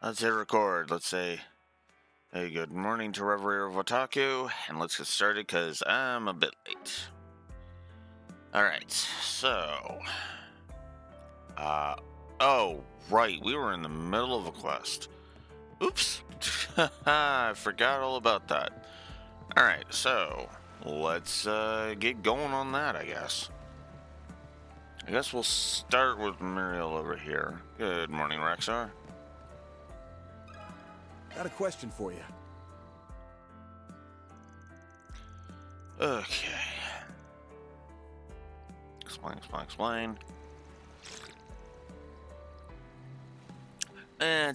Let's hit record. Let's say, hey, good morning to Reverie of Otaku, and let's get started because I'm a bit late. Alright, so... oh, right, we were in the middle of a quest. Oops! I forgot all about that. Alright, so, let's get going on that, I guess. I guess we'll start with Muriel over here. Good morning, Rexar. Got a question for you. Okay. Explain.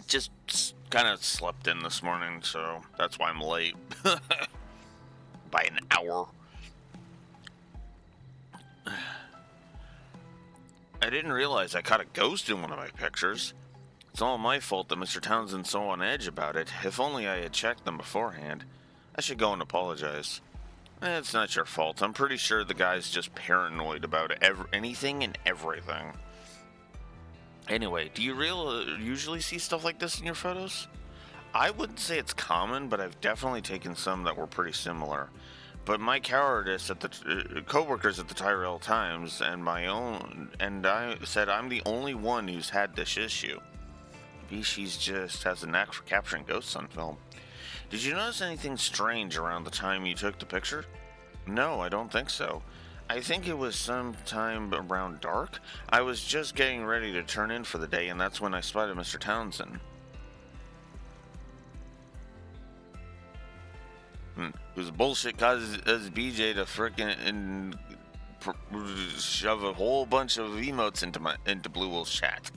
Just kind of slept in this morning, so that's why I'm late. By an hour. I didn't realize I caught a ghost in one of my pictures. It's all my fault that Mr. Townsend's so on edge about it. If only I had checked them beforehand. I should go and apologize. It's not your fault. I'm pretty sure the guy's just paranoid about anything and everything. Anyway, do you usually see stuff like this in your photos? I wouldn't say it's common, but I've definitely taken some that were pretty similar. But my cowardice at the co-workers at the Tyrell Times and I said I'm the only one who's had this issue. Maybe she's just has a knack for capturing ghosts on film. Did you notice anything strange around the time you took the picture? No, I don't think so. I think it was sometime around dark. I was just getting ready to turn in for the day, and that's when I spotted Mr. Townsend. It was bullshit causes BJ to frickin' shove a whole bunch of emotes into Blue Will's chat.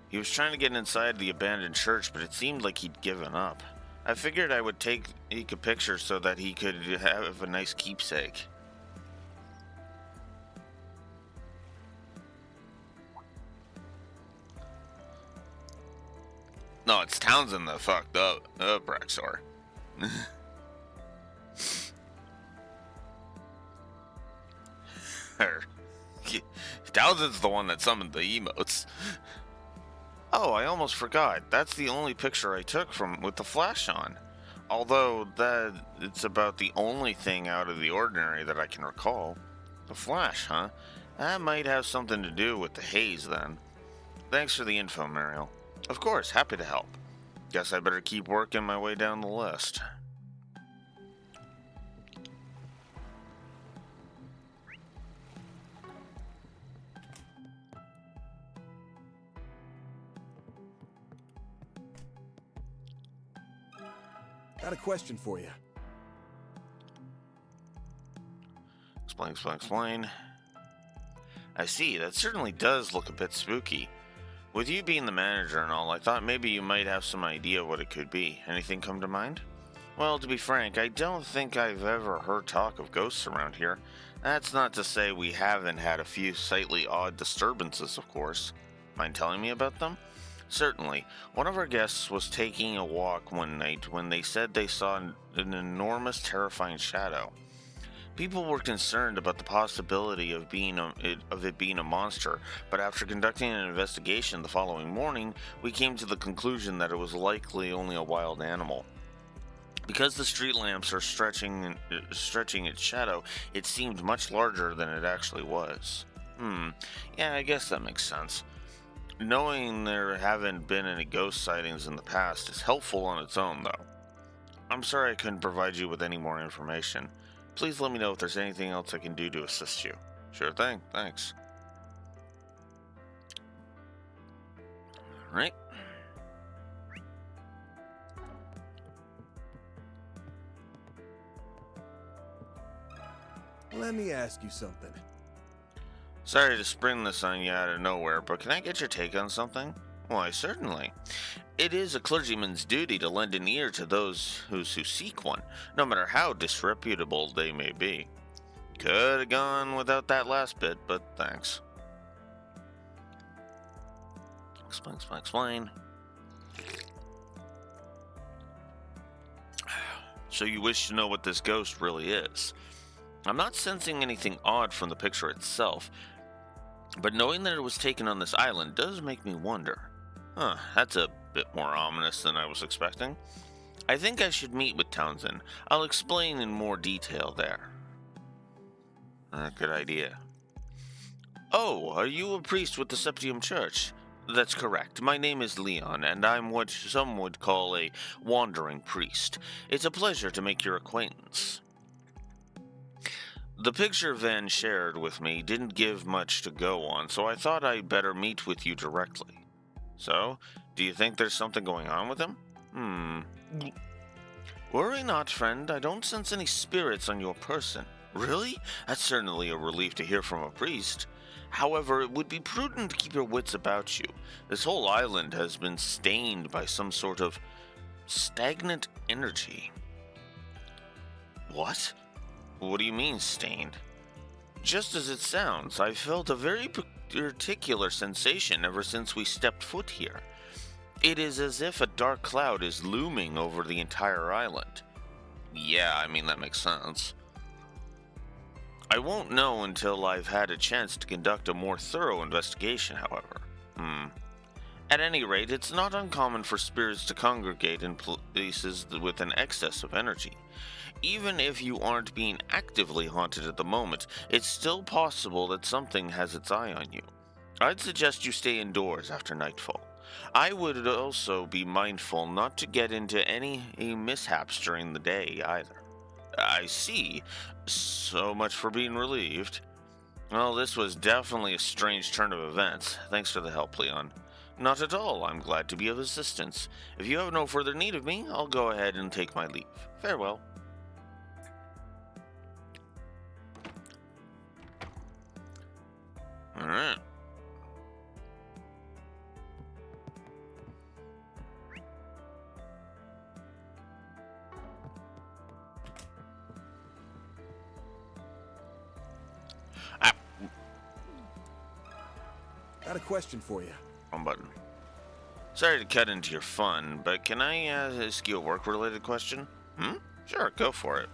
He was trying to get inside the abandoned church, but it seemed like he'd given up. I figured I would take a picture so that he could have a nice keepsake. No, it's Townsend that fucked up, Braxor. Townsend's the one that summoned the emotes. Oh, I almost forgot. That's the only picture I took with the flash on. Although it's about the only thing out of the ordinary that I can recall. The flash, huh? That might have something to do with the haze then. Thanks for the info, Muriel. Of course, happy to help. Guess I better keep working my way down the list. Got a question for you. Explain. I see, that certainly does look a bit spooky. With you being the manager and all, I thought maybe you might have some idea what it could be. Anything come to mind? Well, to be frank, I don't think I've ever heard talk of ghosts around here. That's not to say we haven't had a few slightly odd disturbances, of course. Mind telling me about them? Certainly. One of our guests was taking a walk one night when they said they saw an enormous, terrifying shadow. People were concerned about the possibility of it being a monster, but after conducting an investigation the following morning, we came to the conclusion that it was likely only a wild animal. Because the street lamps are stretching its shadow, it seemed much larger than it actually was. Yeah, I guess that makes sense. Knowing there haven't been any ghost sightings in the past is helpful on its own, though. I'm sorry I couldn't provide you with any more information. Please let me know if there's anything else I can do to assist you. Sure thing, thanks. Alright. Let me ask you something. Sorry to spring this on you out of nowhere, but can I get your take on something? Why, certainly. It is a clergyman's duty to lend an ear to those who seek one, no matter how disreputable they may be. Could have gone without that last bit, but thanks. Explain. So you wish to know what this ghost really is. I'm not sensing anything odd from the picture itself, but knowing that it was taken on this island does make me wonder. That's a bit more ominous than I was expecting. I think I should meet with Townsend. I'll explain in more detail there. Good idea. Oh, are you a priest with the Septium Church? That's correct. My name is Leon, and I'm what some would call a wandering priest. It's a pleasure to make your acquaintance. The picture Van shared with me didn't give much to go on, so I thought I'd better meet with you directly. So, do you think there's something going on with him? Worry not, friend. I don't sense any spirits on your person. Really? That's certainly a relief to hear from a priest. However, it would be prudent to keep your wits about you. This whole island has been stained by some sort of stagnant energy. What? What do you mean, stained? Just as it sounds, I've felt a very particular sensation ever since we stepped foot here. It is as if a dark cloud is looming over the entire island. Yeah, I mean, that makes sense. I won't know until I've had a chance to conduct a more thorough investigation, however. At any rate, it's not uncommon for spirits to congregate in places with an excess of energy. Even if you aren't being actively haunted at the moment, it's still possible that something has its eye on you. I'd suggest you stay indoors after nightfall. I would also be mindful not to get into any mishaps during the day either. I see. So much for being relieved. Well, this was definitely a strange turn of events. Thanks for the help, Leon. Not at all. I'm glad to be of assistance. If you have no further need of me, I'll go ahead and take my leave. Farewell. All right. Got a question for you. Wrong button. Sorry to cut into your fun, but can I ask you a work-related question? Sure, go for it.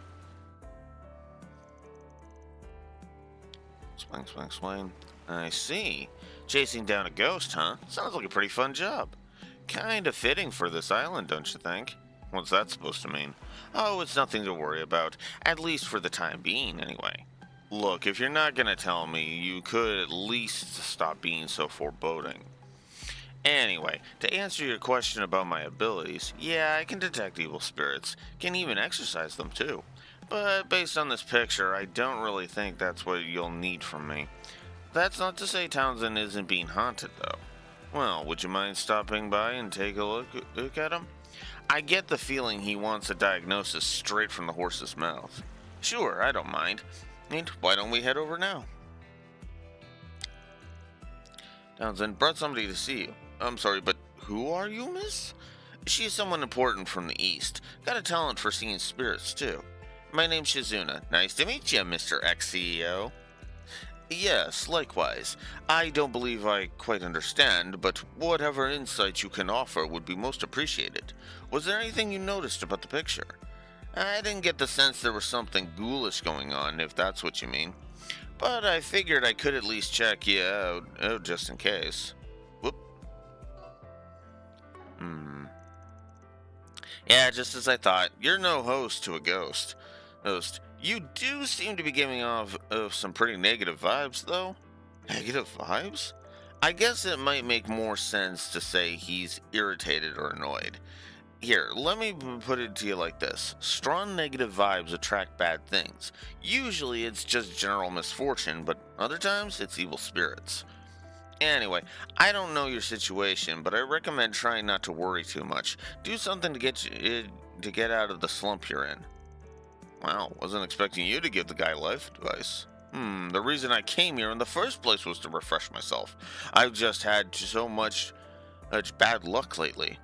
Explain. I see. Chasing down a ghost, huh? Sounds like a pretty fun job. Kinda fitting for this island, don't you think? What's that supposed to mean? Oh, it's nothing to worry about. At least for the time being, anyway. Look, if you're not gonna tell me, you could at least stop being so foreboding. Anyway, to answer your question about my abilities, yeah, I can detect evil spirits. Can even exorcise them, too. But based on this picture, I don't really think that's what you'll need from me. That's not to say Townsend isn't being haunted, though. Well, would you mind stopping by and take a look at him? I get the feeling he wants a diagnosis straight from the horse's mouth. Sure, I don't mind. And why don't we head over now? Townsend brought somebody to see you. I'm sorry, but who are you, miss? She's someone important from the East. Got a talent for seeing spirits, too. My name's Shizuna. Nice to meet you, Mr. Ex-CEO. Yes, likewise. I don't believe I quite understand, but whatever insight you can offer would be most appreciated. Was there anything you noticed about the picture? I didn't get the sense there was something ghoulish going on, if that's what you mean. But I figured I could at least check you out just in case. Whoop. Yeah, just as I thought. You're no host to a ghost. You do seem to be giving off some pretty negative vibes, though. Negative vibes? I guess it might make more sense to say he's irritated or annoyed. Here, let me put it to you like this. Strong negative vibes attract bad things. Usually it's just general misfortune, but other times it's evil spirits. Anyway, I don't know your situation, but I recommend trying not to worry too much. Do something to get out of the slump you're in. Wow, wasn't expecting you to give the guy life advice. The reason I came here in the first place was to refresh myself. I've just had so much bad luck lately.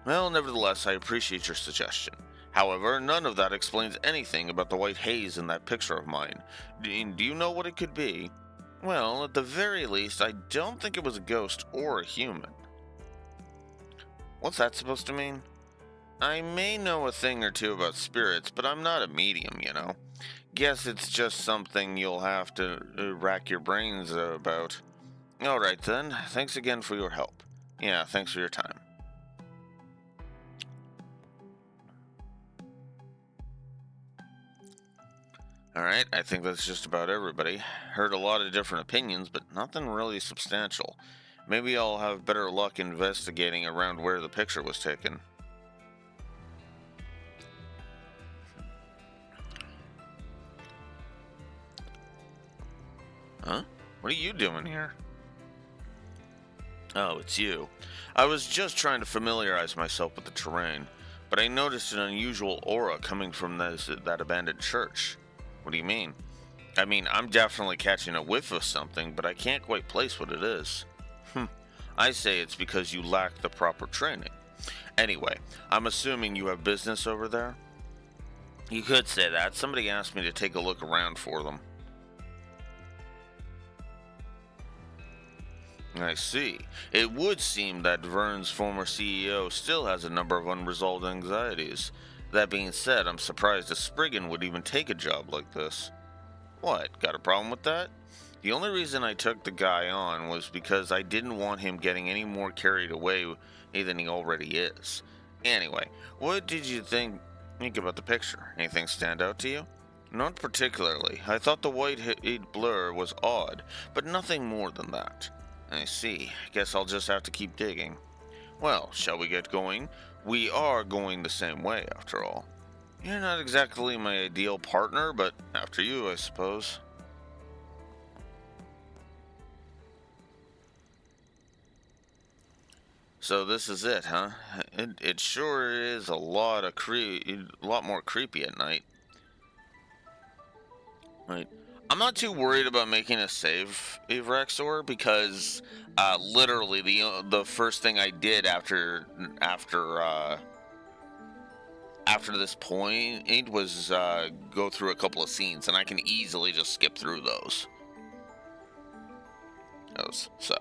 Well, nevertheless, I appreciate your suggestion. However, none of that explains anything about the white haze in that picture of mine. Do you know what it could be? Well, at the very least, I don't think it was a ghost or a human. What's that supposed to mean? I may know a thing or two about spirits, but I'm not a medium, you know. Guess it's just something you'll have to rack your brains about. Alright then, thanks again for your help. Yeah, thanks for your time. Alright, I think that's just about everybody. Heard a lot of different opinions, but nothing really substantial. Maybe I'll have better luck investigating around where the picture was taken. Huh? What are you doing here? Oh, it's you. I was just trying to familiarize myself with the terrain, but I noticed an unusual aura coming from that abandoned church. What do you mean? I mean, I'm definitely catching a whiff of something, but I can't quite place what it is. I say it's because you lack the proper training. Anyway, I'm assuming you have business over there? You could say that. Somebody asked me to take a look around for them. I see. It would seem that Vern's former CEO still has a number of unresolved anxieties. That being said, I'm surprised a Spriggan would even take a job like this. What, got a problem with that? The only reason I took the guy on was because I didn't want him getting any more carried away than he already is. Anyway, what did you think about the picture? Anything stand out to you? Not particularly. I thought the white blur was odd, but nothing more than that. I see. Guess I'll just have to keep digging. Well, shall we get going? We are going the same way, after all. You're not exactly my ideal partner, but after you, I suppose. So this is it, huh? It sure is a lot more creepy at night. Right. I'm not too worried about making a save, Evrexor, because literally the first thing I did after this point was go through a couple of scenes, and I can easily just skip through those. So.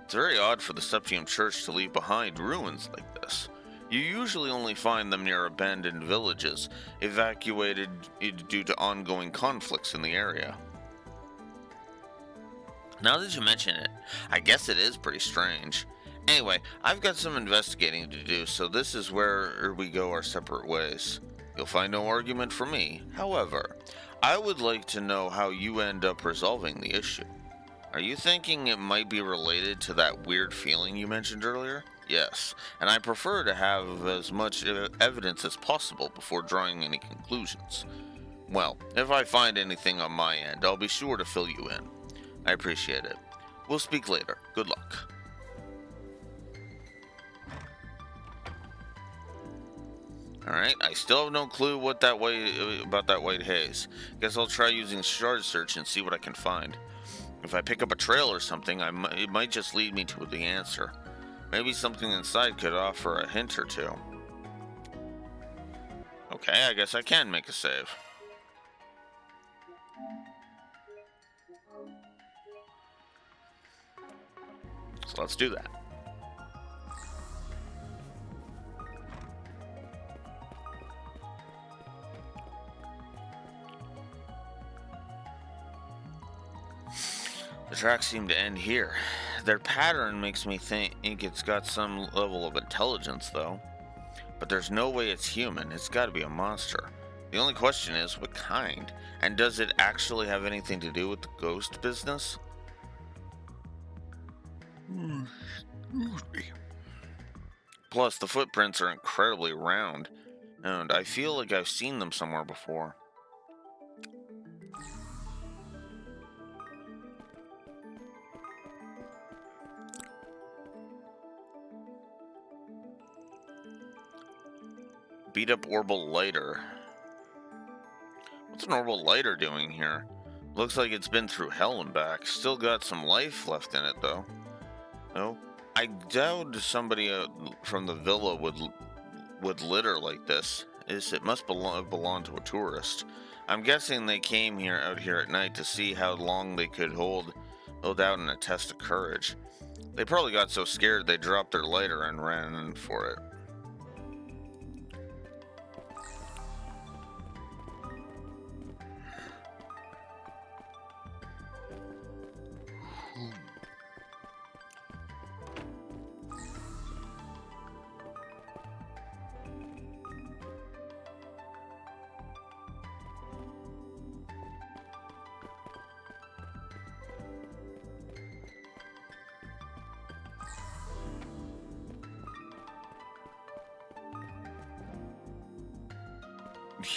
It's very odd for the Septium Church to leave behind ruins like this. You usually only find them near abandoned villages, evacuated due to ongoing conflicts in the area. Now that you mention it, I guess it is pretty strange. Anyway, I've got some investigating to do, so this is where we go our separate ways. You'll find no argument from me. However, I would like to know how you end up resolving the issue. Are you thinking it might be related to that weird feeling you mentioned earlier? Yes, and I prefer to have as much evidence as possible before drawing any conclusions. Well, if I find anything on my end, I'll be sure to fill you in. I appreciate it. We'll speak later. Good luck. Alright, I still have no clue about that white haze. Guess I'll try using shard search and see what I can find. If I pick up a trail or something, it might just lead me to the answer. Maybe something inside could offer a hint or two. Okay, I guess I can make a save. So let's do that. The tracks seem to end here. Their pattern makes me think it's got some level of intelligence, though. But there's no way it's human. It's got to be a monster. The only question is, what kind? And does it actually have anything to do with the ghost business? Plus, the footprints are incredibly round, and I feel like I've seen them somewhere before. Beat up orbital lighter. What's an orbital lighter doing here? Looks like it's been through hell and back. Still got some life left in it, though. No, I doubt somebody from the villa would litter like this. It must belong to a tourist. I'm guessing they came out here at night to see how long they could hold out in a test of courage. They probably got so scared they dropped their lighter and ran in for it.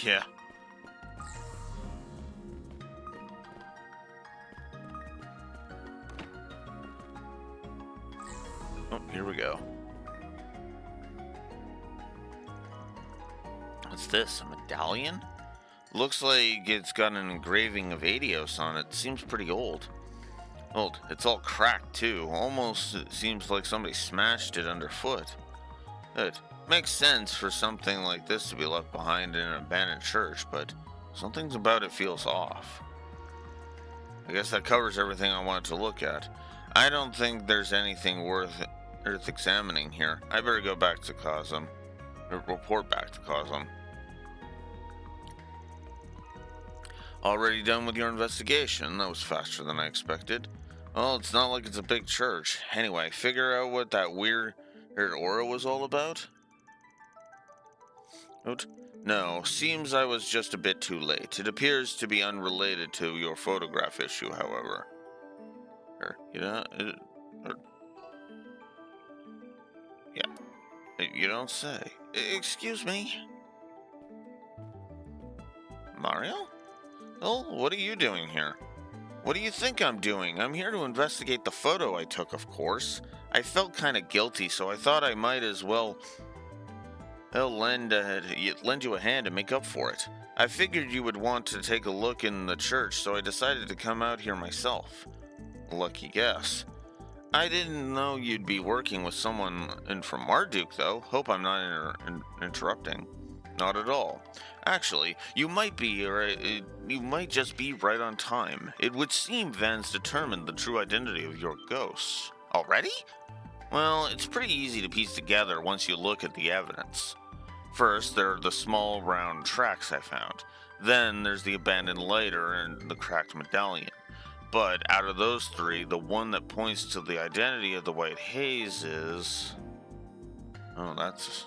Yeah. Oh, here we go. What's this? A medallion? Looks like it's got an engraving of Adios on it. Seems pretty old. Old. It's all cracked too. Almost it seems like somebody smashed it underfoot. It makes sense for something like this to be left behind in an abandoned church, but something about it feels off. I guess that covers everything I wanted to look at. I don't think there's anything worth examining here. I better go back to Cosm. Or report back to Cosm. Already done with your investigation? That was faster than I expected. Well, it's not like it's a big church. Anyway, figure out what that weird aura was all about? What? No, seems I was just a bit too late. It appears to be unrelated to your photograph issue, however. You don't say. Excuse me? Mario? Oh, what are you doing here? What do you think I'm doing? I'm here to investigate the photo I took, of course. I felt kind of guilty, so I thought I might as well lend you a hand and make up for it. I figured you would want to take a look in the church, so I decided to come out here myself. Lucky guess. I didn't know you'd be working with someone from Marduk, though. Hope I'm not interrupting. Not at all. Actually, you might just be right on time. It would seem Van's determined the true identity of your ghosts. Already? Well, it's pretty easy to piece together once you look at the evidence. First, there are the small round tracks I found. Then there's the abandoned lighter and the cracked medallion. But out of those three, the one that points to the identity of the white haze is... Oh, that's...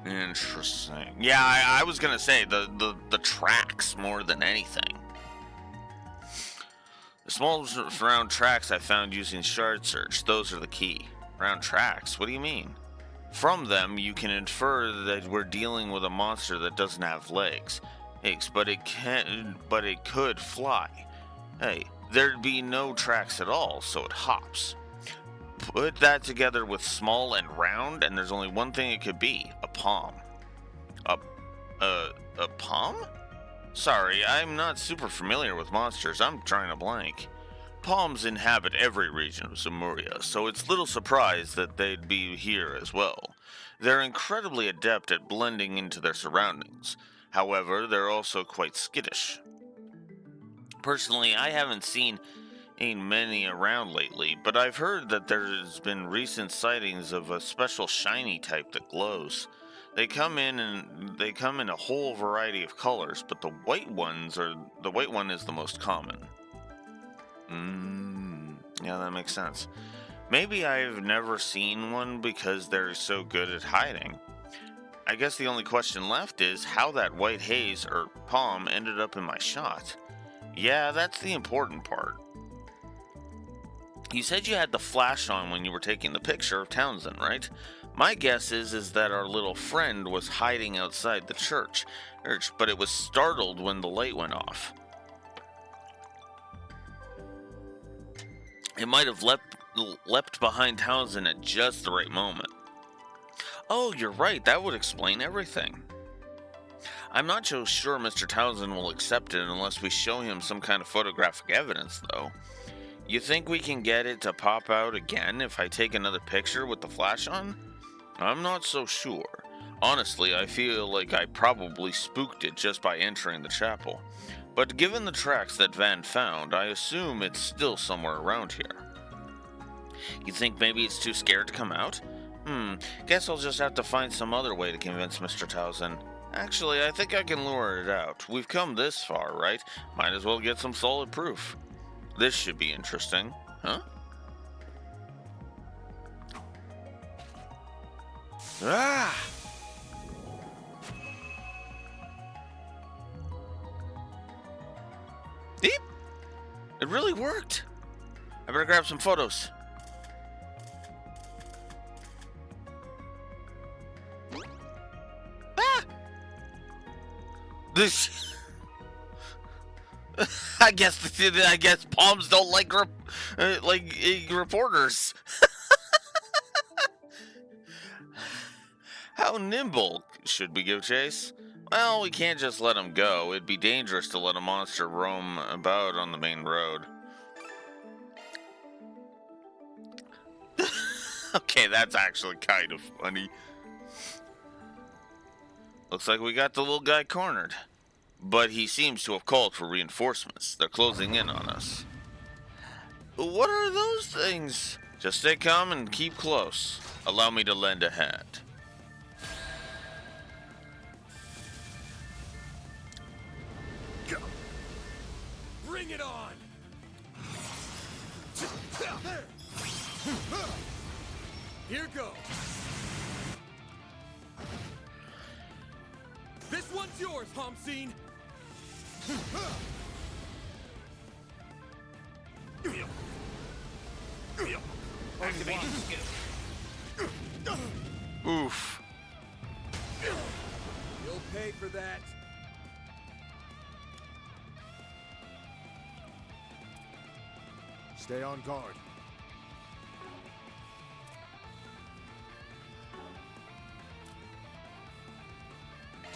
Interesting. Yeah, I was gonna say the tracks more than anything. The small round tracks I found using shard search, those are the key. Round tracks? What do you mean? From them, you can infer that we're dealing with a monster that doesn't have legs, but it could fly. Hey, there'd be no tracks at all, so it hops. Put that together with small and round, and there's only one thing it could be: a palm. A palm? Sorry, I'm not super familiar with monsters. I'm trying to blank. Palms inhabit every region of Zemuria, so it's little surprise that they'd be here as well. They're incredibly adept at blending into their surroundings. However, they're also quite skittish. Personally, I haven't seen many around lately, but I've heard that there's been recent sightings of a special shiny type that glows. They come in a whole variety of colors, but the white one is the most common. Yeah, that makes sense. Maybe I've never seen one because they're so good at hiding. I guess the only question left is how that white haze or palm ended up in my shot. Yeah, that's the important part. You said you had the flash on when you were taking the picture of Townsend, right? My guess is that our little friend was hiding outside the church, but it was startled when the light went off. It might have leapt behind Townsend at just the right moment. Oh, you're right, that would explain everything. I'm not so sure Mr. Townsend will accept it unless we show him some kind of photographic evidence, though. You think we can get it to pop out again if I take another picture with the flash on? I'm not so sure. Honestly, I feel like I probably spooked it just by entering the chapel. But given the tracks that Van found, I assume it's still somewhere around here. You think maybe it's too scared to come out? Guess I'll just have to find some other way to convince Mr. Towson. Actually, I think I can lure it out. We've come this far, right? Might as well get some solid proof. This should be interesting. Huh? Ah! Deep! It really worked! I better grab some photos. Ah! This... I guess palms don't like reporters. How nimble should we give chase? Well, we can't just let him go. It'd be dangerous to let a monster roam about on the main road. Okay, that's actually kind of funny. Looks like we got the little guy cornered. But he seems to have called for reinforcements. They're closing in on us. What are those things? Just stay calm and keep close. Allow me to lend a hand. Bring it on! Here goes! This one's yours, Homsine! Activating skill. Oof. You'll pay for that. Stay on guard.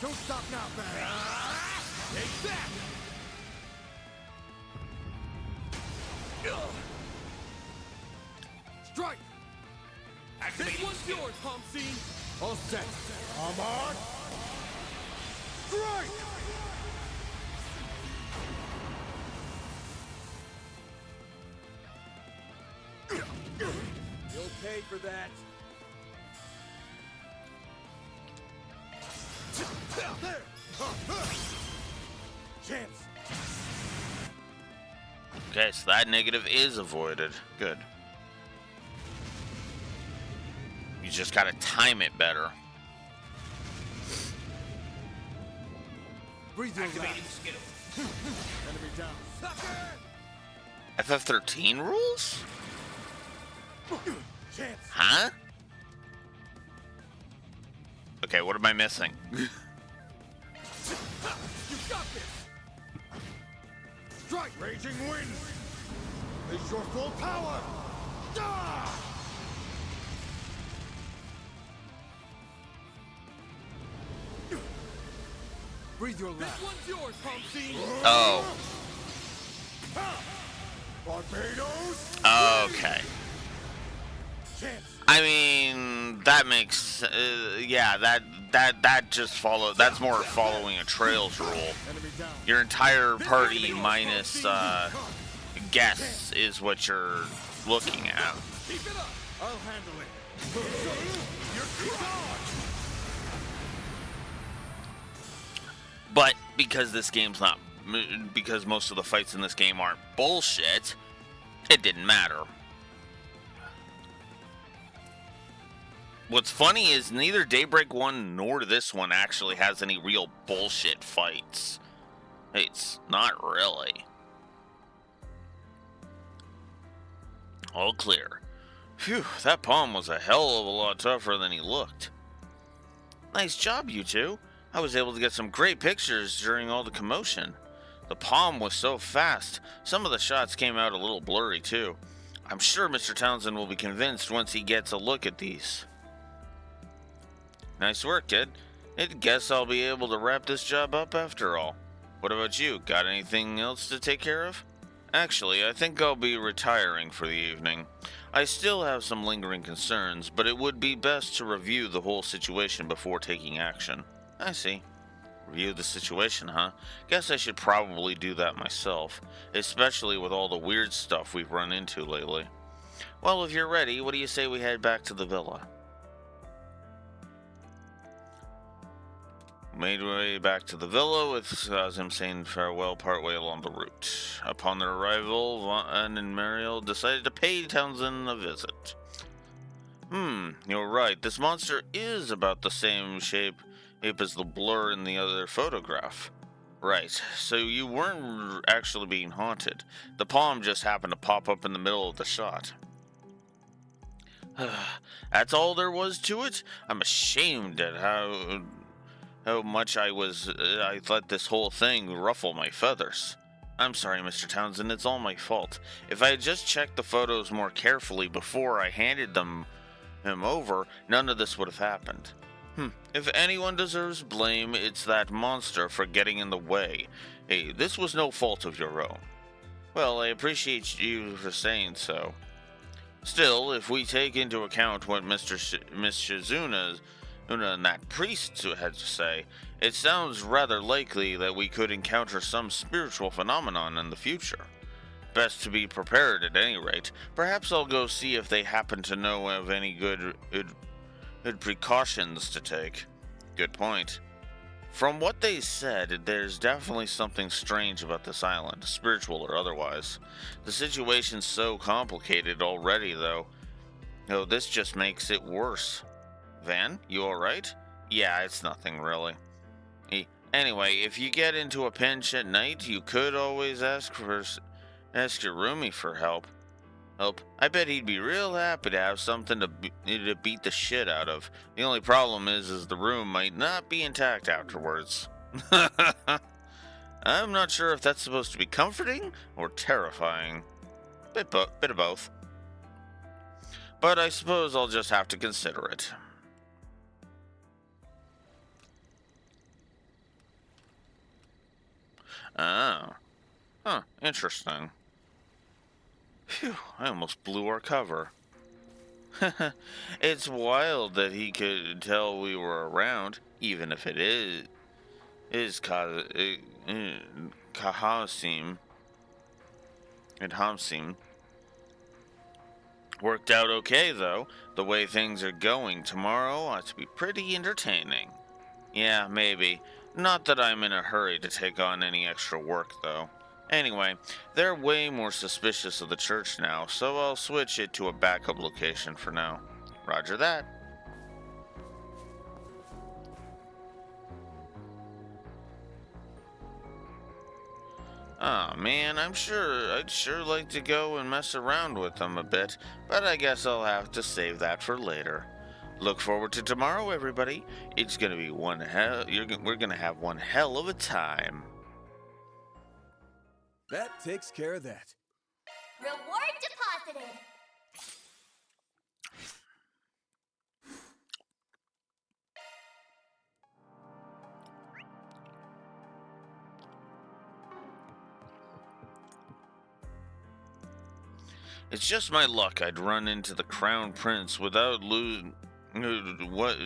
Don't stop now, Barry! Take that! Strike! Activating This one's skill. yours, Homsine! All set. I'm on! Strike! You'll pay for that. Chance. Okay, so that negative is avoided. Good. You just gotta time it better. Breathe your Activating last. skill. Enemy down. Sucker! FF13 rules? Chance. Huh? Okay, what am I missing? You got this. Strike. Raging wind. Is your full power. Ah! Breathe your last. This one's yours, Homsine. Oh, Barbados. okay. Chance. I mean, that makes, yeah, that just follow. That's more following a trails rule. Enemy down. Your entire party minus guess is what you're looking at. Keep it up. I'll handle it. You're gone. But because this game's not, because most of the fights in this game aren't bullshit, it didn't matter. What's funny is neither Daybreak 1 nor this one actually has any real bullshit fights. It's not really. All clear. Phew, that palm was a hell of a lot tougher than he looked. Nice job, you two. I was able to get some great pictures during all the commotion. The palm was so fast, some of the shots came out a little blurry too. I'm sure Mr. Townsend will be convinced once he gets a look at these. Nice work, kid. I guess I'll be able to wrap this job up after all. What about you? Got anything else to take care of? Actually, I think I'll be retiring for the evening. I still have some lingering concerns, but it would be best to review the whole situation before taking action. I see. Review the situation, huh? Guess I should probably do that myself, especially with all the weird stuff we've run into lately. Well, if you're ready, what do you say we head back to the villa? Made way back to the villa with Kazim saying farewell partway along the route. Upon their arrival, Van and Mariel decided to pay Townsend a visit. You're right. This monster is about the same shape as the blur in the other photograph. Right, so you weren't actually being haunted. The palm just happened to pop up in the middle of the shot. That's all there was to it? I'm ashamed at how much I let this whole thing ruffle my feathers. I'm sorry, Mr. Townsend, it's all my fault. If I had just checked the photos more carefully before I handed him over, none of this would have happened. If anyone deserves blame, it's that monster for getting in the way. Hey, this was no fault of your own. Well, I appreciate you for saying so. Still, if we take into account what Miss Shizuna and that priest had to say, it sounds rather likely that we could encounter some spiritual phenomenon in the future. Best to be prepared at any rate. Perhaps I'll go see if they happen to know of any good precautions to take. Good point. From what they said, there's definitely something strange about this island, spiritual or otherwise. The situation's so complicated already, though. Oh, this just makes it worse. Van, you alright? Yeah, it's nothing really. Anyway, if you get into a pinch at night, you could always ask your roomie for help. I bet he'd be real happy to have something to beat the shit out of. The only problem is the room might not be intact afterwards. I'm not sure if that's supposed to be comforting or terrifying. Bit of both. But I suppose I'll just have to consider it. Oh. Huh, interesting. Phew, I almost blew our cover. It's wild that he could tell we were around, even if it is Kahasim. And Hamsim. Worked out okay, though. The way things are going tomorrow ought to be pretty entertaining. Yeah, maybe. Not that I'm in a hurry to take on any extra work, though. Anyway, they're way more suspicious of the church now, so I'll switch it to a backup location for now. Roger that. Aw, man, I'd sure like to go and mess around with them a bit, but I guess I'll have to save that for later. Look forward to tomorrow, everybody. It's gonna be we're gonna have one hell of a time. That takes care of that. Reward deposited. It's just my luck I'd run into the Crown Prince without losing... What...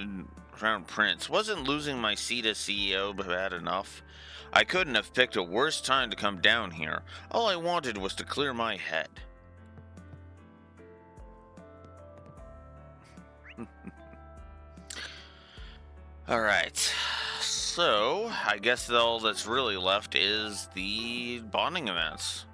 Crown Prince? Wasn't losing my seat as CEO bad enough? I couldn't have picked a worse time to come down here. All I wanted was to clear my head. Alright. So, I guess all that's really left is the bonding events.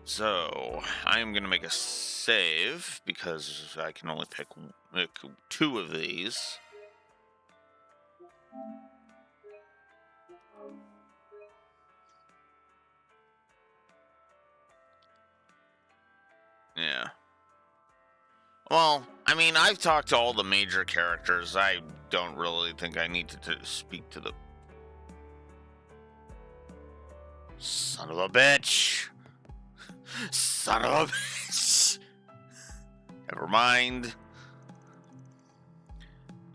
So, I am going to make a save, because I can only pick 2 of these. Yeah. Well, I mean, I've talked to all the major characters. I don't really think I need to speak to the... Son of a bitch! Son of a bitch! Never mind.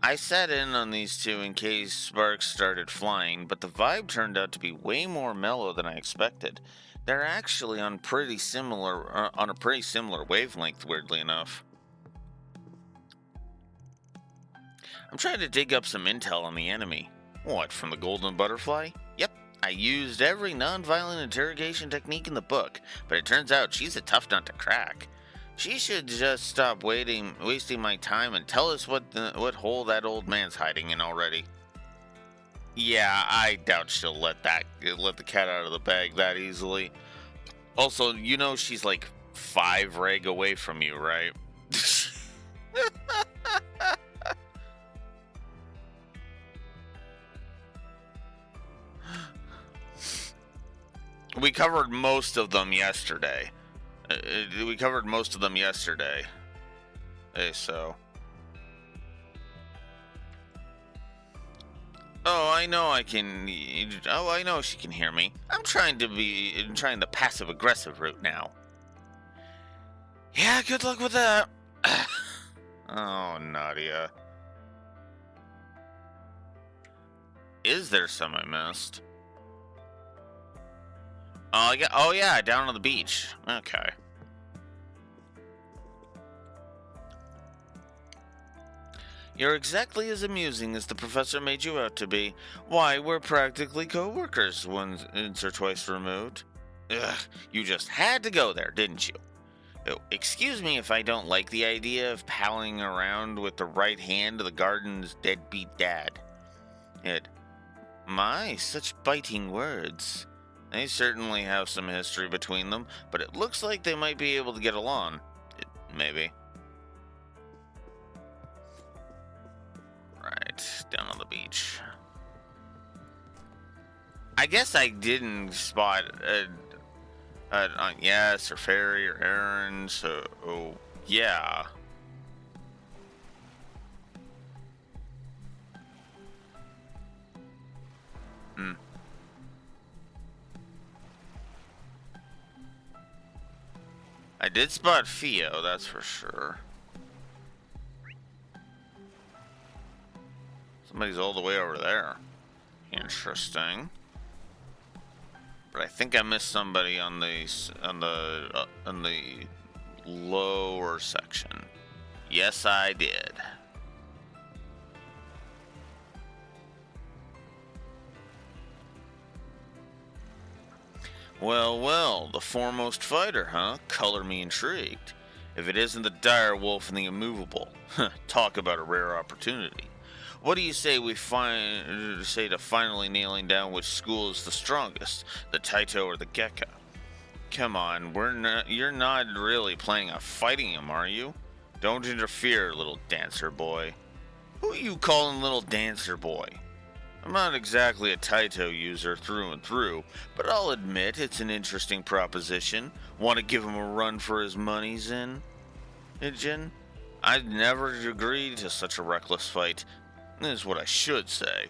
I sat in on these two in case sparks started flying, but the vibe turned out to be way more mellow than I expected. They're actually on a pretty similar wavelength, weirdly enough. I'm trying to dig up some intel on the enemy. What, from the Golden Butterfly? Yep, I used every non-violent interrogation technique in the book, but it turns out she's a tough nut to crack. She should just stop wasting my time and tell us what hole that old man's hiding in already. Yeah, I doubt she'll let the cat out of the bag that easily. Also, you know she's like 5 reg away from you, right? We covered most of them yesterday. Hey, so. Oh, I know I can. Oh, I know she can hear me. I'm trying the passive aggressive route now. Yeah, good luck with that. Oh, Nadia. Is there some I missed? Oh yeah, down on the beach. Okay. You're exactly as amusing as the professor made you out to be. Why, we're practically co-workers once or twice removed. Ugh, you just had to go there, didn't you? Oh, excuse me if I don't like the idea of palling around with the right hand of the garden's deadbeat dad. Such biting words. They certainly have some history between them, but it looks like they might be able to get along. Maybe. Right, down on the beach. I guess I didn't spot Yes or Fairy or Aaron, so yeah. I did spot Theo, that's for sure. Somebody's all the way over there. Interesting. But I think I missed somebody on the lower section. Yes, I did. Well, the foremost fighter, huh? Color me intrigued. If it isn't the dire wolf and the immovable. Talk about a rare opportunity. What do you say to finally nailing down which school is the strongest, the Taito or the Gekka? Come on, you're not really planning on fighting him, are you? Don't interfere, little dancer boy. Who are you calling little dancer boy? I'm not exactly a Taito user through and through, but I'll admit it's an interesting proposition. Want to give him a run for his money's in? Ijin? I'd never agree to such a reckless fight, is what I should say.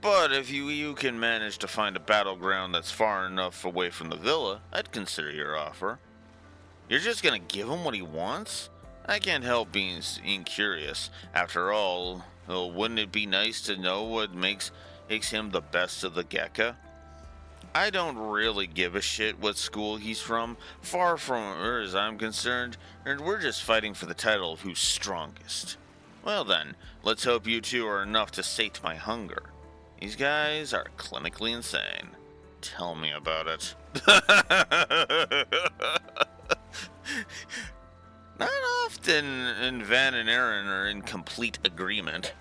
But if you can manage to find a battleground that's far enough away from the villa, I'd consider your offer. You're just gonna give him what he wants? I can't help being curious. After all, wouldn't it be nice to know what makes him the best of the Gekka? I don't really give a shit what school he's from. Far from her as I'm concerned, and we're just fighting for the title of who's strongest. Well then, let's hope you two are enough to sate my hunger. These guys are clinically insane. Tell me about it. Not often Van and Aaron are in complete agreement.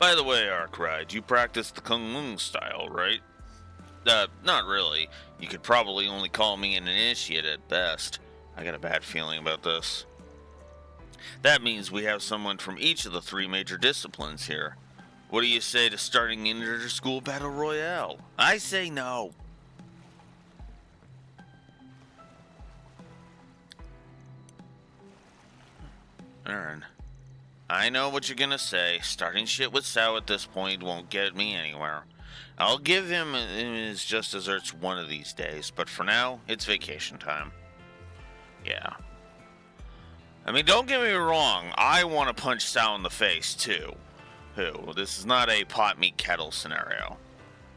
By the way, Arkwright, you practice the Kung Lung style, right? Not really. You could probably only call me an initiate at best. I got a bad feeling about this. That means we have someone from each of the 3 major disciplines here. What do you say to starting an inter-school battle royale? I say no. Aaron, I know what you're gonna say. Starting shit with Sao at this point won't get me anywhere. I'll give his just desserts one of these days, but for now, it's vacation time. Yeah. I mean, don't get me wrong. I want to punch Sal in the face, too. This is not a pot meet kettle scenario.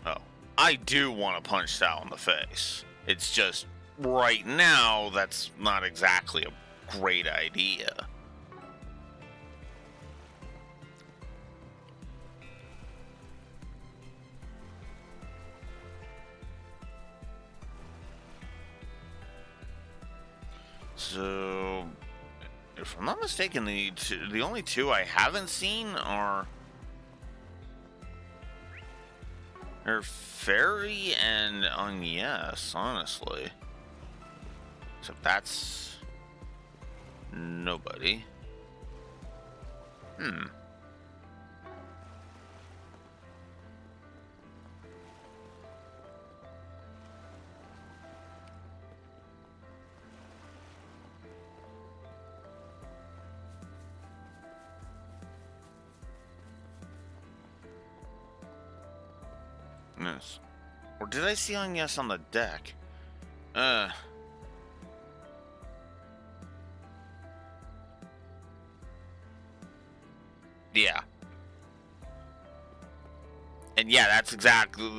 Oh. I do want to punch Sal in the face. It's just, right now, that's not exactly a great idea. So, if I'm not mistaken, the only two I haven't seen are Fairy and Agnes, honestly. Except that's nobody. Yes. Or did I see Agnes on the deck? Yeah. And yeah, that's exactly,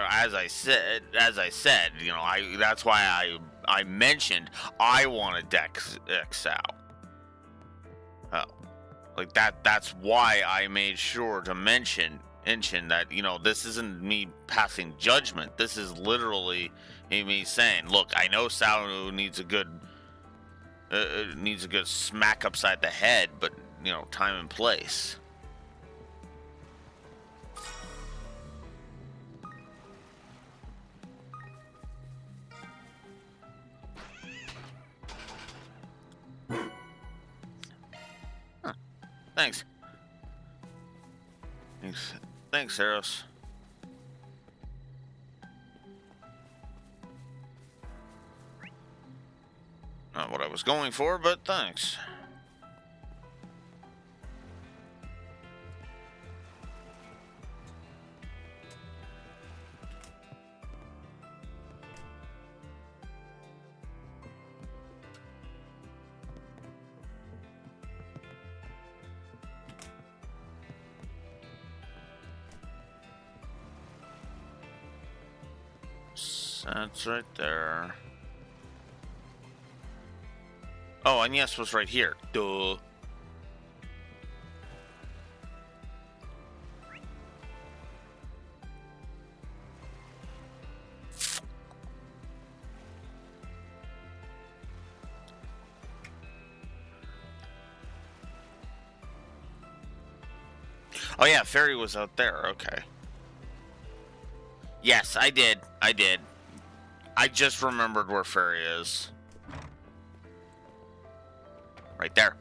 as I said, that's why I mentioned I want to deck X out. Oh. Like that's why I made sure to mention that, this isn't me passing judgment. This is literally me saying, look, I know Salu needs a good smack upside the head, but time and place. Thanks. Thanks, Eros. Not what I was going for, but thanks. That's right there. Oh, and yes was right here. Duh. Oh yeah, Fairy was out there. Okay. Yes, I did. I just remembered where Fairy is. Right there.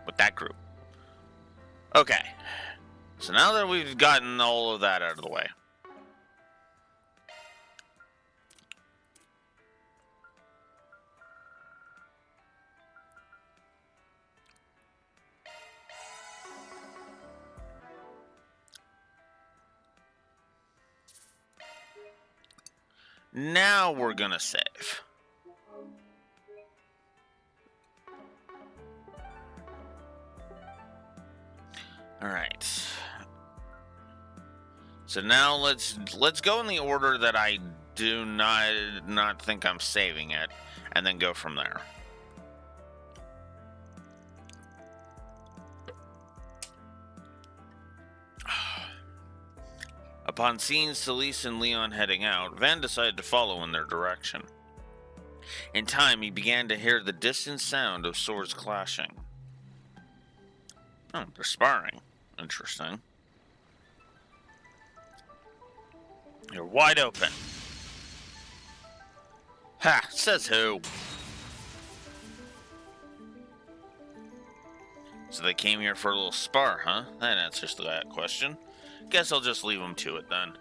With that group. Okay. So now that we've gotten all of that out of the way. Now we're gonna save. All right. So now let's go in the order that I do not think I'm saving it, and then go from there. Upon seeing Celise and Leon heading out, Van decided to follow in their direction. In time, he began to hear the distant sound of swords clashing. Oh, they're sparring. Interesting. You're wide open. Ha! Says who? So they came here for a little spar, huh? That answers that question. Guess I'll just leave them to it then.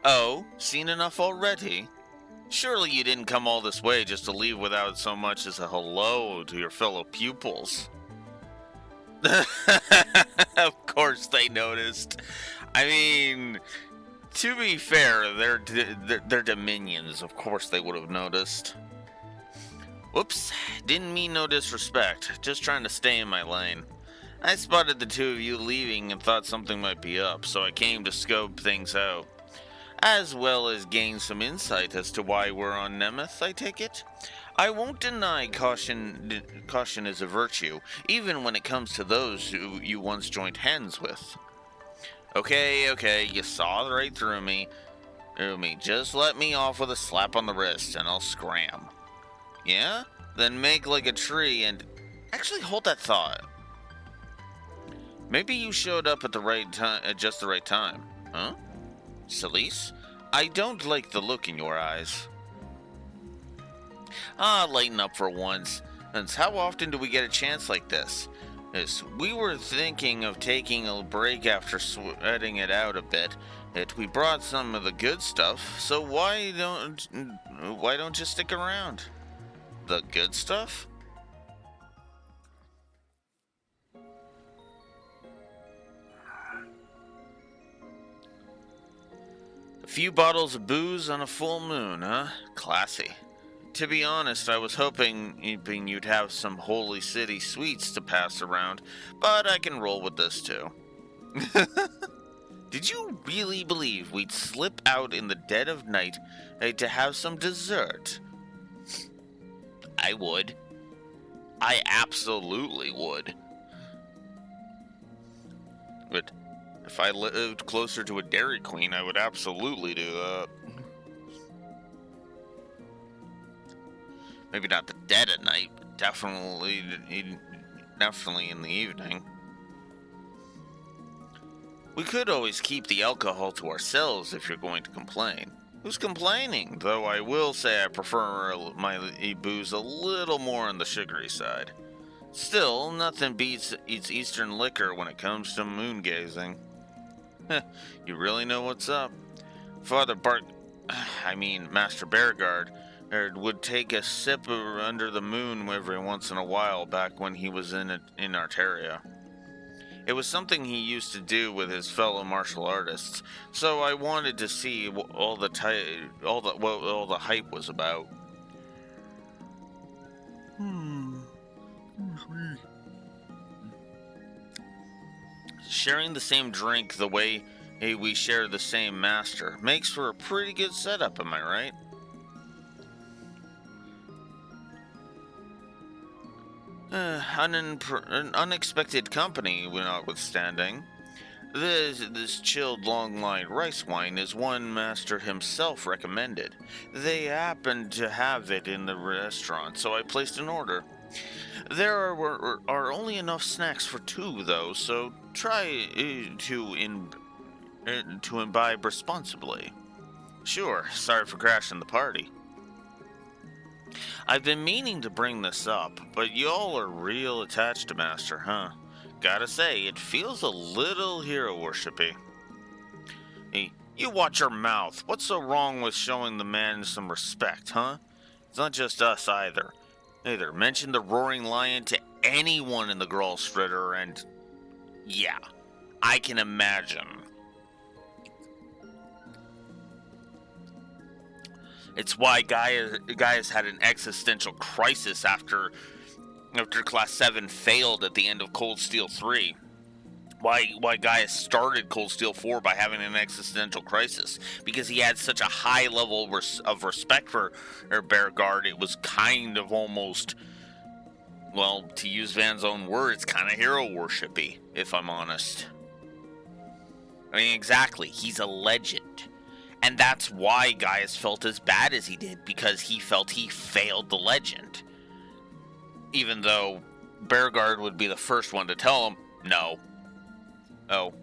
Oh, seen enough already? Surely you didn't come all this way just to leave without so much as a hello to your fellow pupils. Of course they noticed. I mean, to be fair, they're Dominions. Of course they would have noticed. Whoops, didn't mean no disrespect, just trying to stay in my lane. I spotted the two of you leaving and thought something might be up, so I came to scope things out. As well as gain some insight as to why we're on Nemeth, I take it? I won't deny caution is a virtue, even when it comes to those who you once joined hands with. Okay, you saw right through me. Just let me off with a slap on the wrist and I'll scram. Yeah? Then make like a tree and... Actually, hold that thought. Maybe you showed up at the right time, at just the right time. Huh? Celise? I don't like the look in your eyes. Lighten up for once. And how often do we get a chance like this? Yes, we were thinking of taking a break after sweating it out a bit. We brought some of the good stuff, so why don't you stick around? The good stuff? A few bottles of booze on a full moon, huh? Classy. To be honest, I was hoping you'd have some Holy City sweets to pass around, but I can roll with this too. Did you really believe we'd slip out in the dead of night to have some dessert? I would. I absolutely would. But if I lived closer to a Dairy Queen, I would absolutely do that. Maybe not the dead at night, but definitely in the evening. We could always keep the alcohol to ourselves if you're going to complain. Who's complaining? Though I will say I prefer my booze a little more on the sugary side. Still, nothing beats Eastern liquor when it comes to moon gazing. You really know what's up. Master Bearguard, would take a sip under the moon every once in a while back when he was in Arteria. It was something he used to do with his fellow martial artists, so I wanted to see what all the hype was about. Sharing the same drink the way we share the same master makes for a pretty good setup, am I right? An unexpected company notwithstanding. This chilled long-line rice wine is one master himself recommended. They happened to have it in the restaurant, so I placed an order. There are only enough snacks for two, though, so try to imbibe responsibly. Sure, sorry for crashing the party. I've been meaning to bring this up, but y'all are real attached to Master, huh? Gotta say, it feels a little hero worshipy. Hey, you watch your mouth. What's so wrong with showing the man some respect, huh? It's not just us either. Mention the Roaring Lion to anyone in the Gralstritter, and yeah, I can imagine. It's why Gaius had an existential crisis after Class 7 failed at the end of Cold Steel 3. Why Gaius started Cold Steel 4 by having an existential crisis. Because he had such a high level of respect for Bearguard, it was kind of almost, well, to use Van's own words, kind of hero worshipy, if I'm honest. I mean, exactly, he's a legend. And that's why Gaius felt as bad as he did, because he felt he failed the legend. Even though Bearguard would be the first one to tell him, no. Oh.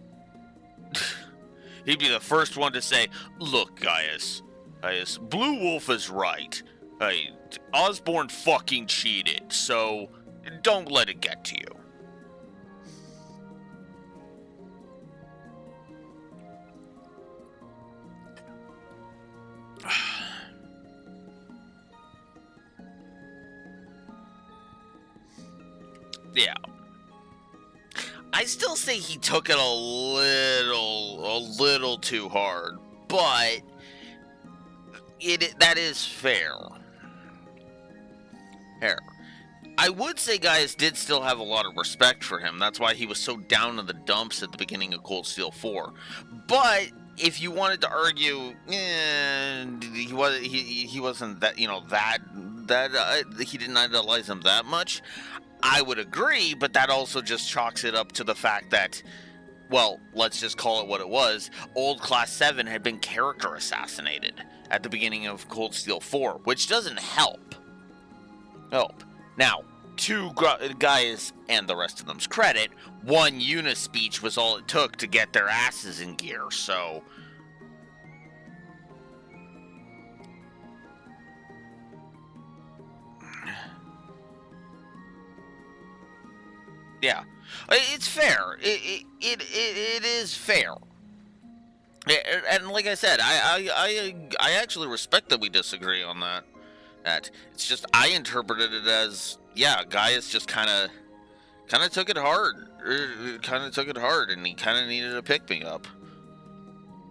He'd be the first one to say, look, Gaius, Blue Wolf is right. Osborne fucking cheated, so don't let it get to you. Yeah. I still say he took it a little too hard, but that is fair. Here. I would say Gaius did still have a lot of respect for him. That's why he was so down in the dumps at the beginning of Cold Steel 4. But if you wanted to argue, he wasn't that, he didn't idolize him that much, I would agree, but that also just chalks it up to the fact that, well, let's just call it what it was. Old Class 7 had been character assassinated at the beginning of Cold Steel 4, which doesn't help. Now, to Gaius and the rest of them's credit, one Una speech was all it took to get their asses in gear, so... Yeah, it's fair. It is fair. And like I said, I actually respect that we disagree on that. It's just I interpreted it as, yeah, Gaius just kind of took it hard, and he kind of needed a pick me up.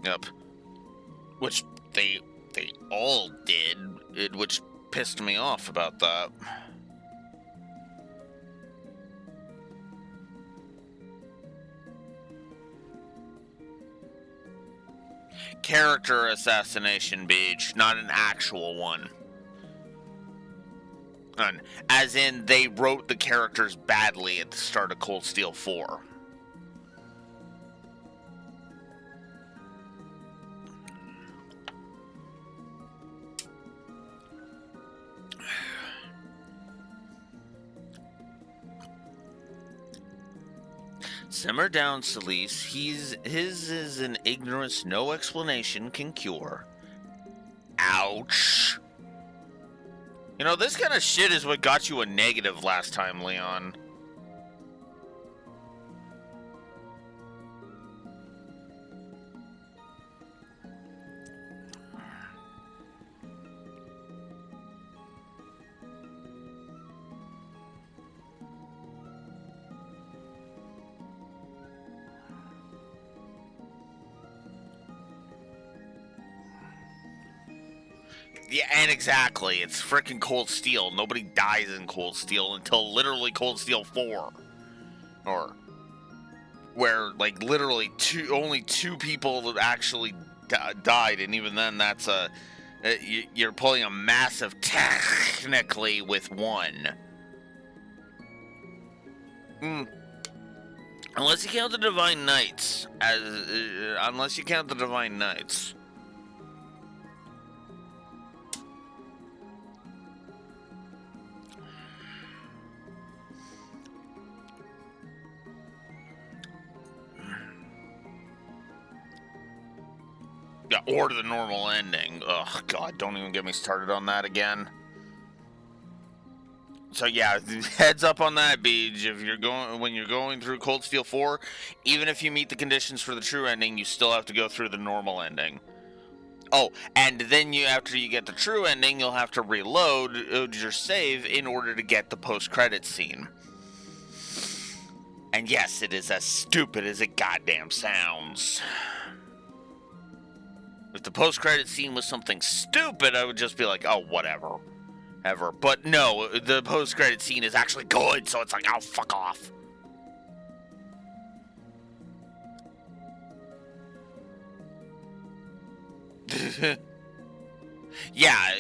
Yep. Which they all did, which pissed me off about that. Character assassination, Beach, not an actual one. As in, they wrote the characters badly at the start of Cold Steel 4. Simmer down, Celise. His is an ignorance no explanation can cure. Ouch. You know, this kind of shit is what got you a negative last time, Leon. Yeah, and exactly. It's freaking Cold Steel. Nobody dies in Cold Steel until literally Cold Steel 4. Or where, like, literally only two people actually died, and even then that's you're pulling a massive technically with one. Unless you count the Divine Knights. Unless you count the Divine Knights. Yeah, or the normal ending. Ugh, God, don't even get me started on that again. So yeah, heads up on that, Beej. When you're going through Cold Steel 4, even if you meet the conditions for the true ending, you still have to go through the normal ending. Oh, and then after you get the true ending, you'll have to reload your save in order to get the post-credits scene. And yes, it is as stupid as it goddamn sounds. If the post-credit scene was something stupid, I would just be like, oh, whatever. But no, the post-credit scene is actually good, so it's like, oh, fuck off. Yeah.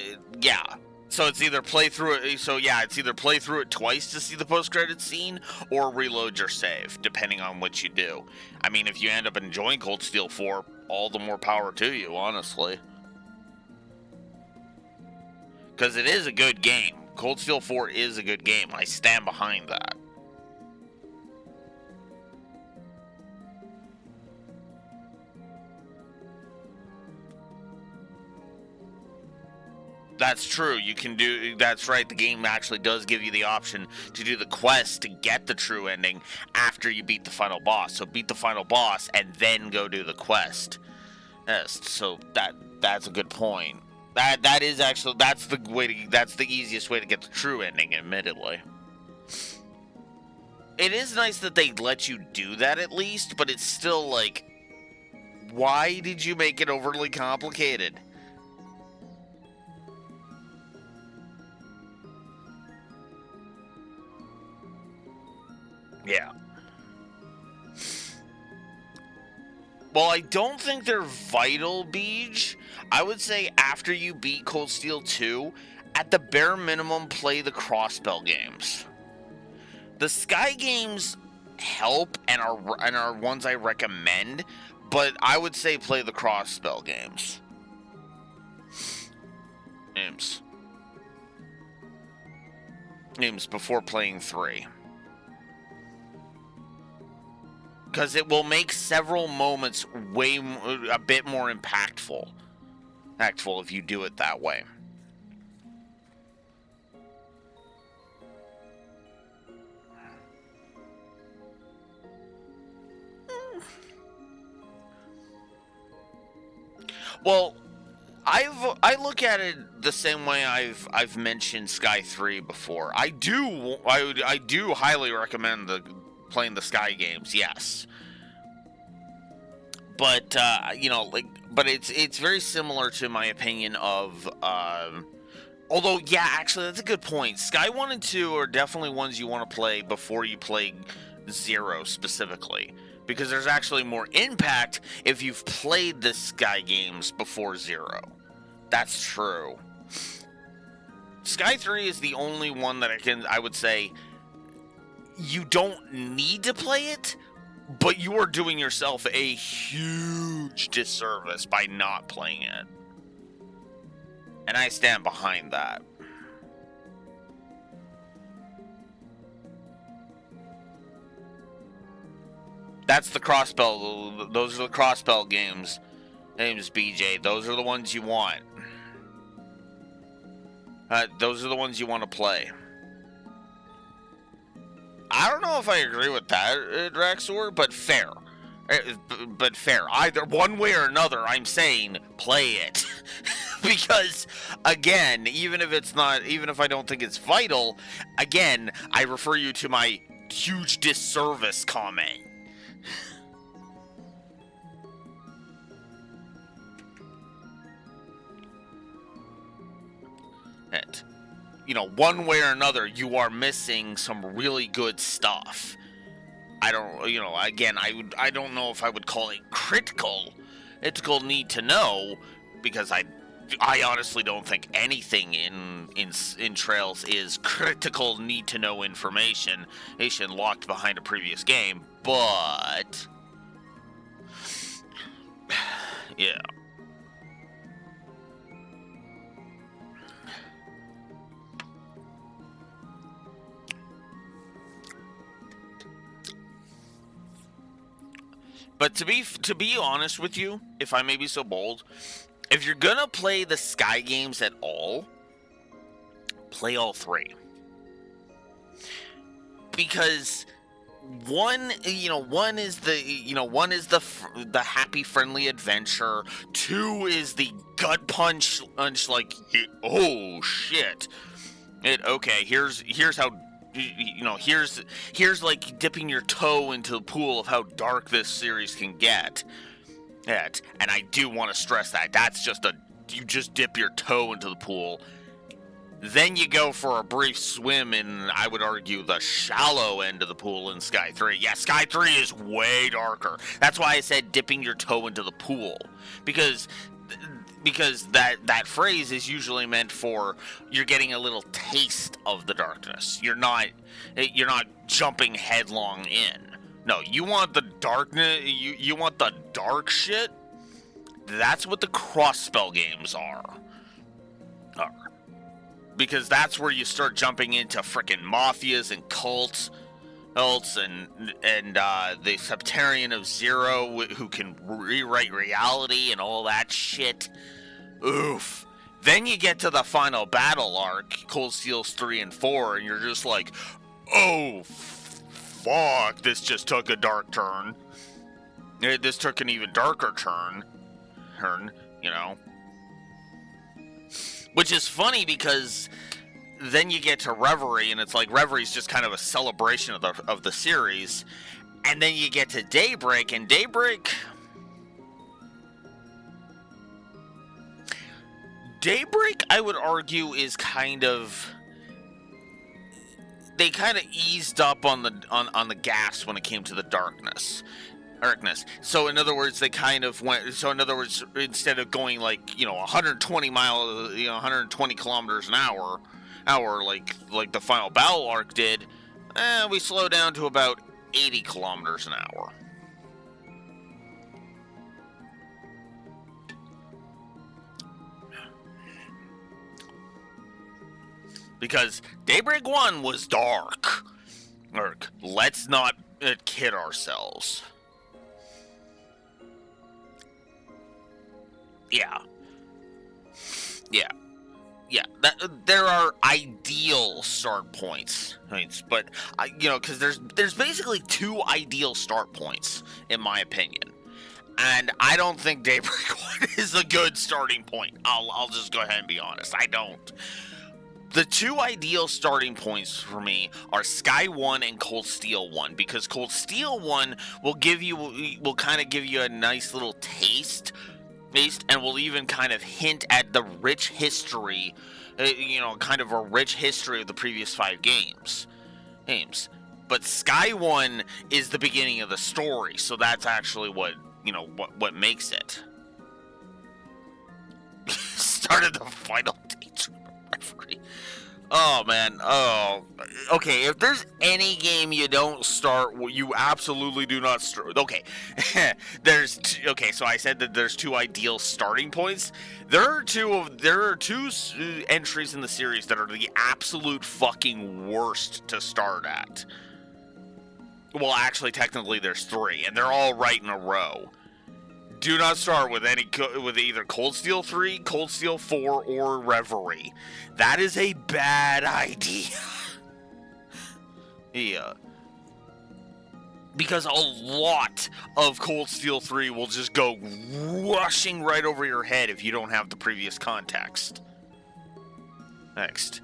So it's either play through it twice to see the post-credit scene, or reload your save, depending on what you do. I mean, if you end up enjoying Cold Steel 4, all the more power to you, honestly. Because it is a good game. Cold Steel 4 is a good game. I stand behind that. That's true. That's right. The game actually does give you the option to do the quest to get the true ending after you beat the final boss. So beat the final boss and then go do the quest. Yes. So that's a good point. That's the easiest way to get the true ending, admittedly. It is nice that they let you do that at least, but it's still like, why did you make it overly complicated? Yeah. Well, I don't think they're vital, Beej. I would say after you beat Cold Steel 2, at the bare minimum, play the Crossbell games. The Sky games help and are ones I recommend, but I would say play the Crossbell games. Games before playing 3. Because it will make several moments a bit more impactful if you do it that way. Well, I look at it the same way I've mentioned Sky 3 before. I do highly recommend playing the Sky games. Yes. But but it's very similar to my opinion of although yeah, actually that's a good point. Sky 1 and 2 are definitely ones you want to play before you play 0 specifically, because there's actually more impact if you've played the Sky games before 0. That's true. Sky 3 is the only one that I would say you don't need to play it, but you are doing yourself a huge disservice by not playing it. And I stand behind that. That's the Crossbell. Those are the Crossbell games. Names BJ. Those are the ones you want. Those are the ones you want to play. I don't know if I agree with that, Draxor, but fair. But fair. Either one way or another, I'm saying play it. Because, again, even if I don't think it's vital, again, I refer you to my huge disservice comment. One way or another, you are missing some really good stuff. I don't know if I would call it critical need to know, because I honestly don't think anything in Trails is critical need to know information locked behind a previous game, but yeah. But to be honest with you, if I may be so bold, if you're gonna play the Sky games at all, play all 3. Because one is the happy friendly adventure. 2 is the gut punch like, oh shit. Here's how. Here's like dipping your toe into the pool of how dark this series can get. And I do want to stress that. That's you just dip your toe into the pool. Then you go for a brief swim in, I would argue, the shallow end of the pool in Sky 3. Yeah, Sky 3 is way darker. That's why I said dipping your toe into the pool. Because that phrase is usually meant for you're getting a little taste of the darkness. You're not jumping headlong in. No, you want the darkness. You want the dark shit. That's what the Crossbell games are. Because that's where you start jumping into frickin' mafias and cults and the Septarian of Zero who can rewrite reality and all that shit. Oof. Then you get to the final battle arc, Cold Steels 3 and 4, and you're just like, oh, fuck, this just took a dark turn. This took an even darker turn, Which is funny because then you get to Reverie, and it's like Reverie's just kind of a celebration of the series. And then you get to Daybreak, and Daybreak, I would argue, is kind of... they kind of eased up on the gas when it came to the darkness. So in other words, they kind of went. So in other words, instead of going like 120 miles, 120 kilometers an hour, like the final battle arc did, we slow down to about 80 kilometers an hour. Because Daybreak 1 was dark. Let's not kid ourselves. Yeah. There are ideal start points, but because there's basically two ideal start points in my opinion, and I don't think Daybreak 1 is a good starting point. I'll just go ahead and be honest. I don't. The two ideal starting points for me are Sky 1 and Cold Steel 1, because Cold Steel 1 will kind of give you a nice little taste, and will even kind of hint at the rich history, kind of a rich history of the previous 5 games. But Sky 1 is the beginning of the story, so that's actually what makes it. Started the final Daydream referee. Oh man. Oh, okay. If there's any game you don't start, you absolutely do not start. Okay, So I said that there's two ideal starting points. There are two entries in the series that are the absolute fucking worst to start at. Well, actually, technically, there's 3, and they're all right in a row. Do not start with either Cold Steel 3, Cold Steel 4, or Reverie. That is a bad idea. Yeah. Because a lot of Cold Steel 3 will just go rushing right over your head if you don't have the previous context. Next.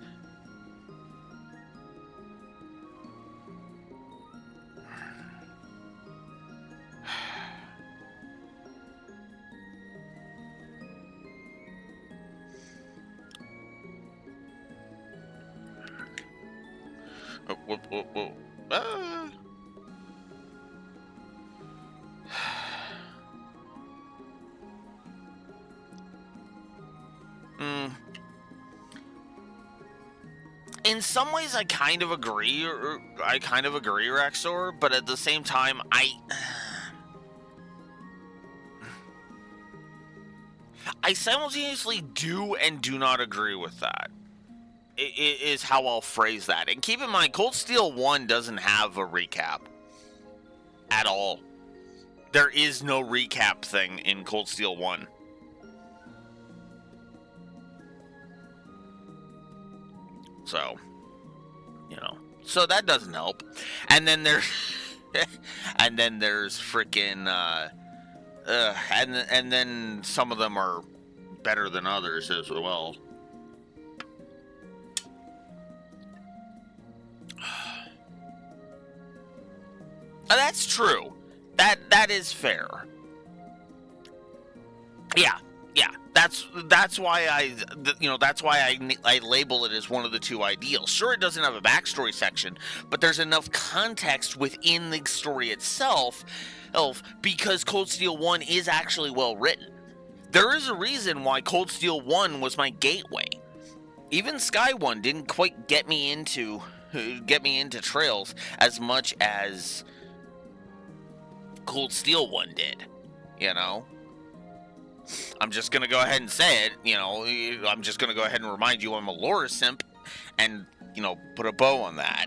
Whoa. In some ways, I kind of agree, Rexor, but at the same time, I simultaneously do and do not agree with that. Is how I'll phrase that. And keep in mind, Cold Steel 1 doesn't have a recap at all. There is no recap thing in Cold Steel 1. So, so that doesn't help. And then there's freaking and then some of them are better than others as well. That's true. That is fair. Yeah. That's why I label it as one of the two ideals. Sure, it doesn't have a backstory section, but there's enough context within the story itself, because Cold Steel 1 is actually well written. There is a reason why Cold Steel 1 was my gateway. Even Sky 1 didn't quite get me into Trails as much as Cold Steel 1 did, I'm just going to go ahead and say it, I'm just going to go ahead and remind you I'm a lore simp and, put a bow on that.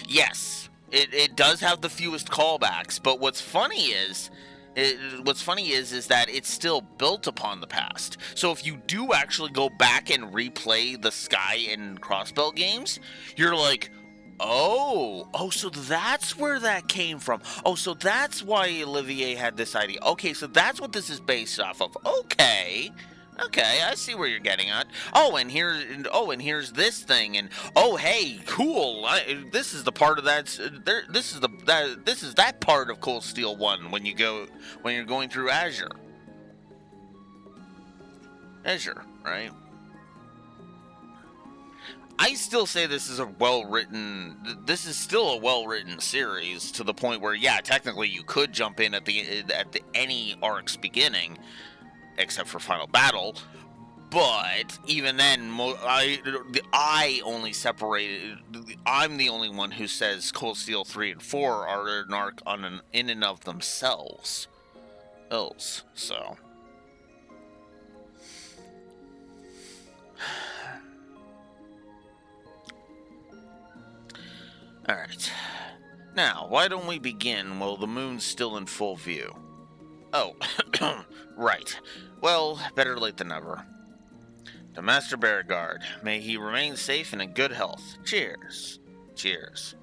Yes, it does have the fewest callbacks, but what's funny is that it's still built upon the past. So if you do actually go back and replay the Sky and Crossbelt games, you're like, Oh, so that's where that came from. Oh, so that's why Olivier had this idea. Okay, so that's what this is based off of. Okay, I see where you're getting at. And here's this thing, and hey, cool. This is the part of that. This is that part of Cold Steel 1 when you're going through Azure, right? I still say this is this is still a well-written series to the point where, yeah, technically you could jump in at the any arc's beginning, except for Final Battle. But even then, I only separated. I'm the only one who says Cold Steel 3 and 4 are an arc in and of themselves. So. Alright. Now, why don't we begin while the moon's still in full view? Oh, right. Well, better late than never. To Master Beauregard, may he remain safe and in good health. Cheers. Cheers.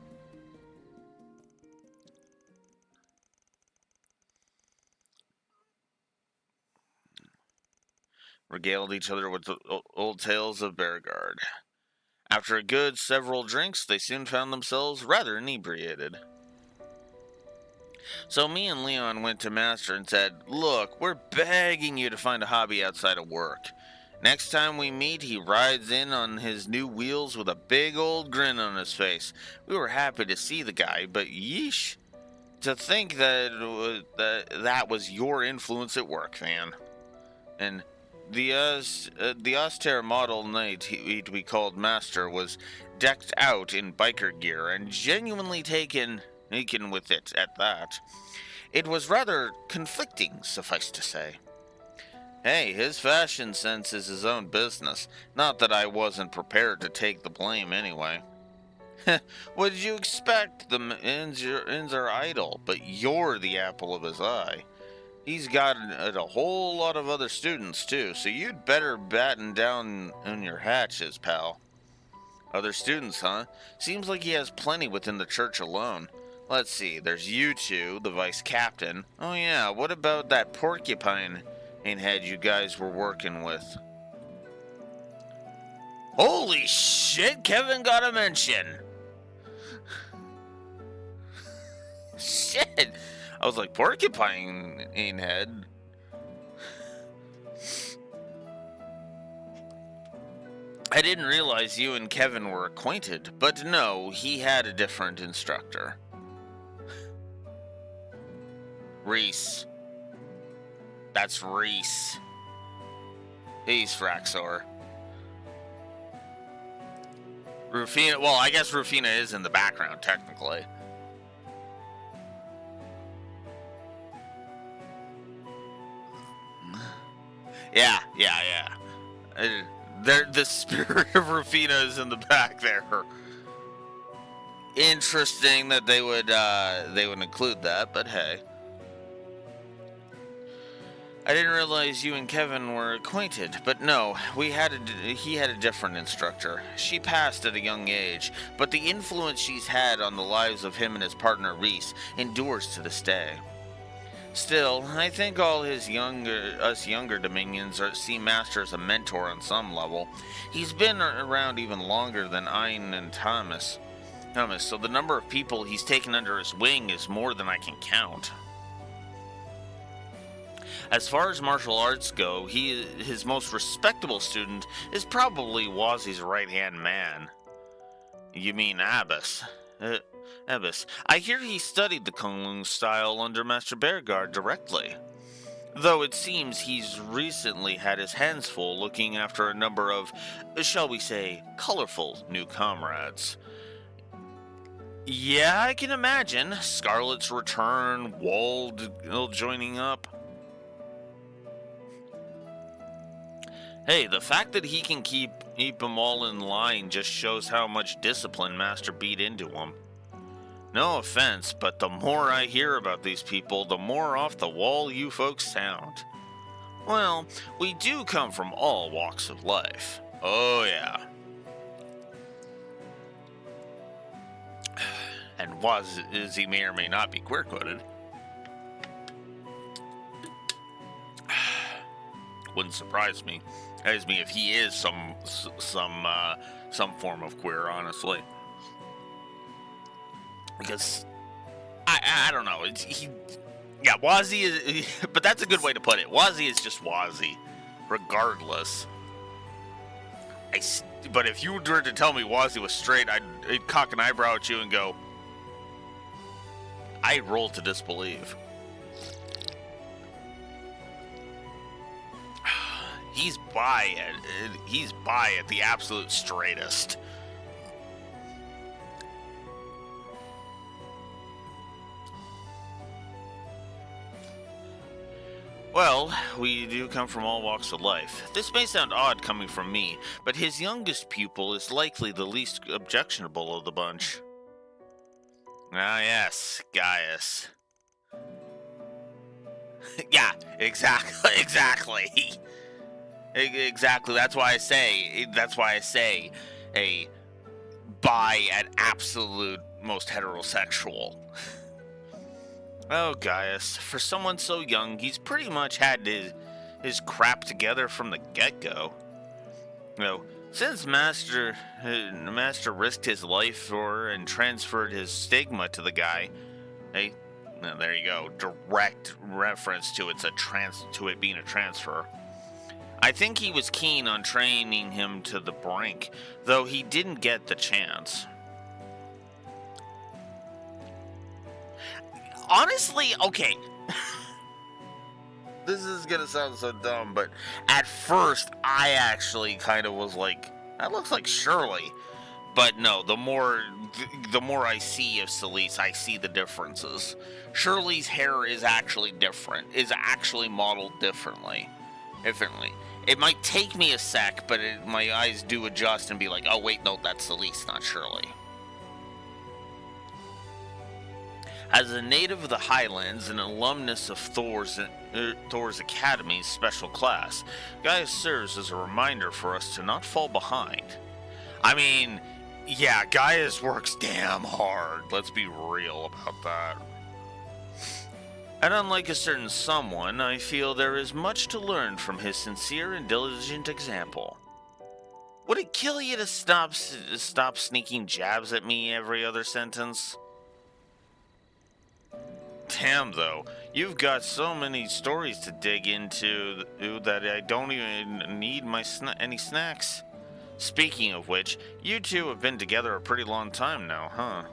Regaled each other with the old tales of Beauregard. After a good several drinks, they soon found themselves rather inebriated. So me and Leon went to Master and said, "Look, we're begging you to find a hobby outside of work. Next time we meet, he rides in on his new wheels with a big old grin on his face. We were happy to see the guy, but yeesh. To think that was your influence at work, man." And the austere model knight we called Master was decked out in biker gear and genuinely taken with it at that. It was rather conflicting, suffice to say. Hey, his fashion sense is his own business. Not that I wasn't prepared to take the blame anyway. What did you expect? The ends are idle, but you're the apple of his eye. He's got a whole lot of other students, too, so you'd better batten down on your hatches, pal. Other students, huh? Seems like he has plenty within the church alone. Let's see, there's you two, the vice captain. Oh yeah, what about that porcupine head you guys were working with? Holy shit, Kevin got a mention! Shit! I was like, porcupine head? I didn't realize you and Kevin were acquainted, but no, he had a different instructor. Reese. That's Reese. He's Fraxor. Rufina, well, I guess Rufina is in the background, technically. Yeah. The spirit of Rufina is in the back there. Interesting that they would include that, but hey. I didn't realize you and Kevin were acquainted, but no, he had a different instructor. She passed at a young age, but the influence she's had on the lives of him and his partner Reese endures to this day. Still, I think all us younger Dominions see Master as a mentor on some level. He's been around even longer than Ein and Thomas, so the number of people he's taken under his wing is more than I can count. As far as martial arts go, his most respectable student is probably Wazi's right-hand man. You mean Abbas? Abbas. I hear he studied the Kunlun style under Master Beauregard directly. Though it seems he's recently had his hands full looking after a number of, shall we say, colorful new comrades. Yeah, I can imagine. Scarlet's return, Wald joining up. Hey, the fact that he can keep them all in line just shows how much discipline Master beat into them. No offense, but the more I hear about these people, the more off the wall you folks sound. Well, we do come from all walks of life. Oh yeah. And he may or may not be queer-coded. Wouldn't surprise me if he is some form of queer, honestly. Because I don't know. Wazi is, but that's a good way to put it. Wazi is just Wazi, regardless. I But if you were to tell me Wazzy was straight, I'd cock an eyebrow at you and go, I roll to disbelieve. He's by at the absolute straightest. Well, we do come from all walks of life. This may sound odd coming from me, but his youngest pupil is likely the least objectionable of the bunch. Ah, yes, Gaius. Yeah, exactly, exactly. Exactly, that's why I say a bi at absolute most heterosexual. Oh, Gaius, for someone so young, he's pretty much had his crap together from the get-go. You know, since Master risked his life and transferred his stigma to the guy, hey, well, there you go, direct reference to it being a transfer. I think he was keen on training him to the brink, though he didn't get the chance. Honestly, okay. This is gonna sound so dumb, but at first I actually kind of was like, that looks like Shirley. But no, the more I see of Celise, I see the differences. Shirley's hair is actually different, is actually modeled differently. It might take me a sec, but my eyes do adjust and be like, oh wait, no, that's Celise, not Shirley. As a native of the Highlands and alumnus of Thor's Academy's special class, Gaius serves as a reminder for us to not fall behind. I mean, yeah, Gaius works damn hard. Let's be real about that. And unlike a certain someone, I feel there is much to learn from his sincere and diligent example. Would it kill you to stop sneaking jabs at me every other sentence? Damn, though, you've got so many stories to dig into that I don't even need any snacks. Speaking of which, you two have been together a pretty long time now, huh?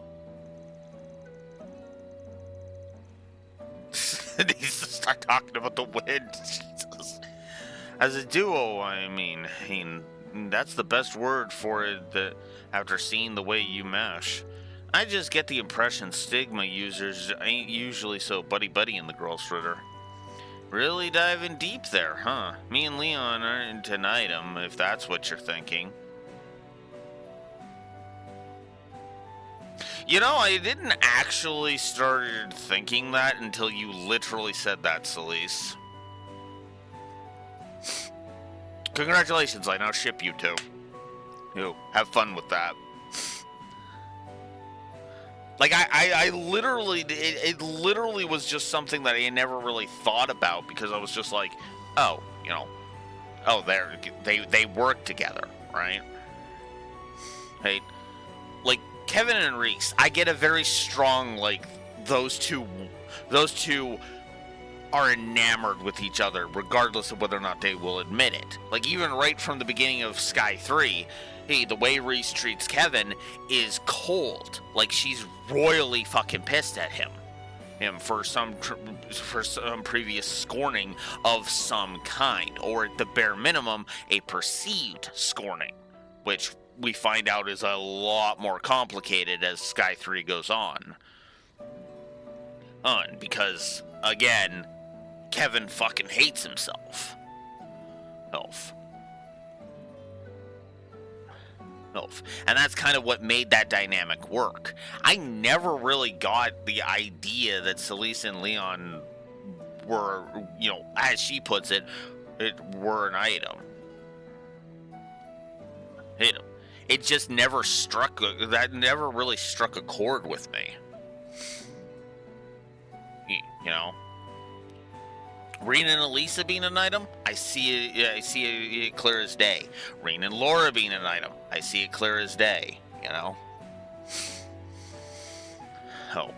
He needs to start talking about the wind. Jesus. As a duo, I mean, that's the best word for it after seeing the way you mesh. I just get the impression Stigma users ain't usually so buddy-buddy in the Girl Stritter. Really diving deep there, huh? Me and Leon aren't an item, if that's what you're thinking. You know, I didn't actually start thinking that until you literally said that, Celise. Congratulations, I now ship you two. Have fun with that. Like, I literally, it literally was just something that I never really thought about because I was just like, oh, they work together, right? Right? Like, Kevin and Reese, I get a very strong, like, those two are enamored with each other, regardless of whether or not they will admit it. Like, even right from the beginning of Sky 3, hey, the way Reese treats Kevin is cold. Like, she's royally fucking pissed at him for some previous scorning of some kind, or at the bare minimum, a perceived scorning, which we find out is a lot more complicated as Sky 3 goes on. Because, again, Kevin fucking hates himself. And that's kind of what made that dynamic work. I never really got the idea that Celise and Leon were, as she puts it, were an item. It just never never really struck a chord with me. Rena and Elisa being an item, I see it clear as day. Rena and Laura being an item, I see it clear as day, Oh.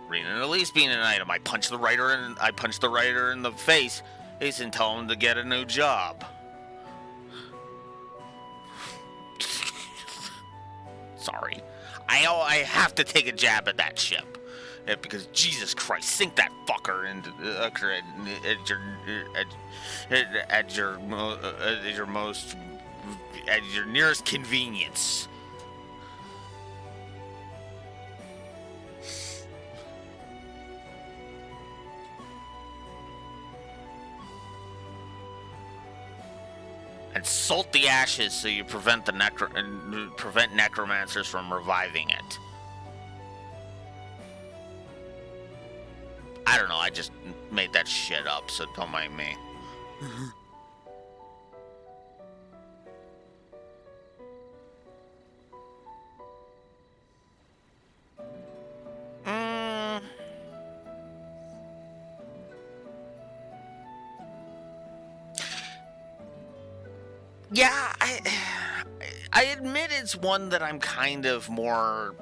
Rena and Elise being an item, I punch the writer in the face and tell him to get a new job. Sorry. I have to take a jab at that ship. Because Jesus Christ, sink that fucker into at your nearest convenience. And salt the ashes so you prevent necromancers from reviving it. I don't know, I just made that shit up, so don't mind me. Yeah, I admit it's one that I'm kind of more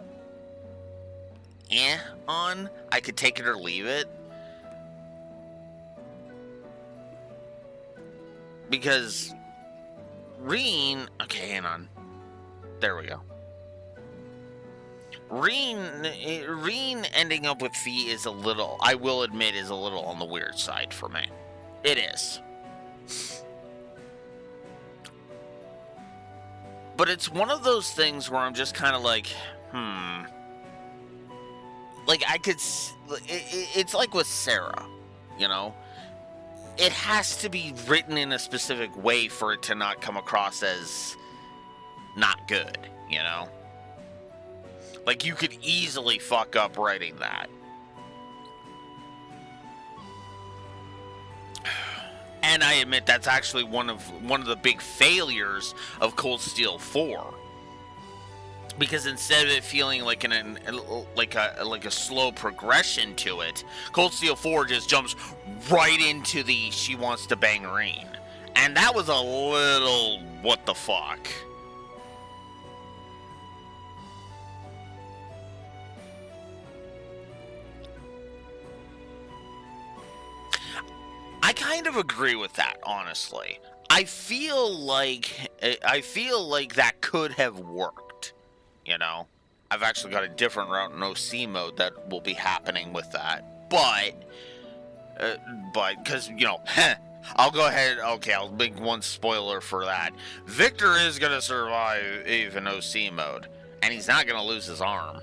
on. I could take it or leave it. Because Reen, okay, hang on. There we go. Reen ending up with Fee is a little, I will admit, is a little on the weird side for me. It is. But it's one of those things where I'm just kind of like, Like, I could... It's like with Sarah, you know? It has to be written in a specific way for it to not come across as not good, you know? Like, you could easily fuck up writing that. And I admit that's actually one of the big failures of Cold Steel 4. Because instead of it feeling like a slow progression to it, Cold Steel 4 just jumps right into the she wants to bang Reen. And that was a little what the fuck. I kind of agree with that, honestly. I feel like that could have worked, you know? I've actually got a different route in OC mode that will be happening with that. But, because, you know, I'll go ahead, okay, I'll make one spoiler for that. Victor is going to survive even OC mode, and he's not going to lose his arm.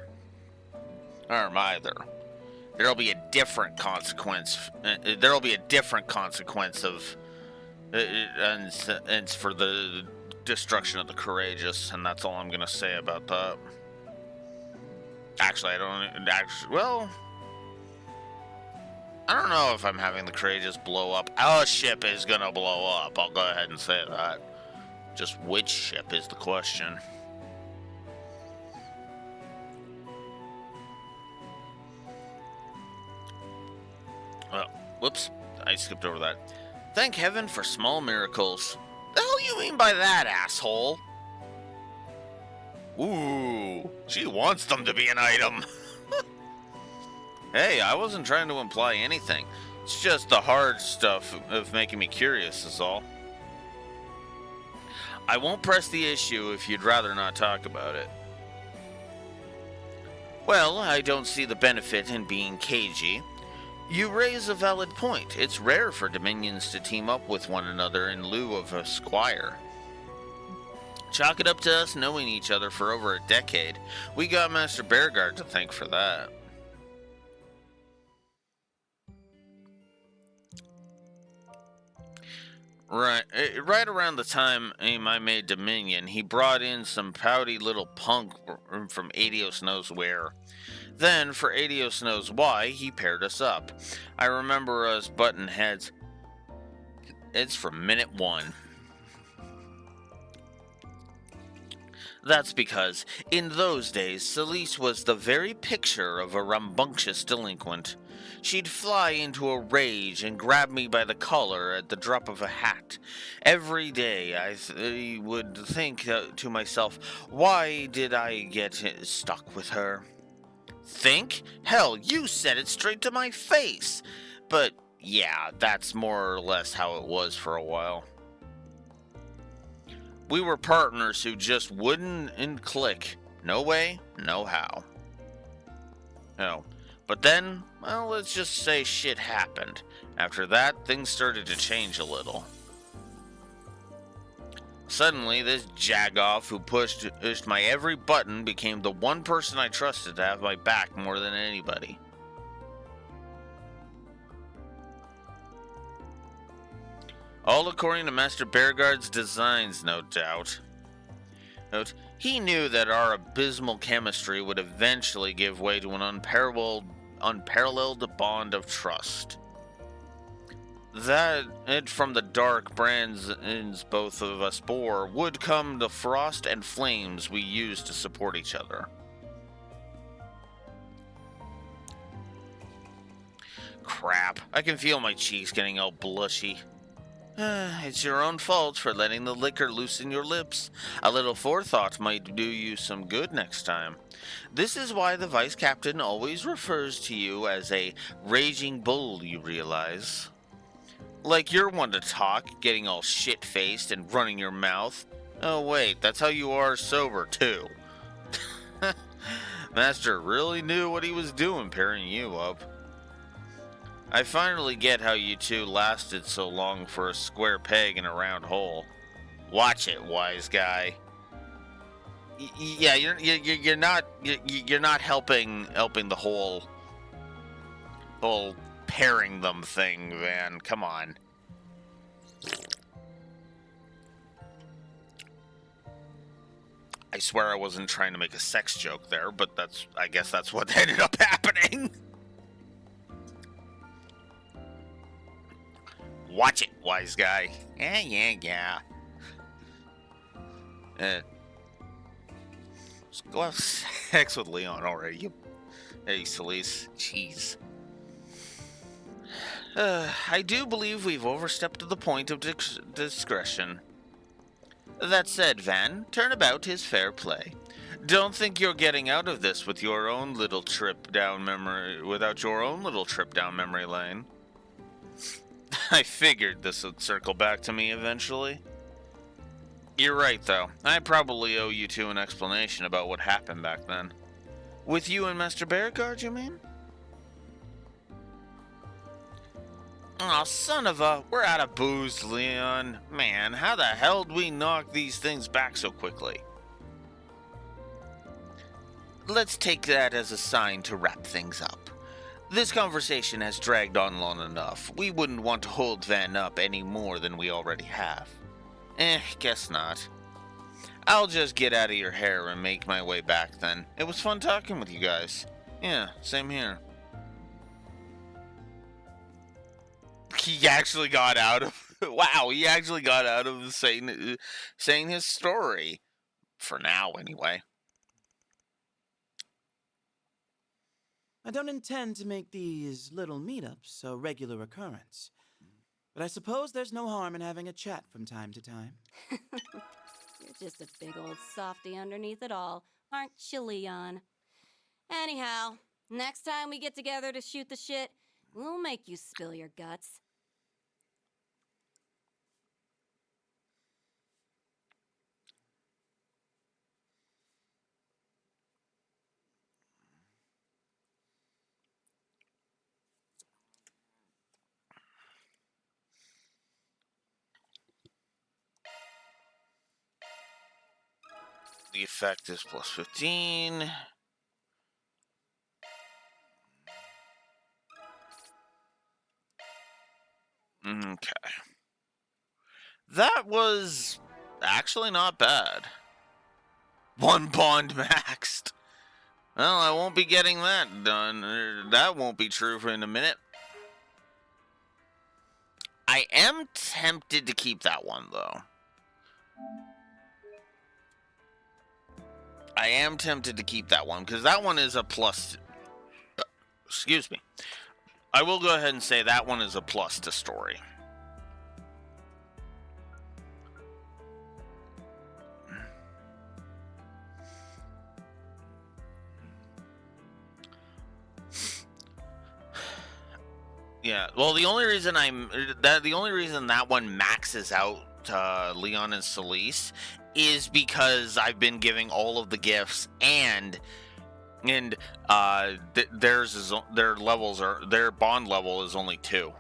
Arm either. There'll be a different consequence. There'll be a different consequence of, and for the destruction of the courageous, and that's all I'm gonna say about that. Actually, I don't know if I'm having the courageous blow up. Our ship is gonna blow up. I'll go ahead and say that. Just which ship is the question. Oh, whoops. I skipped over that. Thank heaven for small miracles. The hell you mean by that, asshole? Ooh, she wants them to be an item. Hey, I wasn't trying to imply anything. It's just the hard stuff of making me curious is all. I won't press the issue if you'd rather not talk about it. Well, I don't see the benefit in being cagey. You raise a valid point. It's rare for Dominions to team up with one another in lieu of a squire. Chalk it up to us knowing each other for over a decade. We got Master Bearguard to thank for that. Right around the time I made Dominion, he brought in some pouty little punk from Adios knows where. Then, for Adios knows why, he paired us up. I remember us button heads. It's from minute one. That's because, in those days, Celeste was the very picture of a rambunctious delinquent. She'd fly into a rage and grab me by the collar at the drop of a hat. Every day I would think to myself, why did I get stuck with her? Think? Hell, you said it straight to my face. But yeah, that's more or less how it was for a while. We were partners who just wouldn't click. No way, no how. No. But then, well, let's just say shit happened. After that, things started to change a little. Suddenly, this jagoff who pushed my every button became the one person I trusted to have my back more than anybody. All according to Master Bearguard's designs, no doubt. Note, he knew that our abysmal chemistry would eventually give way to an unparalleled bond of trust. That it from the dark brands both of us bore would come the frost and flames we used to support each other. Crap, I can feel my cheeks getting all blushy. It's your own fault for letting the liquor loosen your lips. A little forethought might do you some good next time. This is why the Vice Captain always refers to you as a raging bull, you realize. Like you're one to talk, getting all shit-faced and running your mouth. Oh wait, that's how you are sober, too. Master really knew what he was doing pairing you up. I finally get how you two lasted so long for a square peg in a round hole. Watch it, wise guy. Yeah, you're not helping the whole pairing them thing, Van. Come on. I swear I wasn't trying to make a sex joke there, but I guess that's what ended up happening. Watch it, wise guy. Yeah. Just go have sex with Leon already. Hey, Celise. Jeez. I do believe we've overstepped the point of discretion. That said, Van, turnabout is fair play. Don't think you're getting out of this with your own little trip down memory lane. I figured this would circle back to me eventually. You're right, though. I probably owe you two an explanation about what happened back then. With you and Master Bearguard, you mean? Aw, son of a... We're out of booze, Leon. Man, how the hell did we knock these things back so quickly? Let's take that as a sign to wrap things up. This conversation has dragged on long enough. We wouldn't want to hold Van up any more than we already have. Guess not. I'll just get out of your hair and make my way back then. It was fun talking with you guys. Yeah, same here. He actually got out of... Wow, he actually got out of saying his story. For now, anyway. I don't intend to make these little meetups a regular occurrence, but I suppose there's no harm in having a chat from time to time. You're just a big old softy underneath it all, aren't you, Leon? Anyhow, next time we get together to shoot the shit, we'll make you spill your guts. The effect is plus 15. Okay. That was actually not bad. One bond maxed. Well, I won't be getting that done. That won't be true for in a minute. I am tempted to keep that one, though. I am tempted to keep that one, because that one is a plus... excuse me. I will go ahead and say that one is a plus to story. Yeah, well, the only reason that one maxes out Leon and Celise is because I've been giving all of the gifts, and their bond level is only 2.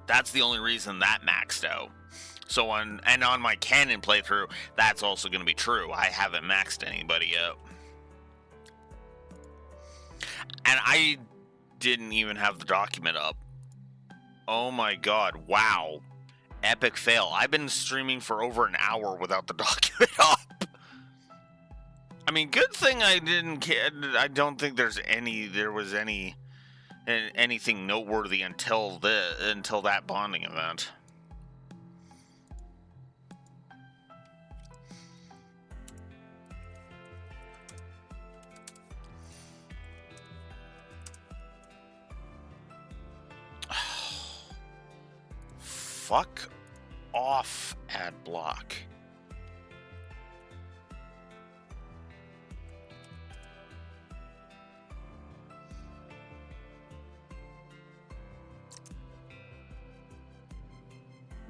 That's the only reason that maxed out. So on my canon playthrough, that's also going to be true. I haven't maxed anybody yet. And I didn't even have the document up. Oh my god, wow. Epic fail. I've been streaming for over an hour without the document up. I mean, good thing I didn't. I don't think there was anything noteworthy until that bonding event. Fuck off, ad block.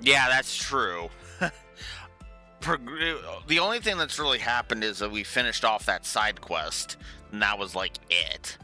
Yeah, that's true. The only thing that's really happened is that we finished off that side quest, and that was like it.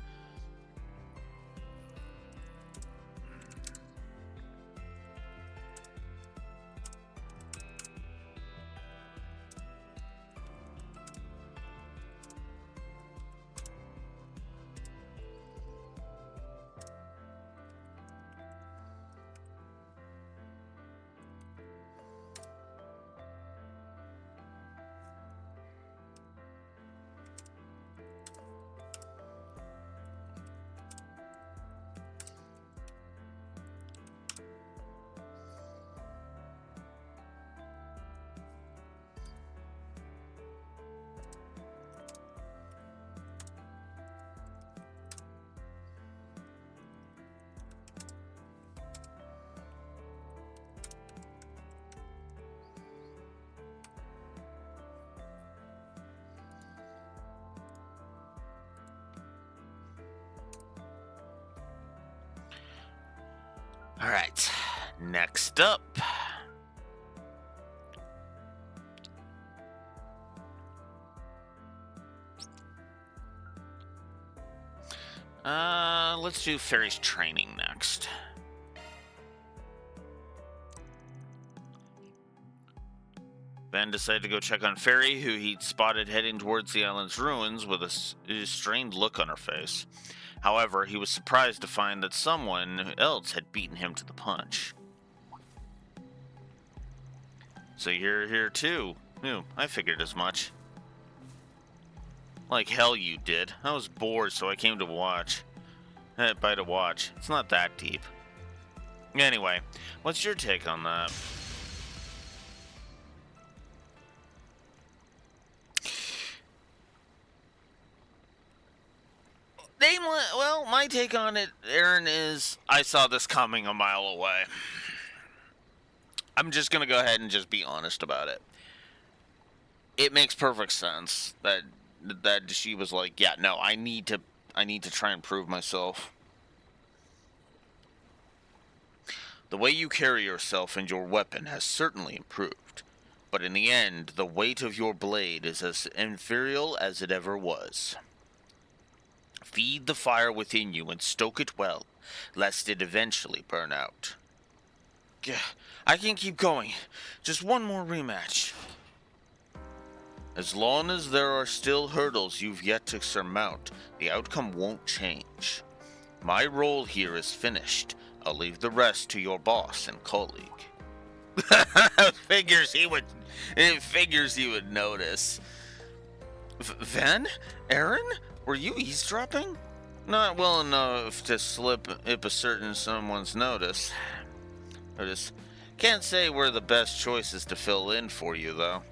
All right, next up. Let's do Fairy's training next. Ben decided to go check on Fairy, who he'd spotted heading towards the island's ruins with a strained look on her face. However, he was surprised to find that someone else had beaten him to the punch. So you're here too? Ew, I figured as much. Like hell you did. I was bored, so I came to watch. By to watch. It's not that deep. Anyway, what's your take on that? Well, my take on it, Aaron, is I saw this coming a mile away. I'm just gonna go ahead and just be honest about it. It makes perfect sense that she was like, yeah, no, I need to try and prove myself. The way you carry yourself and your weapon has certainly improved, but in the end, the weight of your blade is as inferior as it ever was. Feed the fire within you and stoke it well, lest it eventually burn out. I can keep going. Just one more rematch. As long as there are still hurdles you've yet to surmount, the outcome won't change. My role here is finished. I'll leave the rest to your boss and colleague. Figures he would notice. Van? Aaron? Were you eavesdropping? Not well enough to slip a certain someone's notice. Can't say we're the best choices to fill in for you, though.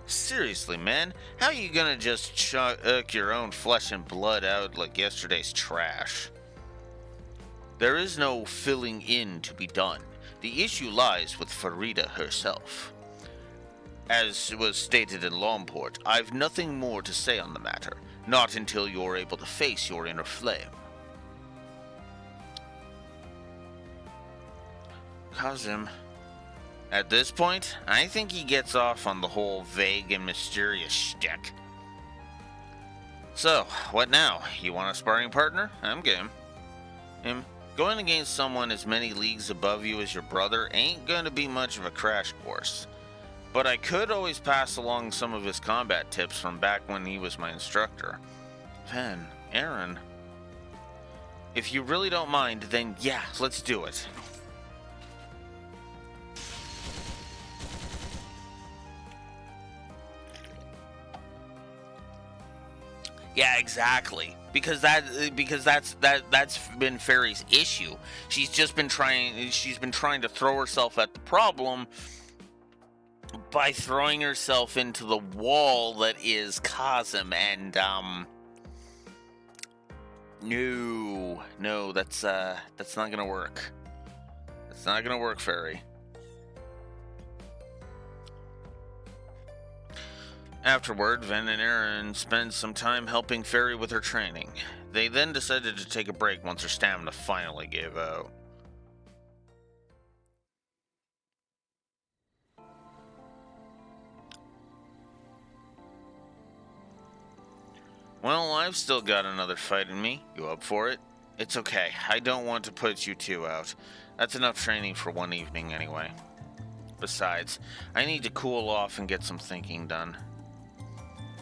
Seriously, man, how are you gonna just chuck your own flesh and blood out like yesterday's trash? There is no filling in to be done. The issue lies with Farida herself. As was stated in Lomport, I've nothing more to say on the matter. Not until you're able to face your inner flame. Kazim, At this point, I think he gets off on the whole vague and mysterious shtick. So, what now? You want a sparring partner? I'm game. Going against someone as many leagues above you as your brother ain't gonna be much of a crash course. But I could always pass along some of his combat tips from back when he was my instructor. Ven, Aaron. If you really don't mind, then yeah, let's do it. Yeah, exactly. Because that's been Fairy's issue. She's been trying to throw herself at the problem by throwing herself into the wall that is Cosm, and no, that's not gonna work. That's not gonna work, Fairy. Afterward, Ven and Aaron spent some time helping Fairy with her training. They then decided to take a break once her stamina finally gave out. Well, I've still got another fight in me. You up for it? It's okay. I don't want to put you two out. That's enough training for one evening anyway. Besides, I need to cool off and get some thinking done.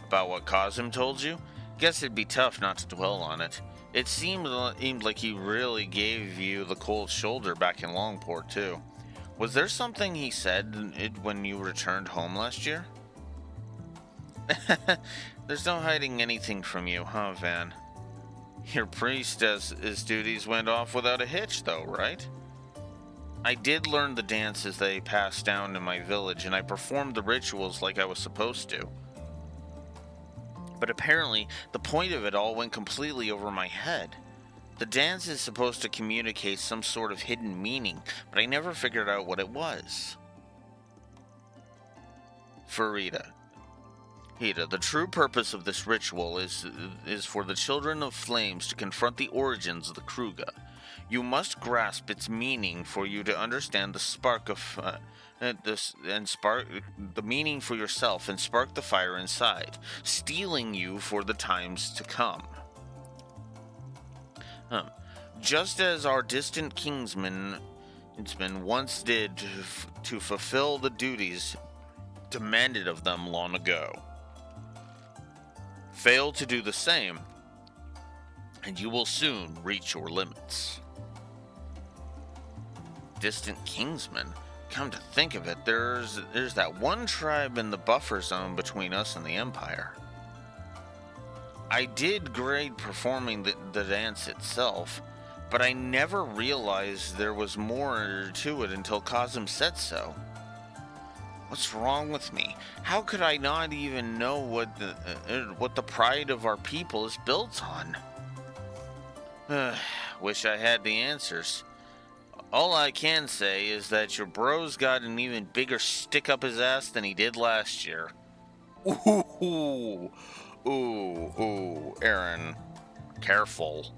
About what Cosm told you? Guess it'd be tough not to dwell on it. It seemed like he really gave you the cold shoulder back in Longport, too. Was there something he said when you returned home last year? There's no hiding anything from you, huh, Van? Your priestess' duties went off without a hitch, though, right? I did learn the dances they passed down in my village, and I performed the rituals like I was supposed to. But apparently, the point of it all went completely over my head. The dance is supposed to communicate some sort of hidden meaning, but I never figured out what it was. Farida. Hida, the true purpose of this ritual is for the children of flames to confront the origins of the Kruga. You must grasp its meaning for you to understand the spark of the meaning for yourself and spark the fire inside, steeling you for the times to come. Just as our distant kingsmen once did to fulfill the duties demanded of them long ago. Fail to do the same, and you will soon reach your limits. Distant kingsmen? Come to think of it, there's that one tribe in the buffer zone between us and the Empire. I did grade performing the dance itself, but I never realized there was more to it until Cosm said so. What's wrong with me? How could I not even know what the pride of our people is built on? Wish I had the answers. All I can say is that your bro's got an even bigger stick up his ass than he did last year. Ooh, Aaron. Careful.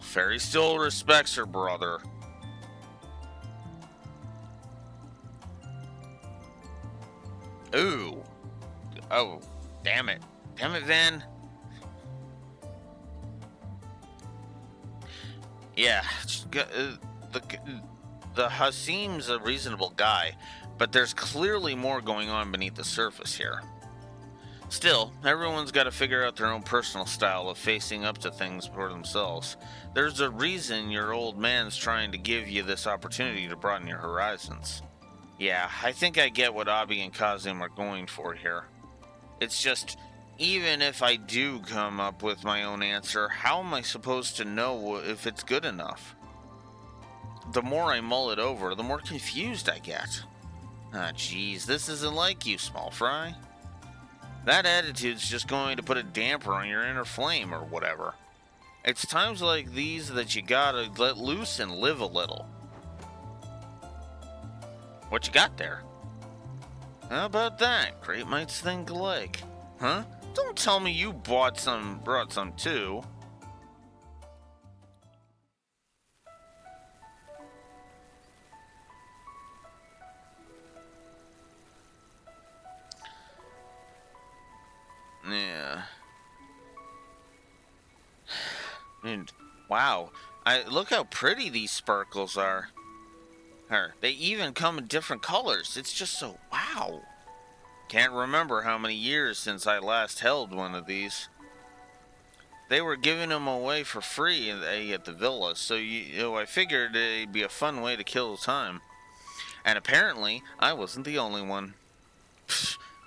Fairy still respects her brother. Ooh. Oh, damn it. Damn it, Van. Yeah, the Hasim's a reasonable guy, but there's clearly more going on beneath the surface here. Still, everyone's got to figure out their own personal style of facing up to things for themselves. There's a reason your old man's trying to give you this opportunity to broaden your horizons. Yeah, I think I get what Abi and Kazim are going for here. It's just, even if I do come up with my own answer, how am I supposed to know if it's good enough? The more I mull it over, the more confused I get. Ah, geez, this isn't like you, small fry. That attitude's just going to put a damper on your inner flame or whatever. It's times like these that you gotta let loose and live a little. What you got there? How about that? Great minds think alike. Huh? Don't tell me you brought some too. And wow, look how pretty these sparkles are. They even come in different colors. It's just so wow. Can't remember how many years since I last held one of these. They were giving them away for free at the villa, so I figured it'd be a fun way to kill time. And apparently, I wasn't the only one.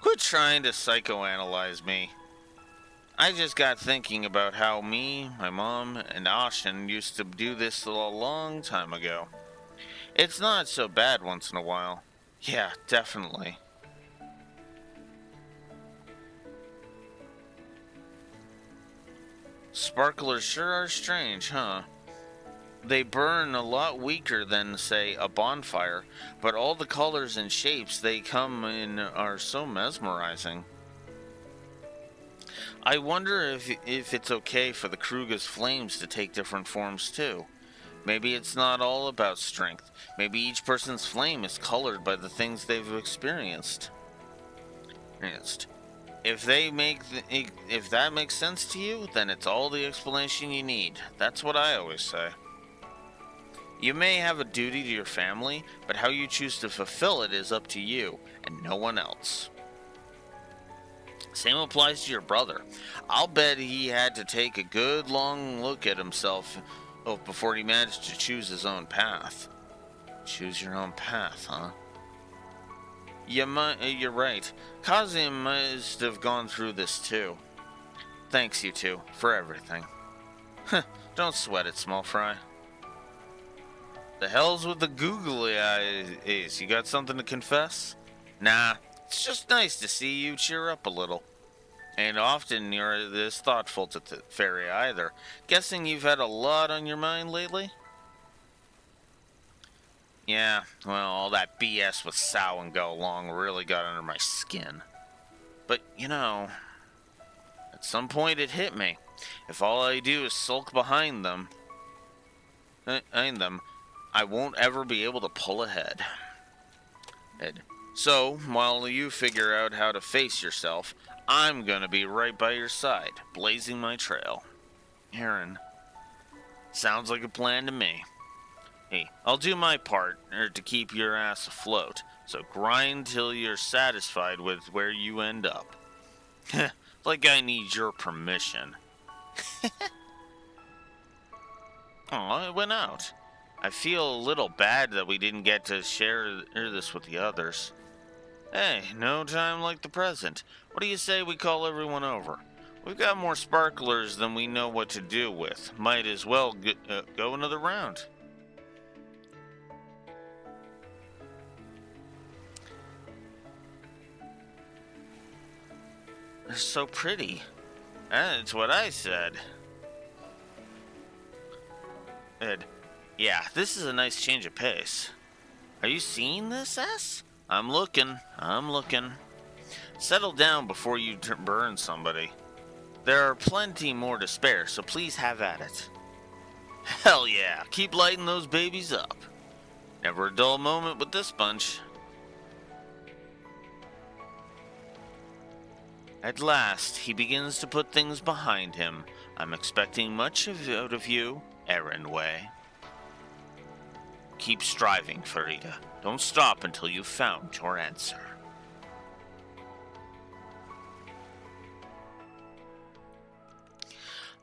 Quit trying to psychoanalyze me. I just got thinking about how me, my mom, and Ashen used to do this a long time ago. It's not so bad once in a while. Yeah, definitely. Sparklers sure are strange, huh? They burn a lot weaker than, say, a bonfire, but all the colors and shapes they come in are so mesmerizing. I wonder if it's okay for the Kruger's flames to take different forms too. Maybe it's not all about strength. Maybe each person's flame is colored by the things they've experienced. If that makes sense to you, then it's all the explanation you need. That's what I always say. You may have a duty to your family, but how you choose to fulfill it is up to you and no one else. Same applies to your brother. I'll bet he had to take a good long look at himself before he managed to choose his own path. Choose your own path, huh? You're right. Kazim must have gone through this too. Thanks, you two, for everything. Don't sweat it, small fry. The hell's with the googly eyes? You got something to confess? Nah, it's just nice to see you cheer up a little. Ain't often you're this thoughtful to Fairy either. Guessing you've had a lot on your mind lately? Yeah, well, all that BS with Sao and Go Long really got under my skin. But, at some point it hit me. If all I do is sulk behind them, I won't ever be able to pull ahead. So, while you figure out how to face yourself, I'm gonna be right by your side, blazing my trail. Aaron, sounds like a plan to me. Hey, I'll do my part to keep your ass afloat, so grind till you're satisfied with where you end up. Like I need your permission. Oh, it went out. I feel a little bad that we didn't get to share this with the others. Hey, no time like the present. What do you say we call everyone over? We've got more sparklers than we know what to do with. Might as well go another round. They're so pretty. That's what I said. Ed, yeah, this is a nice change of pace. Are you seeing this, S? I'm looking. Settle down before you burn somebody. There are plenty more to spare, so please have at it. Hell yeah, keep lighting those babies up. Never a dull moment with this bunch. At last, he begins to put things behind him. I'm expecting much out of you, Aaron Way. Keep striving, Farida. Don't stop until you've found your answer.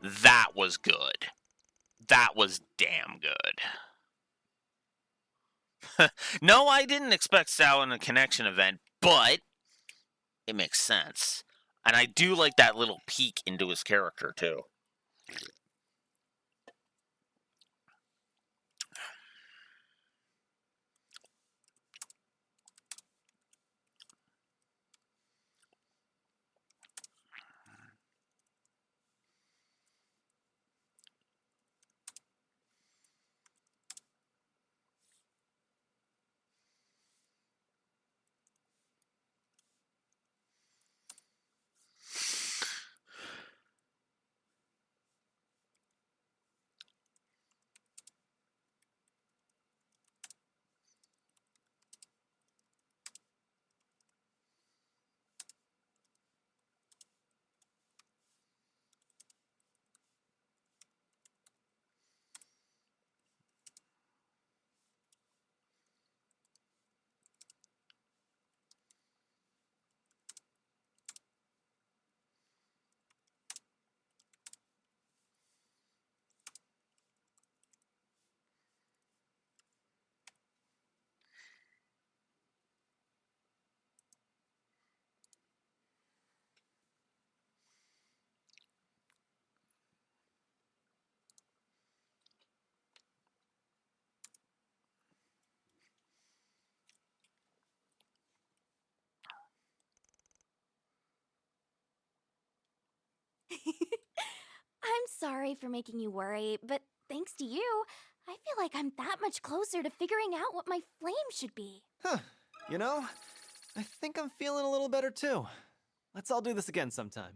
That was good. That was damn good. No, I didn't expect Sal in a connection event, but it makes sense. And I do like that little peek into his character, too. I'm sorry for making you worry, but thanks to you, I feel like I'm that much closer to figuring out what my flame should be. Huh. You know, I think I'm feeling a little better too. Let's all do this again sometime.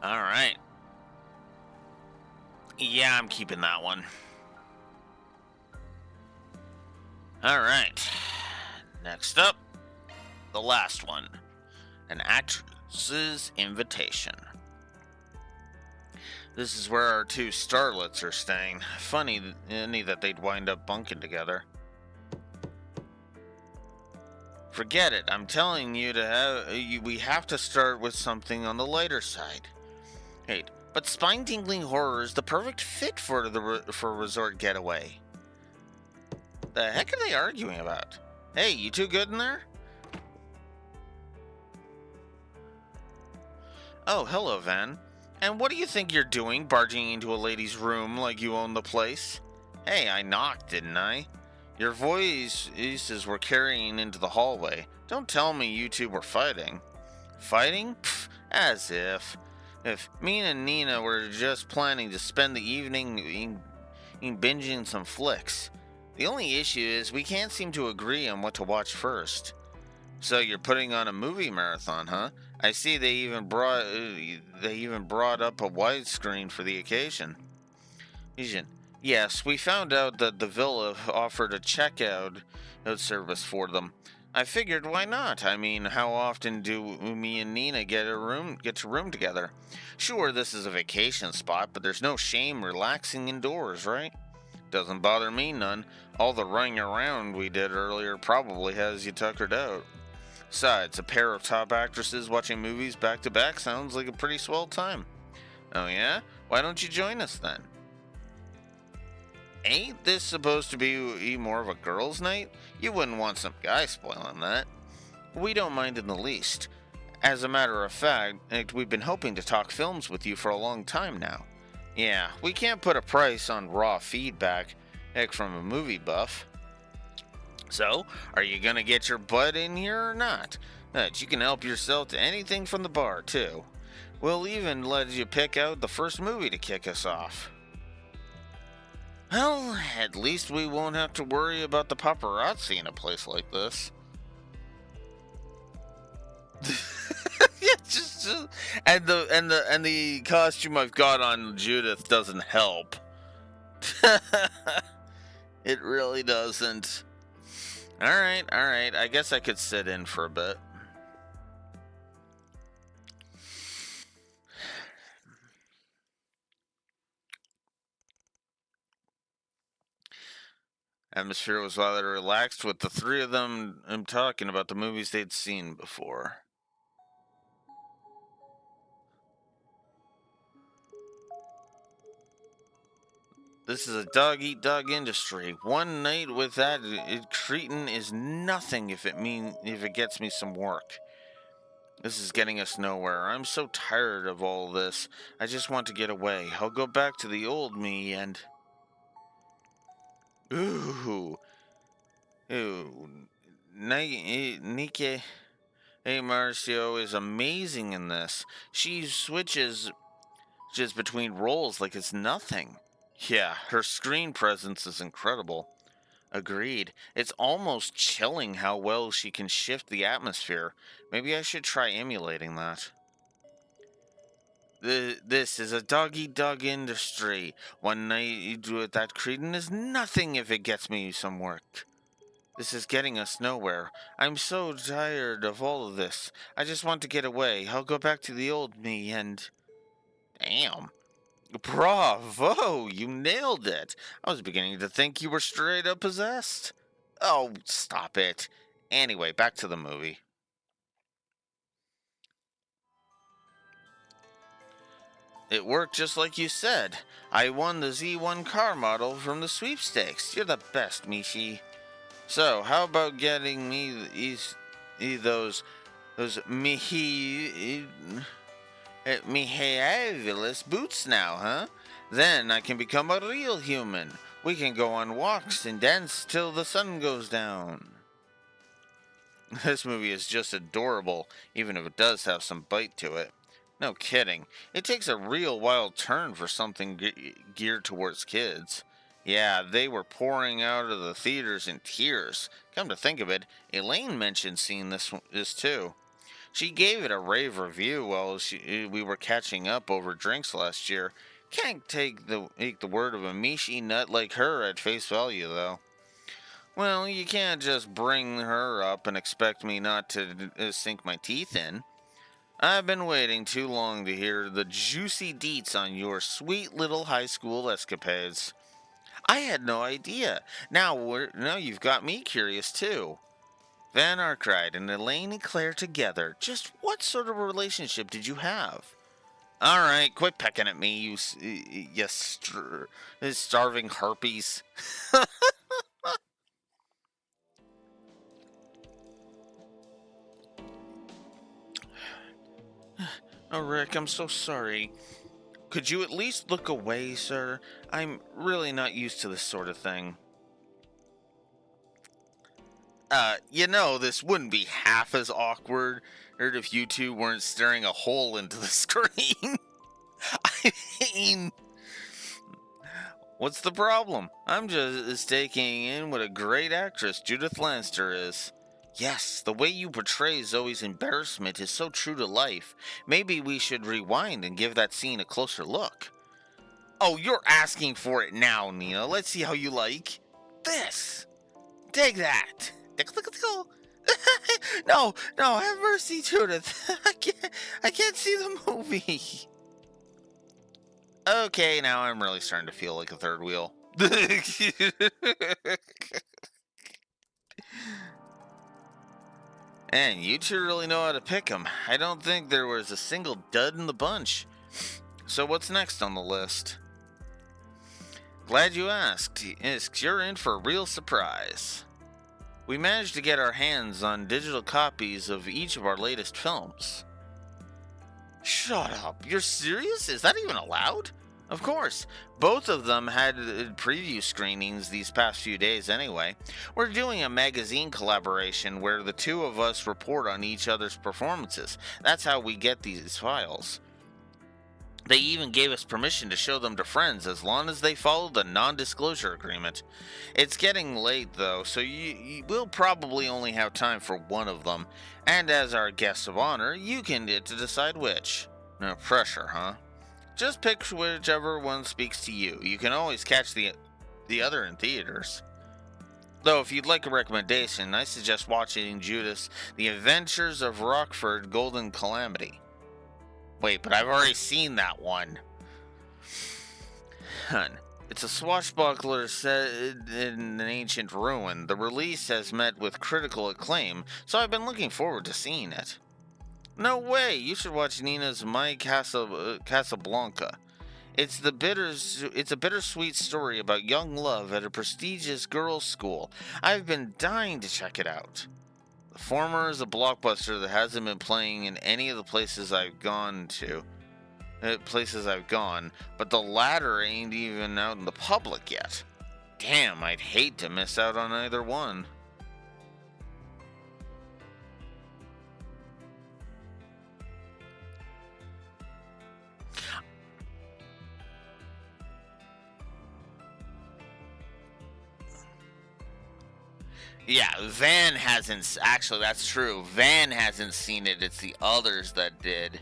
All right. Yeah, I'm keeping that one. All right. Next up, the last one. An actress's invitation. This is where our two starlets are staying. Funny that they'd wind up bunking together. Forget it. I'm telling you we have to start with something on the lighter side. Hey, but spine-tingling horror is the perfect fit for a resort getaway. The heck are they arguing about? Hey, you two good in there? Oh, hello, Van. And what do you think you're doing, barging into a lady's room like you own the place? Hey, I knocked, didn't I? Your voices were carrying into the hallway. Don't tell me you two were fighting. Fighting? Pfft, as if. If me and Nina were just planning to spend the evening binging some flicks. The only issue is we can't seem to agree on what to watch first. So you're putting on a movie marathon, huh? I see they even brought up a widescreen for the occasion. Yes, we found out that the villa offered a checkout service for them. I figured, why not? I mean, how often do me and Nina get to room together? Sure, this is a vacation spot, but there's no shame relaxing indoors, right? Doesn't bother me none. All the running around we did earlier probably has you tuckered out. Besides, a pair of top actresses watching movies back to back sounds like a pretty swell time. Oh yeah? Why don't you join us then? Ain't this supposed to be more of a girls' night? You wouldn't want some guy spoiling that. We don't mind in the least. As a matter of fact, we've been hoping to talk films with you for a long time now. Yeah, we can't put a price on raw feedback from a movie buff. So, are you gonna get your butt in here or not? You can help yourself to anything from the bar, too. We'll even let you pick out the first movie to kick us off. Well, at least we won't have to worry about the paparazzi in a place like this. Yeah, just and the costume I've got on Judith doesn't help. It really doesn't. All right. I guess I could sit in for a bit. Atmosphere was rather relaxed with the three of them talking about the movies they'd seen before. This is a dog-eat-dog industry. One night with that cretin is nothing if it gets me some work. This is getting us nowhere. I'm so tired of all this. I just want to get away. I'll go back to the old me and... Ooh. Nike Marcio is amazing in this. She switches just between roles like it's nothing. Yeah, her screen presence is incredible. Agreed. It's almost chilling how well she can shift the atmosphere. Maybe I should try emulating that. This is a dog-eat-dog industry. One night you do it that cretin is nothing if it gets me some work. This is getting us nowhere. I'm so tired of all of this. I just want to get away. I'll go back to the old me and... Damn. Bravo! You nailed it. I was beginning to think you were straight up possessed. Oh, stop it. Anyway, back to the movie. It worked just like you said. I won the Z1 car model from the sweepstakes. You're the best, Mishi. So, how about getting me those mihiavelous boots now, huh? Then I can become a real human. We can go on walks and dance till the sun goes down. This movie is just adorable, even if it does have some bite to it. No kidding. It takes a real wild turn for something geared towards kids. Yeah, they were pouring out of the theaters in tears. Come to think of it, Elaine mentioned seeing this too. She gave it a rave review while we were catching up over drinks last year. Can't take the word of a Mishi nut like her at face value, though. Well, you can't just bring her up and expect me not to sink my teeth in. I've been waiting too long to hear the juicy deets on your sweet little high school escapades. I had no idea. Now you've got me curious too. Van Arkwright and Elaine and Claire together. Just what sort of relationship did you have? All right, quit pecking at me, you starving harpies. Oh, Rick, I'm so sorry. Could you at least look away, sir? I'm really not used to this sort of thing. This wouldn't be half as awkward if you two weren't staring a hole into the screen. I mean, what's the problem? I'm just taking in what a great actress Judith Lannister is. Yes, the way you portray Zoe's embarrassment is so true to life. Maybe we should rewind and give that scene a closer look. Oh, you're asking for it now, Nina. Let's see how you like this. Take that. No, have mercy, Judith. I can't see the movie. Okay, now I'm really starting to feel like a third wheel. And you two really know how to pick 'em. I don't think there was a single dud in the bunch. So what's next on the list? Glad you asked. You're in for a real surprise. We managed to get our hands on digital copies of each of our latest films. Shut up. You're serious? Is that even allowed? Of course. Both of them had preview screenings these past few days anyway. We're doing a magazine collaboration where the two of us report on each other's performances. That's how we get these files. They even gave us permission to show them to friends as long as they follow the non-disclosure agreement. It's getting late though, so you will probably only have time for one of them. And as our guest of honor, you can get to decide which. No pressure, huh? Just pick whichever one speaks to you. You can always catch the other in theaters. Though if you'd like a recommendation, I suggest watching Judas, The Adventures of Rockford Golden Calamity. Wait, but I've already seen that one. Hun, it's a swashbuckler set in an ancient ruin. The release has met with critical acclaim, so I've been looking forward to seeing it. No way! You should watch Nina's My Casablanca. It's a bittersweet story about young love at a prestigious girls' school. I've been dying to check it out. The former is a blockbuster that hasn't been playing in any of the places I've gone, but the latter ain't even out in the public yet. Damn, I'd hate to miss out on either one. Yeah, Van hasn't... Actually, that's true. Van hasn't seen it. It's the others that did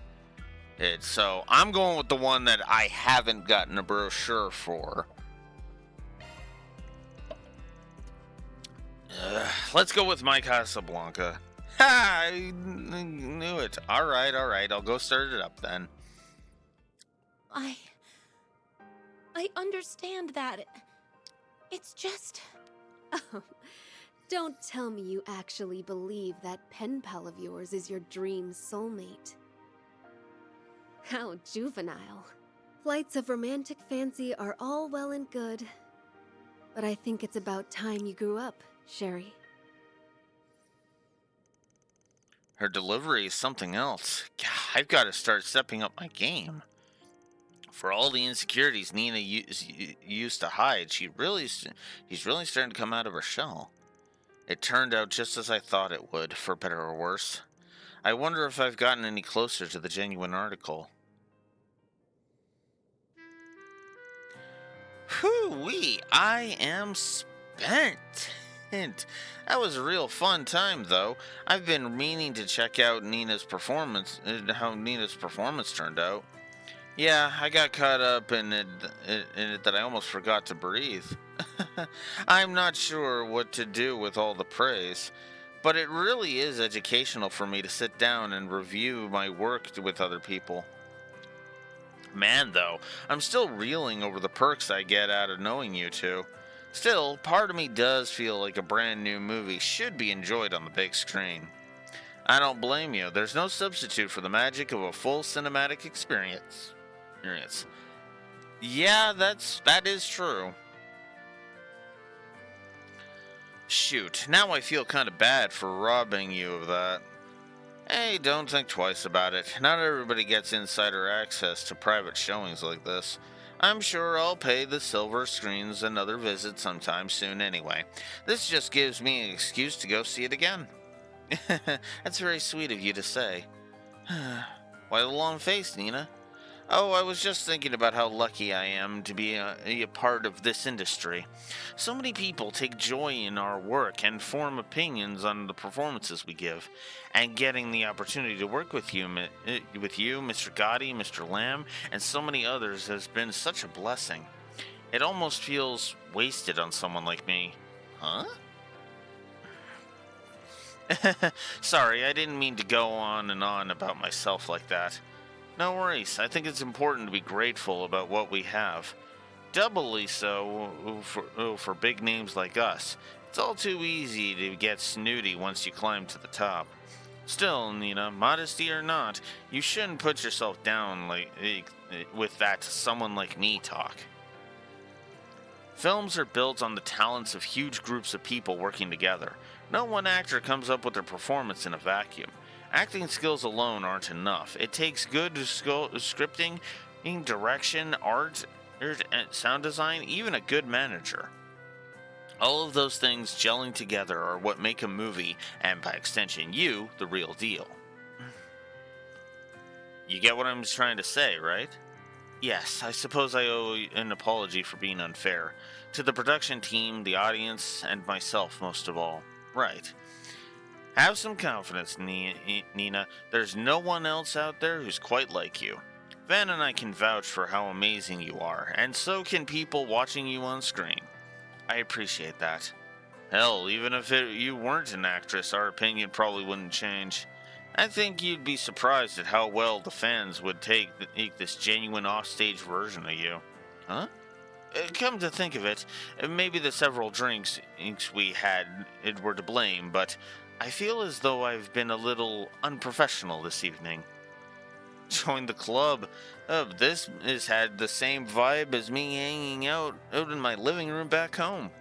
it. So, I'm going with the one that I haven't gotten a brochure for. Let's go with My Casablanca. Ha! I knew it. Alright. I'll go start it up then. I understand that. It's just... Oh, don't tell me you actually believe that pen pal of yours is your dream soulmate. How juvenile. Flights of romantic fancy are all well and good, but I think it's about time you grew up, Sherry. Her delivery is something else. God, I've got to start stepping up my game. For all the insecurities Nina used to hide, she's really starting to come out of her shell. It turned out just as I thought it would, for better or worse. I wonder if I've gotten any closer to the genuine article. Whew-wee, I am spent. That was a real fun time, though. I've been meaning to check out Nina's performance, how Nina's performance turned out. Yeah, I got caught up in it that I almost forgot to breathe. I'm not sure what to do with all the praise, but it really is educational for me to sit down and review my work with other people. Man, though, I'm still reeling over the perks I get out of knowing you two. Still, part of me does feel like a brand new movie should be enjoyed on the big screen. I don't blame you. There's no substitute for the magic of a full cinematic experience. Yeah, that is true. Shoot, now I feel kind of bad for robbing you of that. Hey, don't think twice about it. Not everybody gets insider access to private showings like this. I'm sure I'll pay the silver screens another visit sometime soon anyway. This just gives me an excuse to go see it again. That's very sweet of you to say. Why the long face, Nina? Oh, I was just thinking about how lucky I am to be a part of this industry. So many people take joy in our work and form opinions on the performances we give. And getting the opportunity to work with you, Mr. Gotti, Mr. Lamb, and so many others has been such a blessing. It almost feels wasted on someone like me. Huh? Sorry, I didn't mean to go on and on about myself like that. No worries. I think it's important to be grateful about what we have. Doubly so for big names like us. It's all too easy to get snooty once you climb to the top. Still, Nina, modesty or not, you shouldn't put yourself down with that to someone like me talk. Films are built on the talents of huge groups of people working together. No one actor comes up with their performance in a vacuum. Acting skills alone aren't enough. It takes good scripting, direction, art, sound design, even a good manager. All of those things gelling together are what make a movie, and by extension you, the real deal. You get what I'm trying to say, right? Yes, I suppose I owe an apology for being unfair. To the production team, the audience, and myself most of all. Right. Have some confidence, Nina. There's no one else out there who's quite like you. Van and I can vouch for how amazing you are, and so can people watching you on screen. I appreciate that. Hell, even if you weren't an actress, our opinion probably wouldn't change. I think you'd be surprised at how well the fans would take this genuine offstage version of you. Huh? Come to think of it, maybe the several drinks we had were to blame, but I feel as though I've been a little unprofessional this evening. Join the club. This has had the same vibe as me hanging out in my living room back home.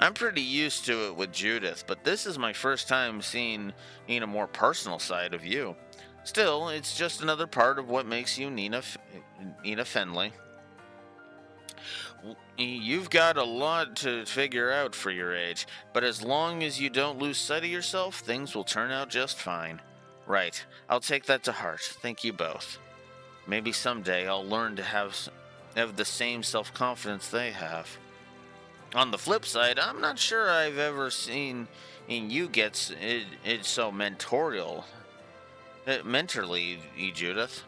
I'm pretty used to it with Judith, but this is my first time seeing a more personal side of you. Still, it's just another part of what makes you Nina Fenley. You've got a lot to figure out for your age, but as long as you don't lose sight of yourself, things will turn out just fine. Right, I'll take that to heart. Thank you both. Maybe someday I'll learn to have the same self-confidence they have. On the flip side, I'm not sure I've ever seen you get it so mentorial. Mentorly, Judith.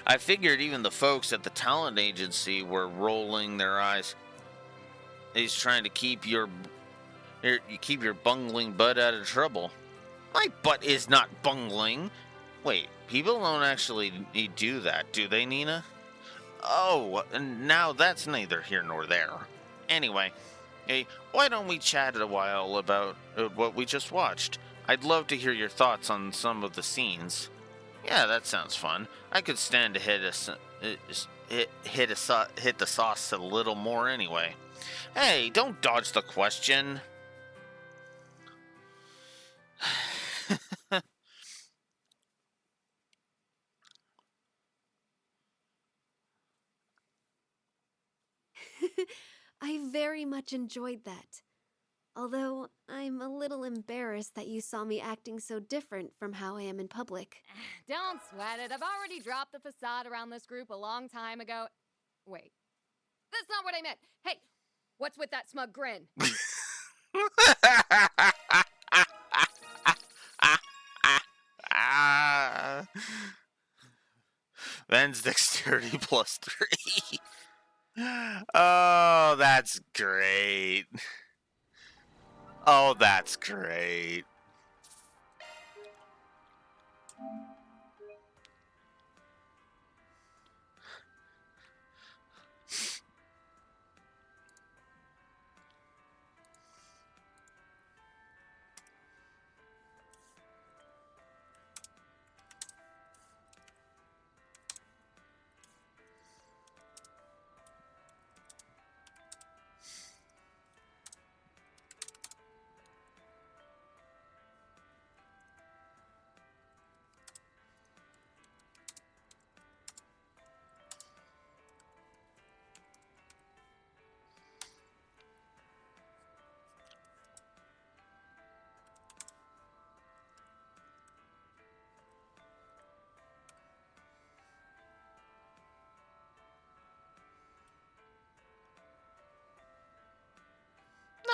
I figured even the folks at the talent agency were rolling their eyes. He's trying to keep your bungling butt out of trouble. My butt is not bungling. Wait, people don't actually do that, do they, Nina? Oh, now that's neither here nor there. Anyway, hey, why don't we chat a while about what we just watched? I'd love to hear your thoughts on some of the scenes. Yeah, that sounds fun. I could stand to hit the sauce a little more anyway. Hey, don't dodge the question. I very much enjoyed that. Although, I'm a little embarrassed that you saw me acting so different from how I am in public. Don't sweat it. I've already dropped the facade around this group a long time ago. Wait. That's not what I meant. Hey, what's with that smug grin? Ven's dexterity plus 3. Oh, that's great. Oh, that's great.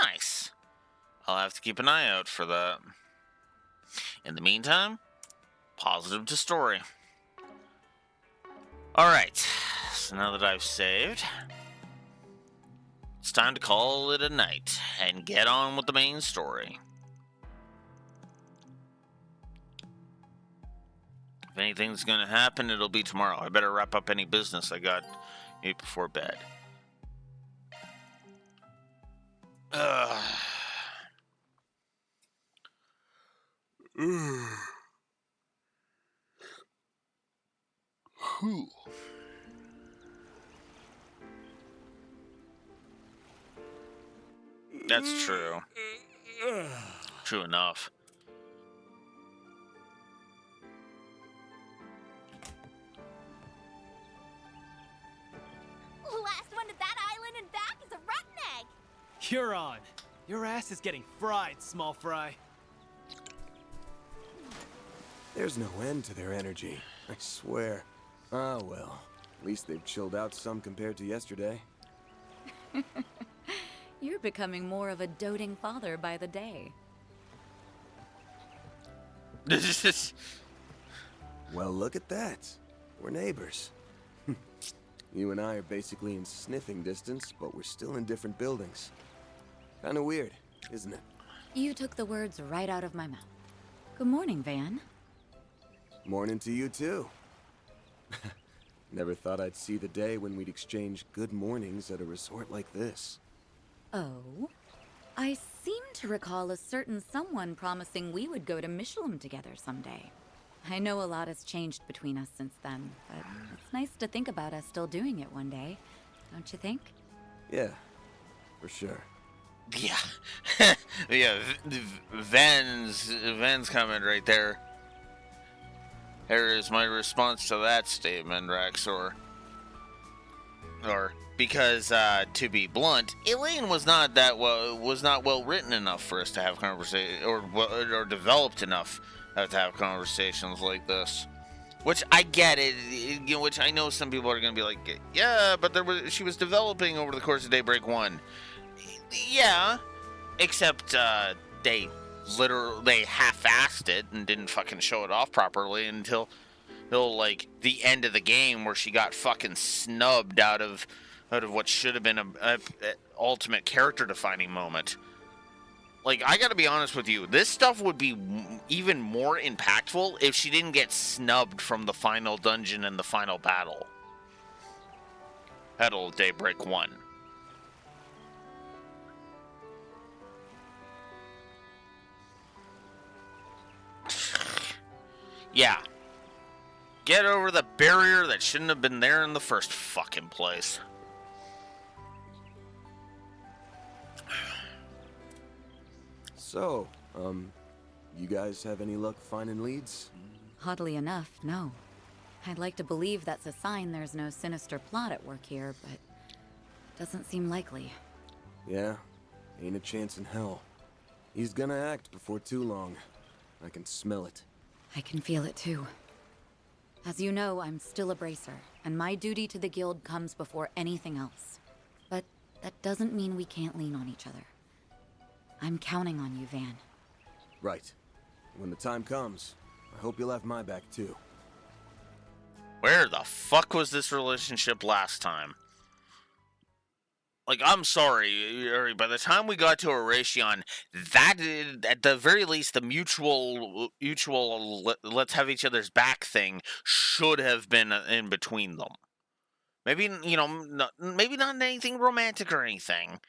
Nice. I'll have to keep an eye out for that. In the meantime, positive to story. Alright, so now that I've saved, it's time to call it a night and get on with the main story. If anything's gonna happen, it'll be tomorrow. I better wrap up any business I got before bed. That's true. True enough. Last one to that island and back is a rotten egg. You're on. Your ass is getting fried, small fry. There's no end to their energy, I swear. Ah, well. At least they've chilled out some compared to yesterday. You're becoming more of a doting father by the day. Well, look at that. We're neighbors. You and I are basically in sniffing distance, but we're still in different buildings. Kinda weird, isn't it? You took the words right out of my mouth. Good morning, Van. Morning to you, too. Never thought I'd see the day when we'd exchange good mornings at a resort like this. Oh? I seem to recall a certain someone promising we would go to Michelin together someday. I know a lot has changed between us since then, but it's nice to think about us still doing it one day, don't you think? Yeah, for sure. Yeah. Yeah, Van's comment right there. Here is my response to that statement, Rex, or because to be blunt, Elaine was not well written enough for us to have conversation or developed enough to have conversations like this. Which I get it, which I know some people are going to be like, yeah, but she was developing over the course of Daybreak 1. Yeah, except they half-assed it and didn't fucking show it off properly until like the end of the game, where she got fucking snubbed out of what should have been a ultimate character defining moment. Like, I gotta be honest with you, this stuff would be even more impactful if she didn't get snubbed from the final dungeon and the final battle of Daybreak 1. Yeah. Get over the barrier that shouldn't have been there in the first fucking place. So, you guys have any luck finding leads? Oddly enough, no. I'd like to believe that's a sign there's no sinister plot at work here, but Doesn't seem likely. Yeah, ain't a chance in hell. He's gonna act before too long. I can smell it. I can feel it too. As you know, I'm still a bracer, and my duty to the guild comes before anything else. But that doesn't mean we can't lean on each other. I'm counting on you, Van. Right. When the time comes, I hope you'll have my back too. Where the fuck was this relationship last time? Like, I'm sorry, Yuri, by the time we got to Horation, that, at the very least, the mutual, let's have each other's back thing should have been in between them. Maybe, maybe not anything romantic or anything,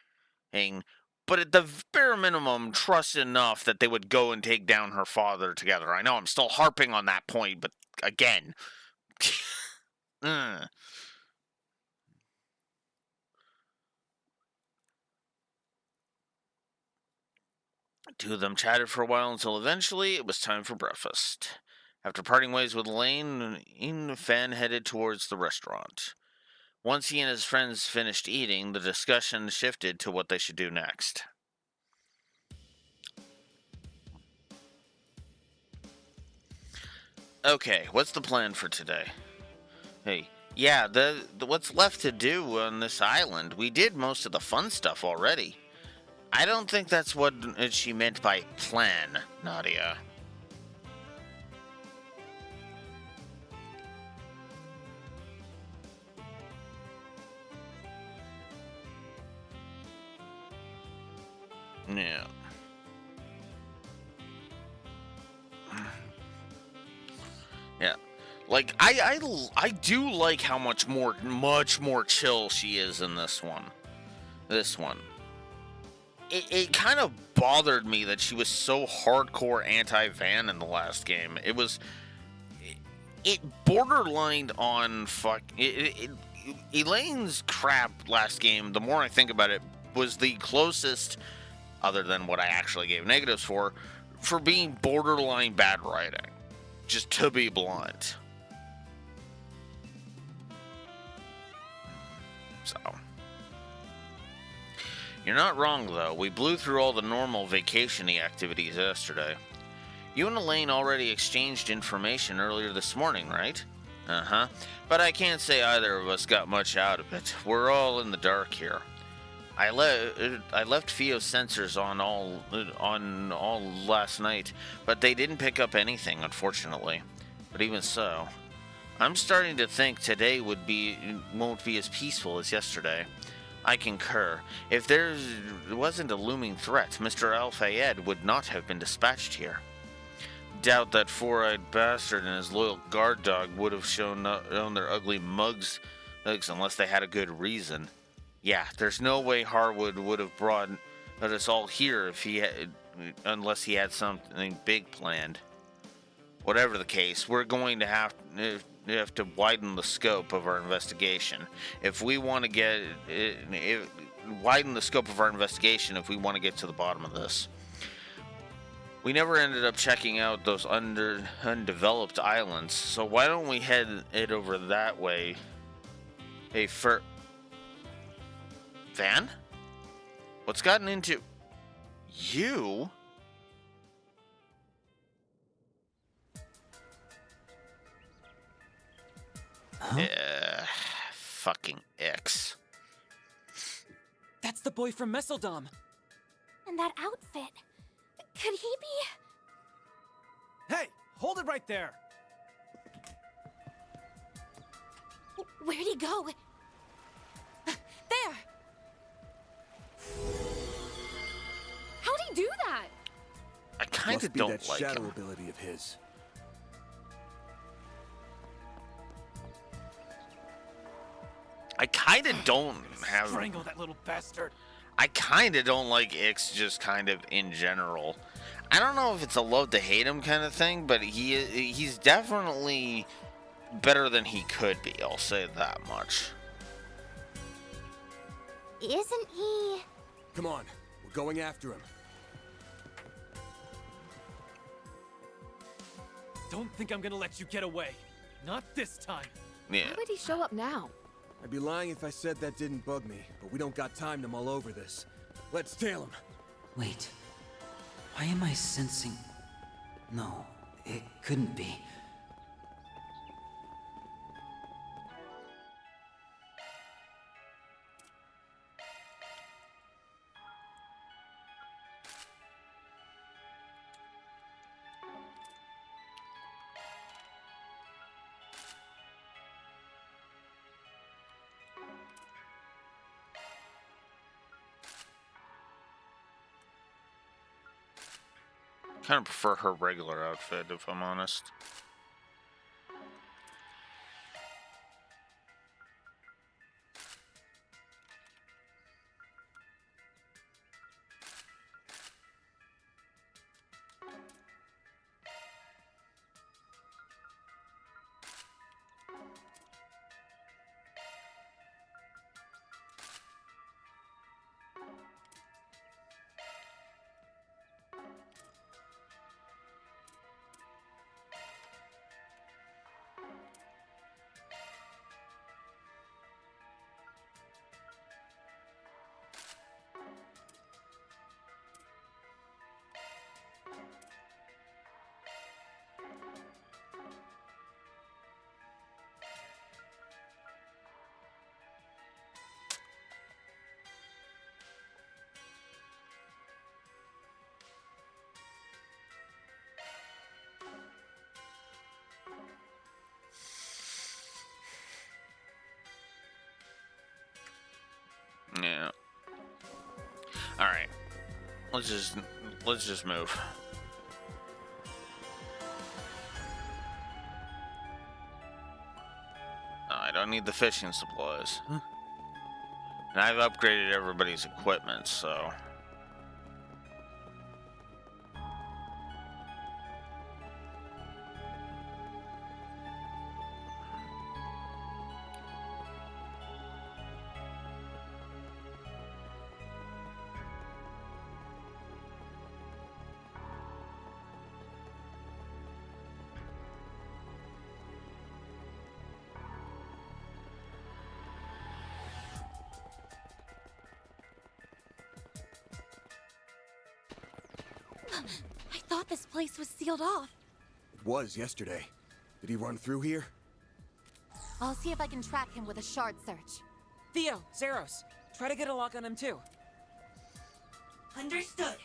but at the bare minimum, trust enough that they would go and take down her father together. I know I'm still harping on that point, but again... Two of them chatted for a while until eventually it was time for breakfast. After parting ways with Lane, Van headed towards the restaurant. Once he and his friends finished eating, the discussion shifted to what they should do next. Okay, what's the plan for today? Hey, yeah, the what's left to do on this island? We did most of the fun stuff already. I don't think that's what she meant by plan, Nadia. Yeah. Yeah. Like, I do like how much more chill she is in this one. It kind of bothered me that she was so hardcore anti-Van in the last game. It borderlined on Elaine's crap last game, the more I think about it, was the closest, other than what I actually gave negatives for being borderline bad writing. Just to be blunt. So... You're not wrong, though. We blew through all the normal vacation-y activities yesterday. You and Elaine already exchanged information earlier this morning, right? Uh-huh. But I can't say either of us got much out of it. We're all in the dark here. I left Fio's sensors on all last night, but they didn't pick up anything, unfortunately. But even so, I'm starting to think today won't be as peaceful as yesterday. I concur. If there wasn't a looming threat, Mr. Al-Fayed would not have been dispatched here. Doubt that four-eyed bastard and his loyal guard dog would have shown their ugly mugs unless they had a good reason. Yeah, there's no way Harwood would have brought us all here unless he had something big planned. Whatever the case, we're going to have to widen the scope of our investigation. If we want to get widen the scope of our investigation if we want to get to the bottom of this. We never ended up checking out those undeveloped islands, so why don't we head it over that way? Hey, Van? What's gotten into you? Huh? Fucking X. That's the boy from Messeldom. And that outfit. Could he be... Hey, hold it right there. Where'd he go? There! How'd he do that? I kind of Must be don't that like shadow him. ability of his. I kind of don't have... Strangle that little bastard. I kind of don't like Ix just kind of in general. I don't know if it's a love to hate him kind of thing, but he's definitely better than he could be. I'll say that much. Isn't he... Come on, we're going after him. Don't think I'm gonna let you get away. Not this time. Yeah. Why would he show up now? I'd be lying if I said that didn't bug me, but we don't got time to mull over this. Let's tail him. Wait. Why am I sensing... No, it couldn't be. Kind of prefer her regular outfit, if I'm honest. Yeah. All right. Let's just move. No, I don't need the fishing supplies. And I've upgraded everybody's equipment, so... I thought this place was sealed off. It was yesterday. Did he run through here? I'll see if I can track him with a shard search. Theo, Zeros, try to get a lock on him too. Understood.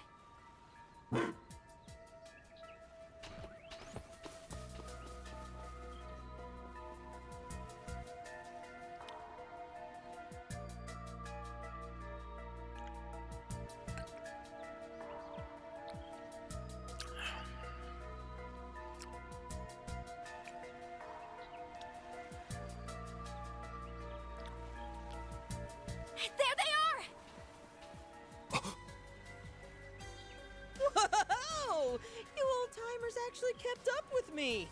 There they are! Whoa! You old-timers actually kept up with me.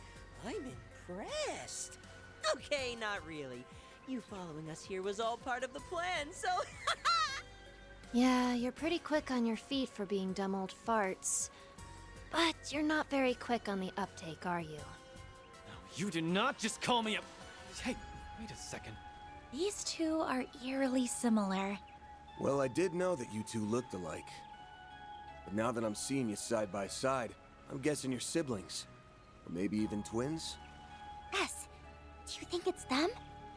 I'm impressed. Okay, not really. You following us here was all part of the plan, so... Yeah, you're pretty quick on your feet for being dumb old farts. But you're not very quick on the uptake, are you? You do not just call me a... Hey, wait a second. These two are eerily similar. Well, I did know that you two looked alike. But now that I'm seeing you side by side, I'm guessing you're siblings. Or maybe even twins? Yes. Do you think it's them?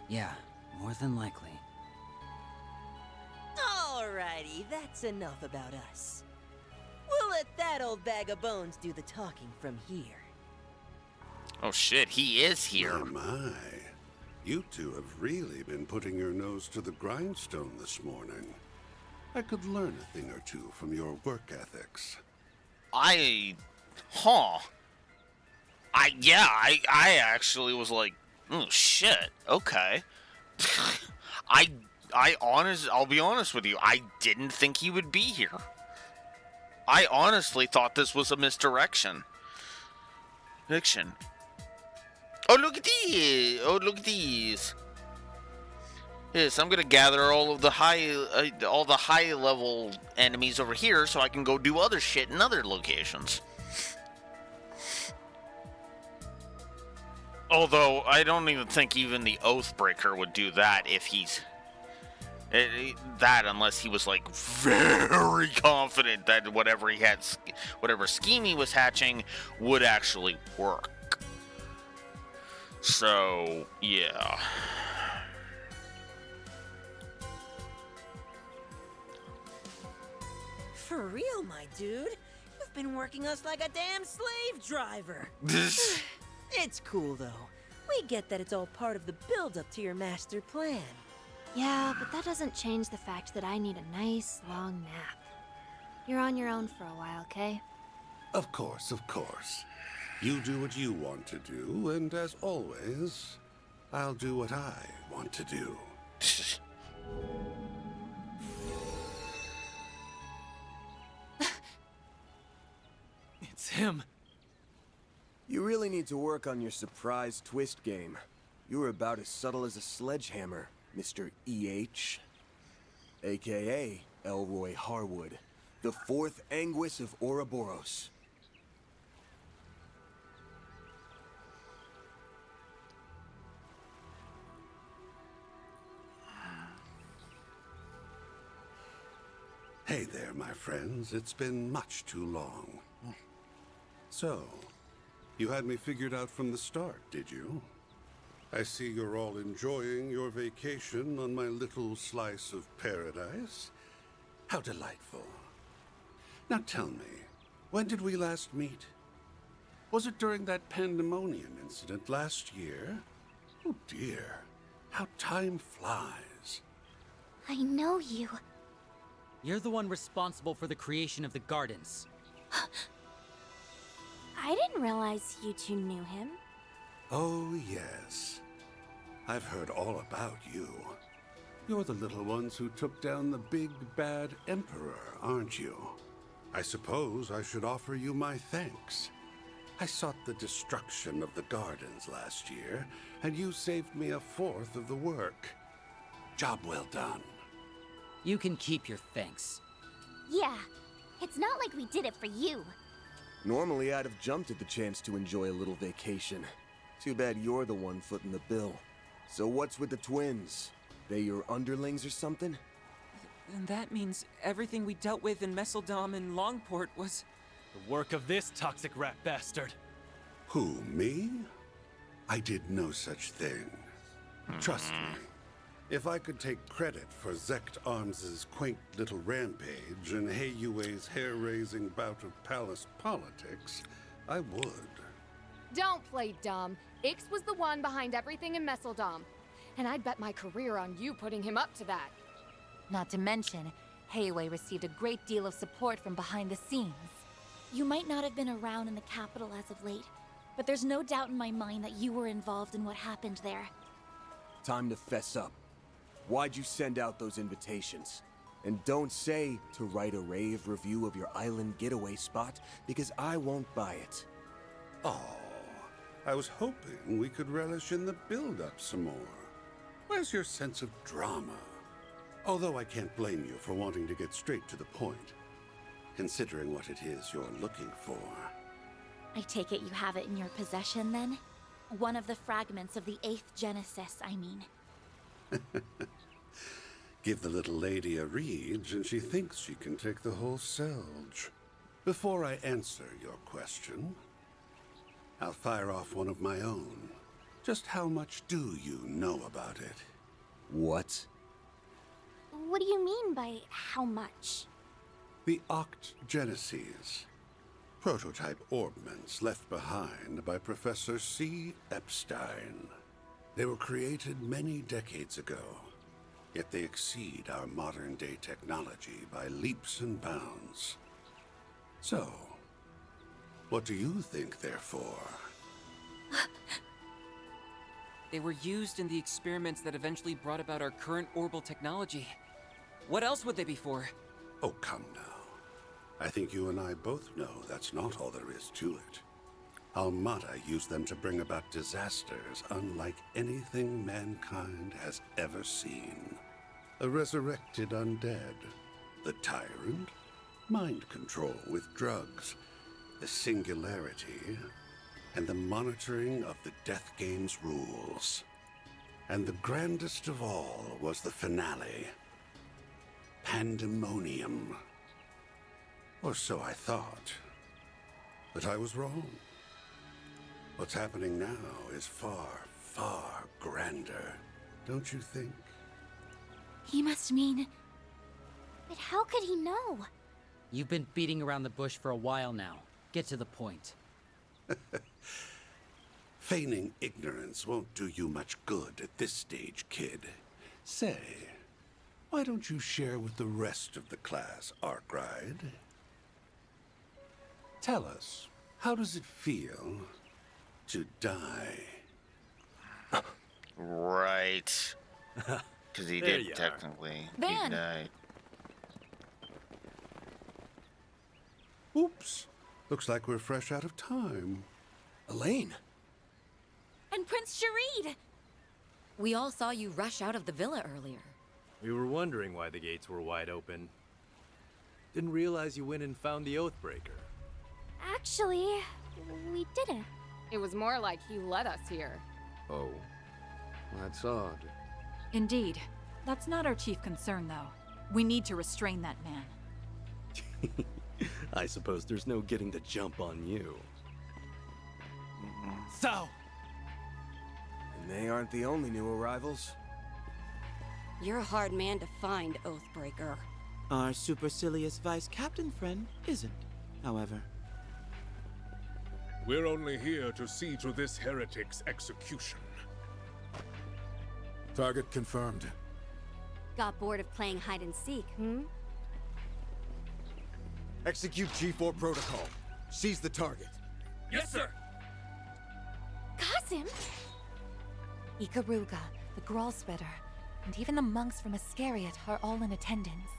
Yeah, more than likely. Alrighty, that's enough about us. We'll let that old bag of bones do the talking from here. Oh shit, he is here. My. You two have really been putting your nose to the grindstone this morning. I could learn a thing or two from your work ethics. I actually was like, oh shit, okay. I'll be honest with you, I didn't think he would be here. I honestly thought this was a misdirection. Oh, look at these! Oh, look at these! Yes, I'm gonna gather all of the high level enemies over here so I can go do other shit in other locations. Although, I don't even think even the Oathbreaker would do that if he's... that unless he was, like, very confident that whatever he had, whatever scheme he was hatching would actually work. So, yeah. For real, my dude. You've been working us like a damn slave driver. It's cool, though. We get that it's all part of the build-up to your master plan. Yeah, but that doesn't change the fact that I need a nice, long nap. You're on your own for a while, okay? Of course, of course. You do what you want to do, and as always, I'll do what I want to do. It's him. You really need to work on your surprise twist game. You were about as subtle as a sledgehammer, Mr. E.H. AKA Elroy Harwood, the fourth Anguis of Ouroboros. Hey there, my friends. It's been much too long. So, you had me figured out from the start, did you? I see you're all enjoying your vacation on my little slice of paradise. How delightful. Now tell me, when did we last meet? Was it during that pandemonium incident last year? Oh dear, how time flies. I know you. You're the one responsible for the creation of the gardens. I didn't realize you two knew him. Oh, yes. I've heard all about you. You're the little ones who took down the big, bad Emperor, aren't you? I suppose I should offer you my thanks. I sought the destruction of the gardens last year, and you saved me a fourth of the work. Job well done. You can keep your thanks. Yeah, it's not like we did it for you. Normally, I'd have jumped at the chance to enjoy a little vacation. Too bad you're the one footing the bill. So what's with the twins? They your underlings or something? And that means everything we dealt with in Messeldom and Longport was... the work of this toxic rat bastard. Who, me? I did no such thing. Trust me. If I could take credit for Zect Arms's quaint little rampage and Heiyue's hair-raising bout of palace politics, I would. Don't play dumb. Ix was the one behind everything in Messeldom. And I'd bet my career on you putting him up to that. Not to mention, Heiyue received a great deal of support from behind the scenes. You might not have been around in the capital as of late, but there's no doubt in my mind that you were involved in what happened there. Time to fess up. Why'd you send out those invitations? And don't say to write a rave review of your island getaway spot, because I won't buy it. Oh, I was hoping we could relish in the build-up some more. Where's your sense of drama? Although I can't blame you for wanting to get straight to the point, considering what it is you're looking for. I take it you have it in your possession, then? One of the fragments of the 8th Genesis, I mean. Give the little lady a read, and she thinks she can take the whole Selge. Before I answer your question, I'll fire off one of my own. Just how much do you know about it? What? What do you mean by how much? The Oct Genesis. Prototype orbments left behind by Professor C. Epstein. They were created many decades ago, yet they exceed our modern-day technology by leaps and bounds. So, what do you think they're for? They were used in the experiments that eventually brought about our current orbital technology. What else would they be for? Oh, come now. I think you and I both know that's not all there is to it. Almada used them to bring about disasters unlike anything mankind has ever seen. A resurrected undead, the tyrant, mind control with drugs, the singularity, and the monitoring of the Death Game's rules. And the grandest of all was the finale. Pandemonium. Or so I thought. But I was wrong. What's happening now is far, far grander, don't you think? He must mean... But how could he know? You've been beating around the bush for a while now. Get to the point. Feigning ignorance won't do you much good at this stage, kid. Say, why don't you share with the rest of the class, Arkride? Tell us, how does it feel to die? Right. Because he There did you are. technically. Van! He died. Oops. Looks like we're fresh out of time. Elaine! And Prince Sharid! We all saw you rush out of the villa earlier. We were wondering why the gates were wide open. Didn't realize you went and found the Oathbreaker. Actually, we didn't. It was more like he led us here. Oh, that's odd. Indeed. That's not our chief concern, though. We need to restrain that man. I suppose there's no getting the jump on you. So, And they aren't the only new arrivals. You're a hard man to find, Oathbreaker. Our supercilious vice captain friend isn't, however. We're only here to see to this heretic's execution. Target confirmed. Got bored of playing hide and seek, hmm? Execute G4 protocol. Seize the target. Yes, sir. Qasim? Ikaruga, the Gralspetter, and even the monks from Iscariot are all in attendance.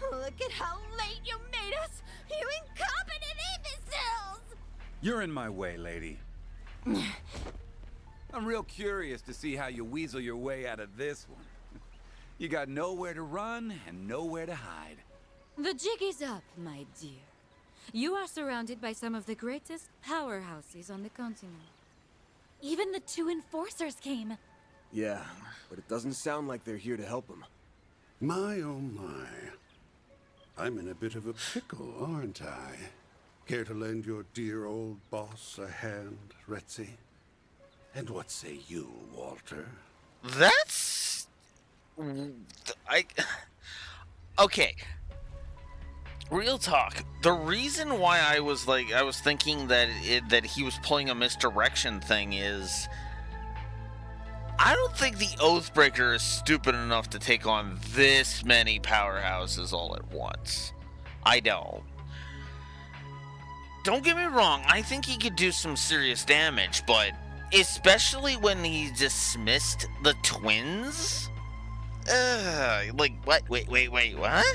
Look at how late you made us! You incompetent imbeciles! You're in my way, lady. I'm real curious to see how you weasel your way out of this one. You got nowhere to run and nowhere to hide. The jig is up, my dear. You are surrounded by some of the greatest powerhouses on the continent. Even the two enforcers came. Yeah, but it doesn't sound like they're here to help him. My oh my. I'm in a bit of a pickle, aren't I? Care to lend your dear old boss a hand, Retzi? And what say you, Walter? That's... Okay. Real talk. The reason why I was thinking that that he was pulling a misdirection thing is... I don't think the Oathbreaker is stupid enough to take on this many powerhouses all at once. I don't. Don't get me wrong, I think he could do some serious damage, but especially when he dismissed the twins? Like, what? Wait, what?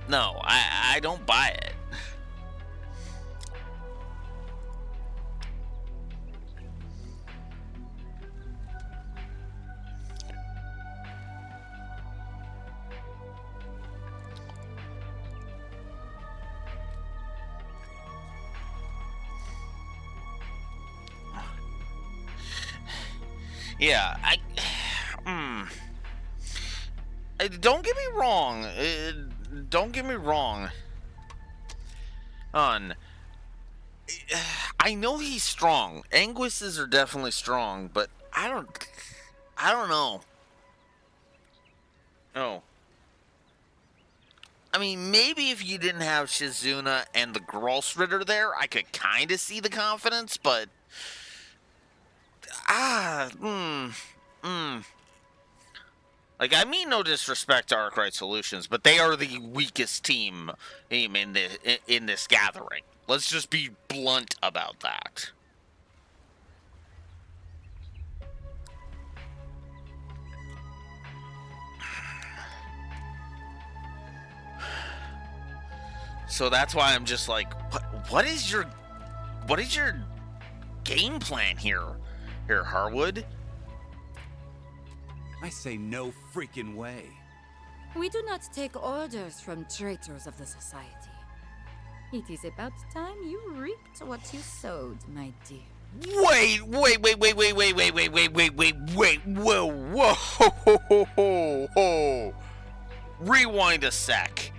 No, I don't buy it. Yeah, don't get me wrong. Don't get me wrong. I know he's strong. Anguisses are definitely strong, but I don't know. Oh. I mean, maybe if you didn't have Shizuna and the Gralsritter there, I could kind of see the confidence, but... Like, I mean no disrespect to Arkwright Solutions, but they are the weakest team in this gathering. Let's just be blunt about that. So that's why I'm just like, what is your game plan here, Harwood? I say no freaking way. We do not take orders from traitors of the society. It is about time you reaped what you sowed, my dear. Wait, whoa, whoa. Rewind a sec.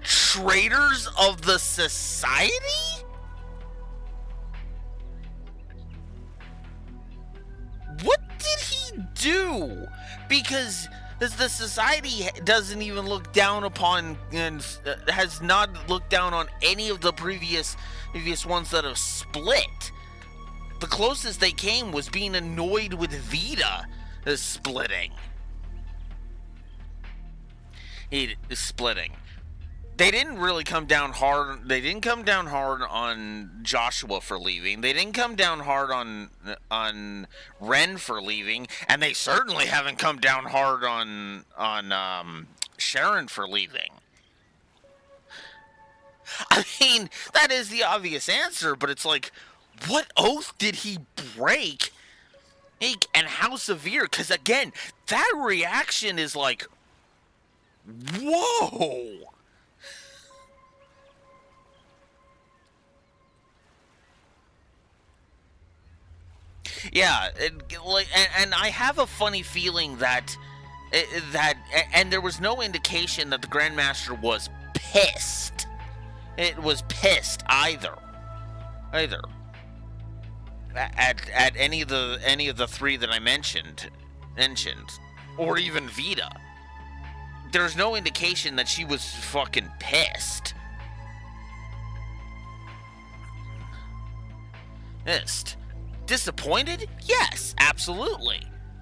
Traitors of the society? What did he do? Because the society doesn't even look down upon and has not looked down on any of the previous ones that have split. The closest they came was being annoyed with Vita splitting. Splitting. They didn't really come down hard. They didn't come down hard on Joshua for leaving. They didn't come down hard on Ren for leaving, and they certainly haven't come down hard on Sharon for leaving. I mean, that is the obvious answer, but it's like, what oath did he break? And how severe? Because again, that reaction is like, whoa. Yeah, and I have a funny feeling that and there was no indication that the Grandmaster was pissed. It was pissed either. At any of the three that I mentioned, or even Vita. There's no indication that she was fucking pissed. Disappointed? Yes, absolutely.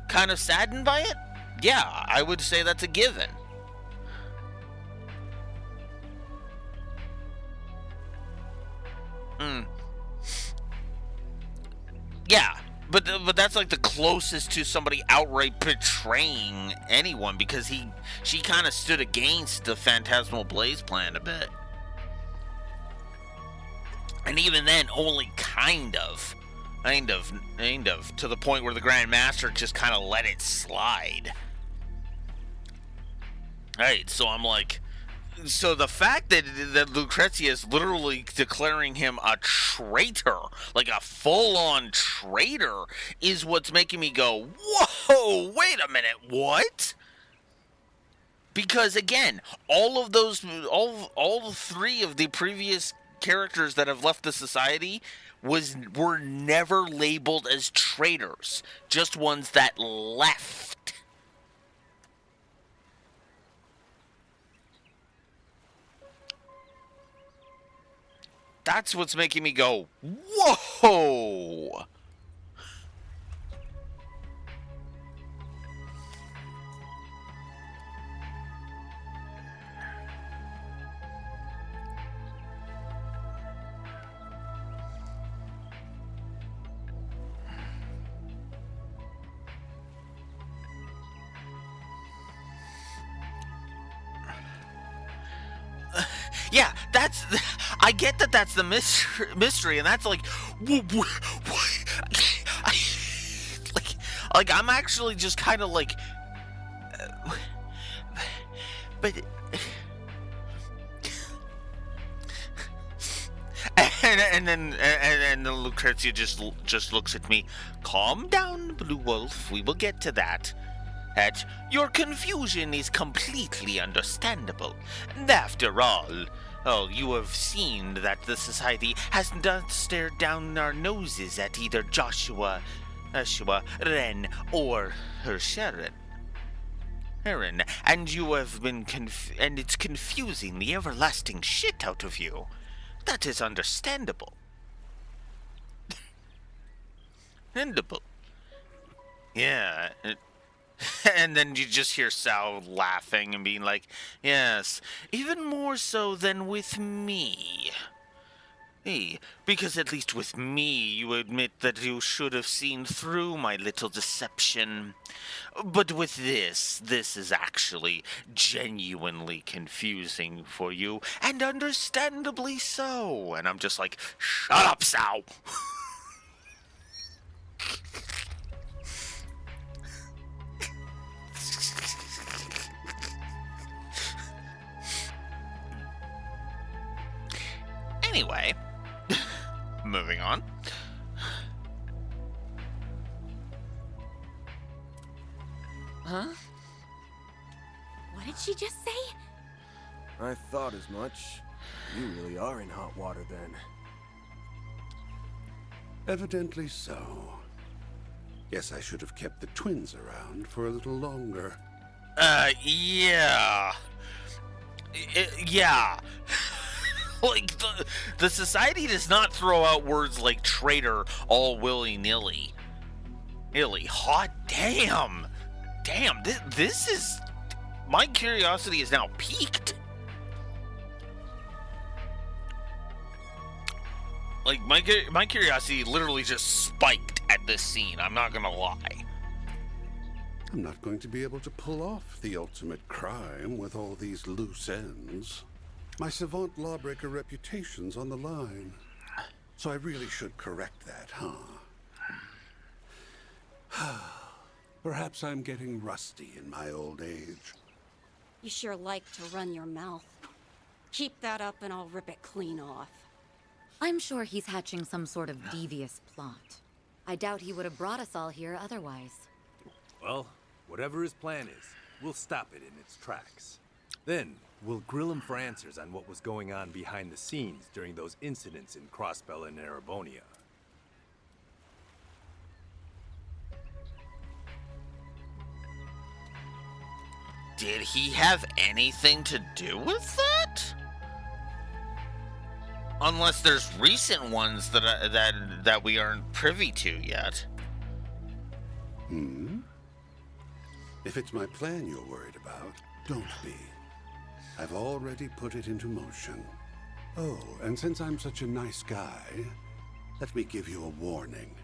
Kind of saddened by it? Yeah, I would say that's a given. Yeah, but that's like the closest to somebody outright betraying anyone, because she kind of stood against the Phantasmal Blaze plan a bit. And even then, only kind of, to the point where the Grand Master just kind of let it slide. Right, so I'm like, so the fact that Lucrezia is literally declaring him a traitor, like a full-on traitor, is what's making me go, whoa, wait a minute, what? Because again, all three of the previous characters that have left the society were never labeled as traitors, just ones that left. That's what's making me go, whoa! Yeah, I get that that's the mystery, and that's like, like I'm actually just kind of like, but, and then Lucrezia just looks at me. Calm down, Blue Wolf. We will get to that. Your confusion is completely understandable. And after all, you have seen that the society has not stared down our noses at either Joshua, Ren, or her Sharon. And you have been and it's confusing the everlasting shit out of you. That is understandable. Understandable. Yeah. And then you just hear Sal laughing and being like, yes, even more so than with me. Hey, because at least with me you admit that you should have seen through my little deception. But with this is actually genuinely confusing for you, and understandably so. And I'm just like, shut up, Sal! Anyway, moving on. Huh? What did she just say? I thought as much. You really are in hot water then. Evidently so. Guess I should have kept the twins around for a little longer. Yeah. Yeah. Like, the society does not throw out words like traitor all willy-nilly. Hot damn. Damn, this is... My curiosity is now piqued. Like, my curiosity literally just spiked at this scene, I'm not gonna lie. I'm not going to be able to pull off the ultimate crime with all these loose ends. My savant lawbreaker reputation's on the line. So I really should correct that, huh? Perhaps I'm getting rusty in my old age. You sure like to run your mouth. Keep that up and I'll rip it clean off. I'm sure he's hatching some sort of devious plot. I doubt he would have brought us all here otherwise. Well, whatever his plan is, we'll stop it in its tracks. Then, we'll grill him for answers on what was going on behind the scenes during those incidents in Crossbell and Erebonia. Did he have anything to do with that? Unless there's recent ones that we aren't privy to yet. If it's my plan you're worried about, don't be. I've already put it into motion. Oh, and since I'm such a nice guy, let me give you a warning.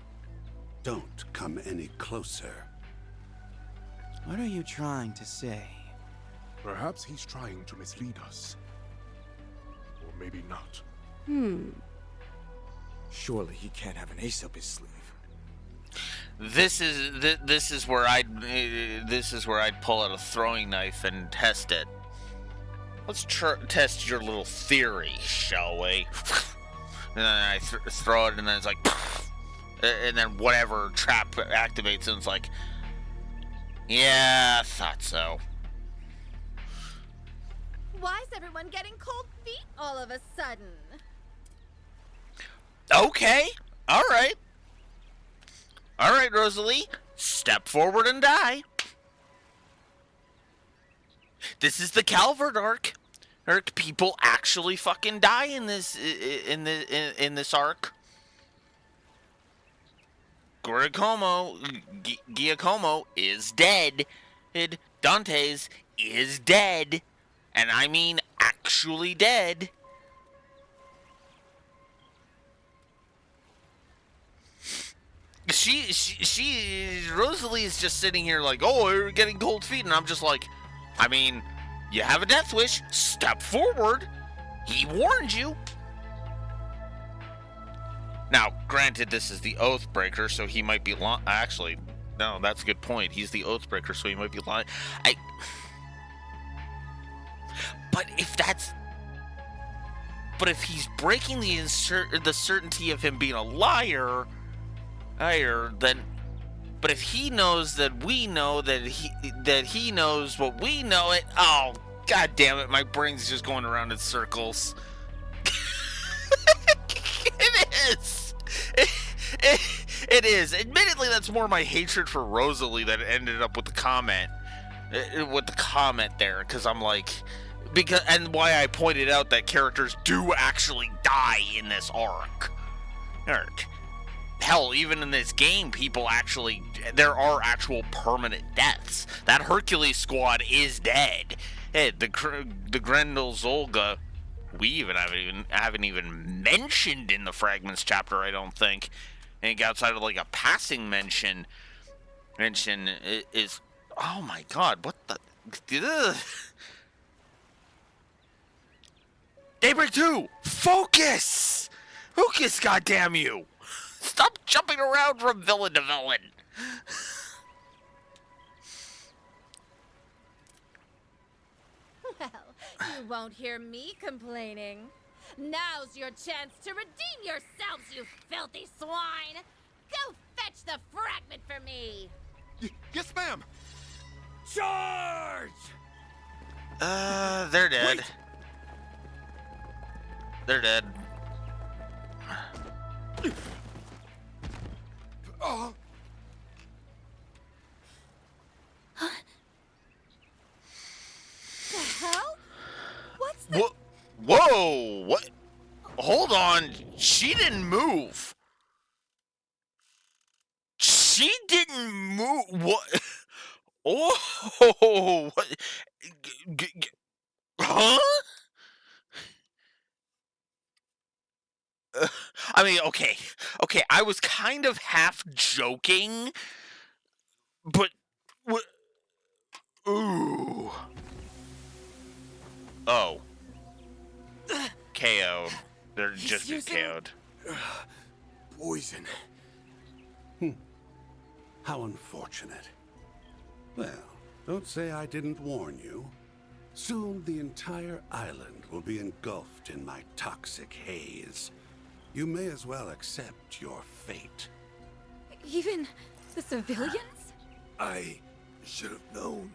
Don't come any closer. What are you trying to say? Perhaps he's trying to mislead us. Or maybe not. Surely he can't have an ace up his sleeve. This is where I'd pull out a throwing knife and test it. Let's test your little theory, shall we? And then I throw it, and then it's like, and then whatever trap activates, and it's like, yeah, I thought so. Why is everyone getting cold feet all of a sudden? Okay, all right, Rosalie, step forward and die. This is the Calvert arc. People actually fucking die in this arc. Giacomo is dead. Dante's is dead, and I mean actually dead. Rosalie is just sitting here like, oh, you're getting cold feet, and I'm just like, I mean, you have a death wish, step forward. He warned you. Now, granted, this is the Oathbreaker, so he might be lying. Actually, no, that's a good point. He's the Oathbreaker, so he might be lying. But if he's breaking the certainty of him being a liar, then, but if he knows that we know that he knows what we know, oh, god damn it, my brain's just going around in circles. It is. It is. Admittedly, that's more my hatred for Rosalie that ended up with the comment. With the comment there, because I'm like, and why I pointed out that characters do actually die in this arc. Hell, even in this game, there are actual permanent deaths. That Hercules squad is dead. Hey, the Grendel Zolga, we haven't even mentioned in the Fragments chapter, I don't think. And outside of like a passing mention is, oh my god, what the, ugh. Daybreak 2, focus, goddamn you. Stop jumping around from villain to villain. Well, you won't hear me complaining. Now's your chance to redeem yourselves, you filthy swine! Go fetch the fragment for me! Yes, ma'am! Charge! They're dead. Wait. They're dead. Oh. The hell? What's the... Whoa! What? Hold on. She didn't move. She didn't move. What? Oh! What? Huh? I mean, okay. Okay, I was kind of half joking, but... Ooh. Oh. KO. They're just KO'd. Poison. How unfortunate. Well, don't say I didn't warn you. Soon the entire island will be engulfed in my toxic haze. You may as well accept your fate. Even the civilians? I should have known.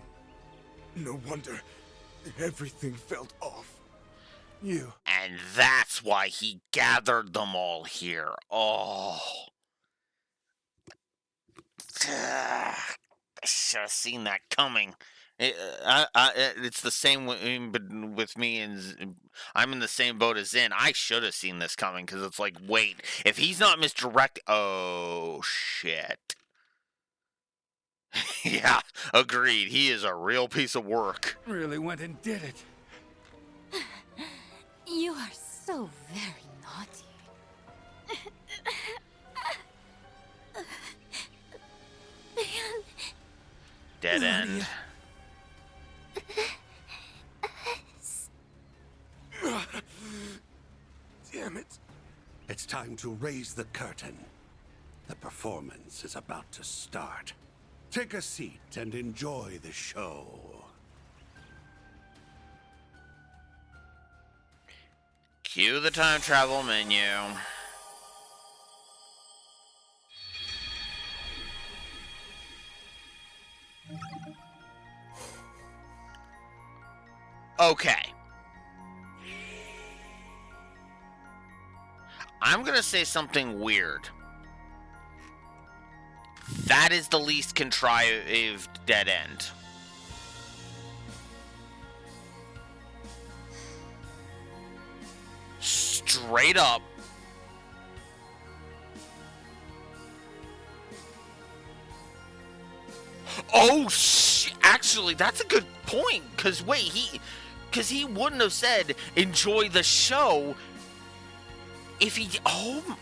No wonder everything felt off. You. And that's why he gathered them all here. Oh. I should have seen that coming. It's the same with me, and I'm in the same boat as Zin. I should have seen this coming, because it's like, wait, if he's not misdirected... Oh, shit. Yeah, agreed. He is a real piece of work. Really went and did it. You are so very naughty. Dead end. Damn it. It's time to raise the curtain. The performance is about to start. Take a seat and enjoy the show. Cue the time travel menu. Okay. I'm gonna say something weird. That is the least contrived dead end. Straight up. Oh, actually, that's a good point. Because, wait, he wouldn't have said, enjoy the show, if he... Oh,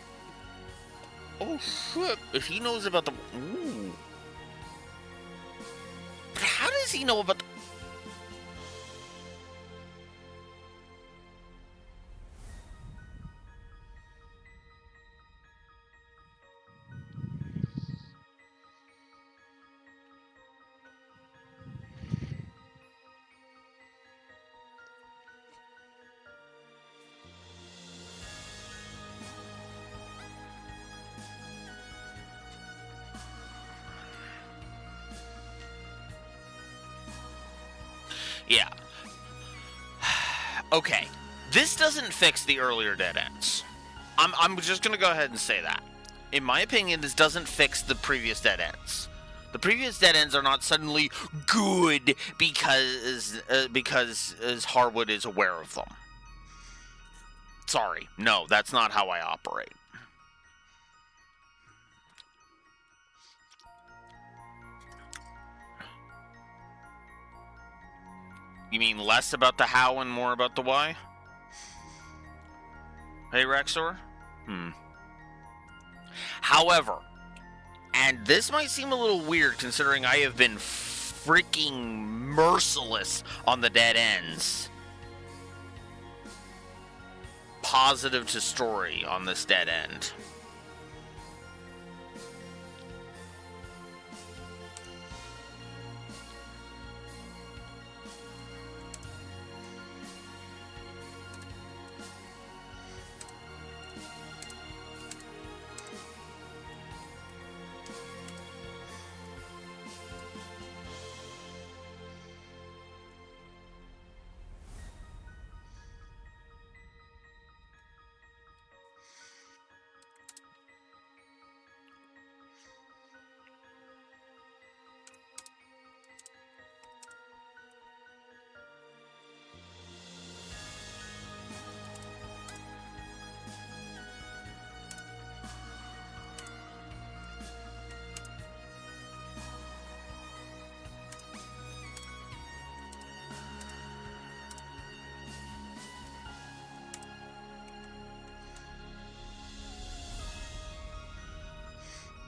shit. If he knows about the... Ooh. But how does he know about the... Yeah. Okay. This doesn't fix the earlier dead ends. I'm just gonna go ahead and say that. In my opinion, this doesn't fix the previous dead ends. The previous dead ends are not suddenly good because Harwood is aware of them. Sorry. No, that's not how I operate. You mean less about the how and more about the why? Hey, Rexor? However, and this might seem a little weird considering I have been freaking merciless on the dead ends. Positive to story on this dead end.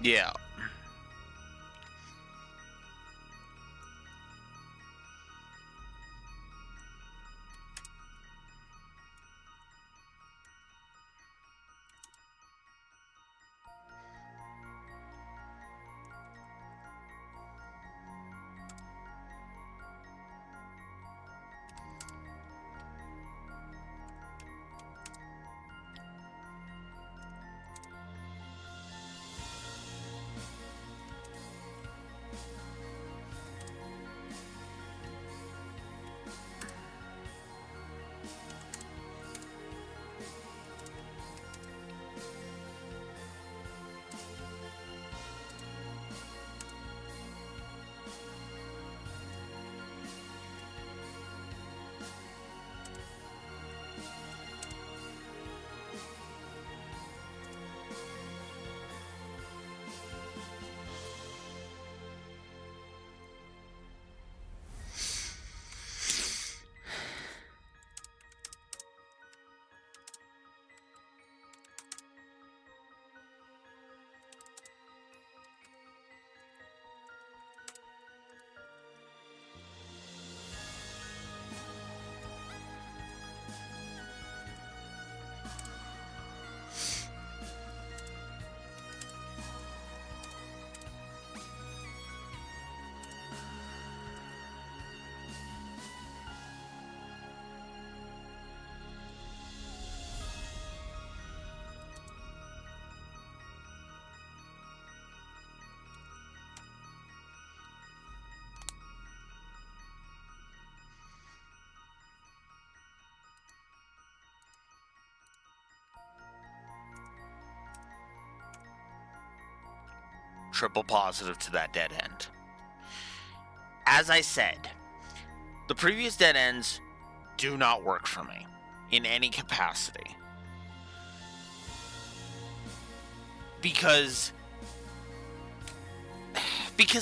Yeah. Triple positive to that dead end. As I said, the previous dead ends do not work for me in any capacity. Because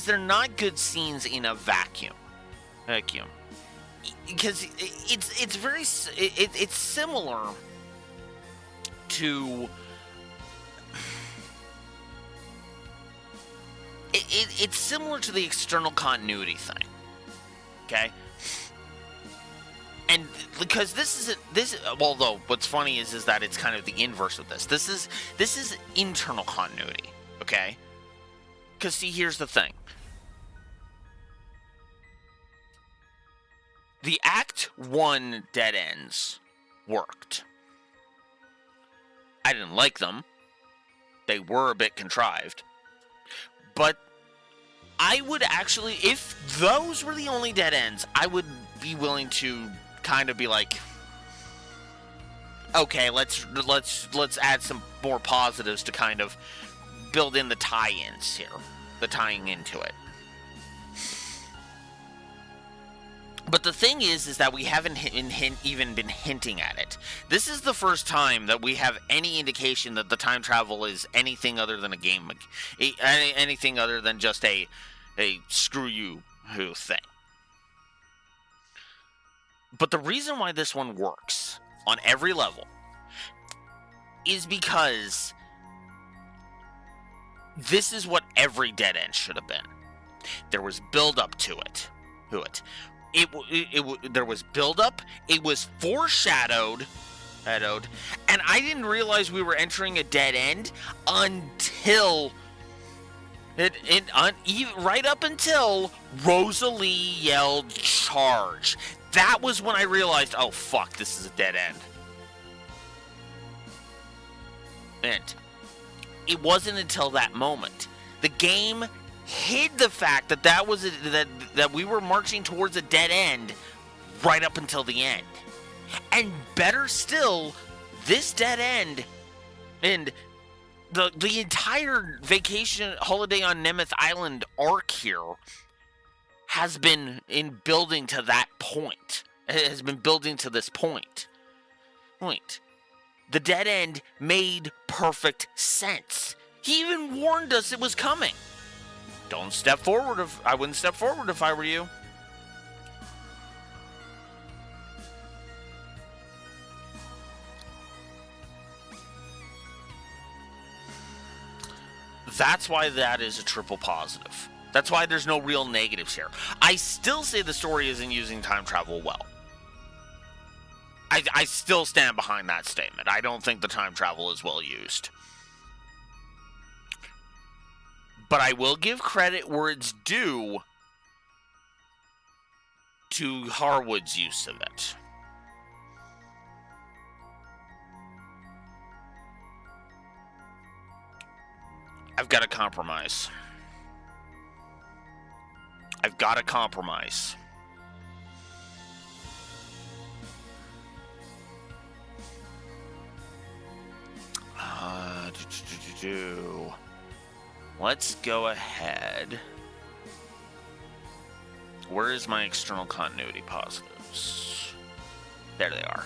they're not good scenes in a vacuum. Because it's very it's similar to it's similar to the external continuity thing. Okay? And because although what's funny is that it's kind of the inverse of this. This is internal continuity, okay? Because see, here's the thing. The Act 1 dead ends worked. I didn't like them. They were a bit contrived. But I would actually, if those were the only dead ends, I would be willing to kind of be like, okay, let's add some more positives to kind of build in the tie-ins here, the tying into it. But the thing is that we haven't even been hinting at it. This is the first time that we have any indication that the time travel is anything other than a game, anything other than just a screw you who thing. But the reason why this one works on every level is because this is what every dead end should have been. There was build up to it. There was build up. It was foreshadowed, and I didn't realize we were entering a dead end until right up until Rosalie yelled charge. That was when I realized, oh fuck, this is a dead end. And it wasn't until that moment. The game hid the fact that that we were marching towards a dead end right up until the end. And better still, this dead end and the entire vacation holiday on Nemeth Island arc here has been in building to that point. It has been building to this point. The dead end made perfect sense. He even warned us it was coming. Don't step forward I wouldn't step forward if I were you. That's why that is a triple positive. That's why there's no real negatives here. I still say the story isn't using time travel well. I still stand behind that statement. I don't think the time travel is well used. But I will give credit where it's due to Harwood's use of it. I've got to compromise. I've got to compromise. Let's go ahead. Where is my external continuity positives? There they are.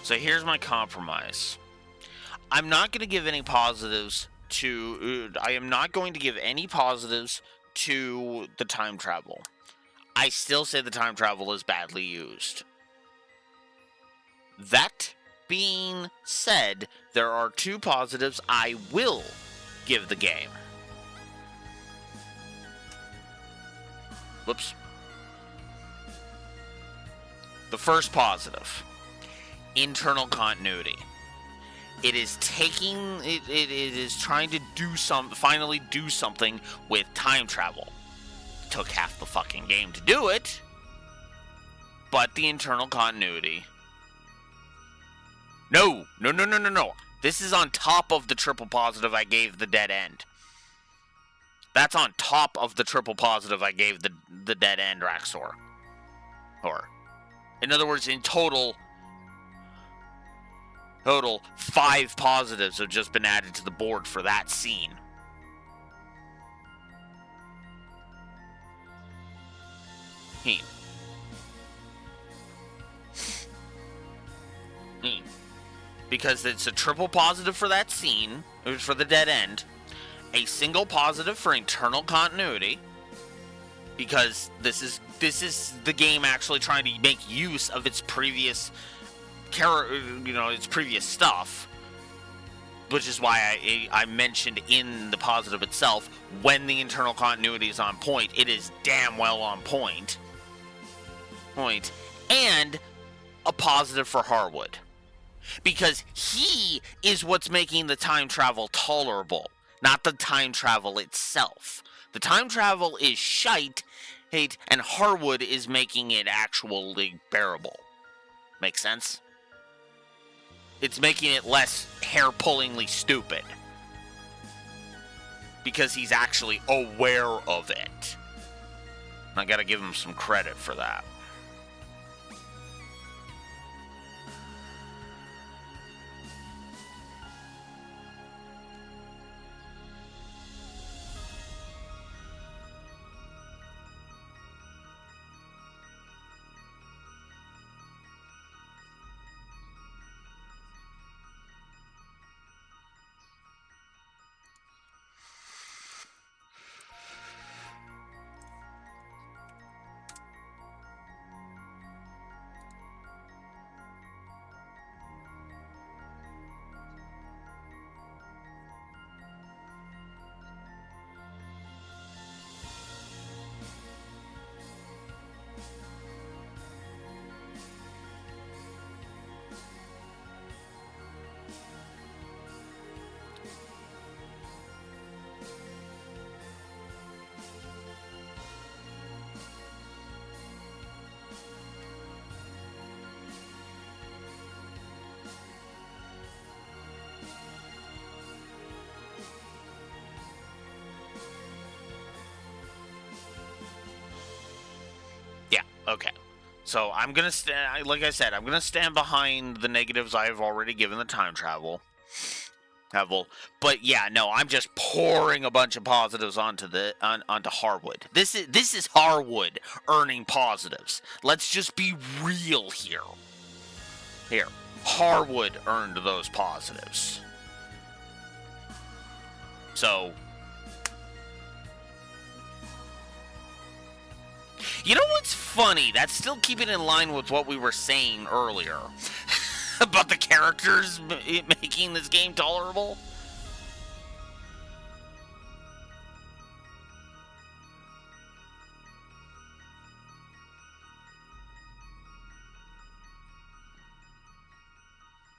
So here's my compromise. I'm not going to give any positives to... I am not going to give any positives to the time travel. I still say the time travel is badly used. That being said, there are two positives I will give the game. Whoops. The first positive. Internal continuity. It is taking... It is trying to do finally do something with time travel. It took half the fucking game to do it. But the internal continuity... No. This is on top of the triple positive I gave the dead end. That's on top of the triple positive I gave the dead end Raxor. In other words, in total, 5 positives have just been added to the board for that scene. Because it's a triple positive for that scene, for the dead end, a single positive for internal continuity, because this is the game actually trying to make use of its previous its previous stuff, which is why I mentioned in the positive itself, when the internal continuity is on point, it is damn well on point. And a positive for Harwood, because he is what's making the time travel tolerable, not the time travel itself. The time travel is shite, and Harwood is making it actually bearable. Make sense? It's making it less hair-pullingly stupid. Because he's actually aware of it. I gotta give him some credit for that. Yeah, okay. So I'm gonna stand, like I said, I'm gonna stand behind the negatives I've already given the time travel. But yeah, no, I'm just pouring a bunch of positives onto onto Harwood. This is Harwood earning positives. Let's just be real here. Here, Harwood earned those positives. So, you know what's funny? That's still keeping in line with what we were saying earlier about the characters making this game tolerable.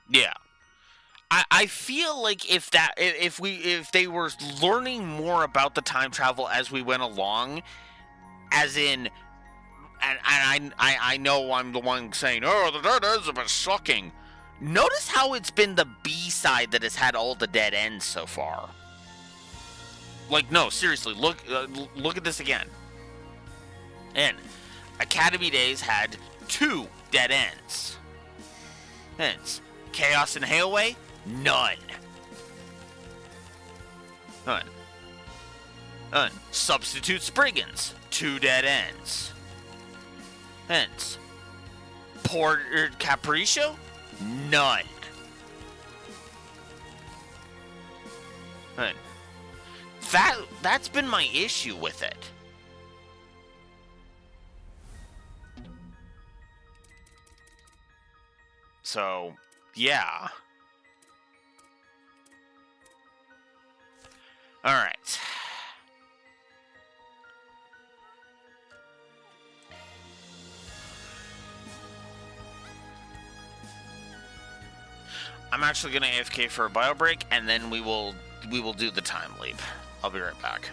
Yeah. I feel like if they were learning more about the time travel as we went along, as in, and I know I'm the one saying, oh, that is a bit shocking. Notice how it's been the B side that has had all the dead ends so far. Like, no, seriously, look at this again. And Academy Days had 2 dead ends. Hence, Chaos and Hailway, none. None. Substitute Spriggans, 2 dead ends. Hence, Porter Capriccio, none. That's been my issue with it. So, yeah. All right. I'm actually going to AFK for a bio break, and then we will do the time leap. I'll be right back.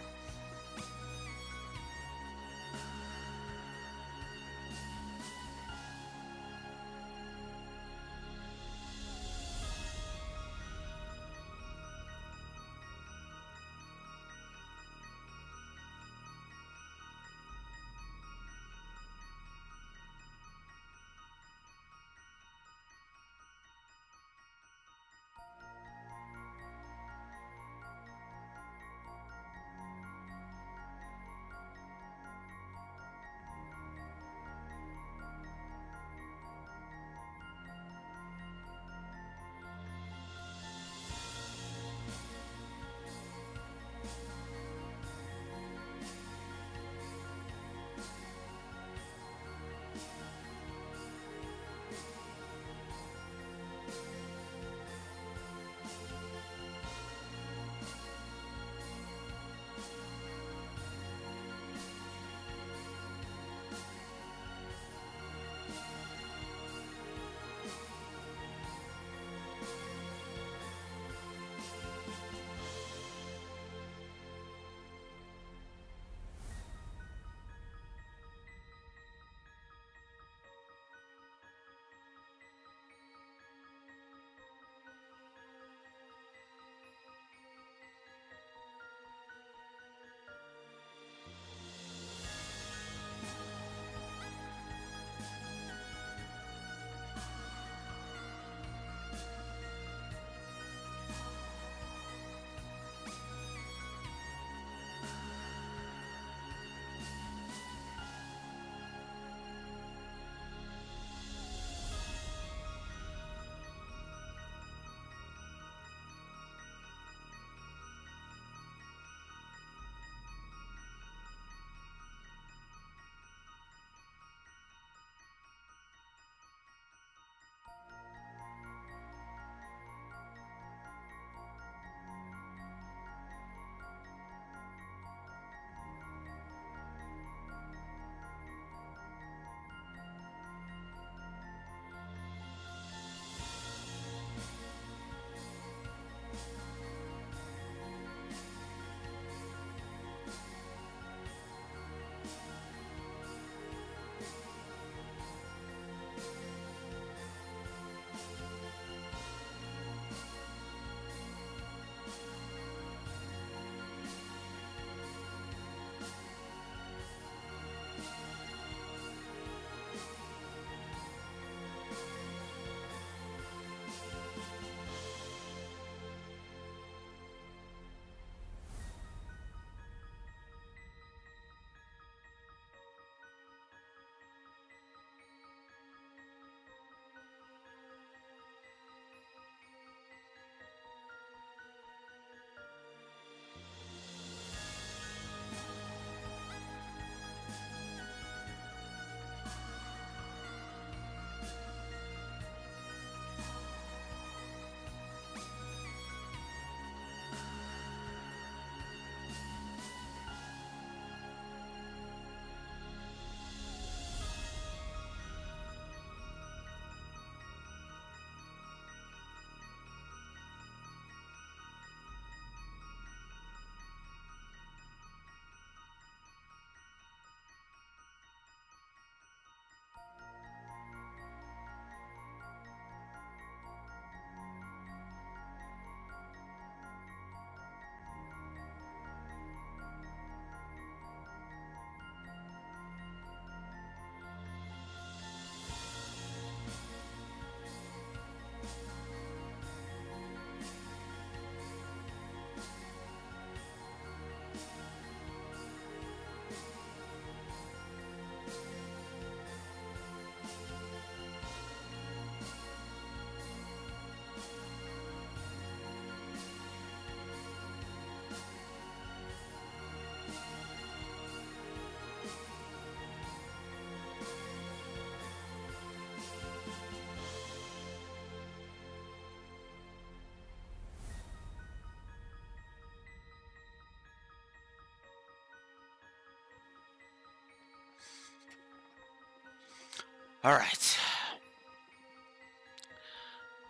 Alright.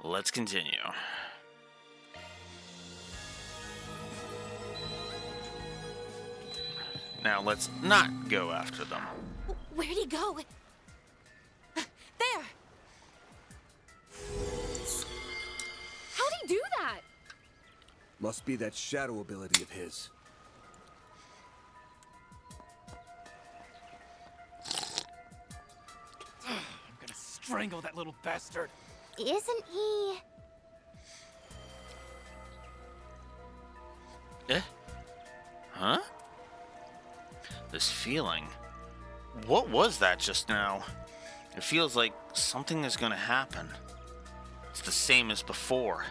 Let's continue. Now let's not go after them. Where'd he go? There! How'd he do that? Must be that shadow ability of his. I'm gonna strangle that little bastard. Isn't he? Eh? Huh? This feeling. What was that just now? It feels like something is gonna happen. It's the same as before.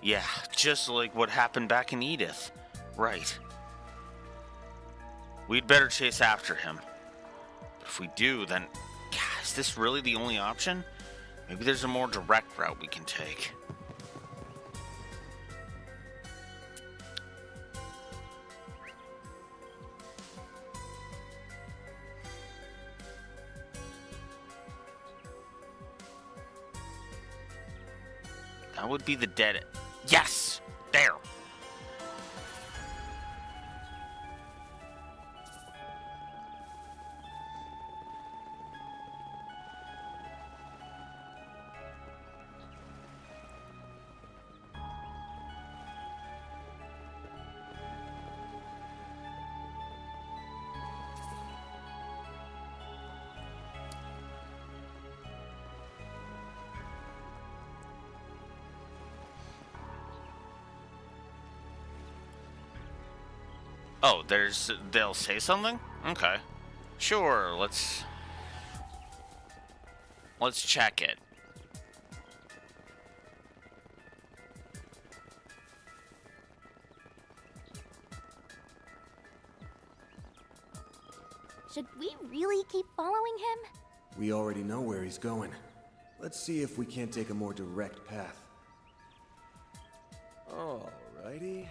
Yeah, just like what happened back in Edith. Right. We'd better chase after him. But if we do, then... God, is this really the only option? Maybe there's a more direct route we can take. That would be the dead... Yes! There! Oh, they'll say something? Okay. Sure, let's check it. Should we really keep following him? We already know where he's going. Let's see if we can't take a more direct path. Alrighty.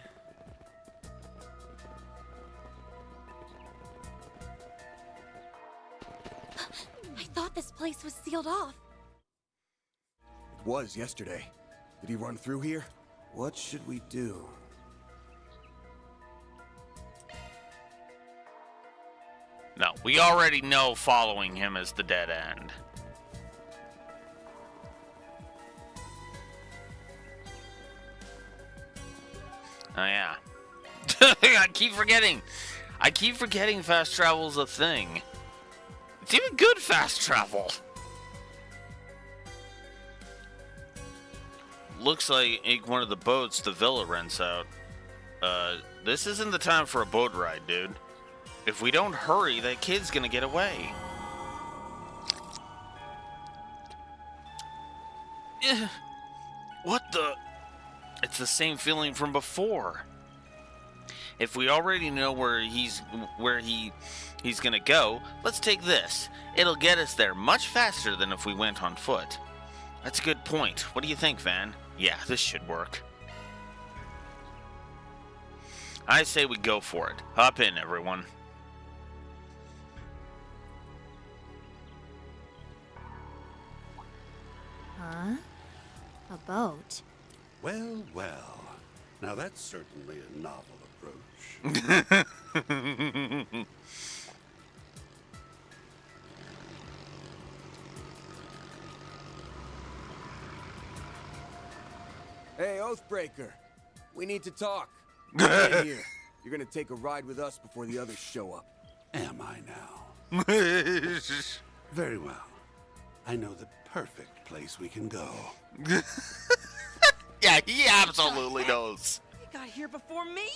I thought this place was sealed off. It was yesterday. Did he run through here? What should we do? No, we already know following him is the dead end. Oh yeah. I keep forgetting fast travel's a thing. It's even good fast travel. Looks like one of the boats the villa rents out. This isn't the time for a boat ride, dude. If we don't hurry, that kid's gonna get away. What the? It's the same feeling from before. If we already know where he's gonna go, let's take this. It'll get us there much faster than if we went on foot. That's a good point. What do you think, Van? Yeah, this should work. I say we go for it. Hop in, everyone. Huh? A boat? Well, well. Now that's certainly a novel approach. Hey, Oathbreaker. We need to talk. Stay here. You're gonna take a ride with us before the others show up. Am I now? Very well. I know the perfect place we can go. Yeah, he absolutely knows. You got here before me?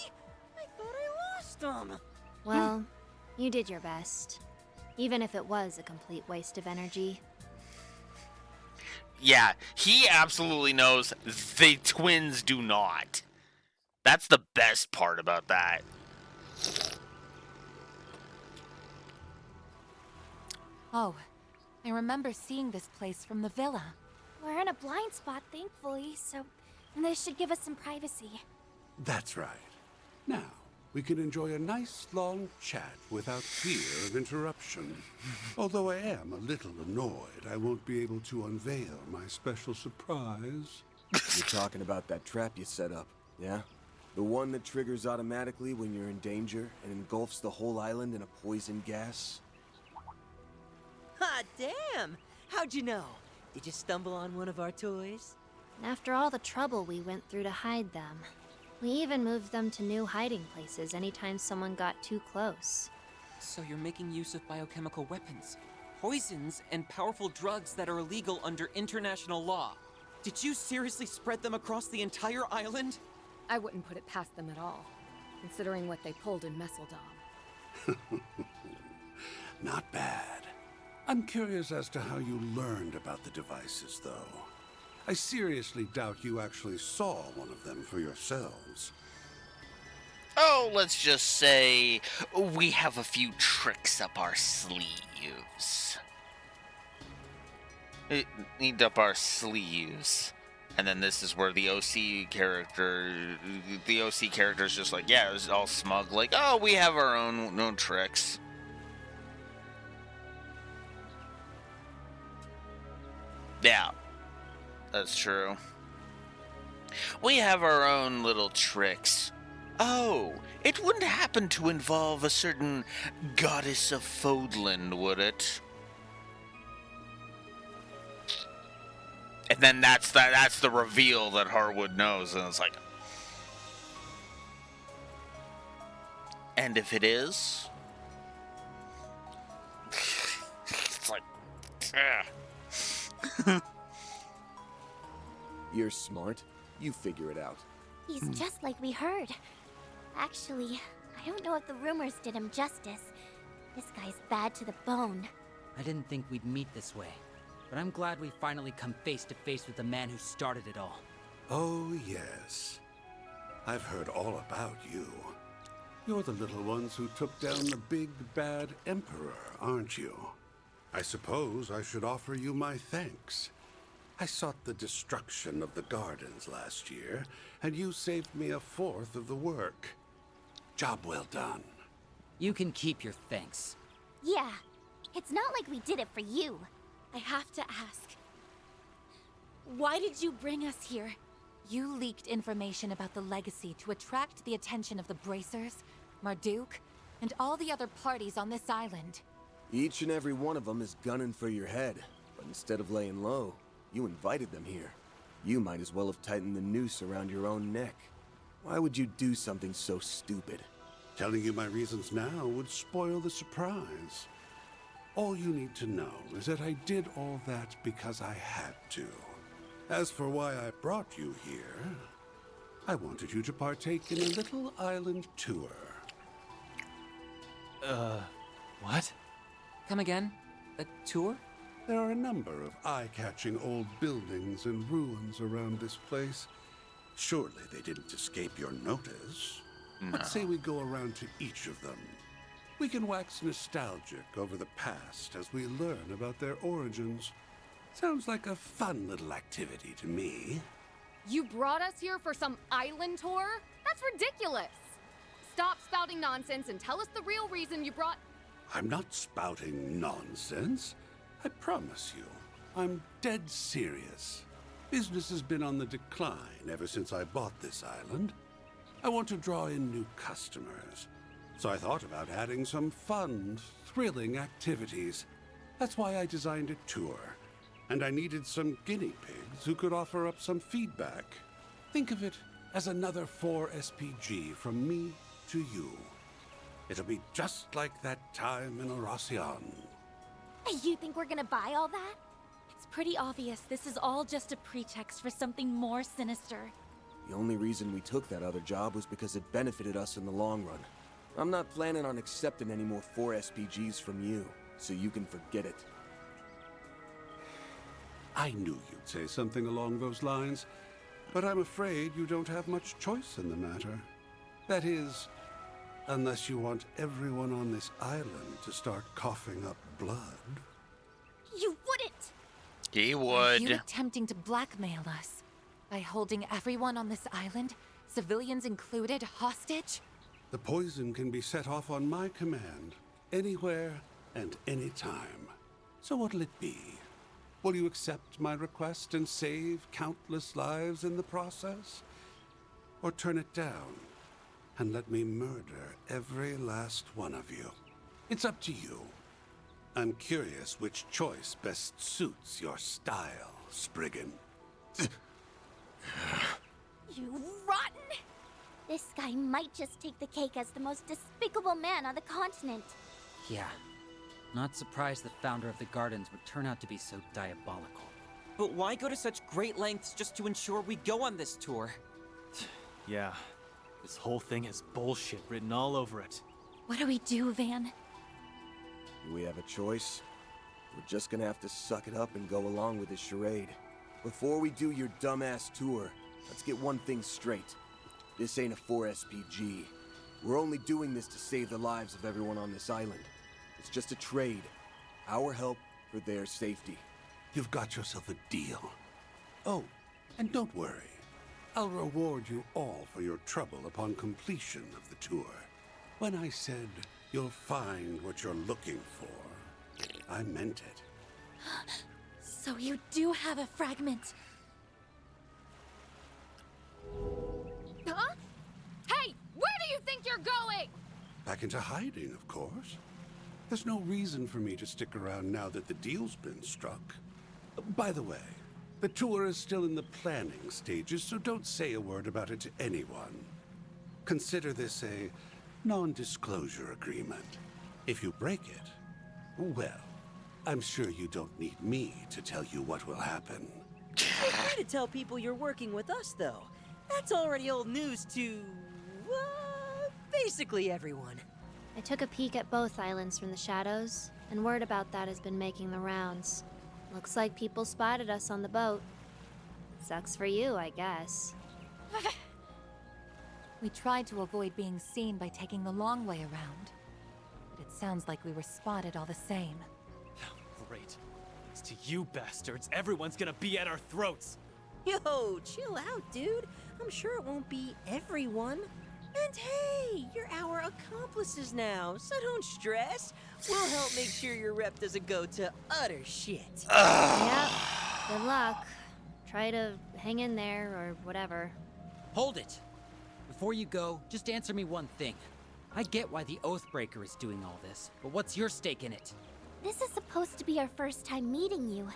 I thought I lost him. Well, you did your best. Even if it was a complete waste of energy. Yeah, he absolutely knows. The twins do not. That's the best part about that. Oh, I remember seeing this place from the villa. We're in a blind spot, thankfully, so this should give us some privacy. That's right. Now, we can enjoy a nice long chat without fear of interruption. Although I am a little annoyed I won't be able to unveil my special surprise. You're talking about that trap you set up, yeah? The one that triggers automatically when you're in danger and engulfs the whole island in a poison gas? Hot damn! How'd you know? Did you stumble on one of our toys? After all the trouble we went through to hide them, we even moved them to new hiding places anytime someone got too close. So you're making use of biochemical weapons, poisons, and powerful drugs that are illegal under international law. Did you seriously spread them across the entire island? I wouldn't put it past them at all, considering what they pulled in Messeldom. Not bad. I'm curious as to how you learned about the devices, though. I seriously doubt you actually saw one of them for yourselves. Oh, let's just say we have a few tricks up our sleeves. Need up our sleeves. And then this is where the OC character's just like, yeah, it was all smug, like, oh, we have our own tricks. Yeah, that's true. We have our own little tricks. Oh, it wouldn't happen to involve a certain goddess of Fodland, would it? And then that's the reveal that Harwood knows, and it's like, and if it is, it's like, You're smart. You figure it out. He's just like we heard. Actually, I don't know if the rumors did him justice. This guy's bad to the bone. I didn't think we'd meet this way, but I'm glad we finally come face to face with the man who started it all. Oh, yes. I've heard all about you. You're the little ones who took down the big bad emperor, aren't you? I suppose I should offer you my thanks. I sought the destruction of the gardens last year, and you saved me a fourth of the work. Job well done. You can keep your thanks. Yeah, it's not like we did it for you. I have to ask, why did you bring us here? You leaked information about the legacy to attract the attention of the Bracers, Marduk, and all the other parties on this island. Each and every one of them is gunning for your head, but instead of laying low, you invited them here. You might as well have tightened the noose around your own neck. Why would you do something so stupid? Telling you my reasons now would spoil the surprise. All you need to know is that I did all that because I had to. As for why I brought you here, I wanted you to partake in a little island tour. What? Come again? A tour? There are a number of eye-catching old buildings and ruins around this place. Surely they didn't escape your notice. No. Let's say we go around to each of them. We can wax nostalgic over the past as we learn about their origins. Sounds like a fun little activity to me. You brought us here for some island tour? That's ridiculous! Stop spouting nonsense and tell us the real reason you brought... I'm not spouting nonsense. I promise you, I'm dead serious. Business has been on the decline ever since I bought this island. I want to draw in new customers, so I thought about adding some fun, thrilling activities. That's why I designed a tour, and I needed some guinea pigs who could offer up some feedback. Think of it as another 4 SPG from me to you. It'll be just like that time in Orasian. You think we're gonna buy all that? It's pretty obvious this is all just a pretext for something more sinister. The only reason we took that other job was because it benefited us in the long run. I'm not planning on accepting any more 4 SPGs from you, so you can forget it. I knew you'd say something along those lines, but I'm afraid you don't have much choice in the matter. That is, unless you want everyone on this island to start coughing up blood. You wouldn't! He Are would. you attempting to blackmail us by holding everyone on this island, civilians included, hostage? The poison can be set off on my command, anywhere and anytime. So what'll it be? Will you accept my request and save countless lives in the process? Or turn it down and let me murder every last one of you? It's up to you. I'm curious which choice best suits your style, Spriggan. You rotten! This guy might just take the cake as the most despicable man on the continent. Yeah. Not surprised the founder of the Gardens would turn out to be so diabolical. But why go to such great lengths just to ensure we go on this tour? Yeah, this whole thing has bullshit written all over it. What do we do, Van? Do we have a choice? We're just gonna have to suck it up and go along with this charade. Before we do your dumbass tour, let's get one thing straight. This ain't a 4SPG. We're only doing this to save the lives of everyone on this island. It's just a trade. Our help for their safety. You've got yourself a deal. Oh, and don't worry. I'll reward you all for your trouble upon completion of the tour. When I said you'll find what you're looking for, I meant it. So you do have a fragment. Huh? Hey, where do you think you're going? Back into hiding, of course. There's no reason for me to stick around now that the deal's been struck. By the way, the tour is still in the planning stages, so don't say a word about it to anyone. Consider this a non-disclosure agreement. If you break it, well, I'm sure you don't need me to tell you what will happen. Feel free to tell people you're working with us, though. That's already old news to, basically everyone. I took a peek at both islands from the shadows, and word about that has been making the rounds. Looks like people spotted us on the boat. Sucks for you, I guess. We tried to avoid being seen by taking the long way around. But it sounds like we were spotted all the same. Great. Thanks to you bastards, everyone's gonna be at our throats. Yo, chill out, dude. I'm sure it won't be everyone. And hey, you're our accomplices now, so don't stress. We'll help make sure your rep doesn't go to utter shit. Yep. Good luck. Try to hang in there or whatever. Hold it! Before you go, just answer me one thing. I get why the Oathbreaker is doing all this, but what's your stake in it? This is supposed to be our first time meeting you.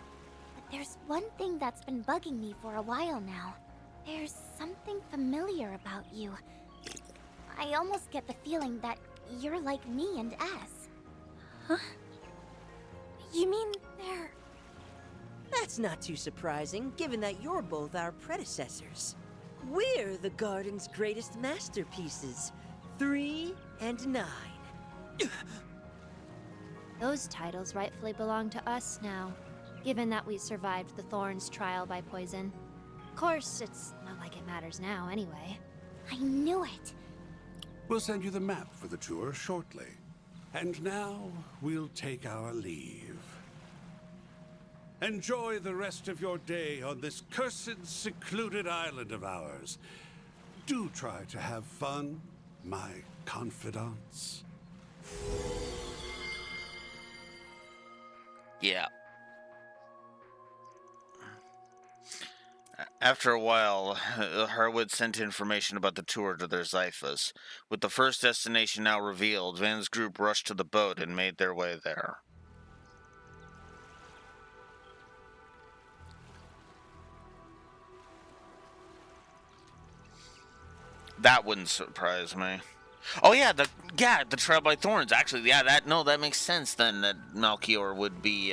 But there's one thing that's been bugging me for a while now. There's something familiar about you. I almost get the feeling that you're like me and S. Huh? You mean they're... That's not too surprising, given that you're both our predecessors. We're the Garden's greatest masterpieces, 3 and 9. Those titles rightfully belong to us now, given that we survived the Thorns trial by poison. Of course, it's not like it matters now anyway. I knew it! We'll send you the map for the tour shortly. And now, we'll take our leave. Enjoy the rest of your day on this cursed, secluded island of ours. Do try to have fun, my confidants. Yeah. After a while, Harwood sent information about the tour to their Zyphas. With the first destination now revealed, Van's group rushed to the boat and made their way there. That wouldn't surprise me. Oh yeah, the trial by Thorns. Actually, yeah, that makes sense then that Malchior would be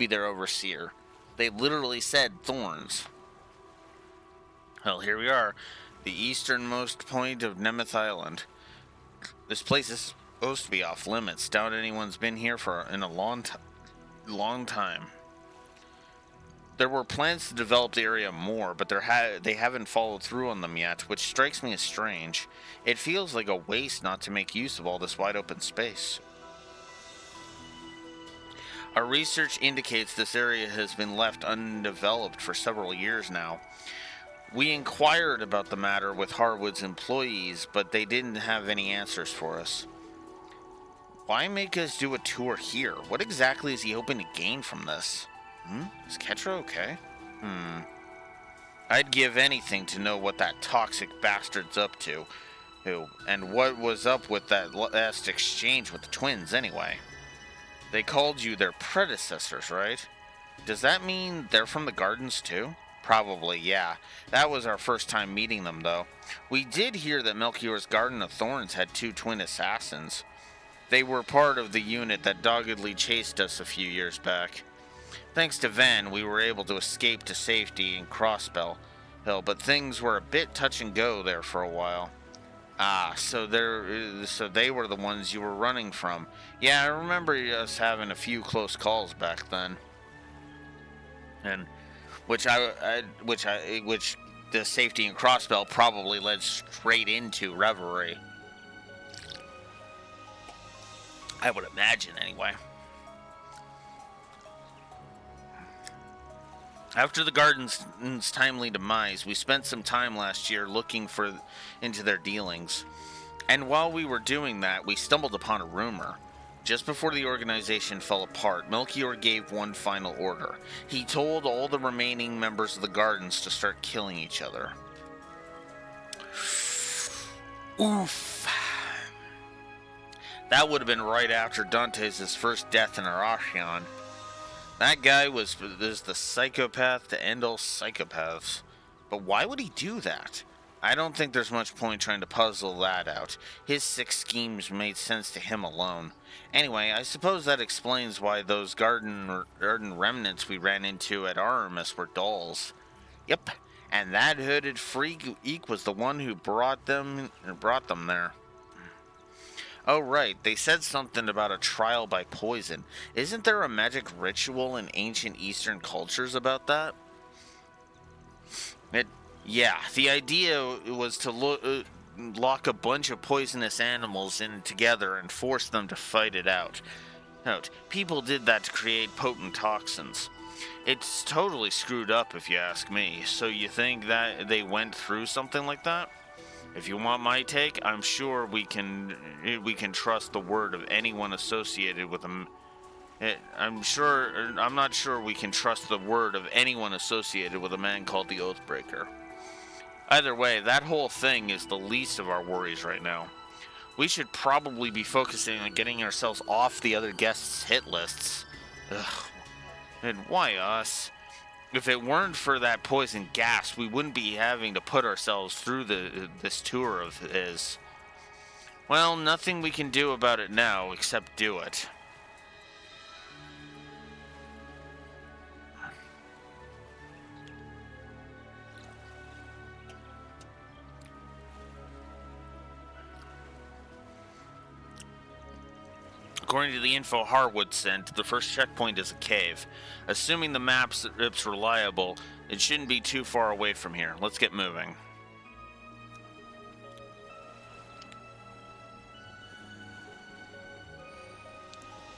their overseer. They literally said Thorns. Well, here we are, the easternmost point of Nemeth Island. This place is supposed to be off limits. Doubt anyone's been here in a long time. There were plans to develop the area more, but they haven't followed through on them yet, which strikes me as strange. It feels like a waste not to make use of all this wide open space. Our research indicates this area has been left undeveloped for several years now. We inquired about the matter with Harwood's employees, but they didn't have any answers for us. Why make us do a tour here? What exactly is he hoping to gain from this? Is Ketra okay? I'd give anything to know what that toxic bastard's up to. And what was up with that last exchange with the twins, anyway? They called you their predecessors, right? Does that mean they're from the gardens, too? Probably, yeah. That was our first time meeting them, though. We did hear that Melchior's Garden of Thorns had 2 twin assassins. They were part of the unit that doggedly chased us a few years back. Thanks to Van, we were able to escape to safety in Crossbell Hill, but things were a bit touch and go there for a while. So they were the ones you were running from. Yeah, I remember us having a few close calls back then. And which the safety in Crossbell probably led straight into Reverie. I would imagine, anyway. After the Garden's timely demise, we spent some time last year looking into their dealings. And while we were doing that, we stumbled upon a rumor. Just before the organization fell apart, Melchior gave one final order. He told all the remaining members of the Gardens to start killing each other. Oof. That would have been right after Dante's first death in Arashion. That guy was the psychopath to end all psychopaths. But why would he do that? I don't think there's much point trying to puzzle that out. His 6 schemes made sense to him alone. Anyway, I suppose that explains why those garden remnants we ran into at Aramis were dolls. Yep, and that hooded freak was the one who brought them there. Oh, right. They said something about a trial by poison. Isn't there a magic ritual in ancient Eastern cultures about that? Yeah, the idea was to lock a bunch of poisonous animals in together and force them to fight it out. Note, people did that to create potent toxins. It's totally screwed up if you ask me. So you think that they went through something like that? If you want my take, I'm sure we can trust the word of anyone associated with them. I'm not sure we can trust the word of anyone associated with a man called the Oathbreaker. Either way, that whole thing is the least of our worries right now. We should probably be focusing on getting ourselves off the other guests' hit lists. Ugh. And why us? If it weren't for that poison gas, we wouldn't be having to put ourselves through this tour of his. Well, nothing we can do about it now except do it. According to the info Harwood sent, the first checkpoint is a cave. Assuming the map's reliable, it shouldn't be too far away from here. Let's get moving.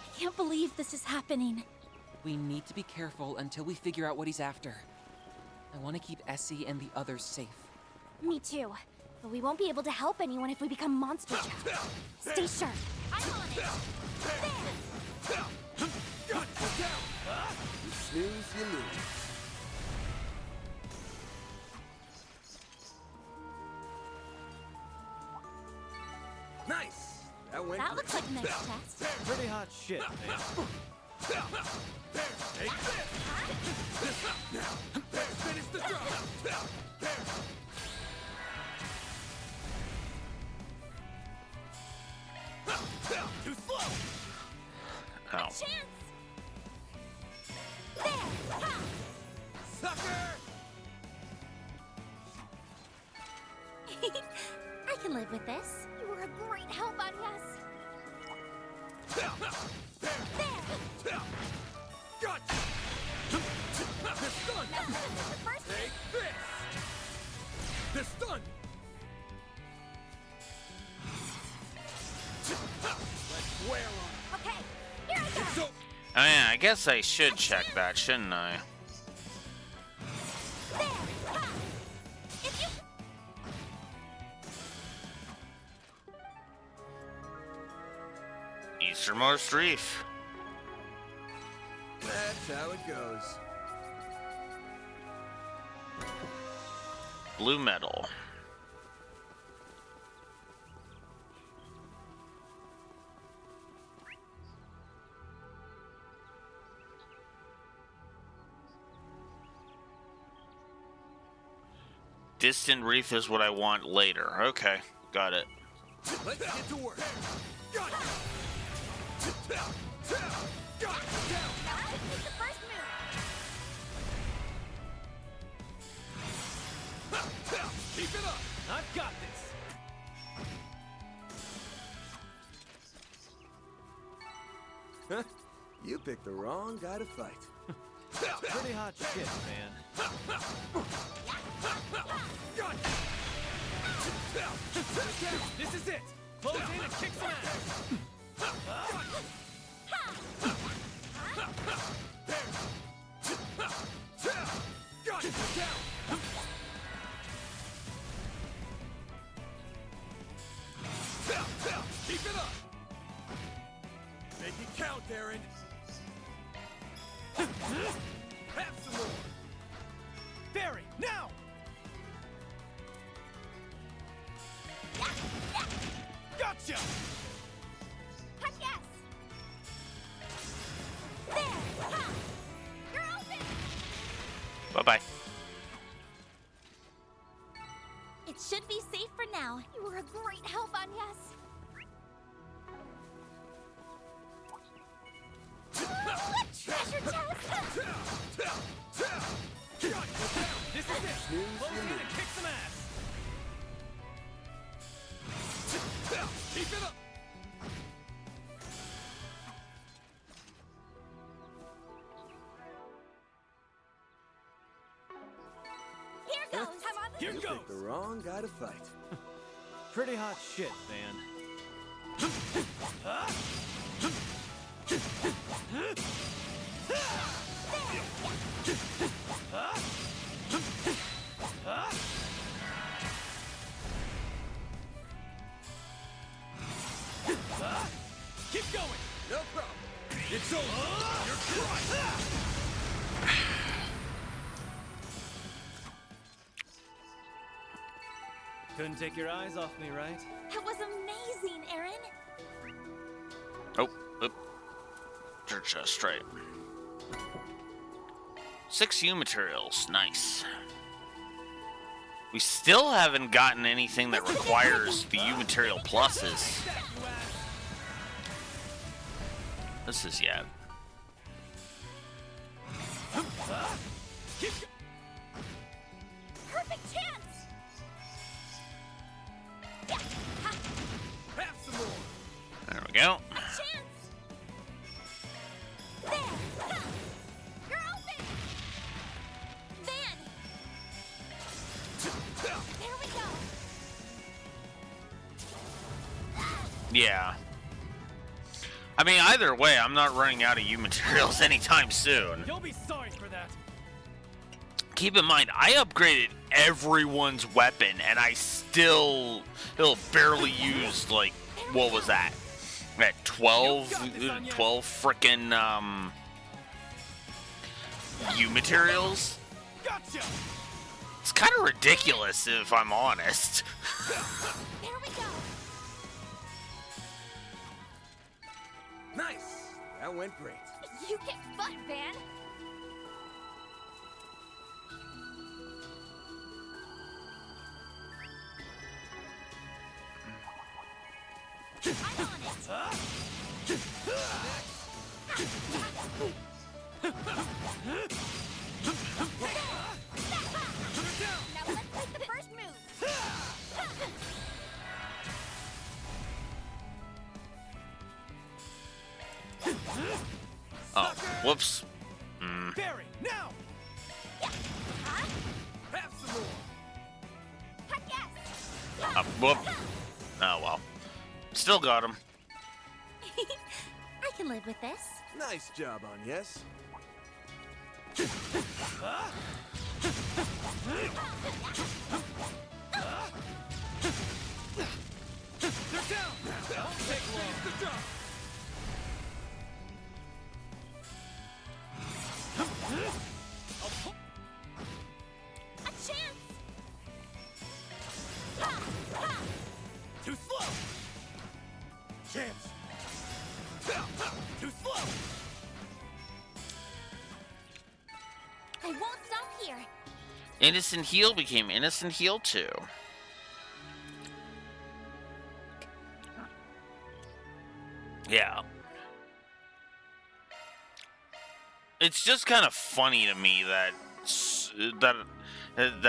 I can't believe this is happening. We need to be careful until we figure out what he's after. I want to keep Essie and the others safe. Me too. But we won't be able to help anyone if we become monster trapped. Stay sharp. I'm on it. You snooze, you lose. Nice! That looks like a nice test. Pretty hot shit, man. Finish the job! Too slow! Ow. Chance! There! Ha! Sucker! I can live with this. You were a great help, Arias. There! Gotcha! The stun! Take this! The stun! Let's wear on. Okay, here I go! Oh yeah, I guess I should check that, shouldn't I? Westernmost Reef. That's how it goes. Blue metal. Distant Reef is what I want later. Okay, got it. Let's get to work. Got it. Now let's make the first move. Keep it up! I've got this! Huh? You picked the wrong guy to fight. Pretty hot shit, man. This is it! Close in and kick some ass! Keep it up. Make it count, Darren. Have some more! Barry, now! Gotcha! Heck yes! There! Ha! You're open! Bye-bye. It should be safe for now. You were a great help, Agnes. Treasure chest! This is it! Close in and kick some ass! Keep it up. Here goes! I'm on the Here You goes! picked the wrong guy to fight. Pretty hot shit, man. Keep going! No problem. It's over. You're crushed. Couldn't take your eyes off me, right? That was amazing, Aaron. Oh, oop. Church chest, right. 6 U materials, nice. We still haven't gotten anything that requires the U material pluses. This is yet. perfect chance! Have some more. There we go. A chance! There! Ha! You're open! Van! There we go! Yeah. I mean, either way, I'm not running out of U materials anytime soon. You'll be sorry for that. Keep in mind, I upgraded everyone's weapon, and I still barely used, like, what was that? At 12 frickin' U materials? Gotcha! It's kind of ridiculous, if I'm honest. There we go! Nice. That went great. You get butt, Van! I'm on it! Now let's make the first move! Oh, whoops. Mm. Barry, now! Have some more. Heck yes! Whoop. Oh, well. Still got him. I can live with this. Nice job, Agnes. They're down! Don't take long. chance! Too slow! I won't stop here. Innocent Heal became Innocent Heal 2. Yeah. It's just kind of funny to me that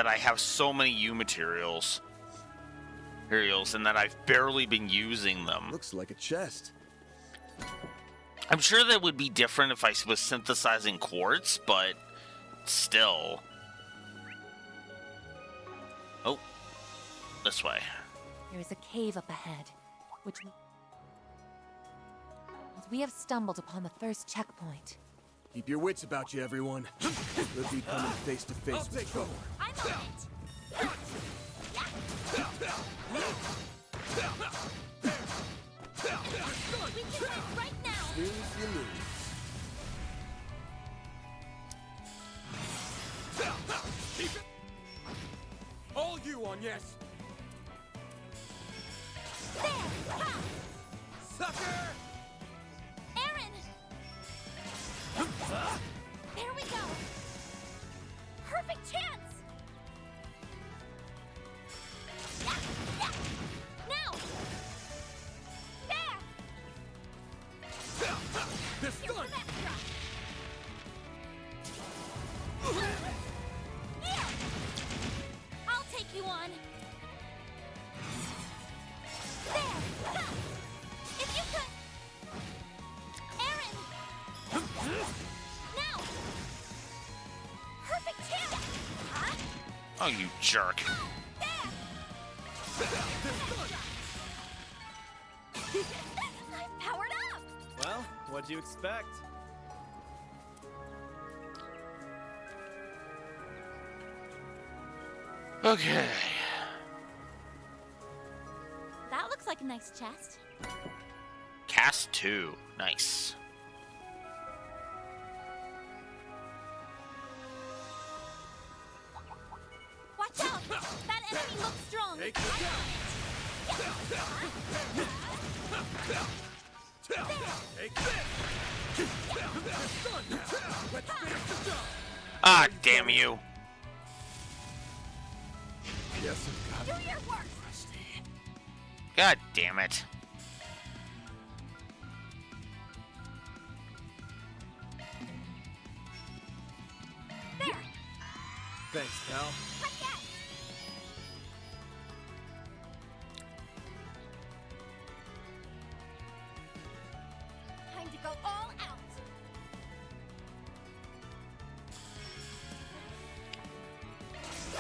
I have so many U materials, and that I've barely been using them. Looks like a chest. I'm sure that would be different if I was synthesizing quartz, but still. Oh, this way. There is a cave up ahead, which we have stumbled upon the first checkpoint. Keep your wits about you, everyone. We'll be coming face to face with trouble. I'm on it. We can win right now. Snooze, you lose. All you on yes! There! Ha! Sucker! Aaron! There we go! Perfect chance! Now! There! This Here's gun! some extra! I'll take you on! There! Ha! If you could... Aaron! Now! Perfect chance! Huh? Oh, you jerk. I'm powered up! Well, what'd you expect? Okay. That looks like a nice chest. Cast 2. Nice. Watch out! That enemy looks strong! Take it down! Take this! It's done now! Let's finish the job! Ah, damn you. Yes, I've got Do your work! God damn it. There! Thanks, pal. Cut that! Time to go all out!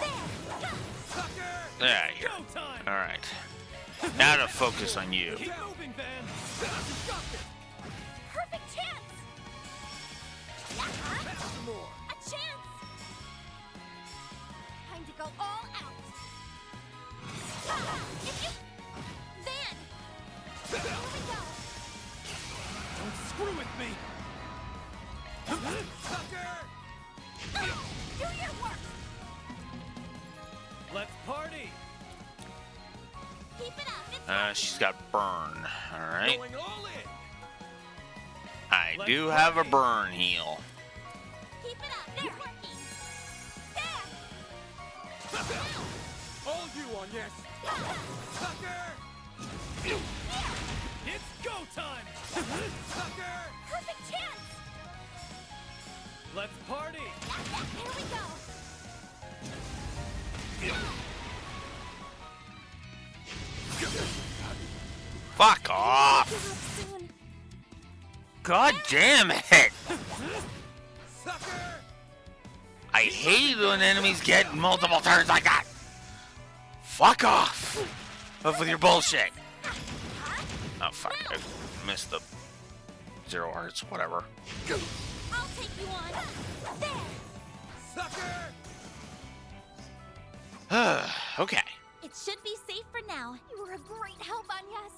There! Ha! There you go. Alright. Now to focus on you. Keep moving, Van! Perfect chance! Pass some more! A chance! Time to go all out! If you... Van! Here we go! Don't screw with me! Sucker! Do your work! Let's party! Keep it up! It's She's got burn. Alright. Going all in! I do have a burn heal. Keep it up! It's working! There! All you on yes! Sucker! It's go time! Sucker! Perfect chance! Let's party! Here we go! Fuck off! Soon. God damn it! Sucker! I hate when enemies get multiple turns like that! Fuck off! Off with your bullshit! Oh fuck, I missed the 0 hearts, whatever. I'll take you on! There! Sucker! Okay. It should be safe for now. You were a great help, Agnes.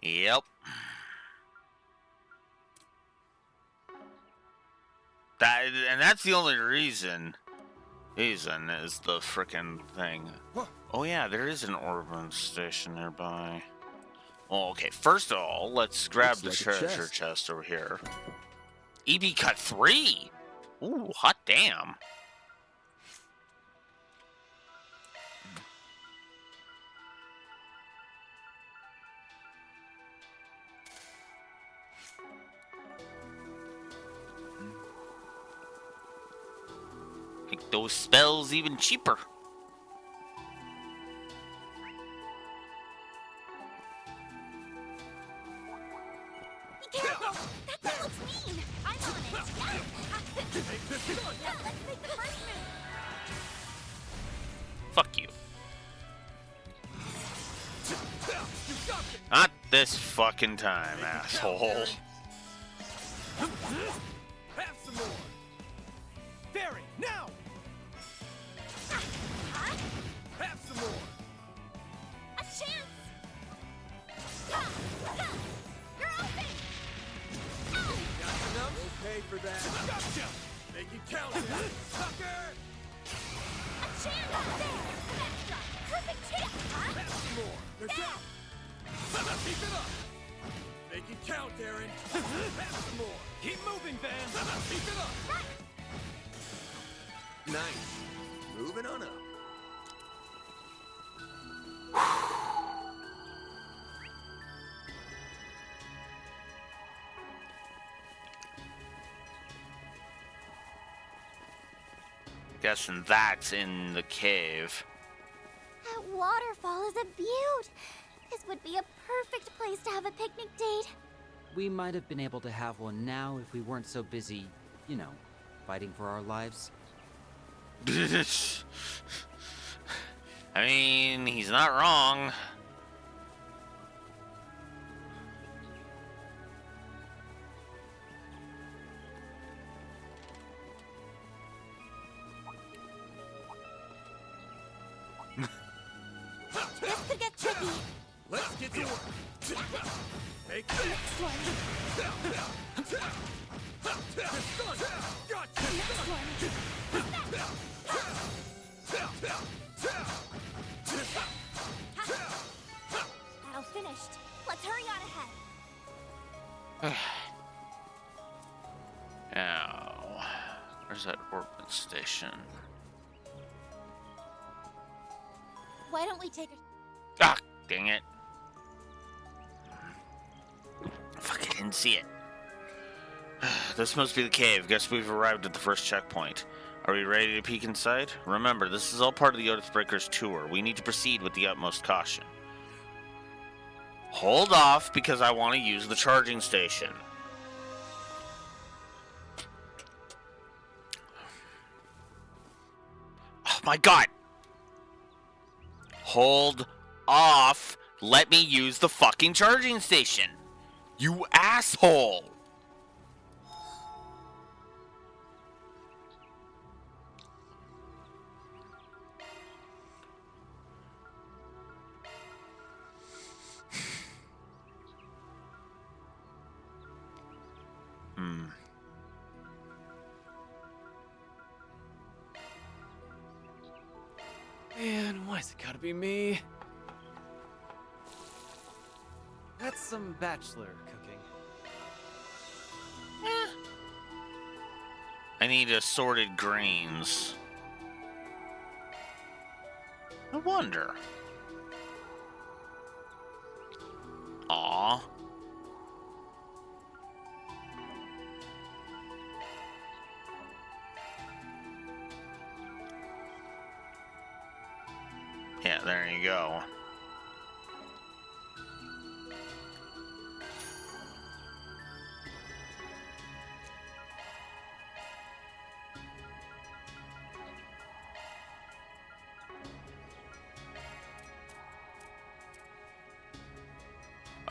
Yep. And that's the only reason. Reason is the frickin' thing. Oh yeah, there is an Orban station nearby. Well, okay, first of all, let's grab the Looks like a treasure chest. chest over here. EB cut 3! Ooh, hot damn. Make those spells even cheaper. Be careful! That thing looks mean! I'm on it! Take this gun! Let's make the first move! Fuck you. You got it! Not this fucking time, asshole. Have some more! Barry, now! Have some more! A chance! You're open! Got enough? Okay for that. Gotcha! Make it count, sucker! A chance! There! Extra! Perfect chance! Huh? Have some more! They're down! Keep it up! Make it count, Aaron! Have some more! Keep moving, Van! Keep it up! Nice. Moving on up. Guessing that's in the cave. That waterfall is a beaut! This would be a perfect place to have a picnic date. We might have been able to have one now if we weren't so busy, you know, fighting for our lives. I mean, he's not wrong. This could get tricky. Let's get to work! Take this! Next one. This gun! Gotcha! Next one. Battle finished. Let's hurry on ahead. Now, where's that Orban station? Why don't we take a... Ah, dang it. Fuck, I didn't see it. This must be the cave. Guess we've arrived at the first checkpoint. Are we ready to peek inside? Remember, this is all part of the Oathbreakers tour. We need to proceed with the utmost caution. Hold off, because I want to use the charging station. Oh my god! Hold off. Let me use the fucking charging station. You asshole. Man, why's it gotta be me? That's some bachelor cooking. I need assorted grains. I wonder. Aw. Yeah, there you go.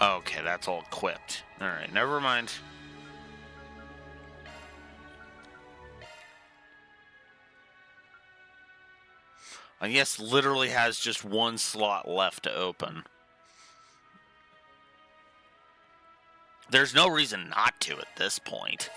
Okay, that's all equipped. Alright, never mind. I guess literally has just one slot left to open. There's no reason not to at this point.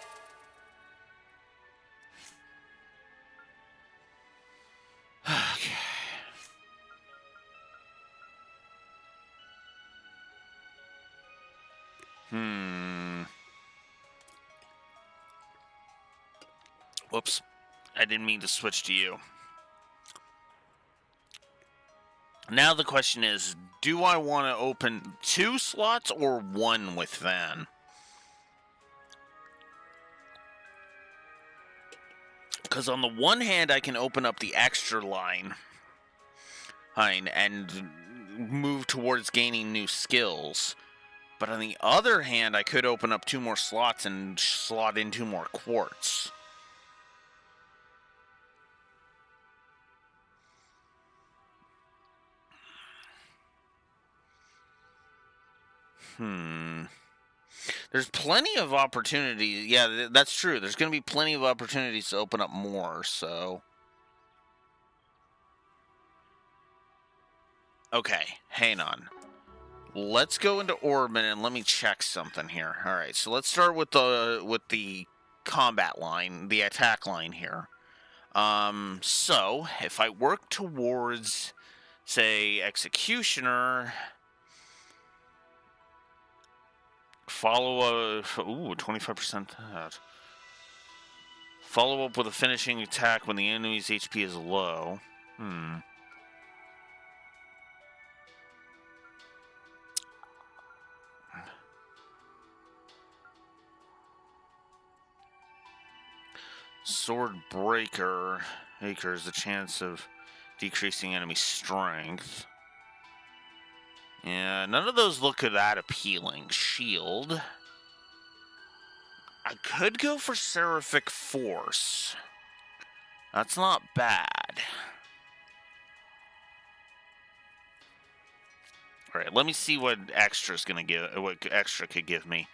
Whoops. I didn't mean to switch to you. Now the question is, do I want to open 2 slots or 1 with Van? Because on the one hand, I can open up the extra line and move towards gaining new skills. But on the other hand, I could open up 2 more slots and slot in 2 more quartz. There's plenty of opportunities. Yeah, that's true. There's going to be plenty of opportunities to open up more, so... Okay, hang on. Let's go into Orbit and let me check something here. All right, so let's start with the combat line, the attack line here. So if I work towards, say, Executioner, follow 25% that. Follow up with a finishing attack when the enemy's HP is low. Sword Breaker has the chance of decreasing enemy strength. Yeah, none of those look that appealing. Shield. I could go for Seraphic Force. That's not bad. All right, let me see what extra's gonna give. What extra could give me.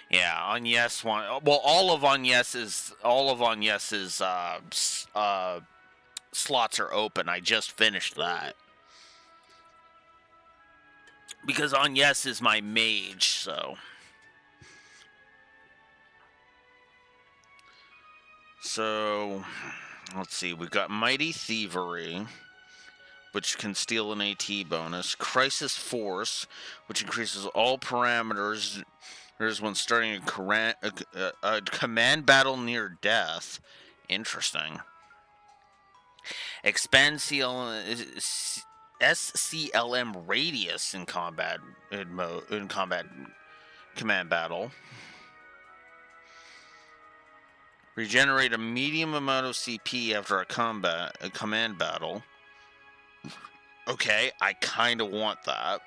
Yeah, on yes one. Well, all of on yes's slots are open. I just finished that because on yes is my mage. So let's see. We've got Mighty Thievery, which can steal an AT bonus. Crisis Force, which increases all parameters when starting a command battle near death. Interesting. Expand SCLM radius in combat command battle. Regenerate a medium amount of CP after a command battle. Okay, I kind of want that.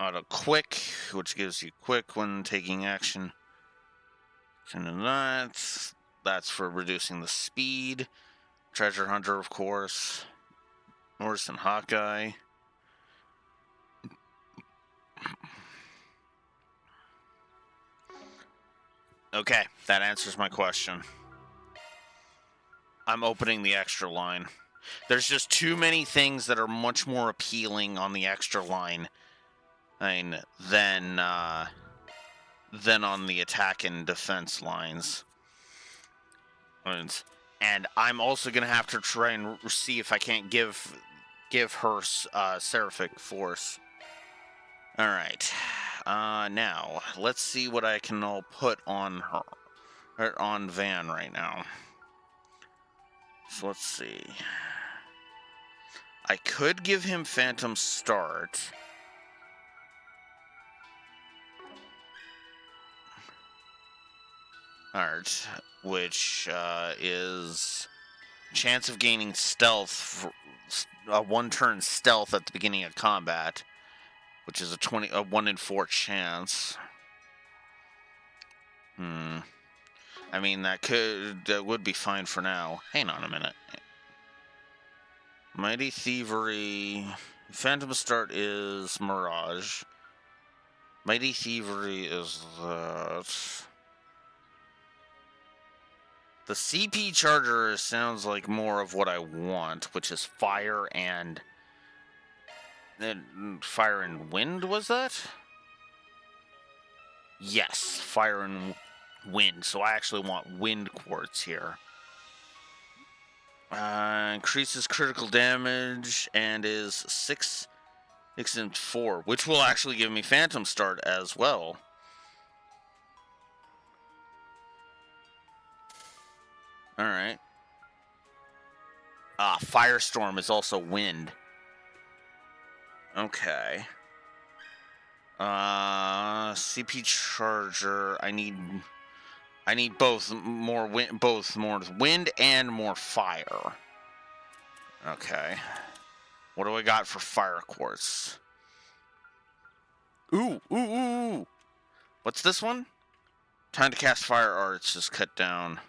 Auto quick, which gives you quick when taking action. And that's for reducing the speed. Treasure Hunter, of course. Worse than Hawkeye. Okay, that answers my question. I'm opening the extra line. There's just too many things that are much more appealing on the extra line than on the attack and defense lines. And I'm also gonna have to try and see if I can't give her Seraphic Force. All right. Now let's see what I can all put on her, or on Van right now. So let's see. I could give him Phantom Start. Art, which is chance of gaining stealth, a 1-turn stealth at the beginning of combat, which is a 1 in 4 chance. I mean, that would be fine for now. Hang on a minute. Mighty Thievery, Phantom Start is Mirage. Mighty Thievery is that. The CP Charger sounds like more of what I want, which is fire and wind, was that? Yes, fire and wind. So I actually want wind quartz here. Increases critical damage and is 6 and 4, which will actually give me Phantom Start as well. Alright. Firestorm is also wind. Okay. CP Charger. I need both more wind and more fire. Okay. What do I got for fire quartz? Ooh. What's this one? Time to cast fire arts is cut down.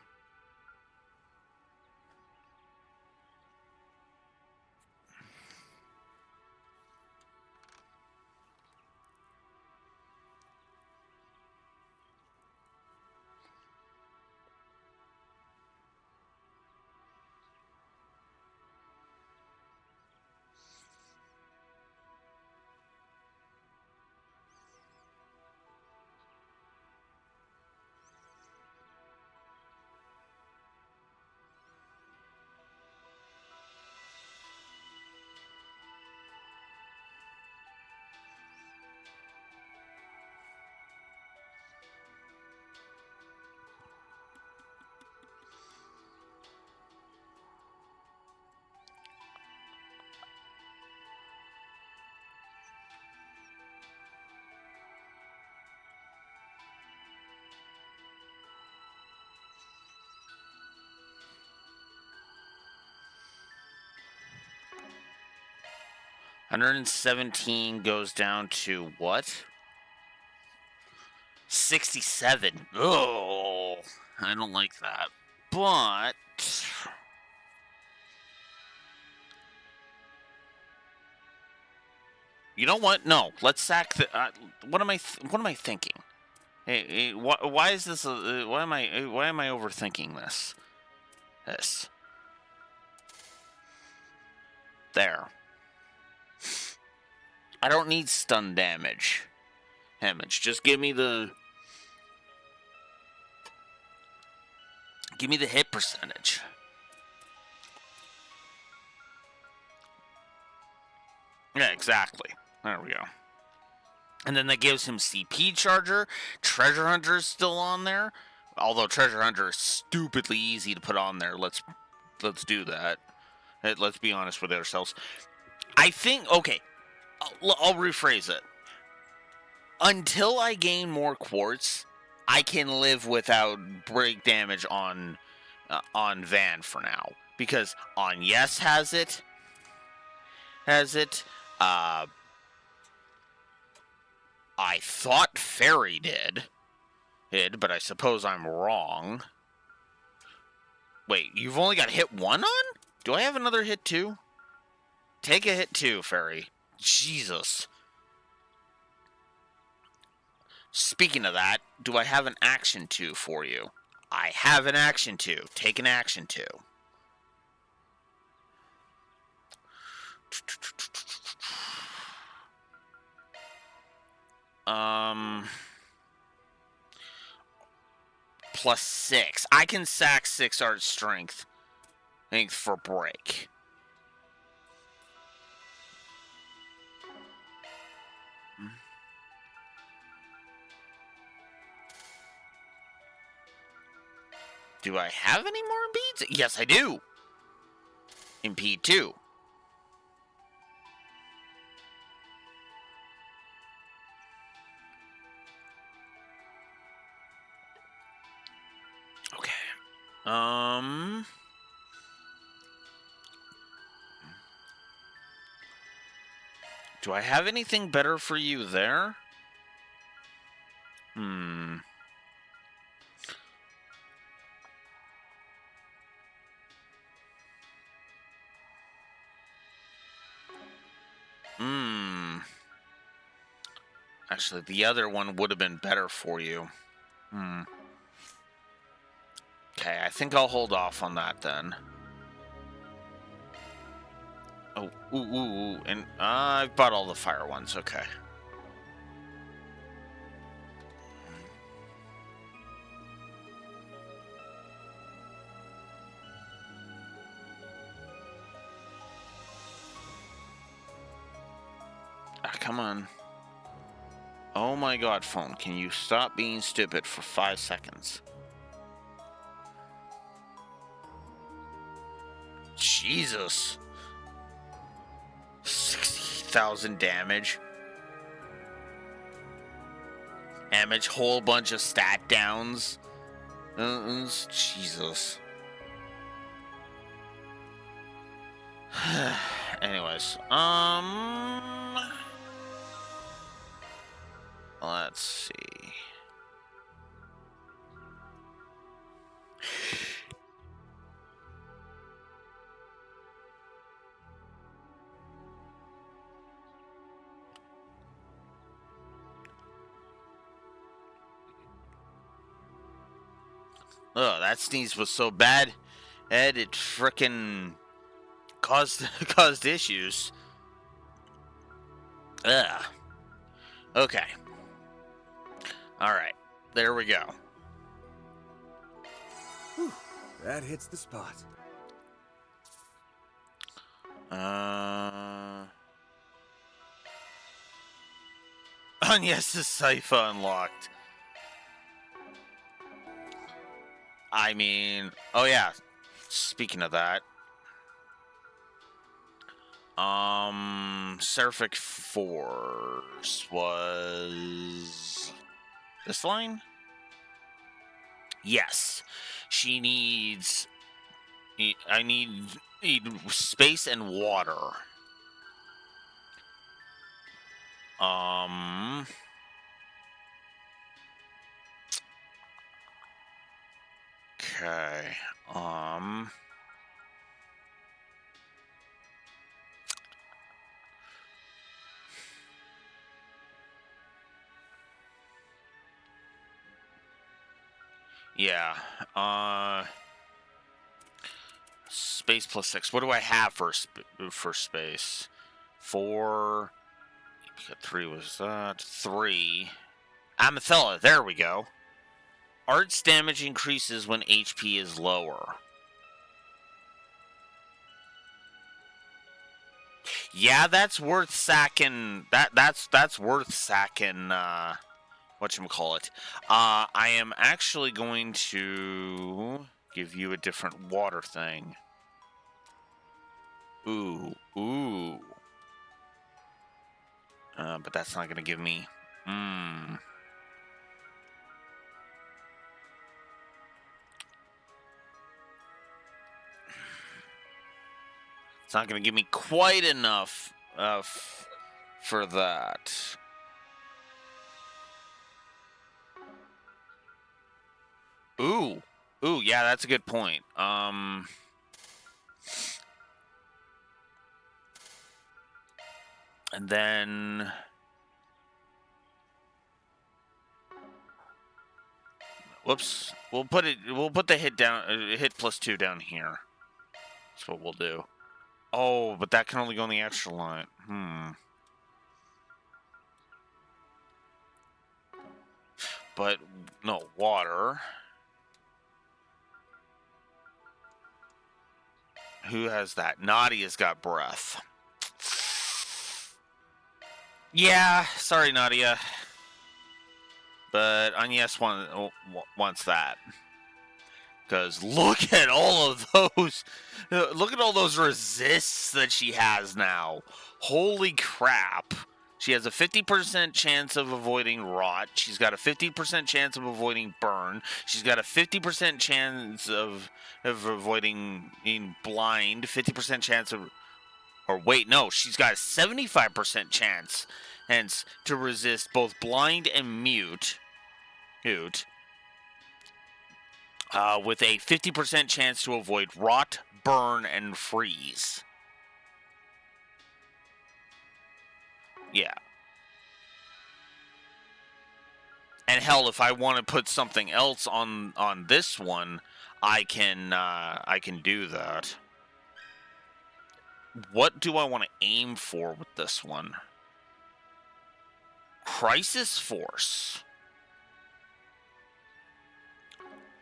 $117 goes down to what? 67. Oh, I don't like that. But you know what? No, let's sack the. What am I thinking? Hey, why is this? Why am I overthinking this? There. I don't need stun damage. Just give me the hit percentage. Yeah, exactly. There we go. And then that gives him CP Charger. Treasure Hunter is still on there. Although Treasure Hunter is stupidly easy to put on there. Let's do that. Let's be honest with ourselves. I think, okay, I'll rephrase it. Until I gain more quartz, I can live without break damage on Van for now. Because on Yes has it. I thought Fairy did, but I suppose I'm wrong. Wait, you've only got hit 1 on? Do I have another hit 2? Take a hit 2, Fairy. Jesus. Speaking of that, do I have an action 2 for you? I have an action 2. Take an action 2. +6. I can sack 6 art strength. I think for break. Do I have any more beads? Yes, I do. Impede 2. Okay. Do I have anything better for you there? Actually, the other one would have been better for you. Okay, I think I'll hold off on that then. Oh, ooh, and I've bought all the fire ones, okay. come on. Oh my god, phone. Can you stop being stupid for 5 seconds? Jesus. 60,000 damage. Whole bunch of stat downs. Jesus. Anyways, let's see. Oh, that sneeze was so bad, Ed, it frickin' caused issues. Ugh. Okay. Alright. There we go. Whew, that hits the spot. Yes, the cipher unlocked. I mean, oh yeah. Speaking of that, Seraphic Force was this line? Yes. She needs. I need space and water. Okay. Yeah. Space plus 6. What do I have for space? 4. 3 was that. 3. Amethella. There we go. Arts damage increases when HP is lower. Yeah, that's worth sacking. That's worth sacking. Whatchamacallit. I am actually going to give you a different water thing. Ooh. But that's not going to give me. It's not going to give me quite enough for that. Ooh, yeah, that's a good point. And then whoops, we'll put the hit down, hit plus 2 down here. That's what we'll do. Oh, but that can only go on the extra line. But no water. Who has that? Nadia's got breath. Yeah, sorry, Nadia. But Agnes wants that. Because look at all of those. Look at all those resists that she has now. Holy crap. She has a 50% chance of avoiding rot. She's got a 50% chance of avoiding burn. She's got a 50% chance of avoiding being blind. 50% chance of... Or wait, no. She's got a 75% chance, hence, to resist both blind and mute. With a 50% chance to avoid rot, burn, and freeze. Yeah. And hell, if I want to put something else on this one, I can do that. What do I want to aim for with this one? Crisis Force.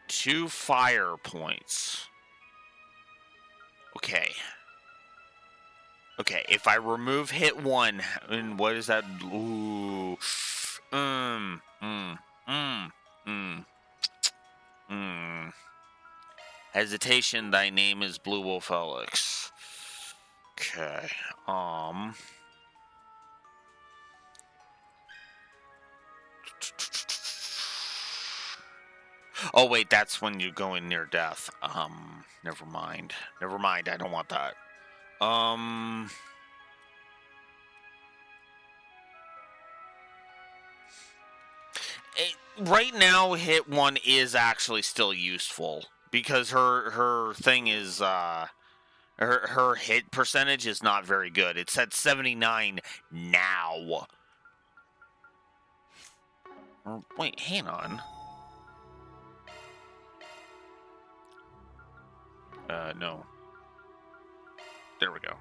2 fire points. Okay. Okay, if I remove hit 1, and what is that? Ooh. Hesitation, thy name is Blue Wolf Alex. Okay, Oh, wait, that's when you go in near death. Never mind. Never mind, I don't want that. Right now, hit 1 is actually still useful. Because her thing is, her hit percentage is not very good. It's at 79 now. Wait, hang on. No. There we go.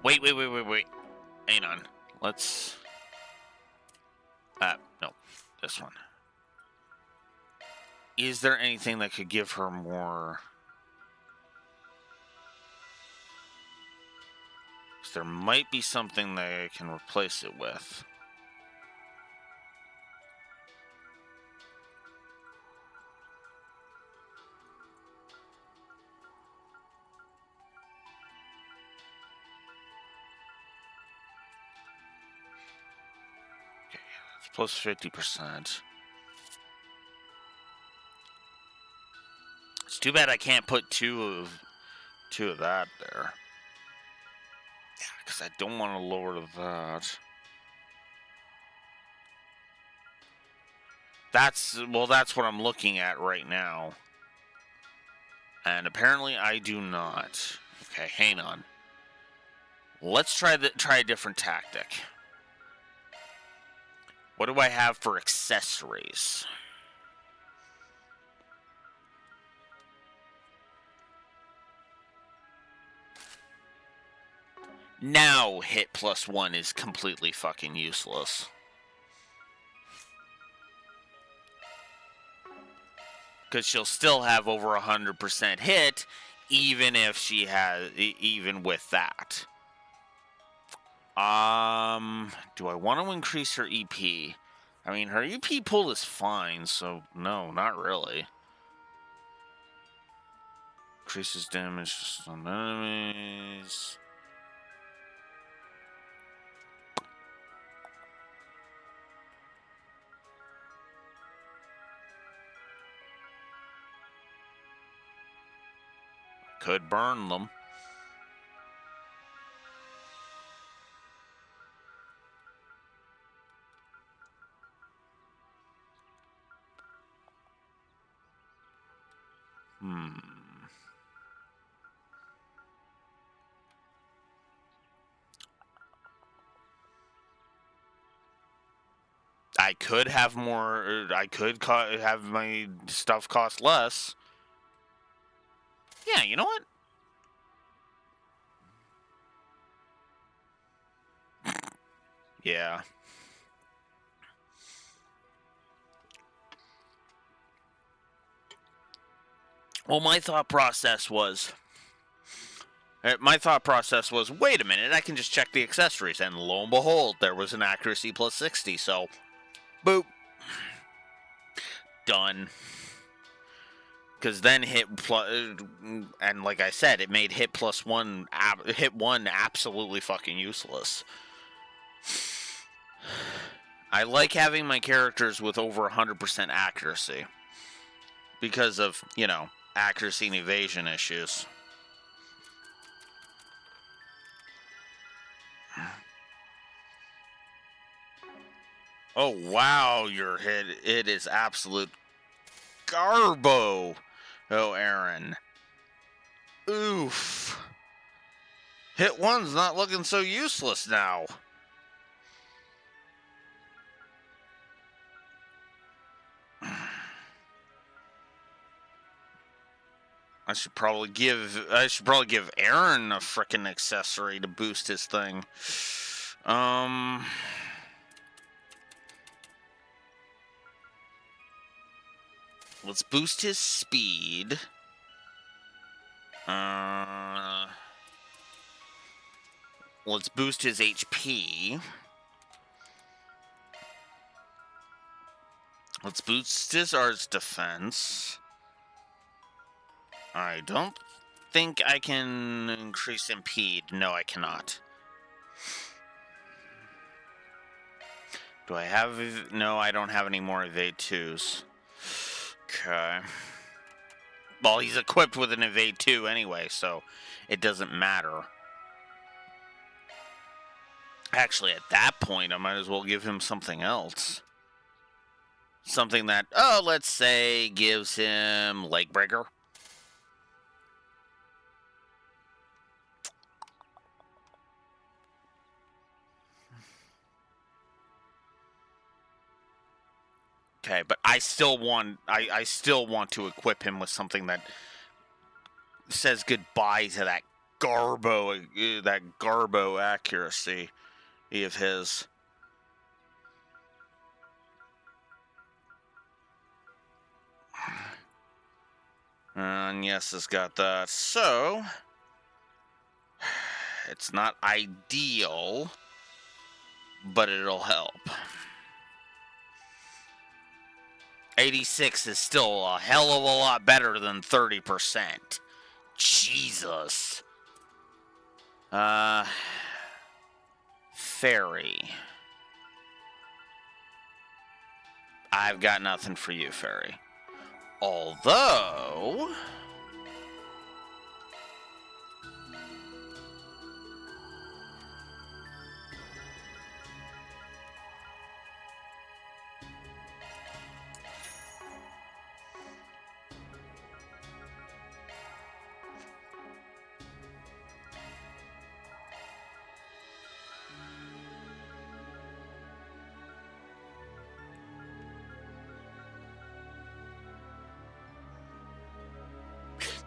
Wait. Hang on. Let's... no. This one. Is there anything that could give her more... There might be something that I can replace it with. Okay, it's plus 50%. It's too bad I can't put two of that there. Yeah, because I don't want to lower that. That's what I'm looking at right now. And apparently I do not. Okay, hang on. Let's try a different tactic. What do I have for accessories? Now hit plus 1 is completely fucking useless. Because she'll still have over 100% hit, even if she has, even with that. Do I want to increase her EP? I mean, her EP pull is fine, so no, not really. Increases damage on enemies. Could burn them. I could have more. I could have my stuff cost less. Yeah, you know what? Yeah. Well, my thought process was, wait a minute, I can just check the accessories, and lo and behold, there was an accuracy plus 60, so, boop. Done. Because then and like I said, it made hit 1 absolutely fucking useless. I like having my characters with over 100% accuracy. Because of, accuracy and evasion issues. Oh, wow, your hit. It is absolute garbo. Oh, Aaron. Oof. Hit 1's not looking so useless now. I should probably give Aaron a frickin' accessory to boost his thing. Let's boost his speed. Let's boost his HP. Let's boost his arts defense. I don't think I can increase impede. No, I cannot. Do I have... No, I don't have any more evade 2s. Okay. Well, he's equipped with an evade 2 anyway, so it doesn't matter. Actually, at that point, I might as well give him something else. Something that, oh, let's say, gives him Leg Breaker. Okay, but I still want to equip him with something that says goodbye to that garbo accuracy of his. And yes, it's got that. So it's not ideal, but it'll help. 86 is still a hell of a lot better than 30%. Jesus. Fairy. I've got nothing for you, Fairy. Although...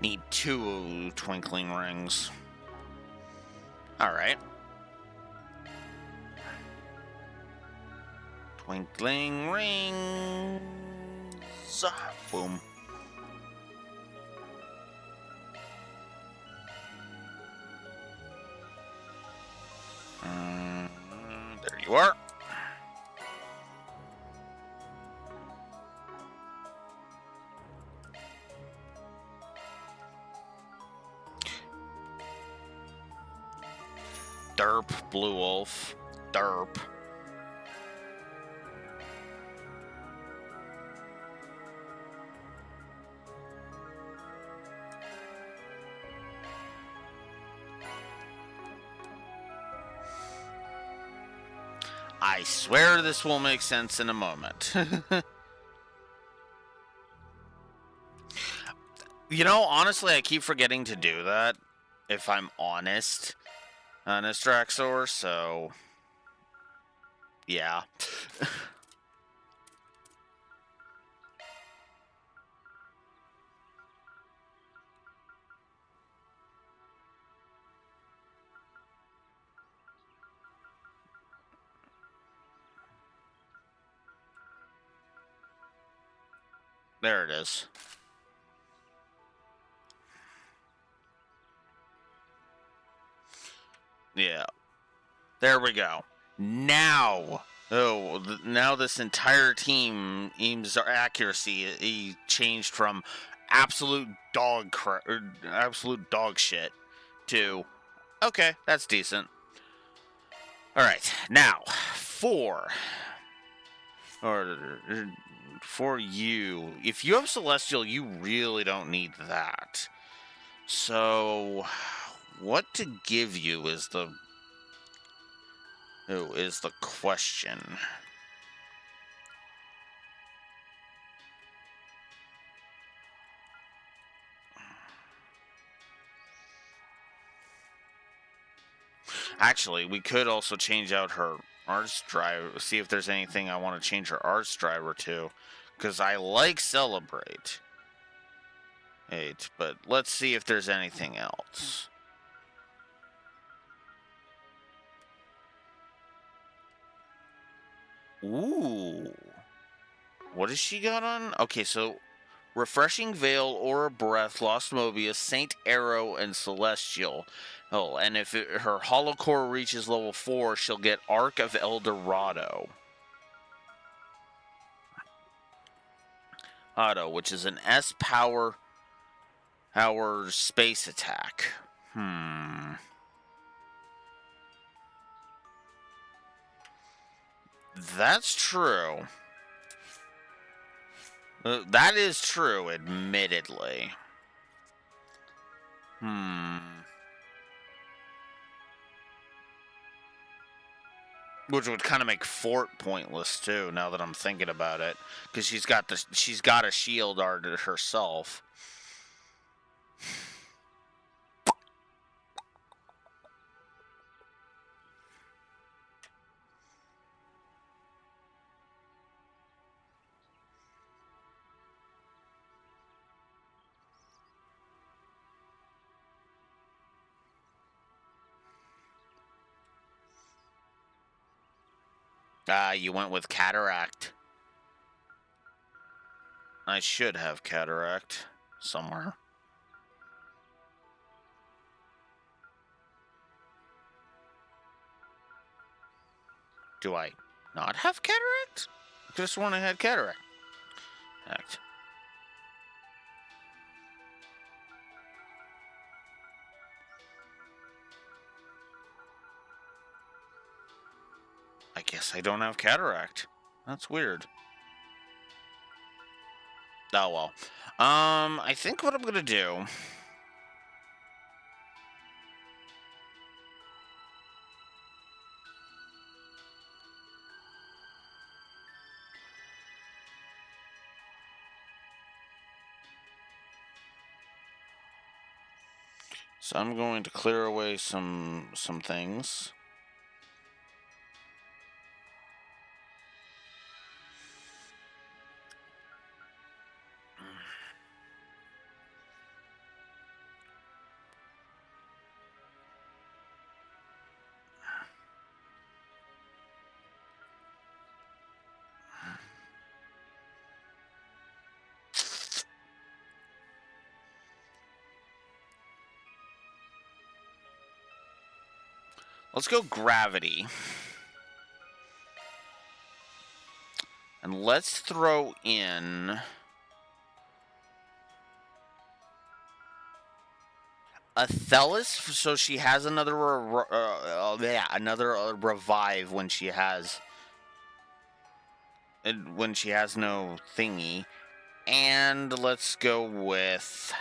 Need 2 twinkling rings. Alright. Twinkling rings. Boom. There you are. Derp, Blue Wolf. Derp. I swear this will make sense in a moment. You know, honestly, I keep forgetting to do that, if I'm honest, on Astraxor, so... yeah. There it is. Yeah. There we go. Now, now this entire team aims our accuracy. He changed from absolute dog shit to okay, that's decent. All right, now for you, if you have Celestial, you really don't need that. So, what to give you is the question. Actually, we could also change out her arts driver, see if there's anything I want to change her arts driver to, because I like Celebrate. But let's see if there's anything else. Ooh. What has she got on? Okay, so Refreshing Veil, Aura Breath, Lost Mobius, Saint Arrow, and Celestial. Oh, and if her Hollow Core reaches level 4, she'll get Arc of Eldorado. Which is an S power space attack. That's true. That is true, admittedly. Which would kind of make Fort pointless too, now that I'm thinking about it, because she's got a shield art herself. You went with Cataract. I should have Cataract somewhere. Do I not have Cataract? I could have sworn I had Cataract. I guess I don't have Cataract. That's weird. Oh well. I think what I'm gonna do. So I'm going to clear away some things. Let's go Gravity. And let's throw in Athelis, so she has another revive when she has no thingy. And let's go with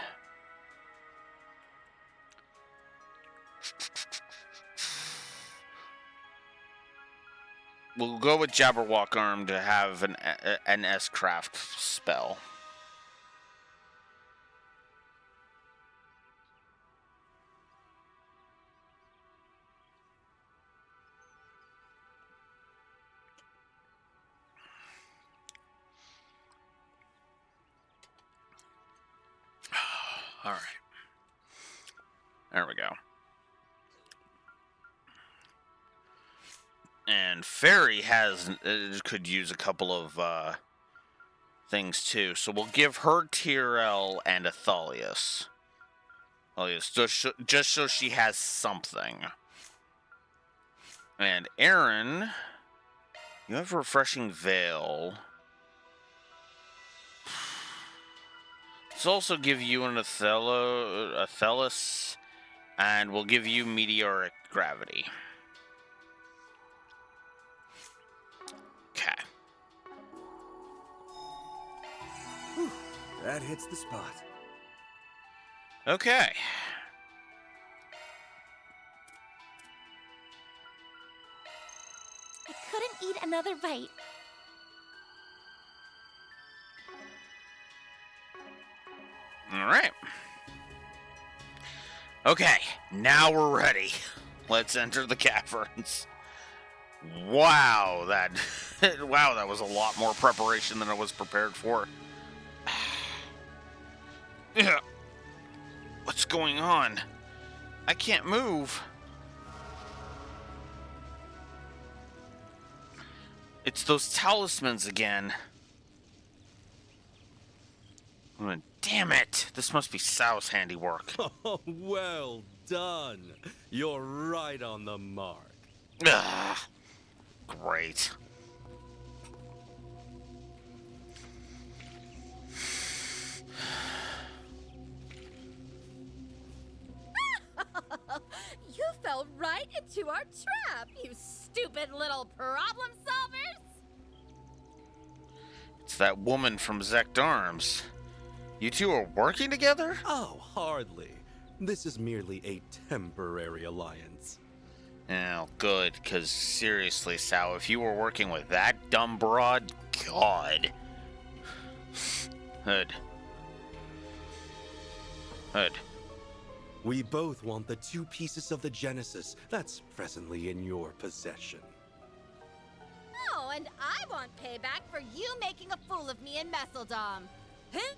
we'll go with Jabberwock Arm to have an S-Craft spell. All right. There we go. And Fairy could use a couple of things too, so we'll give her Tyrell and Athalius. Just so she has something. And Aaron, you have Refreshing Veil. Let's also give you an Athelis, and we'll give you Meteoric Gravity. Okay. Whew, that hits the spot. Okay. I couldn't eat another bite. All right. Okay, now we're ready. Let's enter the caverns. Wow, that was a lot more preparation than I was prepared for. Yeah. What's going on? I can't move. It's those talismans again. Oh, damn it! This must be Sal's handiwork. Oh, well done. You're right on the mark. Ugh. Great. You fell right into our trap, you stupid little problem solvers! It's that woman from Zect Arms. You two are working together? Oh, hardly. This is merely a temporary alliance. Oh, good, because seriously, Sal, if you were working with that dumb broad, God. Hood. We both want the 2 pieces of the Genesis that's presently in your possession. Oh, and I want payback for you making a fool of me in Messeldom. Huh?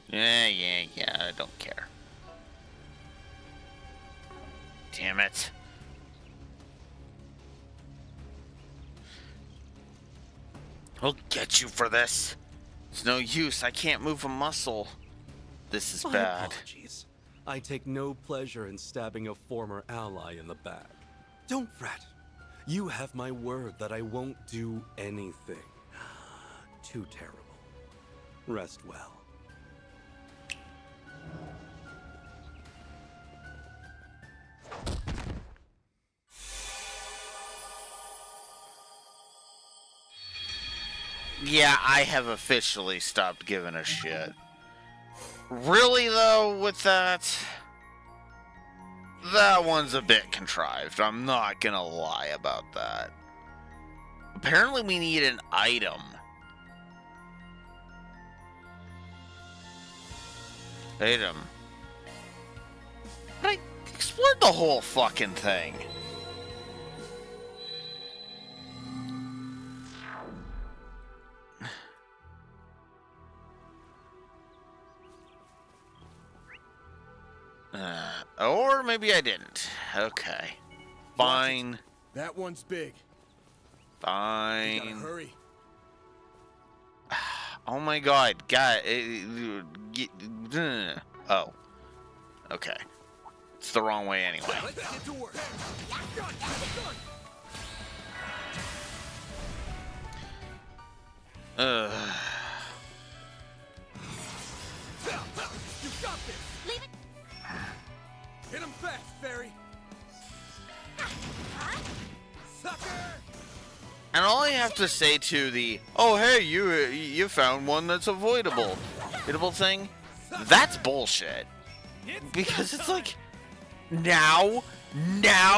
Yeah, I don't care. Damn it. I'll get you for this. It's no use, I can't move a muscle. This is My bad. apologies. I take no pleasure in stabbing a former ally in the back. Don't fret. You have my word that I won't do anything too terrible. Rest well. Yeah, I have officially stopped giving a shit. Really, though, with that? That one's a bit contrived. I'm not gonna lie about that. Apparently we need an item. Item. But I explored the whole fucking thing. Or maybe I didn't. Okay. Fine. That one's big. Fine. You gotta hurry. Oh my god. Oh. Okay. It's the wrong way anyway. Let's get to work. Ugh. You got this. Leave it. Hit him fast, Fairy. Sucker! And all I have to say to the, oh hey, you found one that's avoidable thing, that's bullshit. Because it's like, now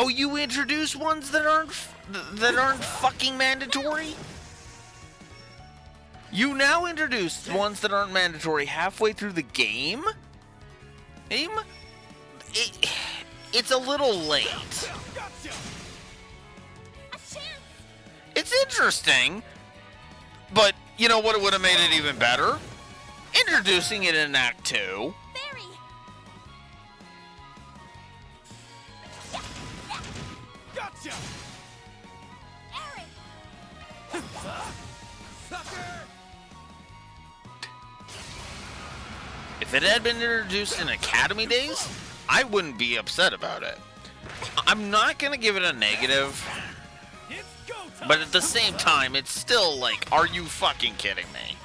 you introduce ones that aren't fucking mandatory. You now introduce ones that aren't mandatory halfway through the game. It's a little late. It's interesting, but you know what would have made it even better? Introducing it in Act 2. Gotcha! Sucker! If it had been introduced in Academy days, I wouldn't be upset about it. I'm not gonna give it a negative, but at the same time, it's still like, are you fucking kidding me?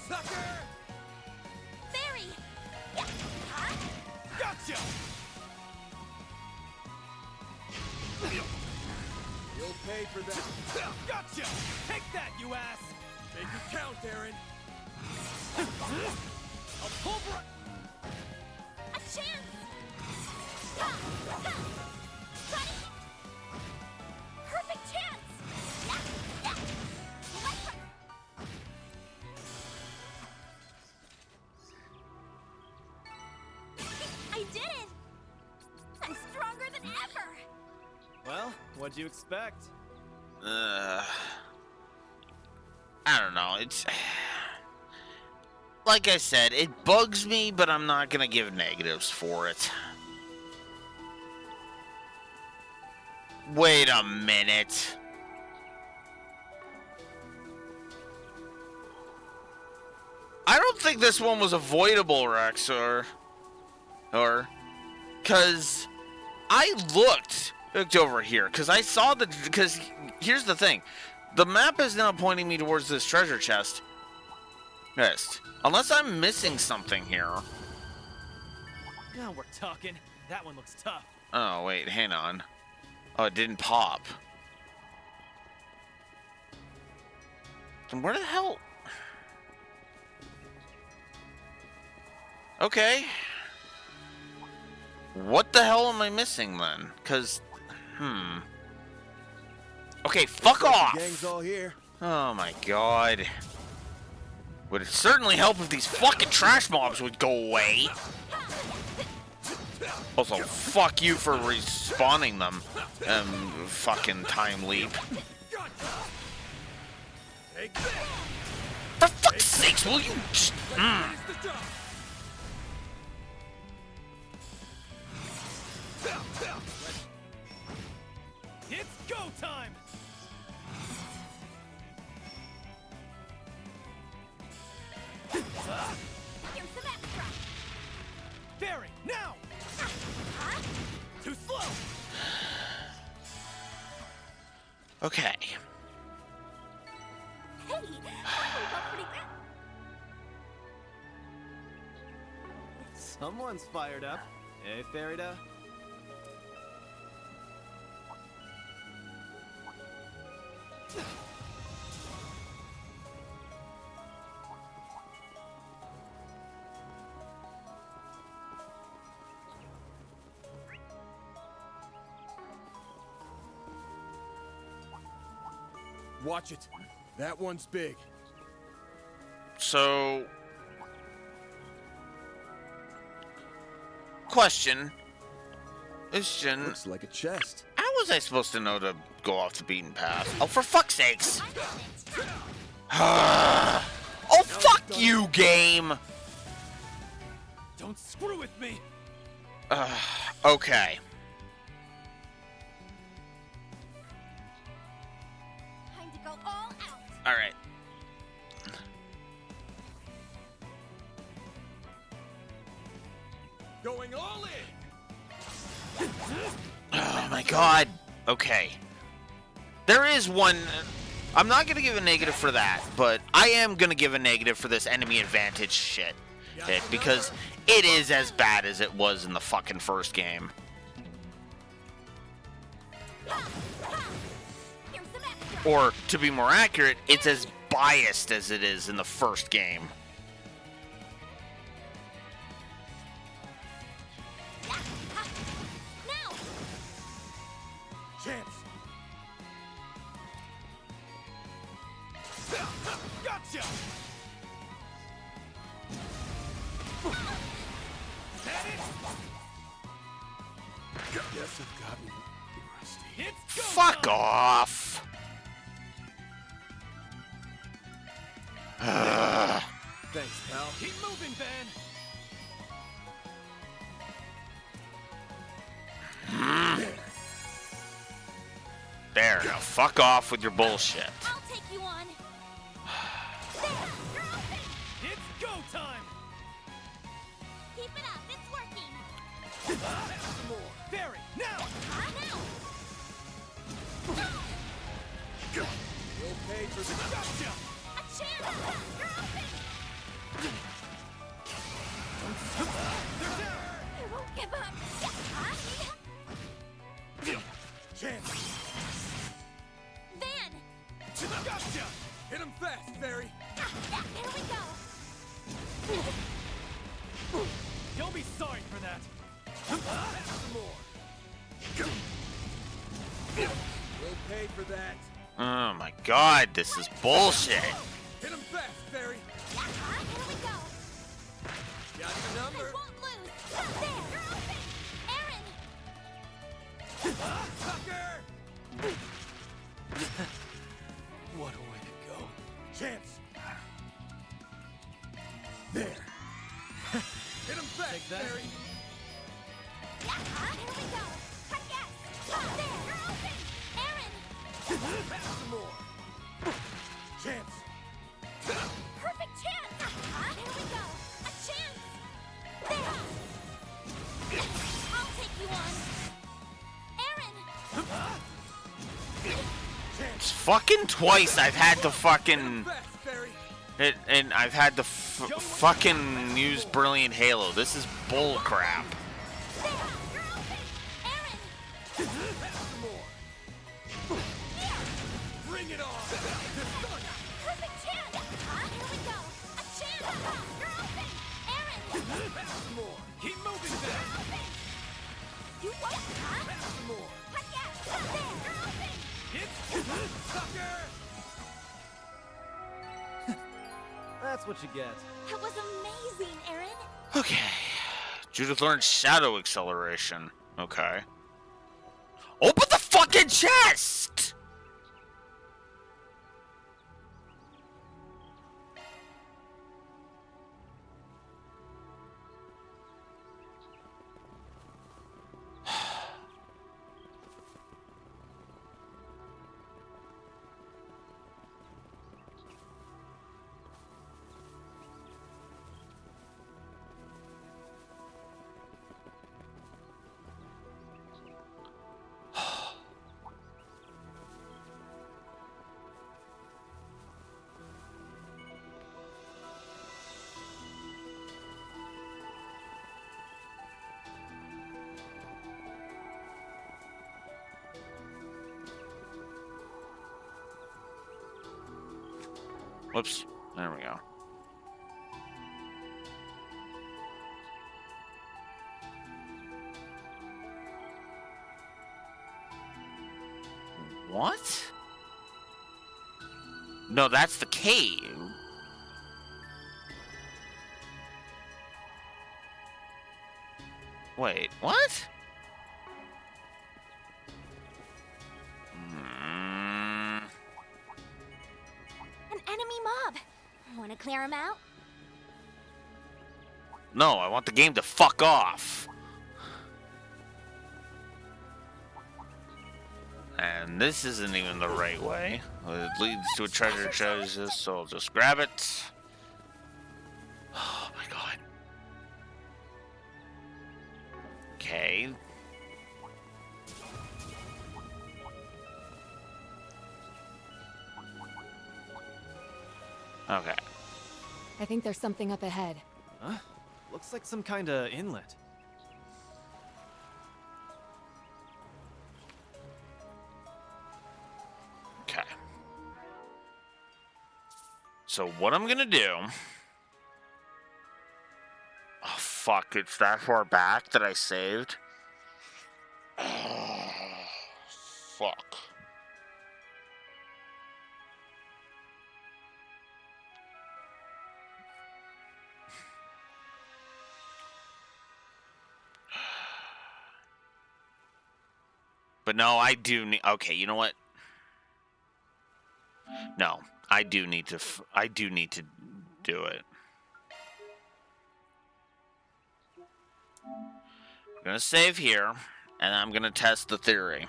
Sucker! Fairy! Gotcha! You'll pay for that. Gotcha! Take that, you ass! Make it count, Aaron. I'll pulverize. A chance! Perfect chance! I did it! I'm stronger than ever! Well, what'd you expect? I don't know. It's like I said, it bugs me, but I'm not gonna give negatives for it. Wait a minute. don't think this one was avoidable, Rex, or because I looked over here, because I saw because here's the thing. The map is now pointing me towards this treasure chest. Yes. Unless I'm missing something here. Now we're talking. That one looks tough. Oh, wait, hang on. Oh, it didn't pop. Then where the hell? Okay. What the hell am I missing then? Because, Okay, fuck off! The gang's all here. Oh my god. Would it certainly help if these fucking trash mobs would go away? Also, fuck you for respawning them. Fucking time leap. For fuck's sakes, will you just... It's go time! Here's some extra. Barry, now! Too slow! Okay. Hey, that one felt pretty good. Someone's fired up. Hey, Farida. Watch it. That one's big. So... Question. Looks like a chest. How was I supposed to know to go off the beaten path? Oh, for fuck's sakes! Oh, fuck you, game! Don't screw with me! Okay. Time to go all out. Alright. Going all in! Oh my god. Okay. There is one... I'm not going to give a negative for that, but I am going to give a negative for this enemy advantage shit. Because it is as bad as it was in the fucking first game. Or, to be more accurate, it's as biased as it is in the first game. Chance! Gotcha! Guess I've gotten rusty. It's go Fuck time! off! Thanks, pal. Keep moving, Ben! There, now fuck off with your bullshit. I'll take you on. There, you're open. It's go time! Keep it up. It's working. Some more. Barry, now! Now. You'll pay for the... Gotcha! A chance. You're open. They're down! I won't give up. Chance! Van. Gotcha! Hit him fast, Barry! Here we go. You'll be sorry for that! Some more! You'll pay for that. Oh my god, this is bullshit. Hit him fast, Barry! Here we go. Got the I number! won't lose. There, you're open. Aaron. Sucker! What a way to go. Chance! There! Hit him fast, Barry! Here we go. Yes. There, you're open. Aaron. Pass some more! Chance! Perfect chance. Here we go. It's fucking twice I've had to fucking... And I've had to fucking use Brilliant Halo. This is bull crap. Bring it on! Perfect chance! Here we go! A chance! You're open! Aaron! Pass more! Keep moving there! You what? Huh? Pass more! Heck yeah! There! You're open! Hit! Sucker! That's what you get. That was amazing, Aaron! Okay. Judith learned Shadow Acceleration. Okay. Open the fucking chest! Whoops. There we go. What? No, that's the cave. Wait, what? An enemy mob! Wanna clear him out? No, I want the game to fuck off. And this isn't even the right way. It leads to a treasure chest, so I'll just grab it. Oh my god. Okay. Okay. I think there's something up ahead. Huh? Looks like some kind of inlet. Okay. So what I'm gonna do... Oh fuck, it's that far back that I saved? Oh, fuck. But no, I do need... Okay, you know what? No, I do need to... I do need to do it. I'm gonna save here, and I'm gonna test the theory.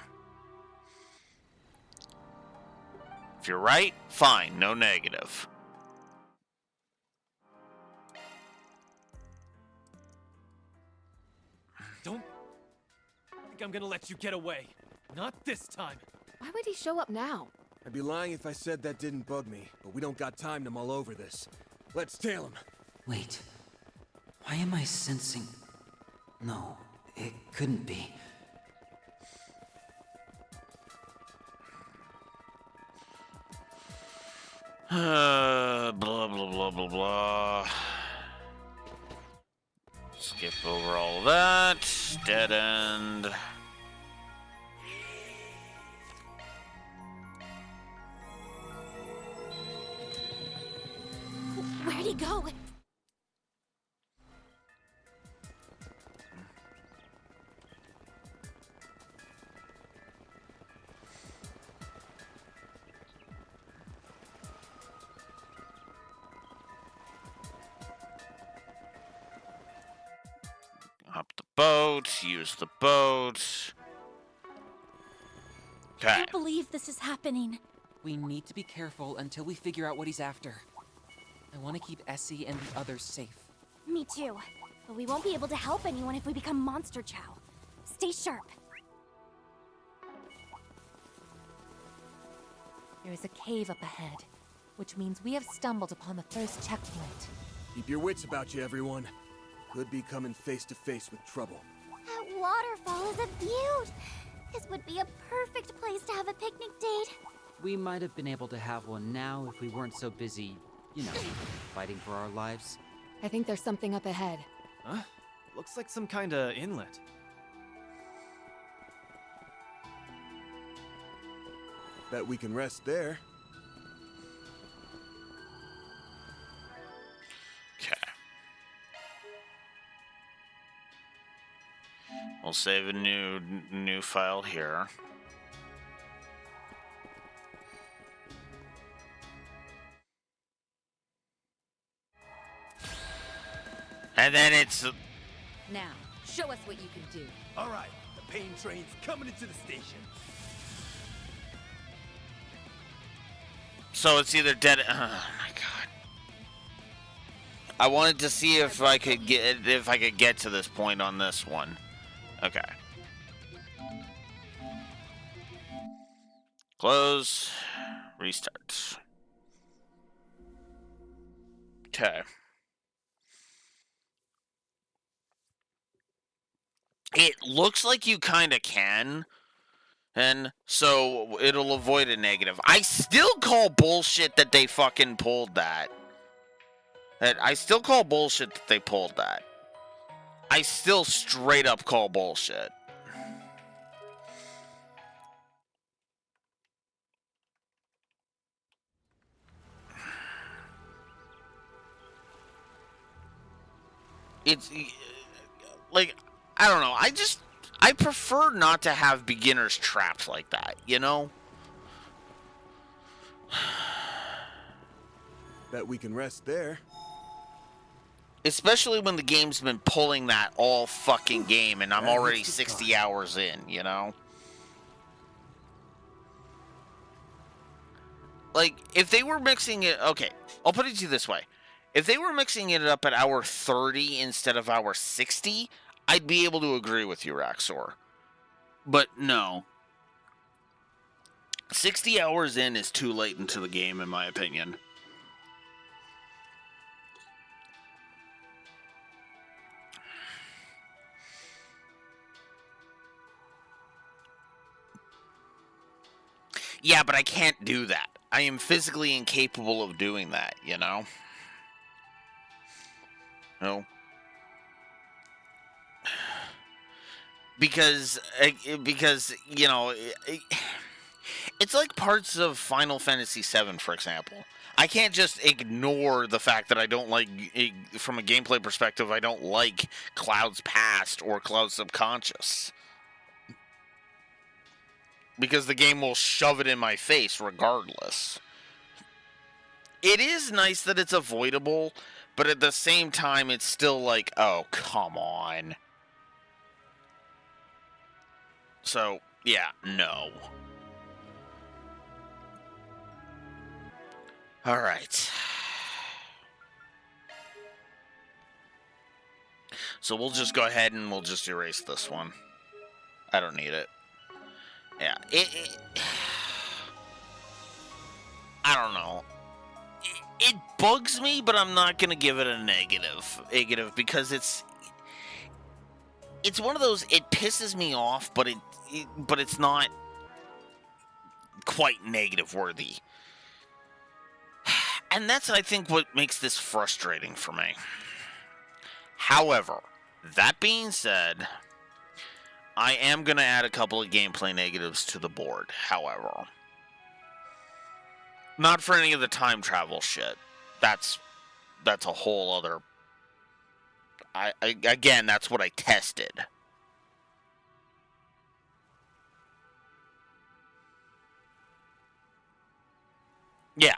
If you're right, fine, no negative. Don't think I'm gonna let you get away. Not this time. Why would he show up now? I'd be lying if I said that didn't bug me, but we don't got time to mull over this. Let's tail him. Wait. Why am I sensing... No, it couldn't be. Blah, blah, blah, blah, blah. Skip over all of that. Dead end. Where'd he go? Hop the boat, use the boat. I Okay. can't believe this is happening. We need to be careful until we figure out what he's after. I want to keep Essie and the others safe. Me too. But we won't be able to help anyone if we become Monster Chow. Stay sharp. There is a cave up ahead, which means we have stumbled upon the first checkpoint. Keep your wits about you, everyone. Could be coming face to face with trouble. That waterfall is a beaut. This would be a perfect place to have a picnic date. We might have been able to have one now if we weren't so busy, you know, fighting for our lives. I think there's something up ahead. Huh? Looks like some kind of inlet. Bet we can rest there. Okay. We'll save a new file here. And then it's... Now, show us what you can do. All right, the pain train's coming into the station. So it's either dead... Oh my god. I wanted to see if I could get to this point on this one. Okay. Close. Restart. Okay. It looks like you kind of can, and so it'll avoid a negative. I still call bullshit that they fucking pulled that. I still call bullshit that they pulled that. I still straight up call bullshit. It's like, I don't know. I prefer not to have beginners trapped like that, you know? Bet we can rest there. Especially when the game's been pulling that all fucking game and I'm already 60 hours in, you know? Like, if they were mixing it... Okay, I'll put it to you this way. If they were mixing it up at hour 30 instead of hour 60, I'd be able to agree with you, Raxor. But no. 60 hours in is too late into the game, in my opinion. Yeah, but I can't do that. I am physically incapable of doing that, you know? No. Because you know, it's like parts of Final Fantasy VII, for example. I can't just ignore the fact that I don't like, from a gameplay perspective, I don't like Cloud's Past or Cloud's Subconscious. Because the game will shove it in my face regardless. It is nice that it's avoidable, but at the same time, it's still like, oh, come on. So, yeah, no. Alright. So we'll just go ahead and we'll just erase this one. I don't need it. Yeah, I don't know. It bugs me, but I'm not gonna give it a negative because it's one of those. It pisses me off, but it's not quite negative worthy, and that's, I think, what makes this frustrating for me. However, that being said, I am gonna add a couple of gameplay negatives to the board. However, not for any of the time travel shit. That's a whole other... Again, that's what I tested. Yeah,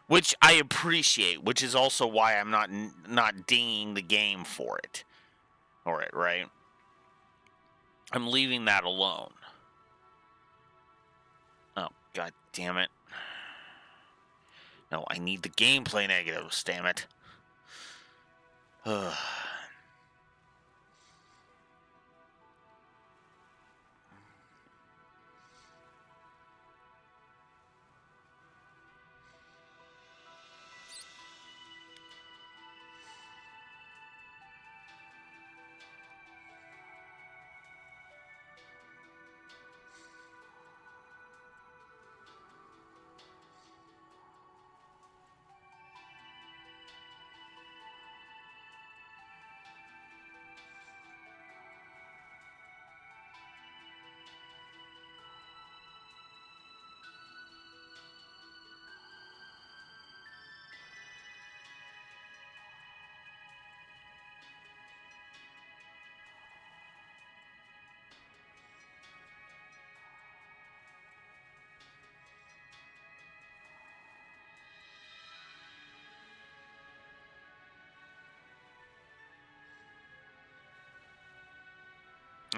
which I appreciate, which is also why I'm not dinging the game for it. Right? I'm leaving that alone. Oh, god damn it. No, I need the gameplay negatives, damn it. Ugh.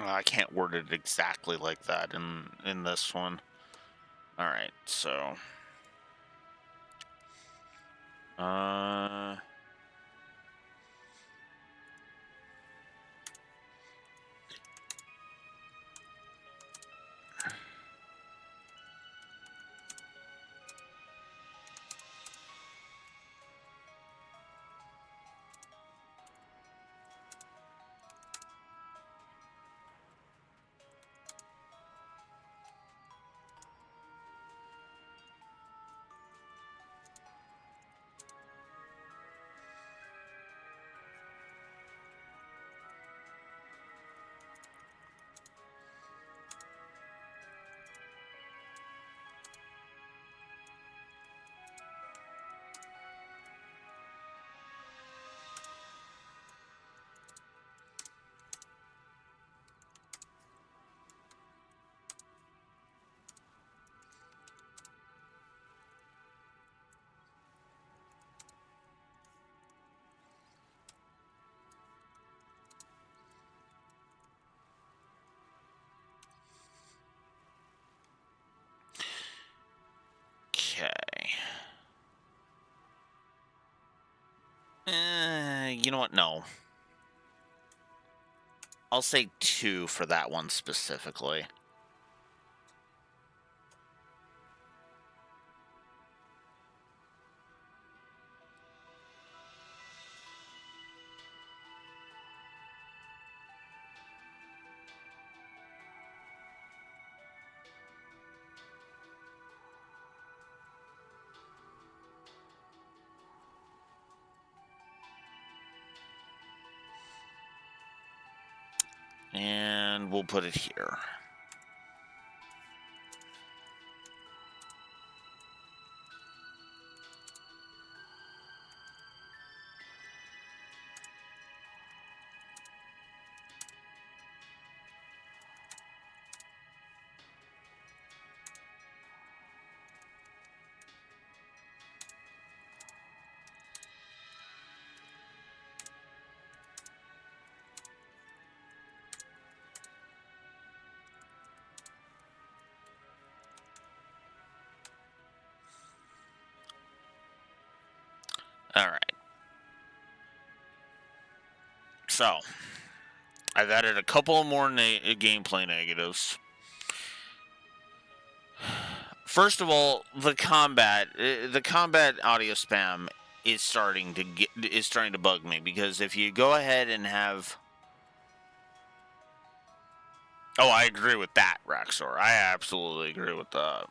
I can't word it exactly like that in this one. All right, so okay. You know what? No. I'll say 2 for that one specifically. And we'll put it here. All right. So, I've added a couple more gameplay negatives. First of all, the combat audio spam is starting to bug me, because if you go ahead and have... Oh, I agree with that, Raxor. I absolutely agree with that.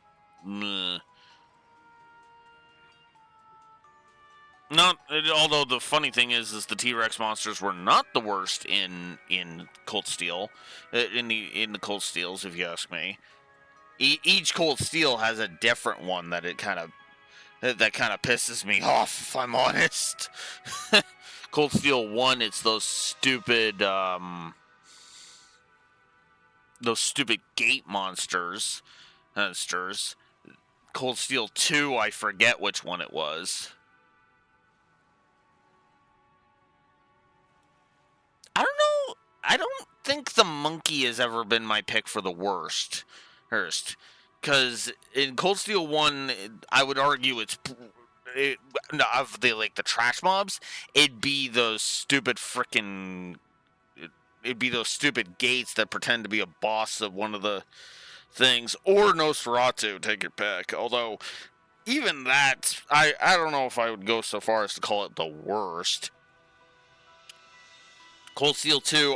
Although the funny thing is the T-Rex monsters were not the worst in Cold Steel, in the Cold Steels, if you ask me. Each Cold Steel has a different one that kind of pisses me off, if I'm honest. Cold Steel 1, it's those stupid gate monsters. Cold Steel 2, I forget which one it was. I don't know. I don't think the monkey has ever been my pick for the worst. Because in Cold Steel 1, I would argue of the trash mobs, it'd be those stupid gates that pretend to be a boss of one of the things, or Nosferatu, take your pick. Although, even that, I don't know if I would go so far as to call it the worst. Cold Steel 2,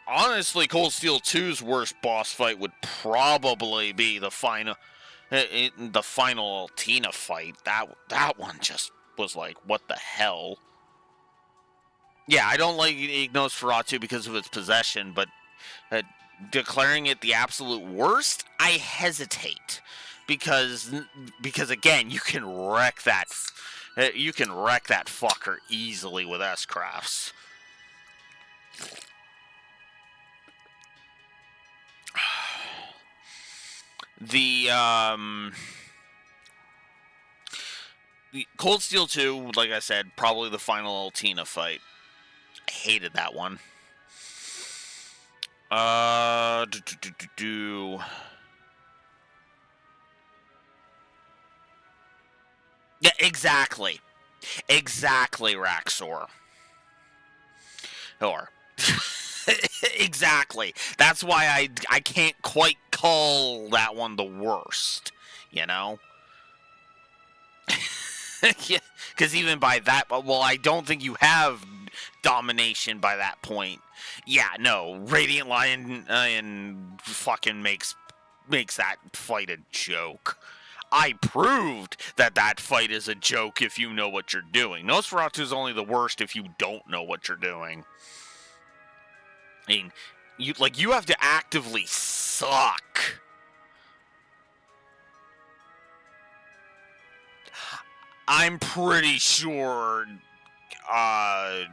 honestly, Cold Steel 2's worst boss fight would probably be the final Altina fight. That one just was like, what the hell? Yeah, I don't like Nosferatu because of its possession, but declaring it the absolute worst, I hesitate. Because again, you can wreck that fucker easily with S-Crafts. The Cold Steel 2, like I said, probably the final Altina fight. I hated that one. Do, do, do, do, do. Yeah, exactly. Exactly, Raxor. Or. Exactly. That's why I can't quite call that one the worst, you know? Yeah, because even by that, well, I don't think you have domination by that point. Yeah, no, Radiant Lion fucking makes that fight a joke. I proved that that fight is a joke if you know what you're doing. Nosferatu's only the worst if you don't know what you're doing. I mean, you have to actively suck. I'm pretty sure I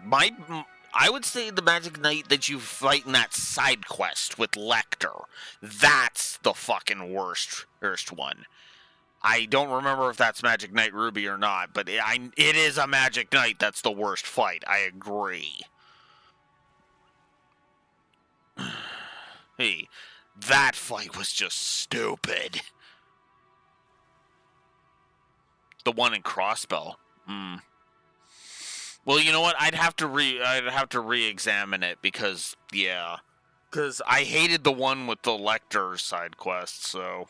would say the Magic Knight that you fight in that side quest with Lecter. That's the fucking worst one. I don't remember if that's Magic Knight Ruby or not, but it is a Magic Knight that's the worst fight. I agree. Hey, that fight was just stupid. The one in Crossbell. Well, you know what? I'd have to re-examine it because I hated the one with the Lecter side quest. So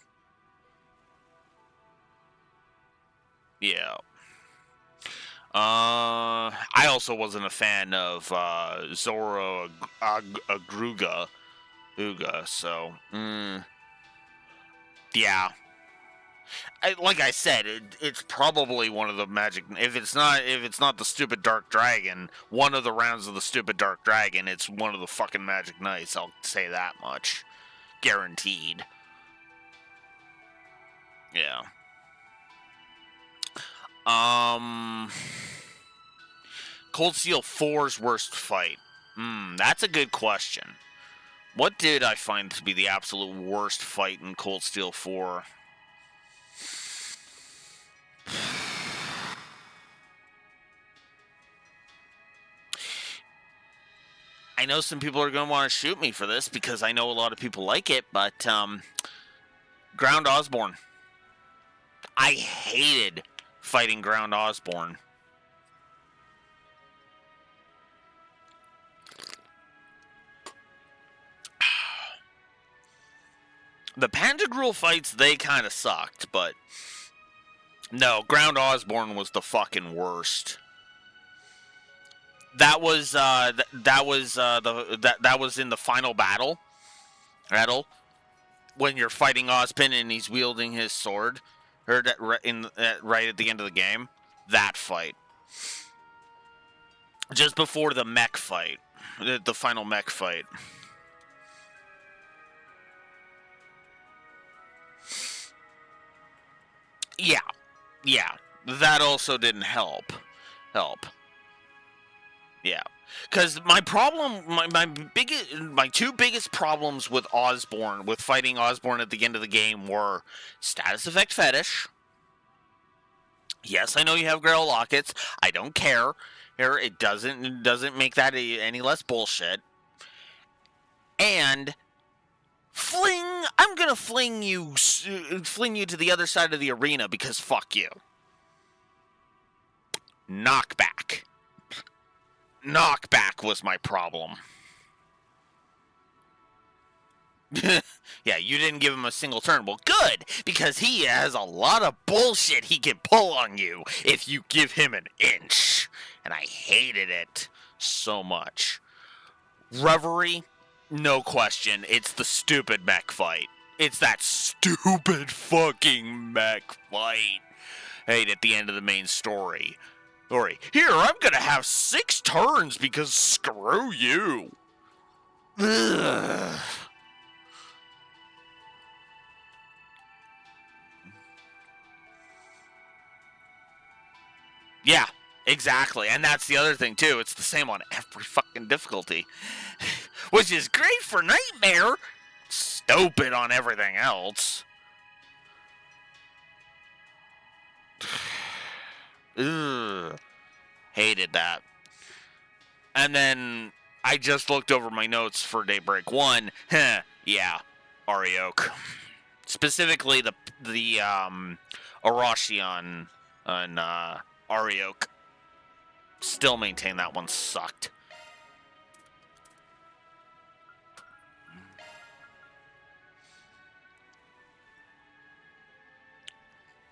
yeah. I also wasn't a fan of Zoro Agruga, so yeah. Like I said, it's probably one of the magic. If it's not the stupid Dark Dragon, one of the rounds of the stupid Dark Dragon, it's one of the fucking Magic Knights. I'll say that much, guaranteed. Yeah. Cold Steel 4's worst fight. That's a good question. What did I find to be the absolute worst fight in Cold Steel 4? I know some people are going to want to shoot me for this because I know a lot of people like it, but Ground Osborne. I hated fighting Ground Osborne. The Pantagruel fights, they kind of sucked, but no, Ground Osborne was the fucking worst. That was that was in the final battle when you're fighting Ozpin and he's wielding his sword, right at the end of the game. That fight, just before the mech fight, the final mech fight. Yeah, that also didn't help. Yeah, because my two biggest problems with fighting Osborne at the end of the game were status effect fetish. Yes, I know you have Grail Lockets. I don't care. Here, it doesn't make that any less bullshit. And I'm gonna fling you to the other side of the arena because fuck you. Knockback was my problem. Yeah, you didn't give him a single turn. Well, good, because he has a lot of bullshit he can pull on you if you give him an inch. And I hated it so much. Reverie, no question. It's the stupid mech fight. It's that stupid fucking mech fight. Hey, at the end of the main story. Here, I'm gonna have 6 turns because screw you. Ugh. Yeah, exactly. And that's the other thing, too. It's the same on every fucking difficulty. Which is great for Nightmare. Stupid on everything else. Ugh. Hated that. And then I just looked over my notes for Daybreak 1. Yeah, Arioch. Specifically the Arashion and Arioch. Still maintain that one sucked.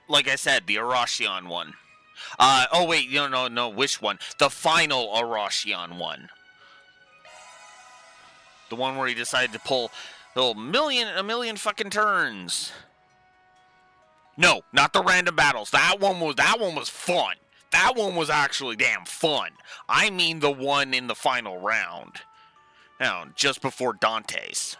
Like I said, the Arashion one. Oh wait, no, which one? The final Arashion one. The one where he decided to pull a million fucking turns. No, not the random battles. That one was fun. That one was actually damn fun. I mean the one in the final round. Now, just before Dante's.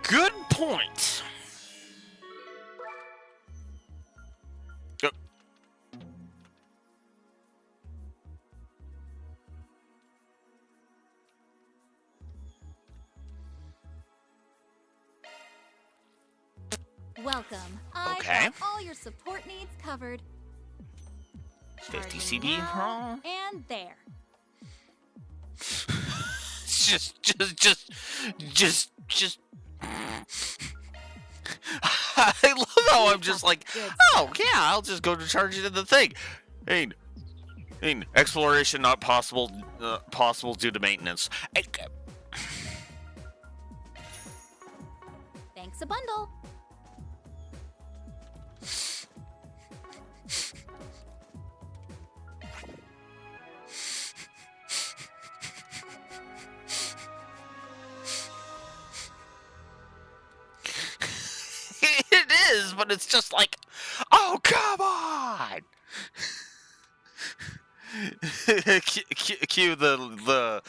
Good point. Welcome. Okay. I've got all your support needs covered. 50 Charging CB, now, and there. just. I love how I'm just like, oh yeah, I'll just go to charge it in the thing. I mean, exploration not possible due to maintenance. Thanks a bundle. It is, but it's just like, oh, come on! Cue the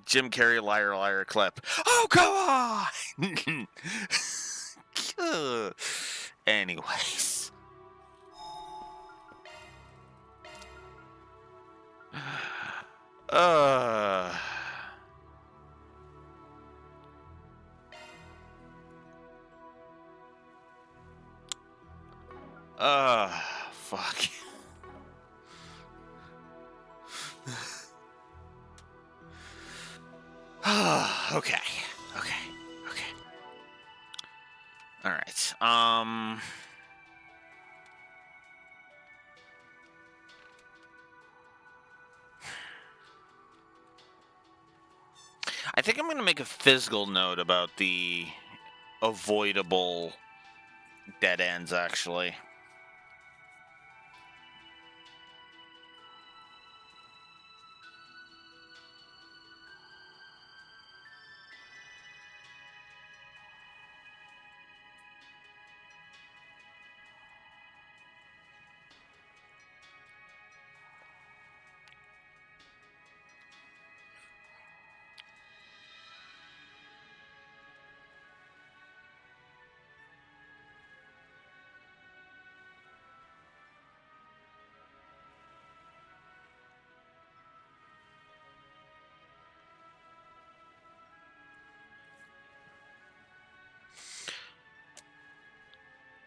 Jim Carrey liar liar clip. Oh, come on! Anyways. Fuck. Okay. All right. I think I'm going to make a physical note about the avoidable dead ends, actually.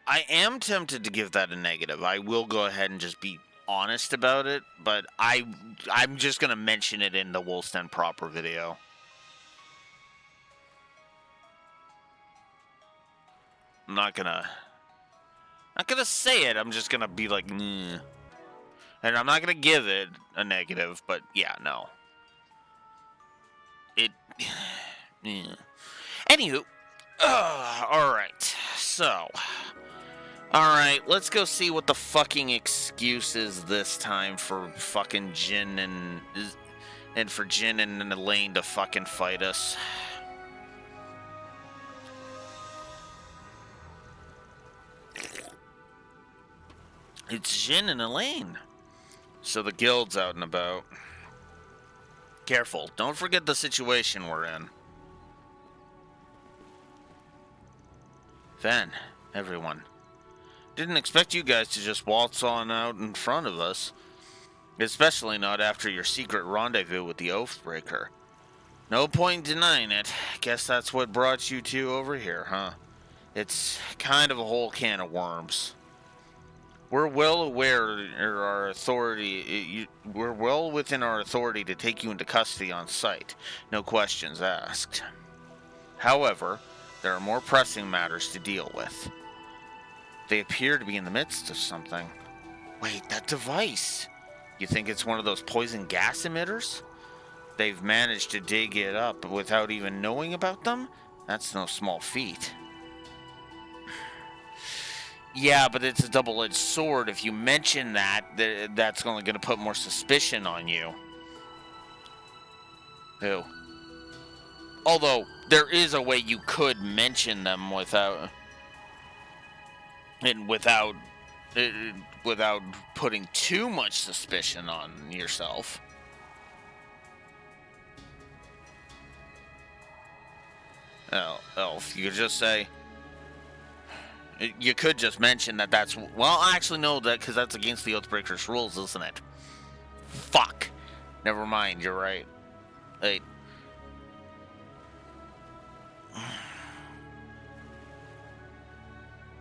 I am tempted to give that a negative. I will go ahead and just be honest about it, but I'm just going to mention it in the Wolf's proper video. I'm not gonna say it. I'm just gonna be like, and I'm not gonna give it a negative. But yeah, no. Anywho, all right. So, all right, let's go see what the fucking excuse is this time for fucking Jin and for Jin and Elaine to fucking fight us. It's Jin and Elaine. So the guild's out and about. Careful. Don't forget the situation we're in. Van, everyone. Didn't expect you guys to just waltz on out in front of us. Especially not after your secret rendezvous with the Oathbreaker. No point denying it. Guess that's what brought you two over here, huh? It's kind of a whole can of worms. We're well aware our authority. We're well within our authority to take you into custody on sight. No questions asked. However, there are more pressing matters to deal with. They appear to be in the midst of something. Wait, that device. You think it's one of those poison gas emitters? They've managed to dig it up without even knowing about them? That's no small feat. Yeah, but it's a double-edged sword. If you mention that, that's only going to put more suspicion on you. Who? Although, there is a way you could mention them without putting too much suspicion on yourself. Elf, you could just say... You could just mention that that's... Well, actually, no, because that's against the Oathbreaker's rules, isn't it? Fuck. Never mind, you're right. Hey.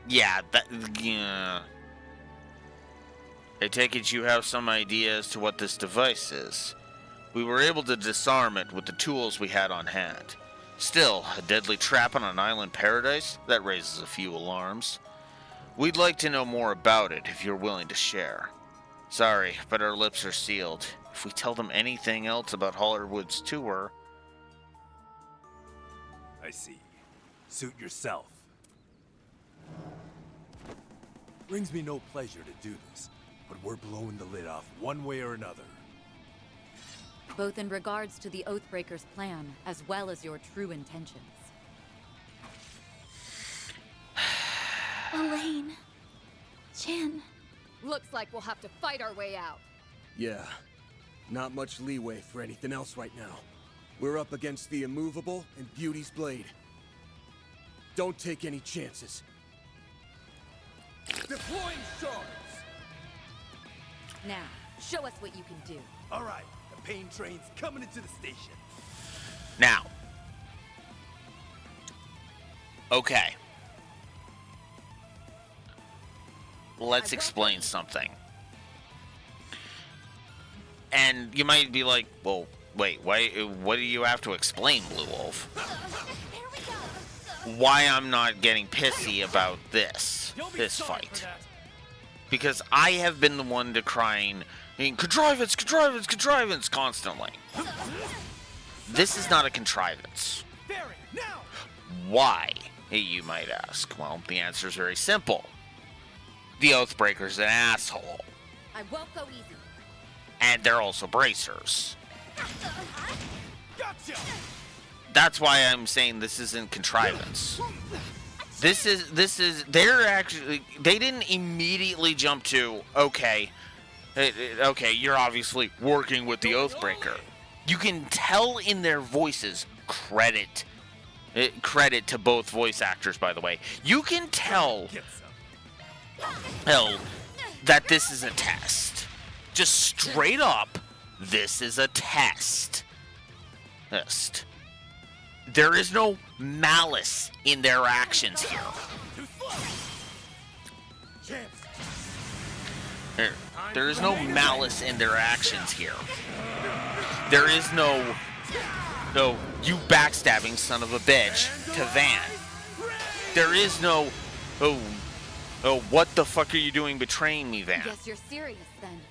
Yeah, that... Yeah. I take it you have some idea as to what this device is. We were able to disarm it with the tools we had on hand. Still, a deadly trap on an island paradise? That raises a few alarms. We'd like to know more about it if you're willing to share. Sorry, but our lips are sealed. If we tell them anything else about Hollerwood's tour... I see. Suit yourself. Brings me no pleasure to do this, but we're blowing the lid off one way or another. Both in regards to the Oathbreaker's plan, as well as your true intentions. Elaine. Jin. Looks like we'll have to fight our way out. Yeah. Not much leeway for anything else right now. We're up against the Immovable and Beauty's Blade. Don't take any chances. Deploying shards! Now, show us what you can do. All right, the pain train's coming into the station. Now. Okay. Let's explain something. And you might be like, well, wait, what do you have to explain, Blue Wolf? Why I'm not getting pissy about this fight. Because I have been the one to crying, contrivance, contrivance, contrivance, constantly. This is not a contrivance. Why, you might ask? Well, the answer is very simple. The Oathbreaker's an asshole. I won't go easy. And they're also bracers. Gotcha! That's why I'm saying this isn't contrivance. This is, they didn't immediately jump to, okay, you're obviously working with the Oathbreaker. You can tell in their voices, credit to both voice actors, by the way. You can tell that this is a test. Just straight up, this is a test. There is no malice in their actions here. There is no malice in their actions here. There is no, you backstabbing son of a bitch to Van. There is no, oh, what the fuck are you doing betraying me, Van? Guess you're serious then.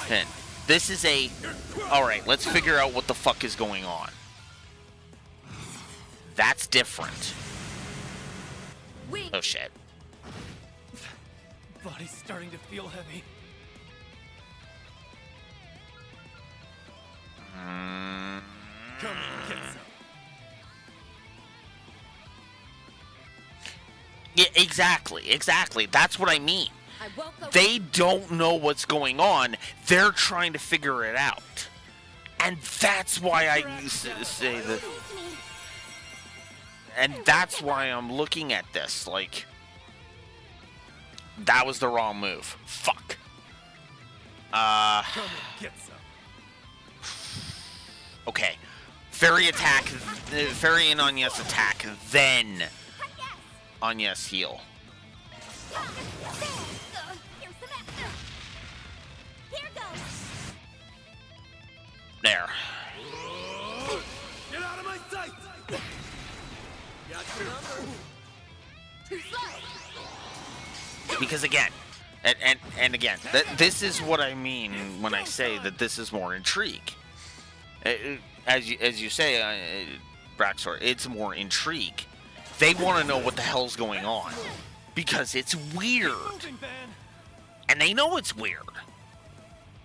And this is alright, let's figure out what the fuck is going on. That's different. Oh shit. Body's starting to feel heavy. Come and get some. Yeah, exactly. That's what I mean. They don't know what's going on. They're trying to figure it out. And that's why I used to say that. And that's why I'm looking at this like, that was the wrong move. Fuck. Come and get some. Okay. Fairy attack, Fairy and Anya's attack, then Anya's heal. There. Get out of my sight! Got your number. Too slow. Because again, and again, this is what I mean when I say that this is more intrigue. As you say, Braxor, it's more intrigue. They want to know what the hell's going on because it's weird, and they know it's weird.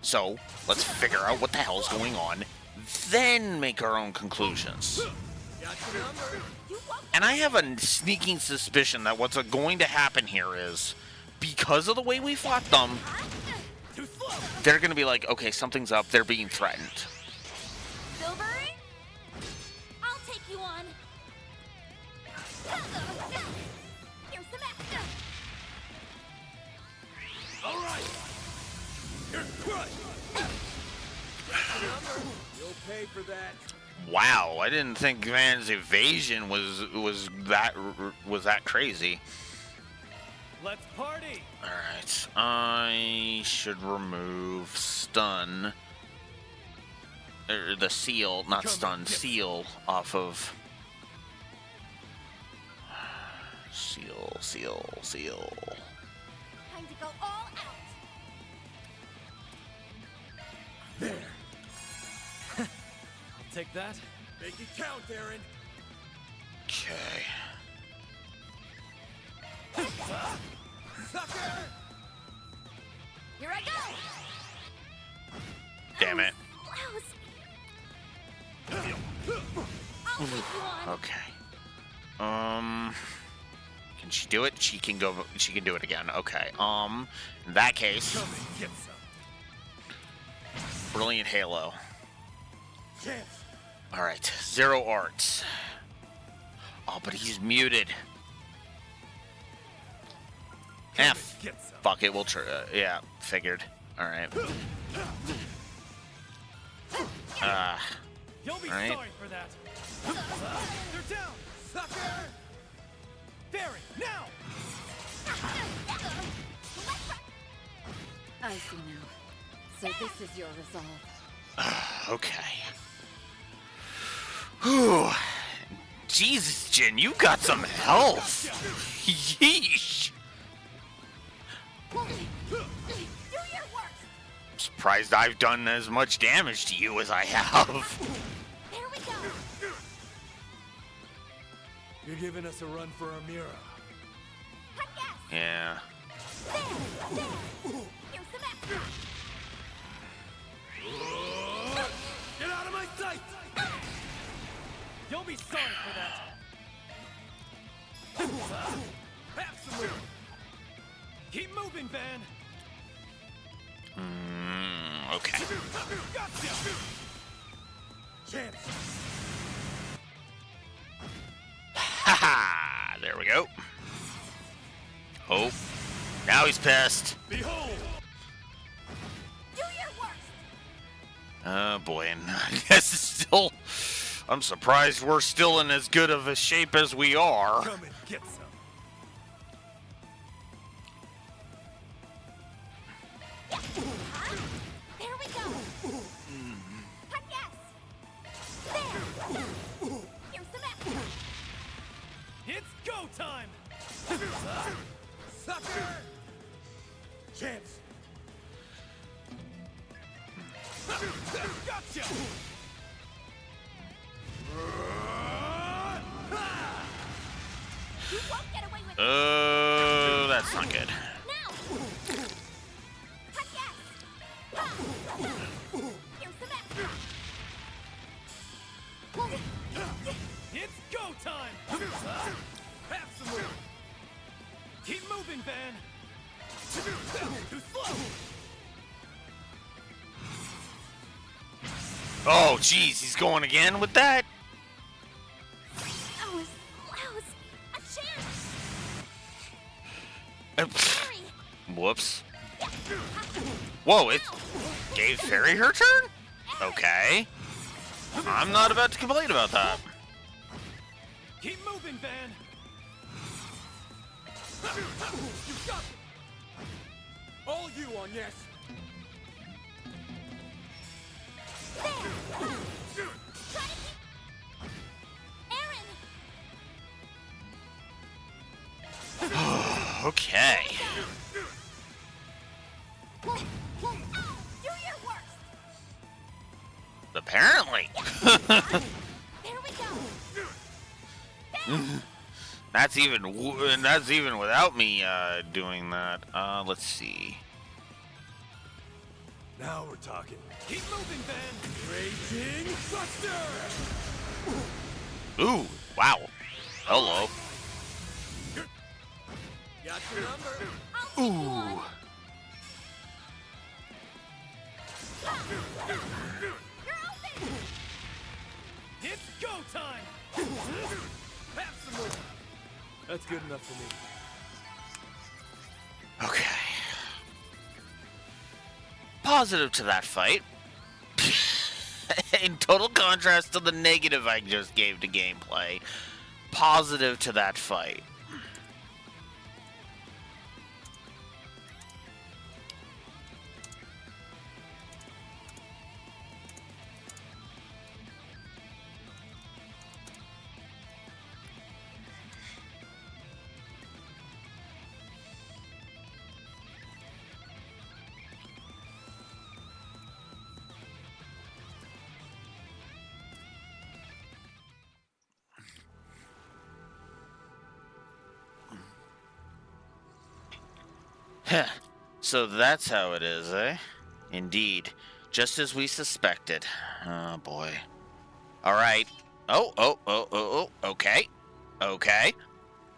So let's figure out what the hell's going on, then make our own conclusions. And I have a sneaking suspicion that what's going to happen here is, because of the way we fought them, they're going to be like, okay, something's up, they're being threatened. Silvery? I'll take you on. Here's the map. All right. You're crushed. Got your number. You'll pay for that. Wow, I didn't think Van's evasion was that crazy. Let's party. All right, I should remove stun, or the seal, not stun, seal off of seal. Time to go all out. There. Take that. Make it count, Aaron. Okay. Sucker! Here I go. Damn it. Lousy. Okay. Can she do it? She can go. She can do it again. Okay. In that case, Come and get some. Brilliant Halo. Chance. All right. 0 arts. Oh, but he's muted. F. Fuck it. We'll try. Yeah. Figured. All right. You'll be all right. sorry for that. They're down. Sucker! Barry, now. I see now. So this is your resolve. Okay. Whew. Jesus, Jin, you got some health. Yeesh. Do your work. I'm surprised I've done as much damage to you as I have. There we go. You're giving us a run for our mirror. Yeah. Here's the map. Get out of my sight! You'll be sorry for that. Have some room. Keep moving, Van. Okay. Gotcha. Chance. Haha! There we go. Oh. Now he's pissed. Behold. Do your work. Oh boy, and I guess it's still. I'm surprised we're still in as good of a shape as we are. Come and get some. There we go. Yes. There. Here's the map. It's go time. Sucker! Chance. Gotcha. You won't get away with Oh, that's not good. now. Yes. Here's the map. It's go time. Have some room. Keep moving, Van. Too slow. Oh, jeez, he's going again with that? That was a chance. Whoops. Whoa, it gave Fairy her turn? Okay. I'm not about to complain about that. Keep moving, Van. You got it. All you on yes. Okay. Do your worst. Apparently. There we go. That's even without me doing that. Let's see. Now we're talking. Keep moving, Van. Raging Buster. Ooh, wow. Hello. Got your number. Ooh. It's go time. Have some more. That's good enough for me. Okay. Positive to that fight. In total contrast to the negative I just gave to gameplay. Positive to that fight. So that's how it is, eh? Indeed. Just as we suspected. Oh, boy. Alright. Oh, okay. Okay.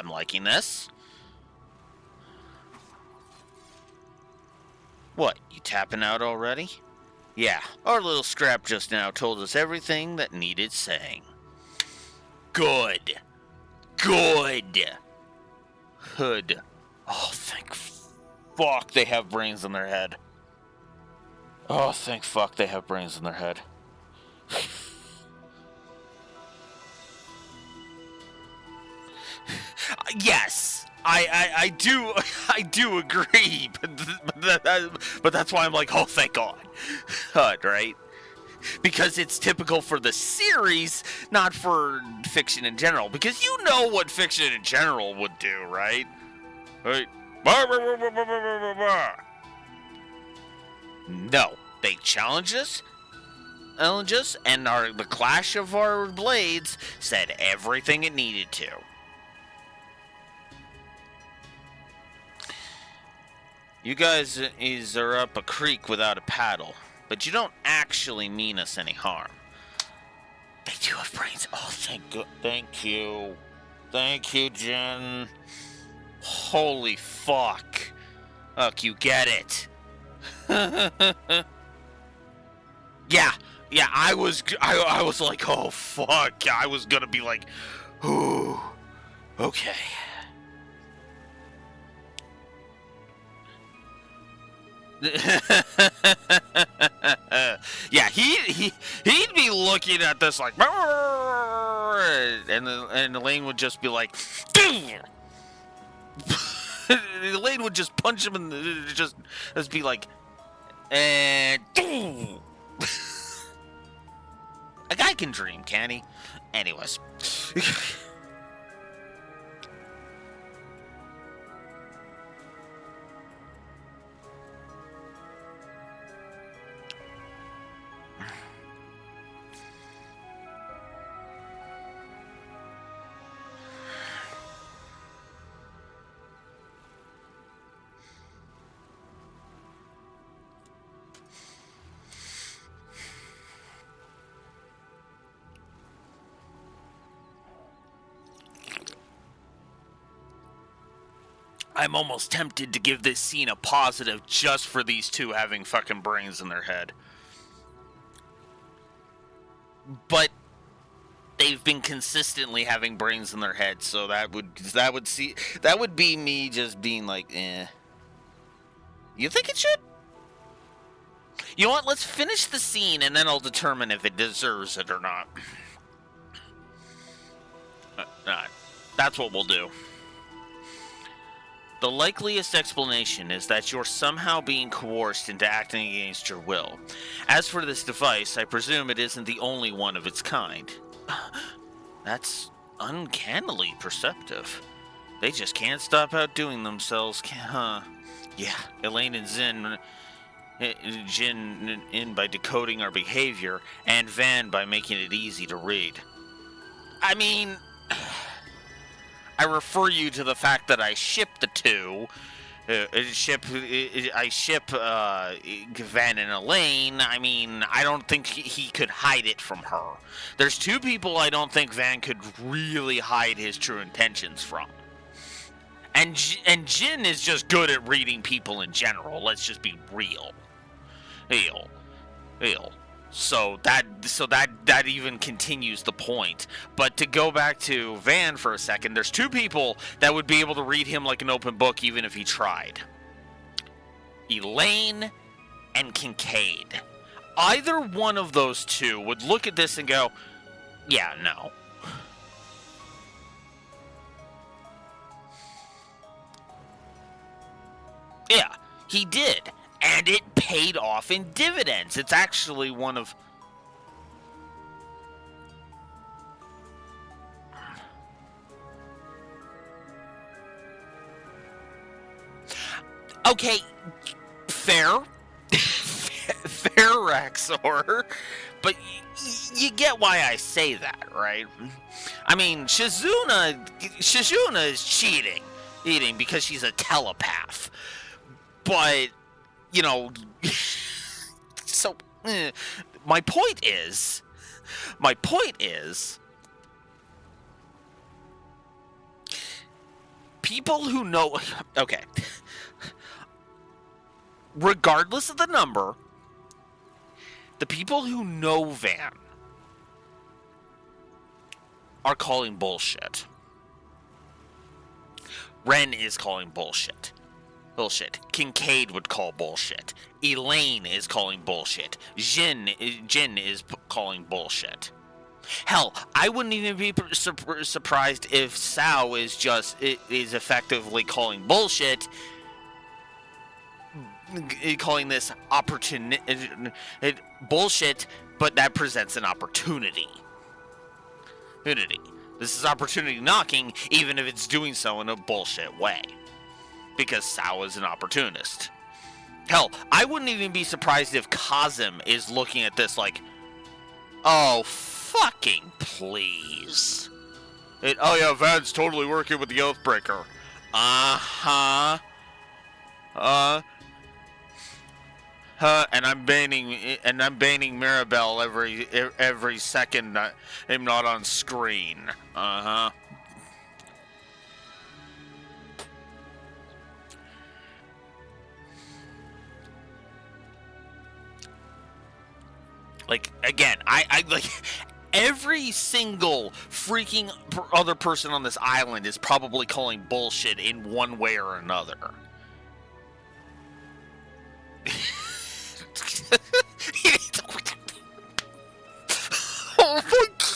I'm liking this. What, you tapping out already? Yeah, our little scrap just now told us everything that needed saying. Good. Good. Hood. Oh, thank fuck they have brains in their head. Oh, thank fuck they have brains in their head. Yes, I do agree, but that's why I'm like, oh, thank God, HUD, right? Because it's typical for the series, not for fiction in general. Because you know what fiction in general would do, right? Right? No, they challenge us, and the clash of our blades said everything it needed to. You guys are up a creek without a paddle, but you don't actually mean us any harm. They do have brains. Oh, thank you. Thank you, Jen. Holy fuck. Look, you get it. Yeah, I was like, oh, fuck. I was gonna be like, ooh, okay. Yeah, he'd be looking at this like, and Elaine would just be like, Elaine would just punch him and just be like, and a guy can dream, can he? Anyways. I'm almost tempted to give this scene a positive just for these two having fucking brains in their head. But they've been consistently having brains in their head, so that would be me just being like, eh. You think it should? You know what? Let's finish the scene, and then I'll determine if it deserves it or not. That's what we'll do. The likeliest explanation is that you're somehow being coerced into acting against your will. As for this device, I presume it isn't the only one of its kind. That's uncannily perceptive. They just can't stop outdoing themselves, huh? Yeah, Elaine and Jin in by decoding our behavior, and Van by making it easy to read. I mean, I refer you to the fact that I ship the two. I ship Van and Elaine. I mean, I don't think he could hide it from her. There's two people I don't think Van could really hide his true intentions from. And Jin is just good at reading people in general. Let's just be real. So that even continues the point. But to go back to Van for a second, there's two people that would be able to read him like an open book even if he tried. Elaine and Kincaid. Either one of those two would look at this and go, yeah, no. Yeah, he did. And it paid off in dividends. It's actually one of... Okay, fair. Fair, Raxor. But you get why I say that, right? I mean, Shizuna is cheating because she's a telepath. But... you know, so my point is, people who know, okay, regardless of the number, the people who know Van are calling bullshit. Ren is calling bullshit. Kincaid would call bullshit. Elaine is calling bullshit. Jin is calling bullshit. Hell, I wouldn't even be surprised if Sao is effectively calling bullshit, calling this bullshit, but that presents an opportunity. This is opportunity knocking, even if it's doing so in a bullshit way. Because Sao is an opportunist. Hell, I wouldn't even be surprised if Kazim is looking at this like, oh, fucking please. Oh yeah, Van's totally working with the Oathbreaker. Uh-huh. And I'm banning Mirabelle every second I'm not on screen. Uh-huh. Like, again, I like, every single freaking other person on this island is probably calling bullshit in one way or another. Oh my God.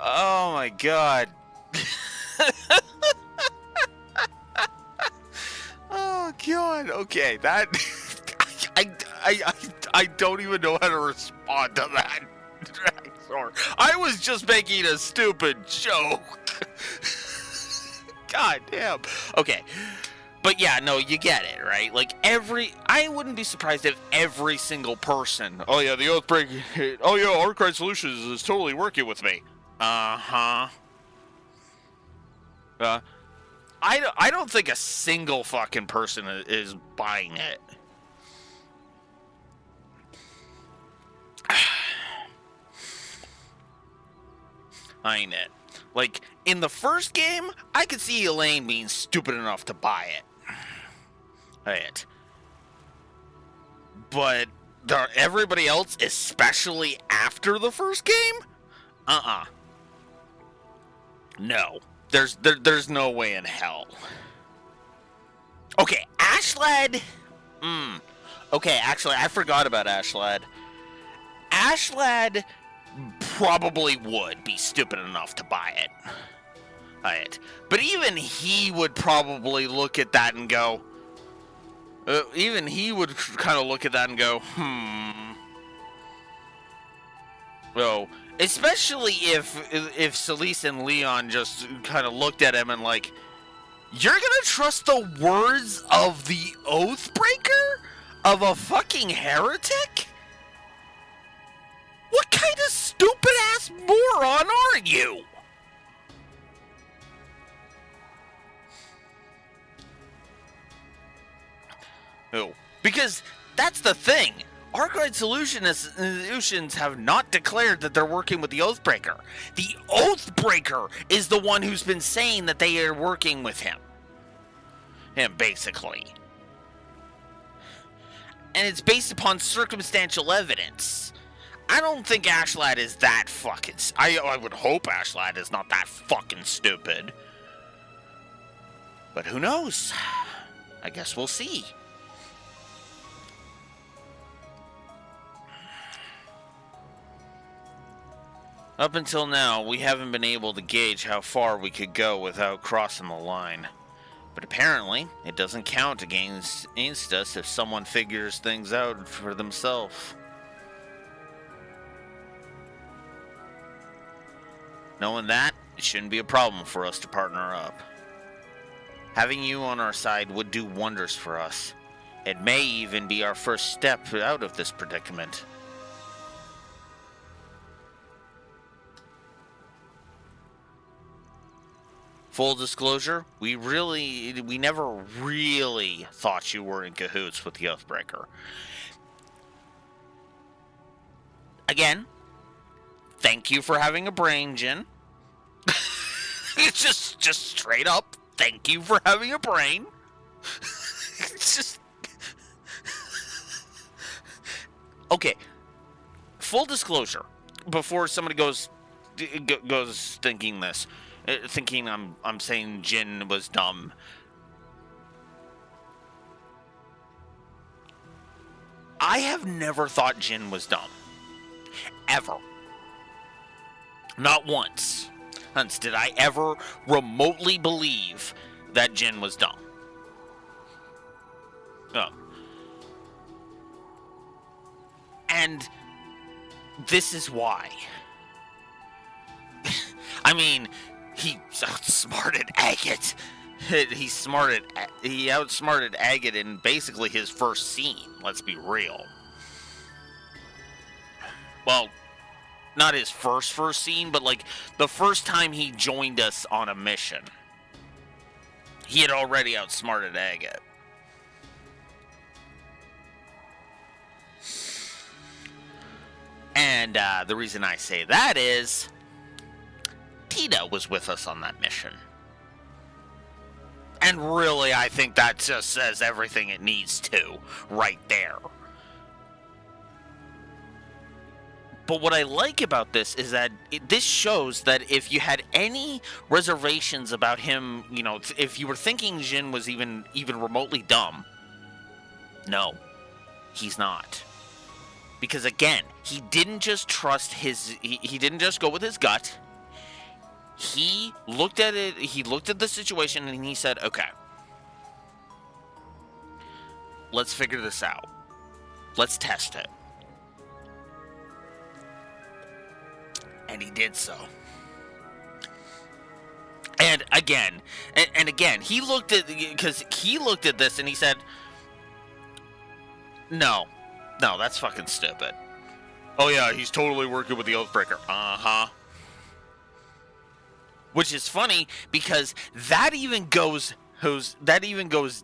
Oh my God. Oh God. Okay, that I don't even know how to respond to that. I was just making a stupid joke. God damn. Okay. But yeah, no, you get it, right? Like, I wouldn't be surprised if every single person, oh yeah, the Oathbreaker, oh yeah, Arcade Solutions is totally working with me. Uh-huh. I don't think a single fucking person is buying it. Buying it. Like, in the first game, I could see Elaine being stupid enough to buy it. But everybody else, especially after the first game? No. There's no way in hell. Okay, Ashlad. Okay, actually, I forgot about Ashlad. Ashlad probably would be stupid enough to buy it. But even he would probably look at that and go, even he would kind of look at that and go, Well, especially if Celeste and Leon just kind of looked at him and like, you're gonna trust the words of the Oathbreaker? Of a fucking heretic? What kind of stupid-ass moron are you? Oh, because that's the thing. Arclight Solutions have not declared that they're working with the Oathbreaker. The Oathbreaker is the one who's been saying that they are working with him. Basically. And it's based upon circumstantial evidence. I don't think Ashlad is that fucking... I would hope Ashlad is not that fucking stupid. But who knows? I guess we'll see. Up until now, we haven't been able to gauge how far we could go without crossing the line. But apparently, it doesn't count against us if someone figures things out for themselves. Knowing that, it shouldn't be a problem for us to partner up. Having you on our side would do wonders for us. It may even be our first step out of this predicament. Full disclosure, we never really thought you were in cahoots with the Oathbreaker. Again, thank you for having a brain, Jin. It's just straight up, thank you for having a brain. It's just... Okay, full disclosure, before somebody goes thinking this, thinking I'm saying Jin was dumb. I have never thought Jin was dumb. Ever. Not once. Once did I ever remotely believe that Jin was dumb. No. And this is why. I mean, he outsmarted Agate. He outsmarted Agate in basically his first scene, let's be real. Well, not his first scene, but like the first time he joined us on a mission. He had already outsmarted Agate. And the reason I say that is Tita was with us on that mission. And really, I think that just says everything it needs to, right there. But what I like about this is that this shows that if you had any reservations about him, you know, if you were thinking Jin was even remotely dumb, no, he's not. Because again, he didn't just trust he didn't just go with his gut. He looked at it, he looked at the situation and he said, okay, let's figure this out. Let's test it. And he did so. And again, he looked at, because he looked at this and he said, no, that's fucking stupid. Oh yeah, he's totally working with the Oathbreaker. Uh-huh. Which is funny because that even goes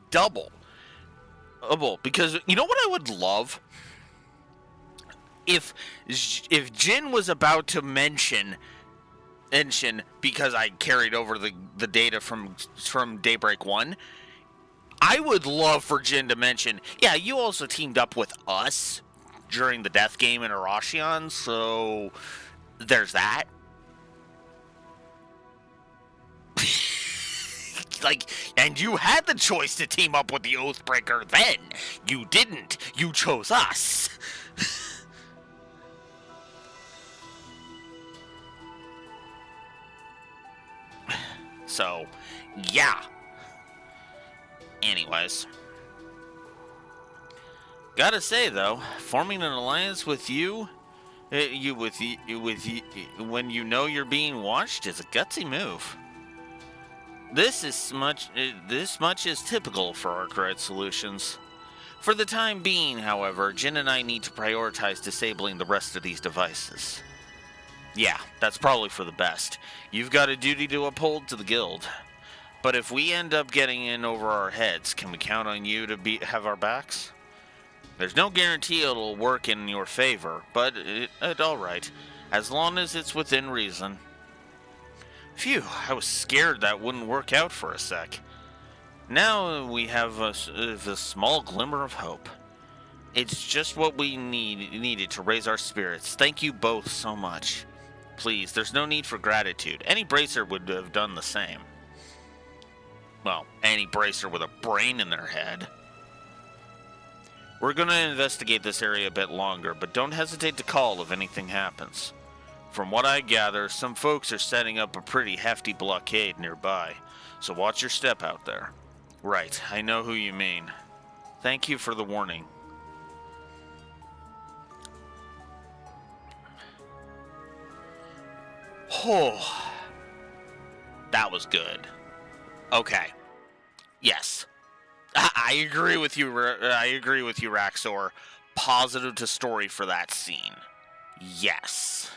double. Because you know what I would love? If Jin was about to mention because I carried over the data from Daybreak 1, I would love for Jin to mention, yeah, you also teamed up with us during the death game in Arashion, so there's that. Like, and you had the choice to team up with the Oathbreaker then. You didn't. You chose us. So, yeah. Anyways. Gotta say, though, forming an alliance with when you know you're being watched is a gutsy move. This much is typical for Arkwright Solutions. For the time being, however, Jin and I need to prioritize disabling the rest of these devices. Yeah, that's probably for the best. You've got a duty to uphold to the guild. But if we end up getting in over our heads, can we count on you to have our backs? There's no guarantee it'll work in your favor, but it's alright, as long as it's within reason. Phew, I was scared that wouldn't work out for a sec. Now we have a small glimmer of hope. It's just what we needed to raise our spirits. Thank you both so much. Please, there's no need for gratitude. Any bracer would have done the same. Well, any bracer with a brain in their head. We're going to investigate this area a bit longer, but don't hesitate to call if anything happens. From what I gather, some folks are setting up a pretty hefty blockade nearby, so watch your step out there. Right, I know who you mean. Thank you for the warning. Oh, that was good. Okay. Yes. I agree with you. I agree with you, Raxor. Positive to story for that scene. Yes.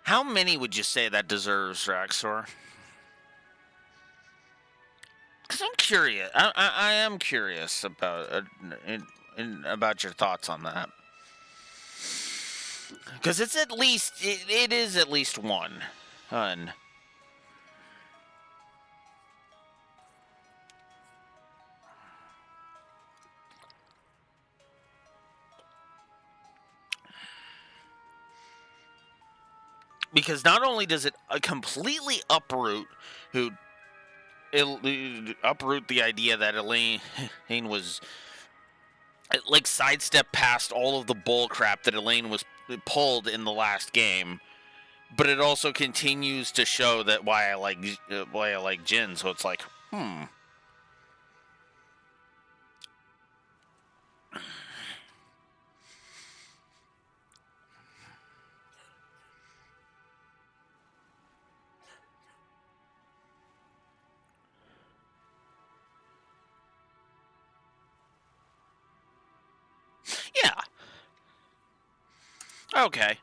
How many would you say that deserves, Raxor? Because I'm curious. I am curious about about your thoughts on that. Because it's at least it is at least one. Because not only does it completely uproot the idea that Elaine was like sidestep past all of the bull crap that Elaine was pulled in the last game, but it also continues to show that why I like Jin. So it's like, yeah. Okay.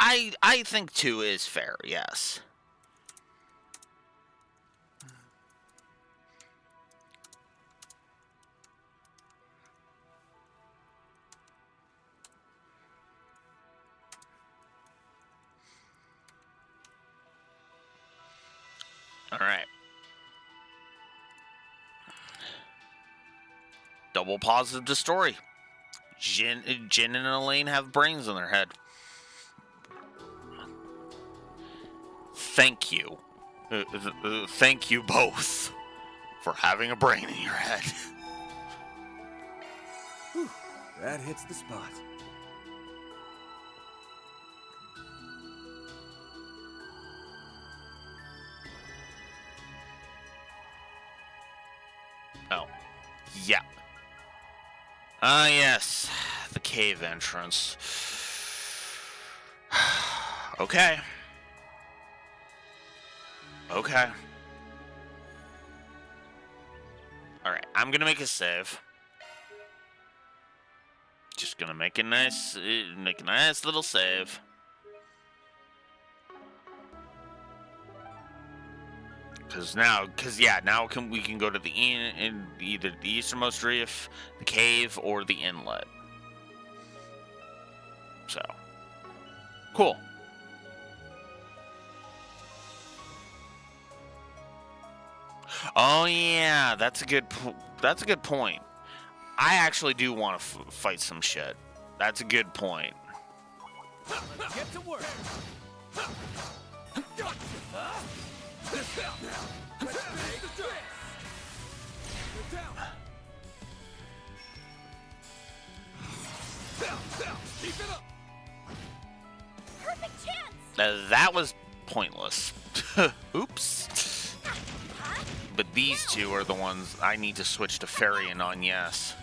I think 2 is fair, yes. All right. Double positive to story. Jin and Elaine have brains in their head. Thank you. Thank you both for having a brain in your head. Whew, that hits the spot. Oh. Yeah. Ah, yes. The cave entrance. Okay. Okay. Alright, I'm gonna make a save. Just gonna make a nice little save. Now we can go to the in either the easternmost reef, the cave, or the inlet. So, cool. Oh yeah, that's a good point. I actually do want to fight some shit. That's a good point. Let's get to work. Keep it up. Perfect chance. That was pointless. Oops. But these two are the ones I need to switch to Fairy on, yes.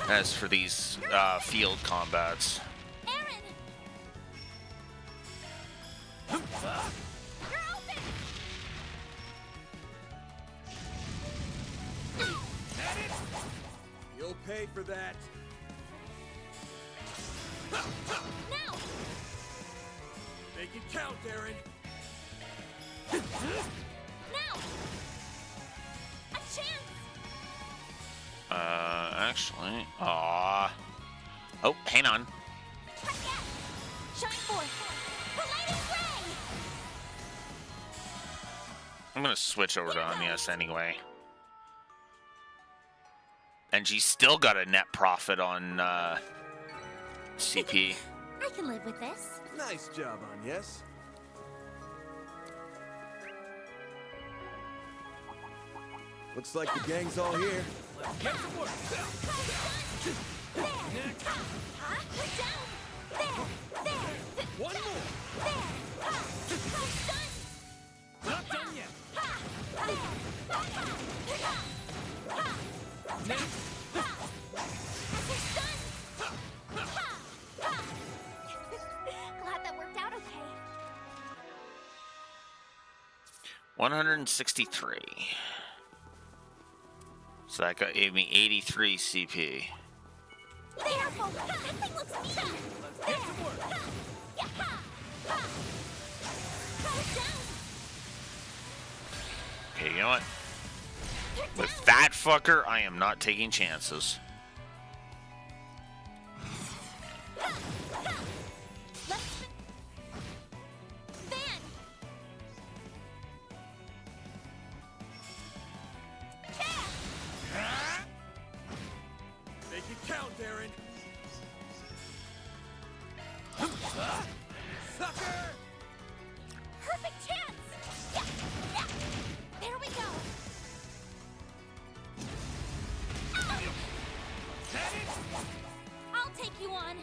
As for these field combats. Aaron. You're open. You'll pay for that. Now. Make it count, Aaron. Now. A chance. Actually, oh, hang on. Shine forth. Relating ray. I'm gonna switch over to Anyas anyway. And she's still got a net profit on CP. I can live with this. Nice job, Agnes. Looks like the gang's all here. Let's get to work. One more. Not done yet. Next. Glad that worked out okay. 163. So that gave me 83 CP. Careful! That thing looks mean! Let's get to work. Okay, you know what? With that fucker, I am not taking chances. Make it count, Aaron. Sucker! Perfect chance! There we go! I'll take you on!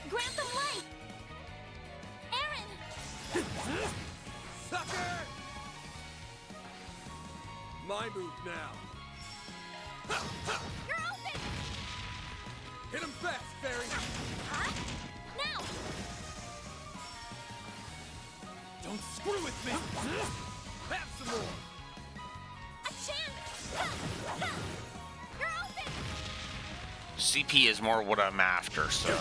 Grantham Light! Aaron! Sucker! My move now. You're open! Hit him fast, Fairy! Huh? Now! Don't screw with me! Have some more! A chance! You're open! CP is more what I'm after, so.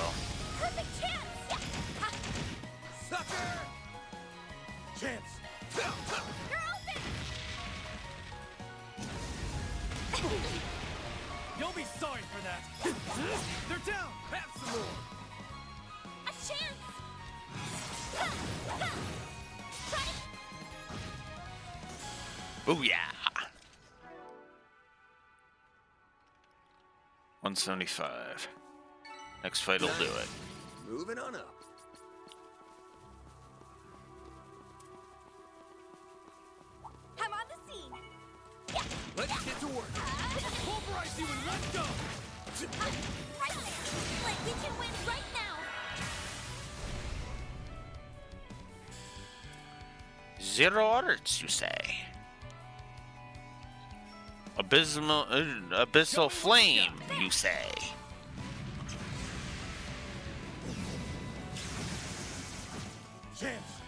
Perfect chance! Sucker! Chance! You'll be sorry for that. They're down! Have some more! A chance! Booyah! 175. Next fight will do it. Moving on up. I'm on the scene. Let's get to work. Pulverize you and let's go! Right there! Like we can win right now! Zero orders, you say? Abyssal flame, you say? Chance!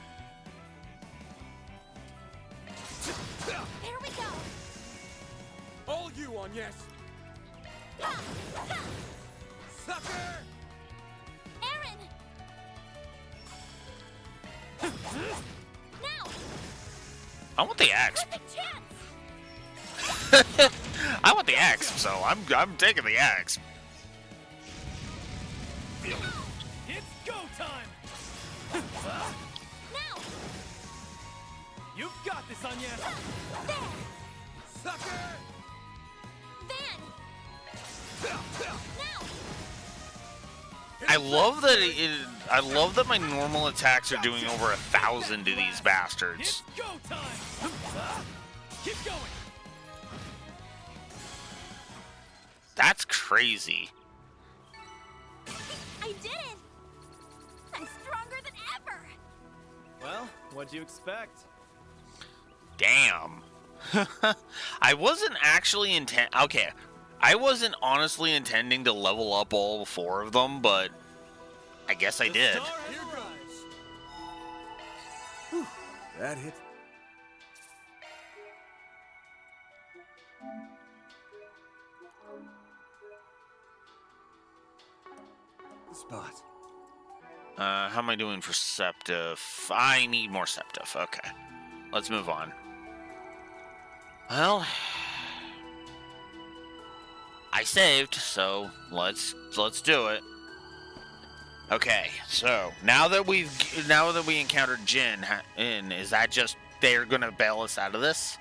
There we go! All you on yes! Sucker! Aaron! Now! I want the axe. Perfect chance! I want the axe, so I'm taking the axe. It's go time! Now! You've got this, Anya! There! Sucker! Van! Now! I love that I love that my normal attacks are doing over 1,000 to these bastards. It's go time! Keep going! That's crazy. I did it! I'm stronger than ever! Well, what'd you expect? Damn. I wasn't actually okay. I wasn't honestly intending to level up all 4 of them, but I guess I did. Whew, that hit. Spot. How am I doing for Septif? I need more Septif. Okay. Let's move on. Well, I saved, so let's do it. Okay, so now that we encountered Jin, is that just they're gonna bail us out of this?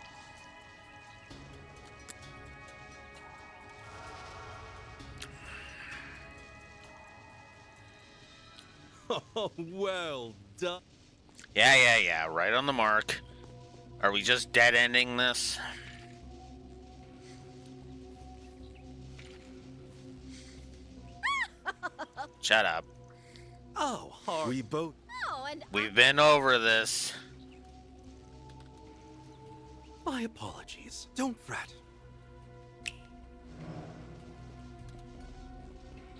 Oh, well done. Yeah, right on the mark. Are we just dead ending this? Shut up. Oh, hard. We both. Oh, and We've been over this. My apologies. Don't fret.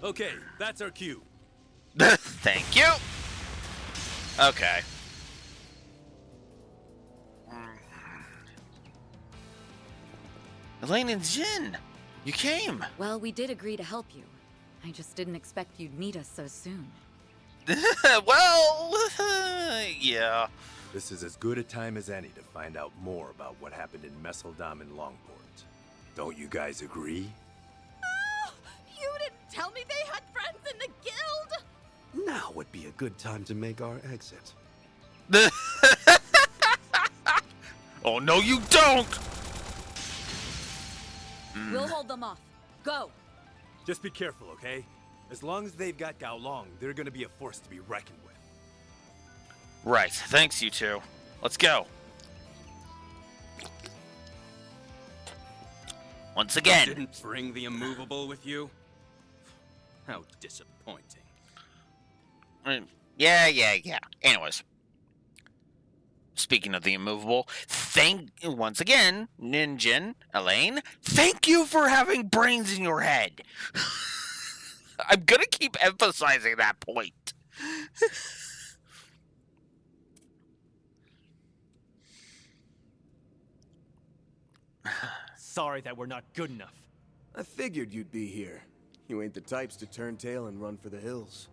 Okay, that's our cue. Thank you. Okay. Elaine and Jin, you came. Well, we did agree to help you. I just didn't expect you'd need us so soon. Well, yeah. This is as good a time as any to find out more about what happened in Messeldam and Longport. Don't you guys agree? Oh, you didn't tell me they had friends in the guild! Now would be a good time to make our exit. Oh, no, you don't! We'll hold them off. Go! Just be careful, okay? As long as they've got Gao Long, they're gonna be a force to be reckoned with. Right, thanks, you two. Let's go. Once again. Didn't bring the immovable with you? How disappointing. Yeah. Anyways. Speaking of the immovable, once again, Ninjin, Elaine, thank you for having brains in your head. I'm gonna keep emphasizing that point. Sorry that we're not good enough. I figured you'd be here. You ain't the types to turn tail and run for the hills.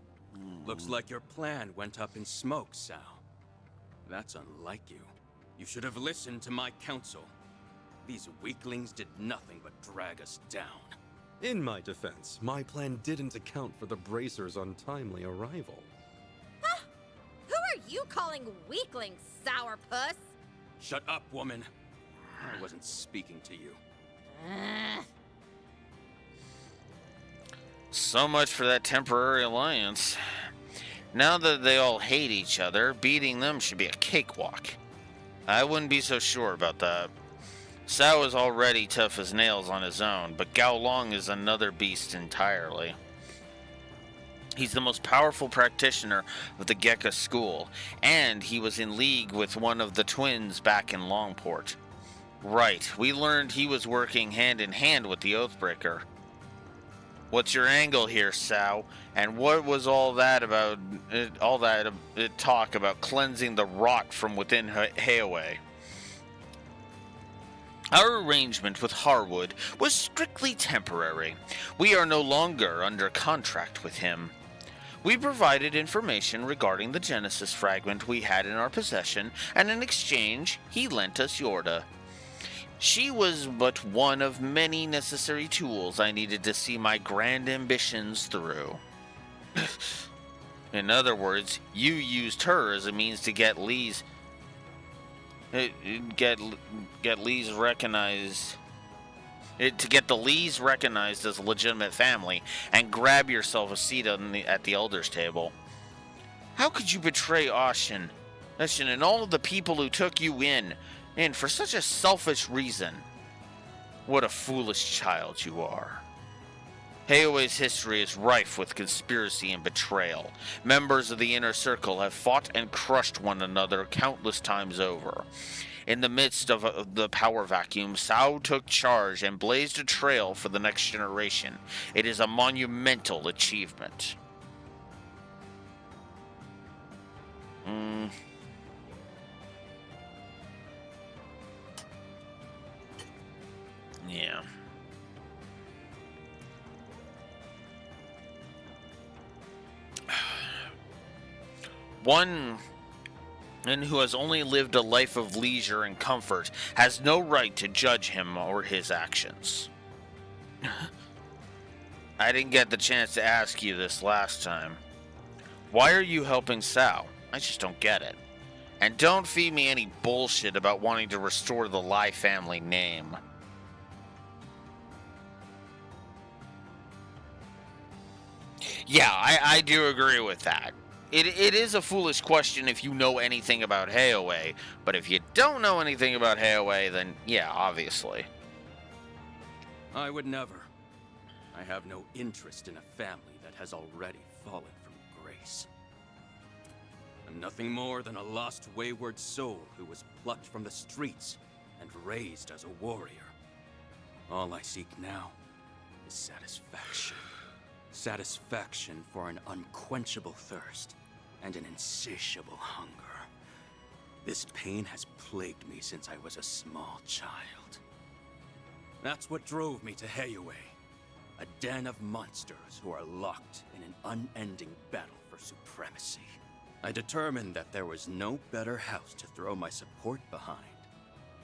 Looks like your plan went up in smoke, Sal. That's unlike you. You should have listened to my counsel. These weaklings did nothing but drag us down. In my defense, my plan didn't account for the Bracers' untimely arrival. Who are you calling weaklings, sourpuss? Shut up, woman. I wasn't speaking to you. So much for that temporary alliance. Now that they all hate each other, beating them should be a cakewalk. I wouldn't be so sure about that. Sao is already tough as nails on his own, but Gao Long is another beast entirely. He's the most powerful practitioner of the Gekka school, and he was in league with one of the twins back in Longport. Right, we learned he was working hand in hand with the Oathbreaker. What's your angle here, Sao? And what was all that about? Talk about cleansing the rot from within Hayway? Our arrangement with Harwood was strictly temporary. We are no longer under contract with him. We provided information regarding the Genesis fragment we had in our possession, and in exchange, he lent us Yorda. She was but one of many necessary tools I needed to see my grand ambitions through. In other words, you used her as a means to get Lee's recognized to get the Lees recognized as a legitimate family and grab yourself a seat at the elders' table. How could you betray Ashen and all of the people who took you in for such a selfish reason? What a foolish child you are. Hayway's history is rife with conspiracy and betrayal. Members of the Inner Circle have fought and crushed one another countless times over. In the midst of the power vacuum, Sao took charge and blazed a trail for the next generation. It is a monumental achievement. Yeah. One who has only lived a life of leisure and comfort has no right to judge him or his actions. I didn't get the chance to ask you this last time. Why are you helping Sao? I just don't get it. And don't feed me any bullshit about wanting to restore the Lai family name. Yeah, I do agree with that. It is a foolish question if you know anything about Hayway, but if you don't know anything about Hayway, then yeah, obviously. I would never. I have no interest in a family that has already fallen from grace. I'm nothing more than a lost, wayward soul who was plucked from the streets and raised as a warrior. All I seek now is satisfaction. Satisfaction for an unquenchable thirst and an insatiable hunger. This pain has plagued me since I was a small child. That's what drove me to Hayway, a den of monsters who are locked in an unending battle for supremacy. I determined that there was no better house to throw my support behind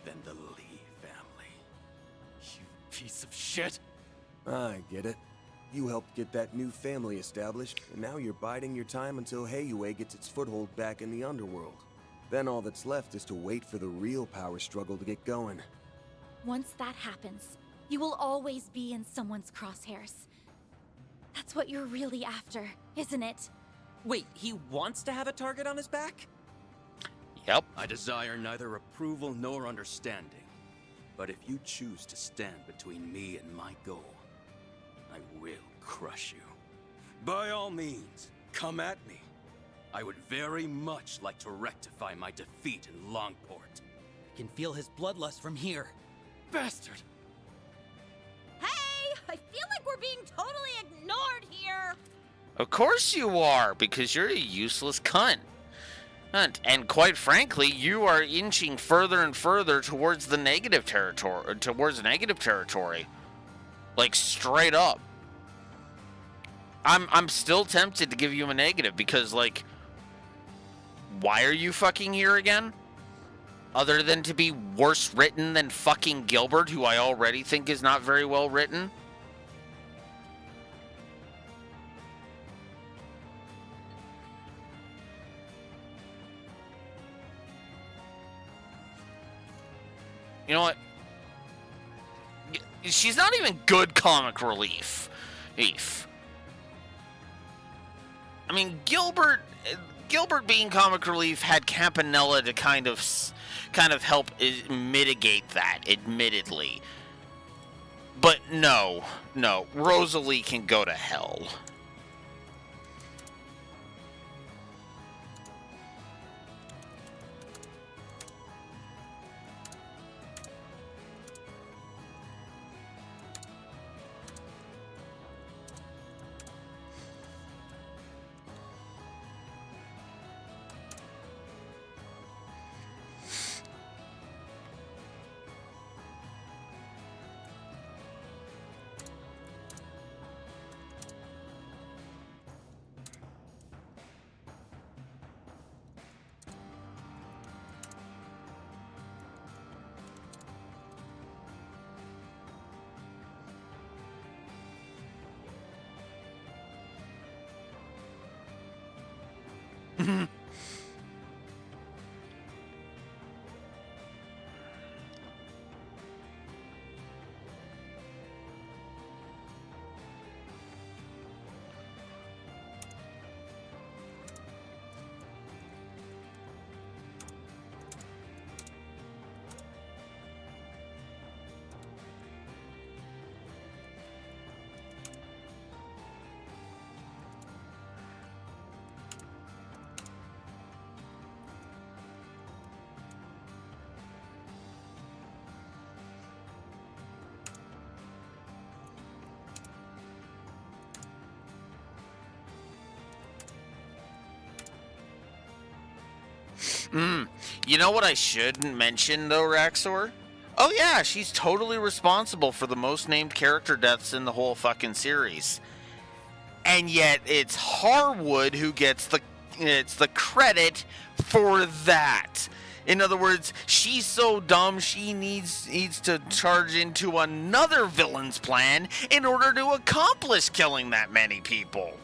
than the Lee family. You piece of shit! I get it. You helped get that new family established, and now you're biding your time until Hayway gets its foothold back in the underworld. Then all that's left is to wait for the real power struggle to get going. Once that happens, you will always be in someone's crosshairs. That's what you're really after, isn't it? Wait, he wants to have a target on his back? Yep. I desire neither approval nor understanding. But if you choose to stand between me and my goal, I will crush you. By all means, come at me. I would very much like to rectify my defeat in Longport. I can feel his bloodlust from here. Bastard! Hey! I feel like we're being totally ignored here! Of course you are, because you're a useless cunt. And quite frankly, you are inching further and further towards the negative territory. Like, straight up. I'm still tempted to give you a negative because, like, why are you fucking here again? Other than to be worse written than fucking Gilbert, who I already think is not very well written. You know what? She's not even good comic relief. I mean, Gilbert being comic relief had Campanella to kind of help mitigate that, admittedly. But no, Rosalie can go to hell. You know what I shouldn't mention, though, Raxor? Oh yeah, she's totally responsible for the most named character deaths in the whole fucking series. And yet, it's Harwood who gets the credit for that. In other words, she's so dumb she needs to charge into another villain's plan in order to accomplish killing that many people.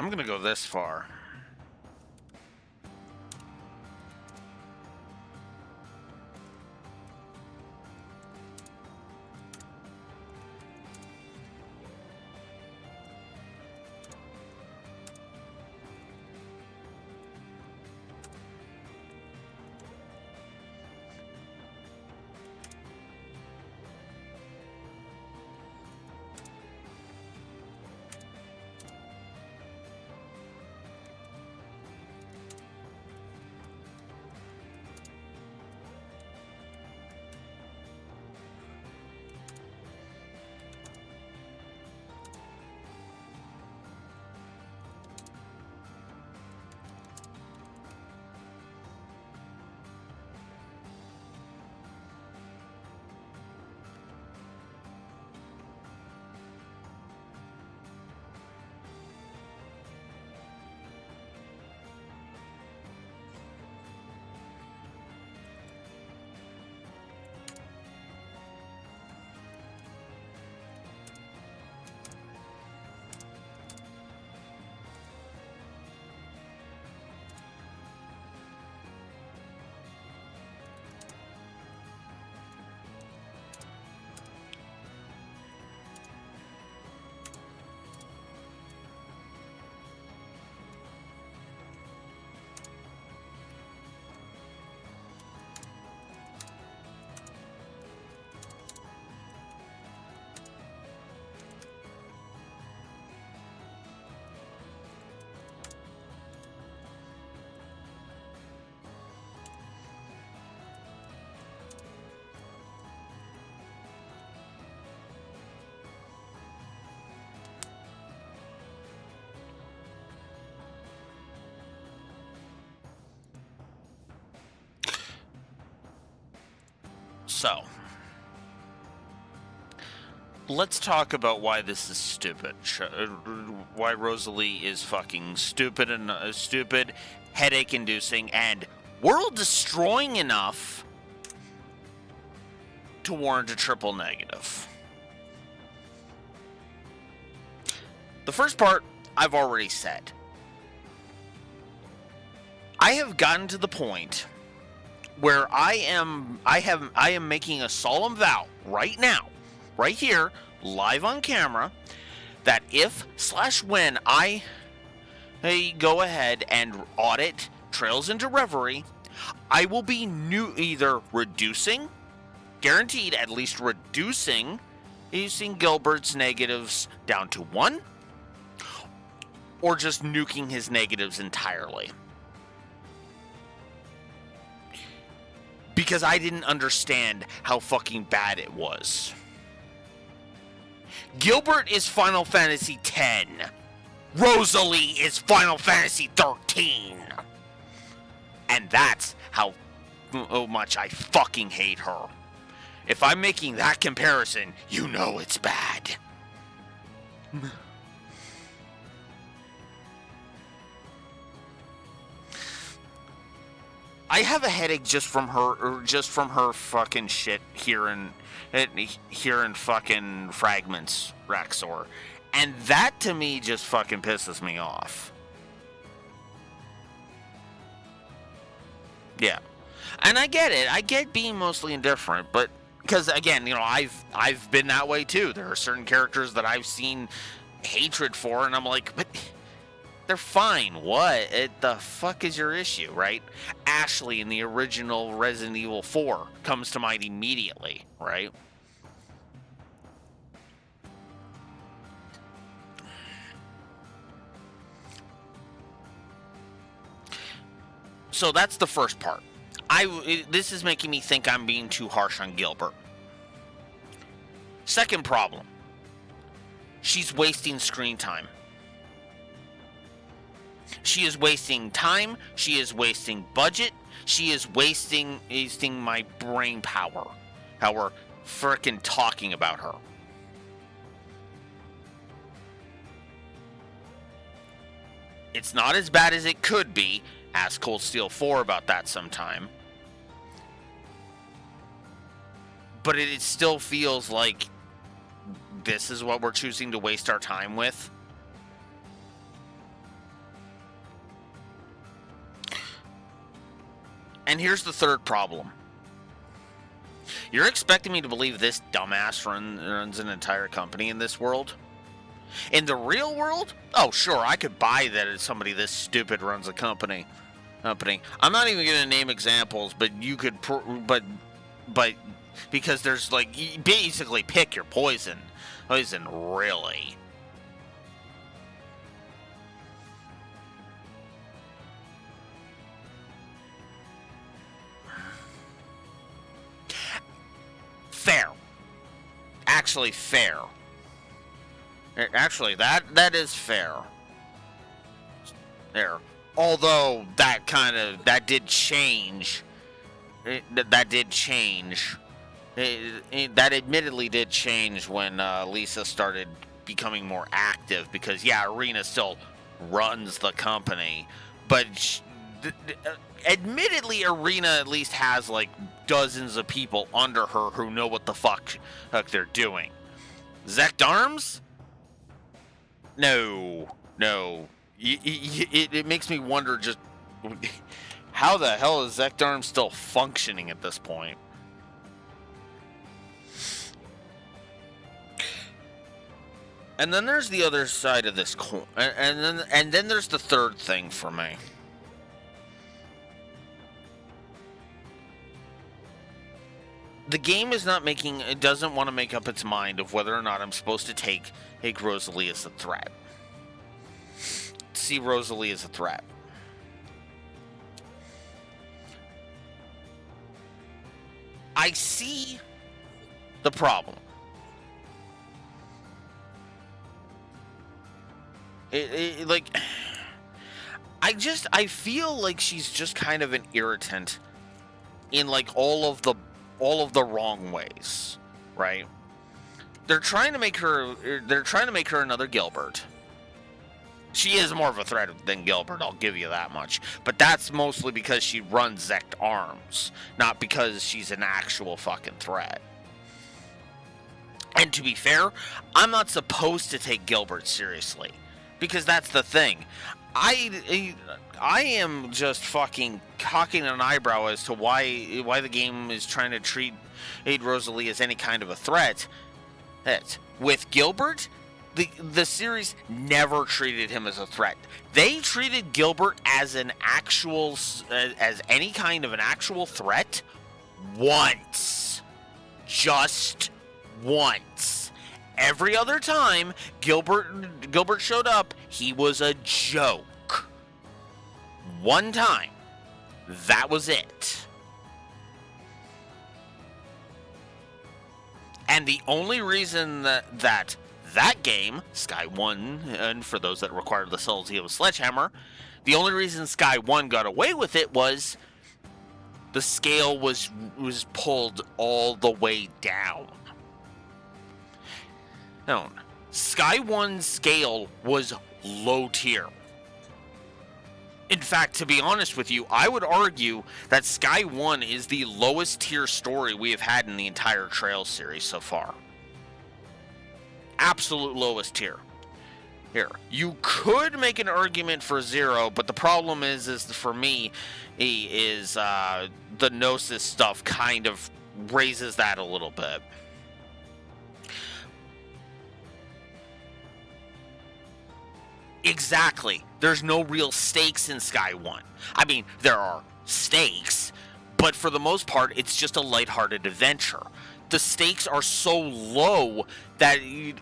I'm gonna go this far. So, let's talk about why this is stupid. Why Rosalie is fucking stupid and stupid, headache-inducing, and world-destroying enough to warrant a triple negative. The first part, I've already said. I have gotten to the point where I am making a solemn vow right now, right here, live on camera, that if/when I go ahead and audit Trails into Reverie, I will be either reducing, guaranteed at least reducing Gilbert's negatives down to 1, or just nuking his negatives entirely. Because I didn't understand how fucking bad it was. Gilbert is Final Fantasy X. Rosalie is Final Fantasy 13. And that's how much I fucking hate her. If I'm making that comparison, you know it's bad. I have a headache just from her fucking shit here in fucking Fragments, Raxor. And that to me just fucking pisses me off. Yeah. And I get it. I get being mostly indifferent, but because again, you know, I've been that way too. There are certain characters that I've seen hatred for, and I'm like, but they're fine. What the fuck is your issue, right? Ashley in the original Resident Evil 4 comes to mind immediately, right? So that's the first part. This is making me think I'm being too harsh on Gilbert. Second problem. She's wasting screen time. She is wasting time. She is wasting budget. She is wasting my brain power. How we're frickin' talking about her. It's not as bad as it could be. Ask Cold Steel 4 about that sometime. But it still feels like this is what we're choosing to waste our time with. And here's the third problem. You're expecting me to believe this dumbass runs an entire company in this world? In the real world? Oh, sure, I could buy that somebody this stupid runs a company. I'm not even going to name examples, but you could, but because there's like, you basically pick your poison. Poison, really. Fair. Actually, fair. Actually, that is fair. There. Although that did change. That admittedly did change when Lisa started becoming more active, because yeah, Irina still runs the company, but admittedly Irina at least has like dozens of people under her who know what the fuck they're doing. Zekdarms? No. It makes me wonder just how the hell is Zekdarm still functioning at this point? And then there's the other side of this coin, and then there's the third thing for me. The game is not making, it doesn't want to make up its mind of whether or not I'm supposed to take Rosalie as a threat. See Rosalie as a threat. I see the problem. Like, I feel like she's just kind of an irritant in like all of the wrong ways, right? They're trying to make her another Gilbert. She is more of a threat than Gilbert, I'll give you that much. But that's mostly because she runs Zect Arms, not because she's an actual fucking threat. And to be fair, I'm not supposed to take Gilbert seriously, because that's the thing. I am just fucking cocking an eyebrow as to why the game is trying to treat Rosalie as any kind of a threat. With Gilbert, the series never treated him as a threat. They treated Gilbert as an actual, as any kind of an actual threat once. Just once. Every other time Gilbert showed up, he was a joke. One time. That was it. And the only reason that game, Sky 1, and for those that required the Celestial Sledgehammer, the only reason Sky 1 got away with it was the scale was pulled all the way down. No, Sky 1's scale was low tier. In fact, to be honest with you, I would argue that Sky 1 is the lowest tier story we have had in the entire Trails series so far. Absolute lowest tier. Here, you could make an argument for 0, but the problem is for me, the Gnosis stuff kind of raises that a little bit. Exactly. There's no real stakes in Sky 1. I mean, there are stakes, but for the most part, it's just a lighthearted adventure. The stakes are so low that you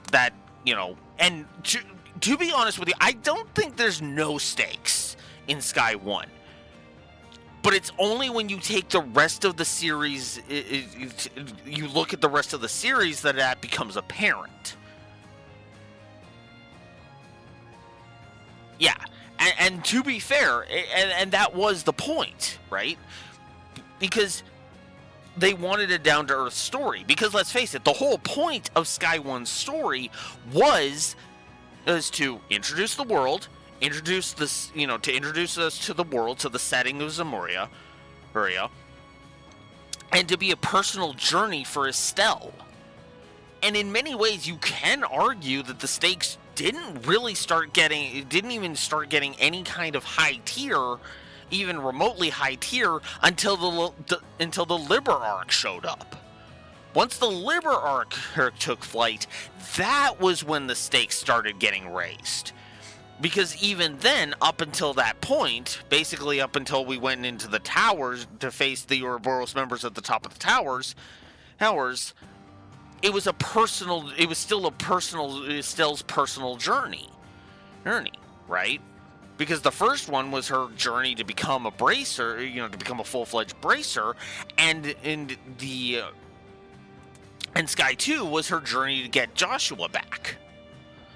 know, and to be honest with you, I don't think there's no stakes in Sky 1. But it's only when you take the rest of the series, you look at the rest of the series that becomes apparent. Yeah, and to be fair, and that was the point, right? Because they wanted a down-to-earth story. Because let's face it, the whole point of Sky 1's story was to introduce the world, introduce us to the world, to the setting of Zemuria, and to be a personal journey for Estelle. And in many ways, you can argue that the stakes didn't even start getting any kind of high tier even remotely high tier until the Liber arc showed up. Once the Liber arc took flight, that was when the stakes started getting raised. Because even then, up until that point, basically up until we went into the towers to face the Ouroboros members at the top of the towers, it was Stell's personal journey, right? Because the first one was her journey to become a bracer, to become a full-fledged bracer, and Sky 2 was her journey to get Joshua back.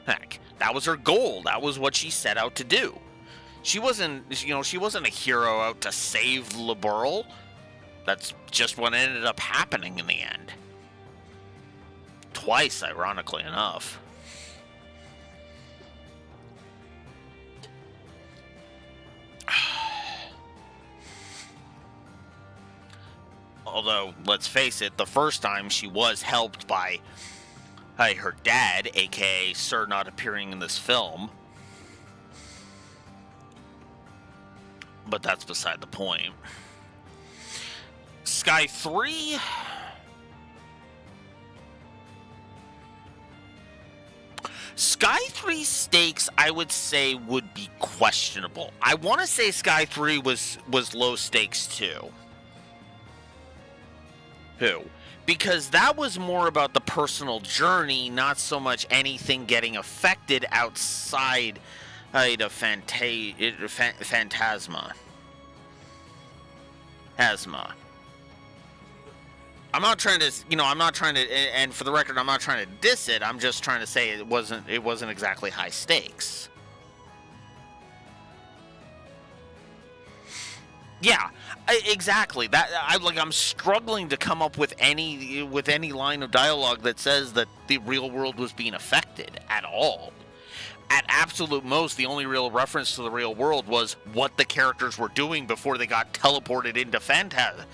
Heck, that was her goal. That was what she set out to do. She wasn't a hero out to save Liberl. That's just what ended up happening in the end. Twice, ironically enough. Although, let's face it, the first time she was helped by her dad, aka Sir not appearing in this film. But that's beside the point. Sky 3... Sky 3 stakes, I would say, would be questionable. I want to say Sky 3 was low stakes too. Because that was more about the personal journey, not so much anything getting affected outside of Phantasma. I'm not trying to, and for the record, I'm not trying to diss it. I'm just trying to say it wasn't exactly high stakes. Yeah, exactly. I'm struggling to come up with any line of dialogue that says that the real world was being affected at all. At absolute most, the only real reference to the real world was what the characters were doing before they got teleported into Phantasma.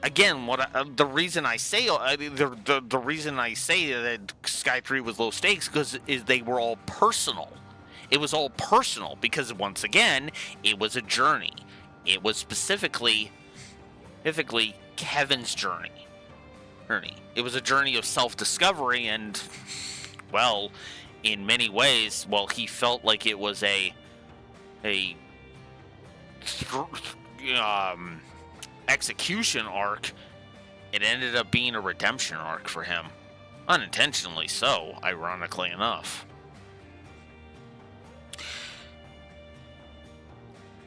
Again, the reason I say that Sky 3 was low stakes is they were all personal. It was all personal because, once again, it was a journey. It was specifically Kevin's journey. It was a journey of self-discovery, and, well, in many ways, he felt like it was a execution arc. It ended up being a redemption arc for him. Unintentionally so, ironically enough.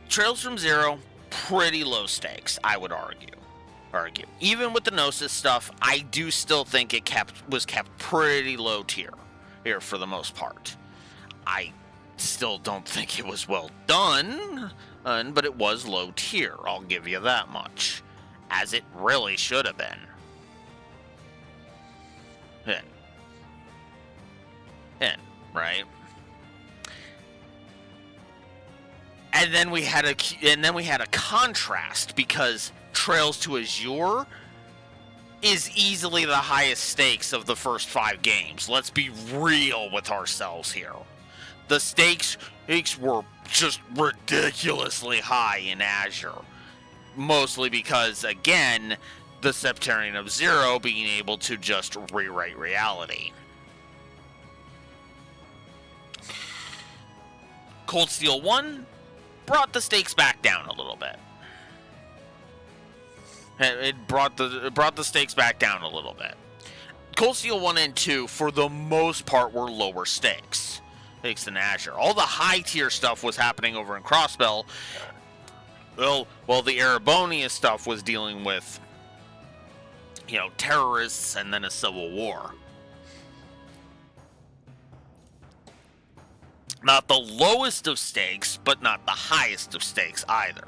Trails from Zero, pretty low stakes, I would argue. Even with the Gnosis stuff, I do still think it was kept pretty low tier here for the most part. I still don't think it was well done, but it was low tier, I'll give you that much. As it really should have been. Right? And then we had a contrast, because Trails to Azure is easily the highest stakes of the first 5 games. Let's be real with ourselves here. The stakes were just ridiculously high in Azure. Mostly because, again, the Septarian of Zero being able to just rewrite reality. Cold Steel 1 brought the stakes back down a little bit. It brought the stakes back down a little bit. Cold Steel 1 and 2, for the most part, were lower stakes than Azure. All the high tier stuff was happening over in Crossbell. Well, the Erebonia stuff was dealing with, terrorists and then a civil war. Not the lowest of stakes, but not the highest of stakes either.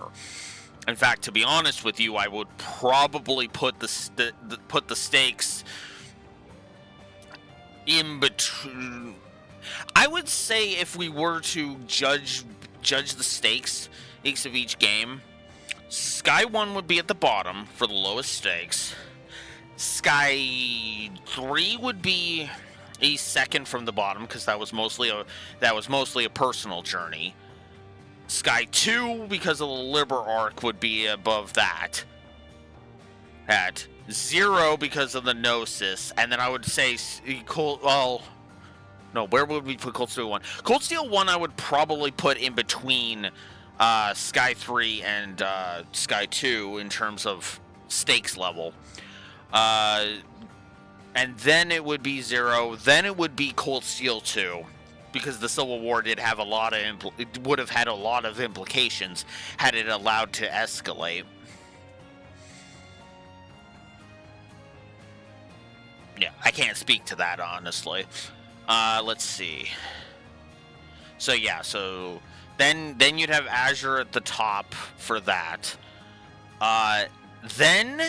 In fact, to be honest with you, I would probably put the stakes in between. I would say if we were to judge the stakes of each game, Sky 1 would be at the bottom for the lowest stakes. Sky 3 would be a second from the bottom, because that was mostly a personal journey. Sky 2, because of the Liber arc, would be above that. At 0 because of the Gnosis, and then I would say where would we put Cold Steel 1? Cold Steel 1 I would probably put in between Sky 3 and Sky 2 in terms of stakes level. And then it would be 0, then it would be Cold Steel 2. Because the Civil War did have a lot of it would have had a lot of implications had it allowed to escalate. Yeah, I can't speak to that honestly. Let's see. So yeah, so then you'd have Azure at the top for that. Then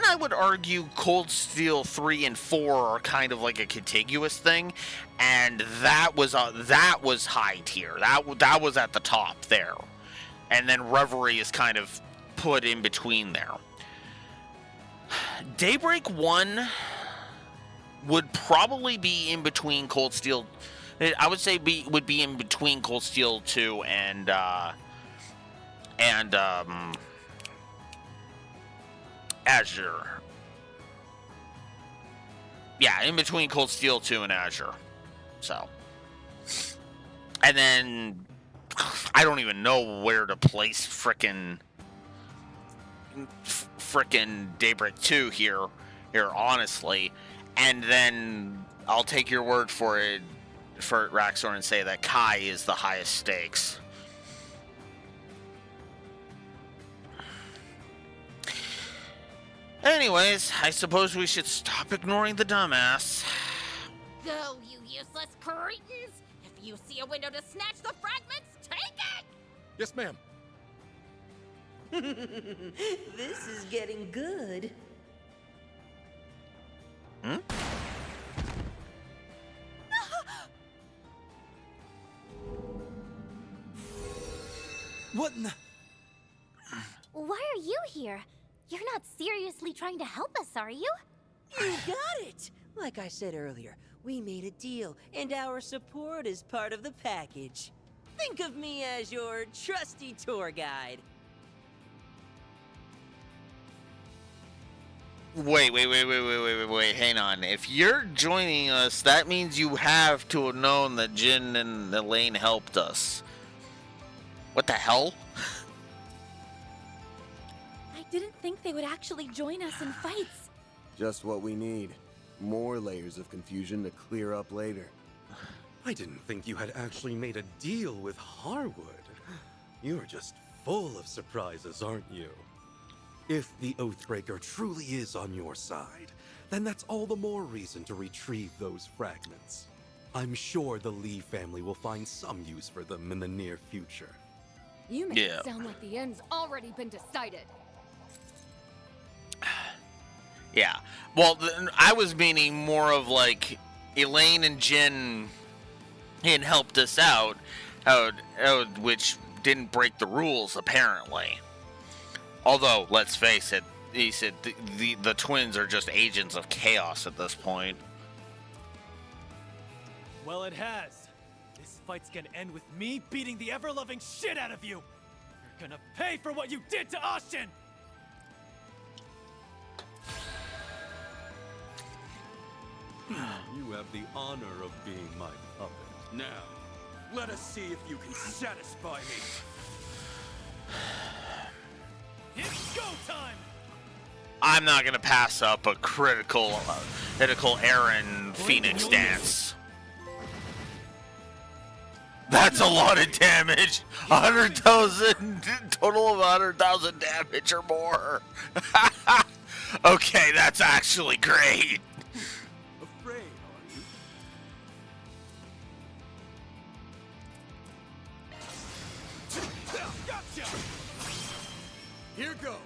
I would argue Cold Steel 3 and 4 are kind of like a contiguous thing, and that was high tier. That was at the top there, and then Reverie is kind of put in between there. Daybreak 1 would probably be in between Cold Steel. I would say would be in between Cold Steel 2 and Azure. Yeah, in between Cold Steel 2 and Azure. So. And then I don't even know where to place frickin' Daybreak 2 here honestly. And then I'll take your word for it, for Raxor, and say that Kai is the highest stakes. Anyways, I suppose we should stop ignoring the dumbass. Go, you useless cretins! If you see a window to snatch the fragments, take it! Yes, ma'am. This is getting good. Hmm? What in the... Why are you here? You're not seriously trying to help us, are you? You got it! Like I said earlier, we made a deal, and our support is part of the package. Think of me as your trusty tour guide. Wait, hang on. If you're joining us, that means you have to have known that Jin and Elaine helped us. What the hell? I didn't think they would actually join us in fights. Just what we need. More layers of confusion to clear up later. I didn't think you had actually made a deal with Harwood. You're just full of surprises, aren't you? If the Oathbreaker truly is on your side, then that's all the more reason to retrieve those fragments. I'm sure the Lee family will find some use for them in the near future. You make it sound like the end's already been decided. Yeah. Well, I was meaning more of like Elaine and Jin had helped us out, which didn't break the rules, apparently. Although, let's face it, he said the twins are just agents of chaos at this point. Well, it has. This fight's gonna end with me beating the ever-loving shit out of you. You're gonna pay for what you did to Austin! You have the honor of being my puppet. Now, let us see if you can satisfy me. It's go time! I'm not gonna pass up a critical Aaron Phoenix dance. That's a lot of damage. 100,000 total of 100,000 damage or more. Okay, that's actually great. Afraid, are you? Gotcha! Here goes.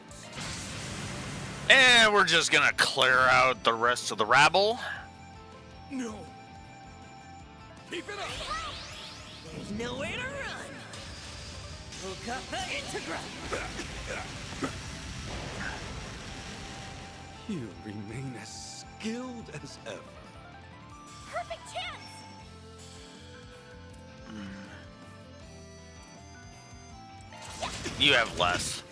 And we're just gonna clear out the rest of the rabble. No. Keep it up. There's nowhere to run. Okapa Integra. You remain as skilled as ever. Perfect chance! you have less.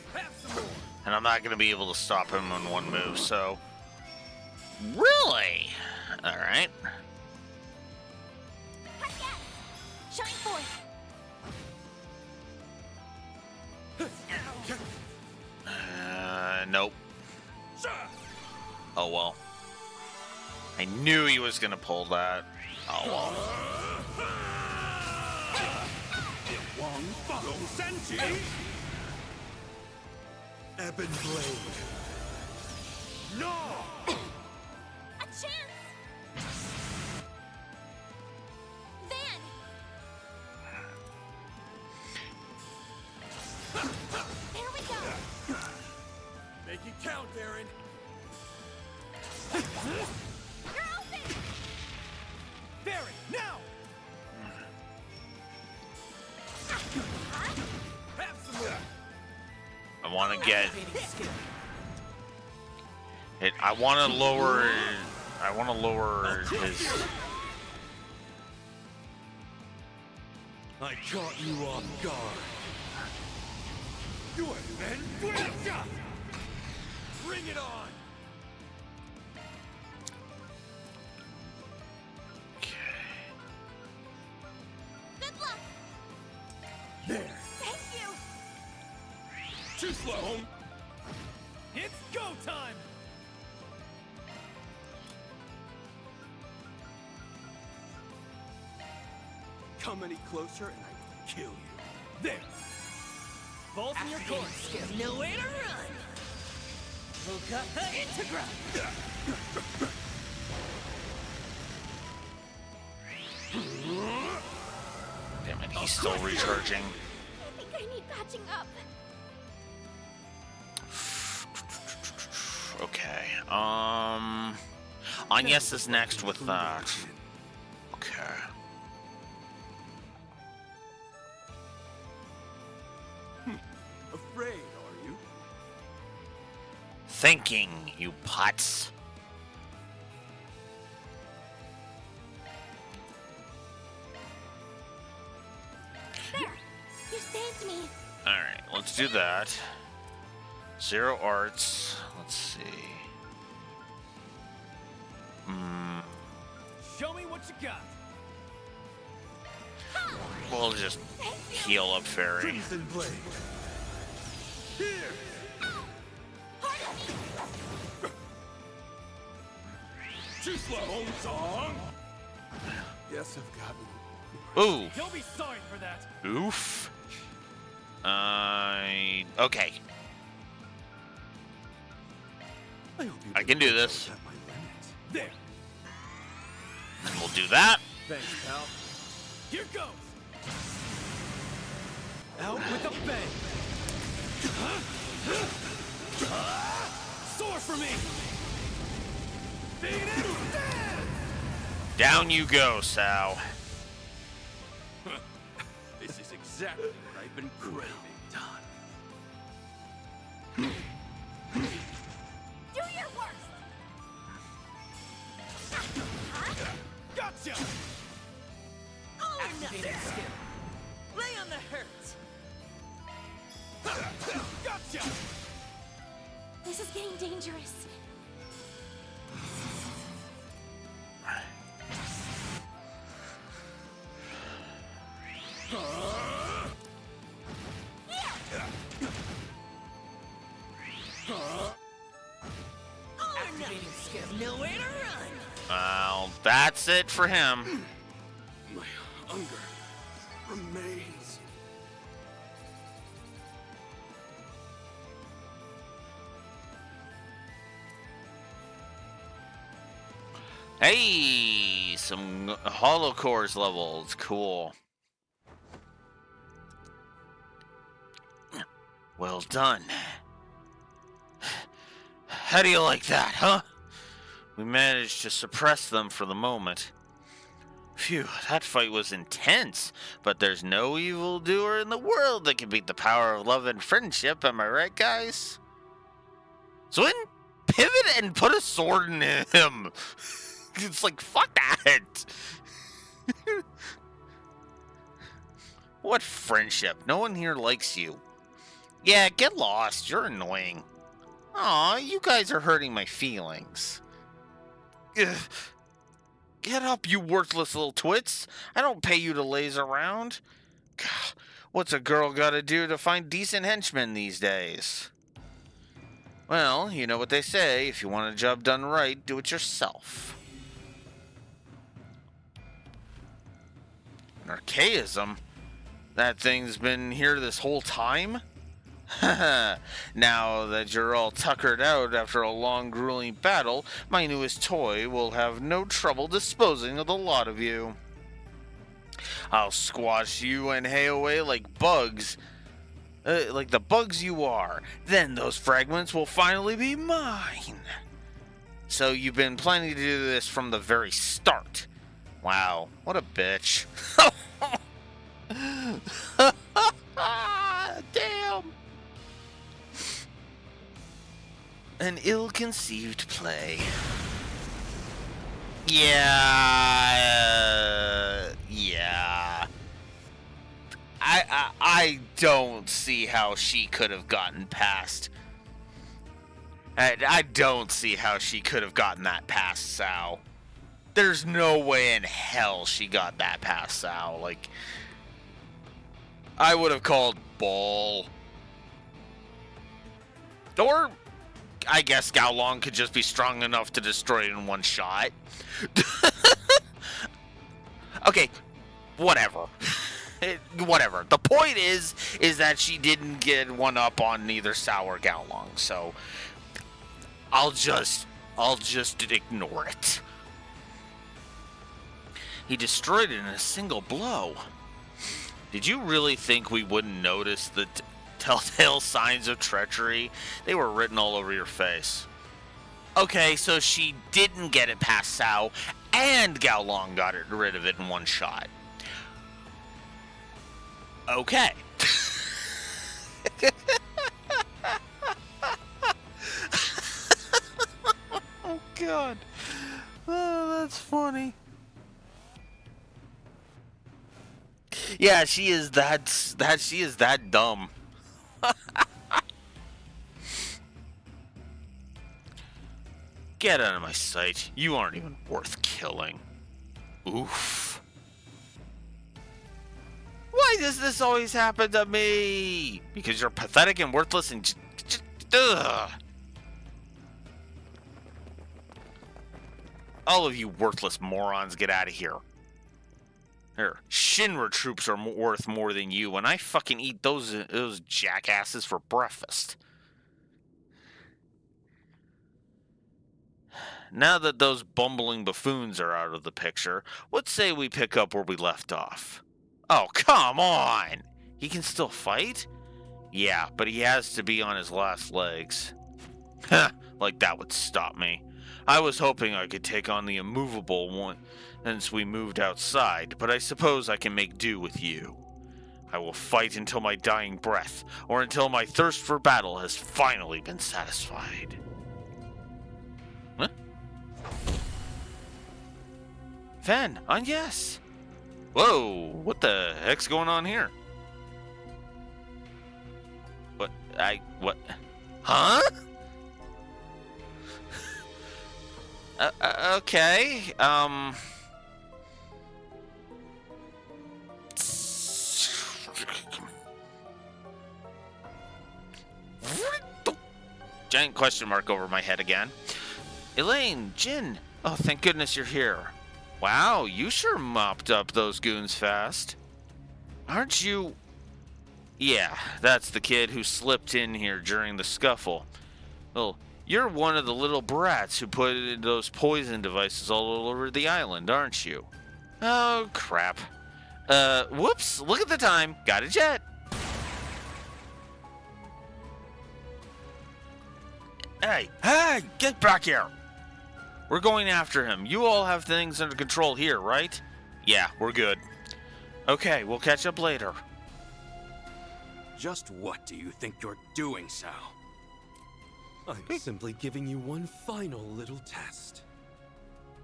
And I'm not going to be able to stop him in one move, so... Really? Alright. Shine forth. Nope. Oh well. I knew he was gonna pull that. Oh well. Ebon Blade. No! A chance! Van! There we go! Make it count, Aaron. You're open! Barry, now! Have some more! I want to get it. I want to lower. I want to lower his. I caught you off guard. You are then bring it on! Good luck! There! Thank you! Too slow! It's go time! Come any closer and I will kill you. There! Balls in your court! Nowhere to run! Hoka Integra! Damn it, he's still recharging. I think I need patching up. Okay. Agnes is next with that. Okay. Afraid, are you? Thinking, you putz. There! You saved me! Alright, let's do that. 0 arts. Let's see. Show me what you got! We'll just heal up Fairy. Crimson Blade! Here! Too slow, song! Guess I've gotten. Ooh. You'll be sorry for that! Oof. Okay. I can do this. There! And we'll do that. Thanks, pal. Here goes! Out with a bang! Soar for me! Phoenix Stand! Down you go, Sal. This is exactly what I've been craving. Do your worst! Gotcha! Oh, nothing! Lay on the hurt! Gotcha! This is getting dangerous. Activating skill. Nowhere to run! Well, that's it for him. My hunger remains. Hey, some hollow cores levels. Cool. Well done. How do you like that, huh? We managed to suppress them for the moment. Phew, that fight was intense, but there's no evildoer in the world that can beat the power of love and friendship, am I right, guys? So then, pivot and put a sword in him. It's like, fuck that. What friendship? No one here likes you. Yeah, get lost. You're annoying. Aw, you guys are hurting my feelings. Ugh. Get up, you worthless little twits. I don't pay you to laze around. God, what's a girl gotta do to find decent henchmen these days? Well, you know what they say. If you want a job done right, do it yourself. An archaism? That thing's been here this whole time? Now that you're all tuckered out after a long, grueling battle, my newest toy will have no trouble disposing of the lot of you. I'll squash you and hay away like bugs. Like the bugs you are. Then those fragments will finally be mine. So you've been planning to do this from the very start. Wow, what a bitch. Damn. An ill-conceived play. Yeah. I don't see how she could have gotten past. I don't see how she could have gotten that past Sal. There's no way in hell she got that past Sal. Like, I would have called bull. Or, I guess Gaolong could just be strong enough to destroy it in one shot. Okay, whatever. Whatever. The point is that she didn't get one up on neither Sao or Gaolong, so I'll just ignore it. He destroyed it in a single blow. Did you really think we wouldn't notice the telltale signs of treachery? They were written all over your face. Okay, so she didn't get it past Sao, and Gaolong got rid of it in one shot. Okay. Oh God. Oh, that's funny. Yeah, she is that dumb. Get out of my sight. You aren't even worth killing. Oof. Why does this always happen to me? Because you're pathetic and worthless and ugh. All of you worthless morons, get out of here. Here, Shinra troops are worth more than you, and I fucking eat those jackasses for breakfast. Now that those bumbling buffoons are out of the picture, let's say we pick up where we left off. Oh, come on! He can still fight? Yeah, but he has to be on his last legs. Huh, like that would stop me. I was hoping I could take on the immovable one since we moved outside, but I suppose I can make do with you. I will fight until my dying breath, or until my thirst for battle has finally been satisfied. Huh? Ven, on yes. Whoa, what the heck's going on here? What? Huh? Okay, Giant question mark over my head again. Elaine, Jin, oh, thank goodness you're here. Wow, you sure mopped up those goons fast. Aren't you? Yeah, that's the kid who slipped in here during the scuffle. Well, you're one of the little brats who put those poison devices all over the island, aren't you? Oh, crap. Whoops, look at the time. Got a jet. Hey, get back here. We're going after him. You all have things under control here, right? Yeah, we're good. Okay, we'll catch up later. Just what do you think you're doing, Sal? I'm simply giving you one final little test.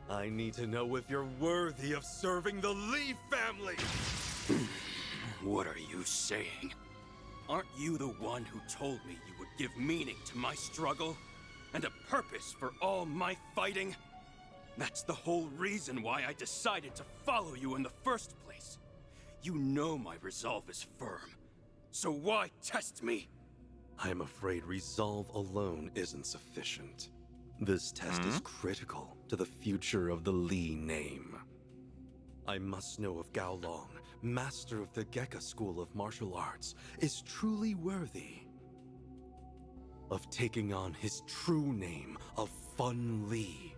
I need to know if you're worthy of serving the Lee family! What are you saying? Aren't you the one who told me you would give meaning to my struggle? And a purpose for all my fighting? That's the whole reason why I decided to follow you in the first place. You know my resolve is firm. So why test me? I am afraid resolve alone isn't sufficient. This test is critical to the future of the Li name. I must know if Gao Long, master of the Gekka School of Martial Arts, is truly worthy of taking on his true name of Fun Li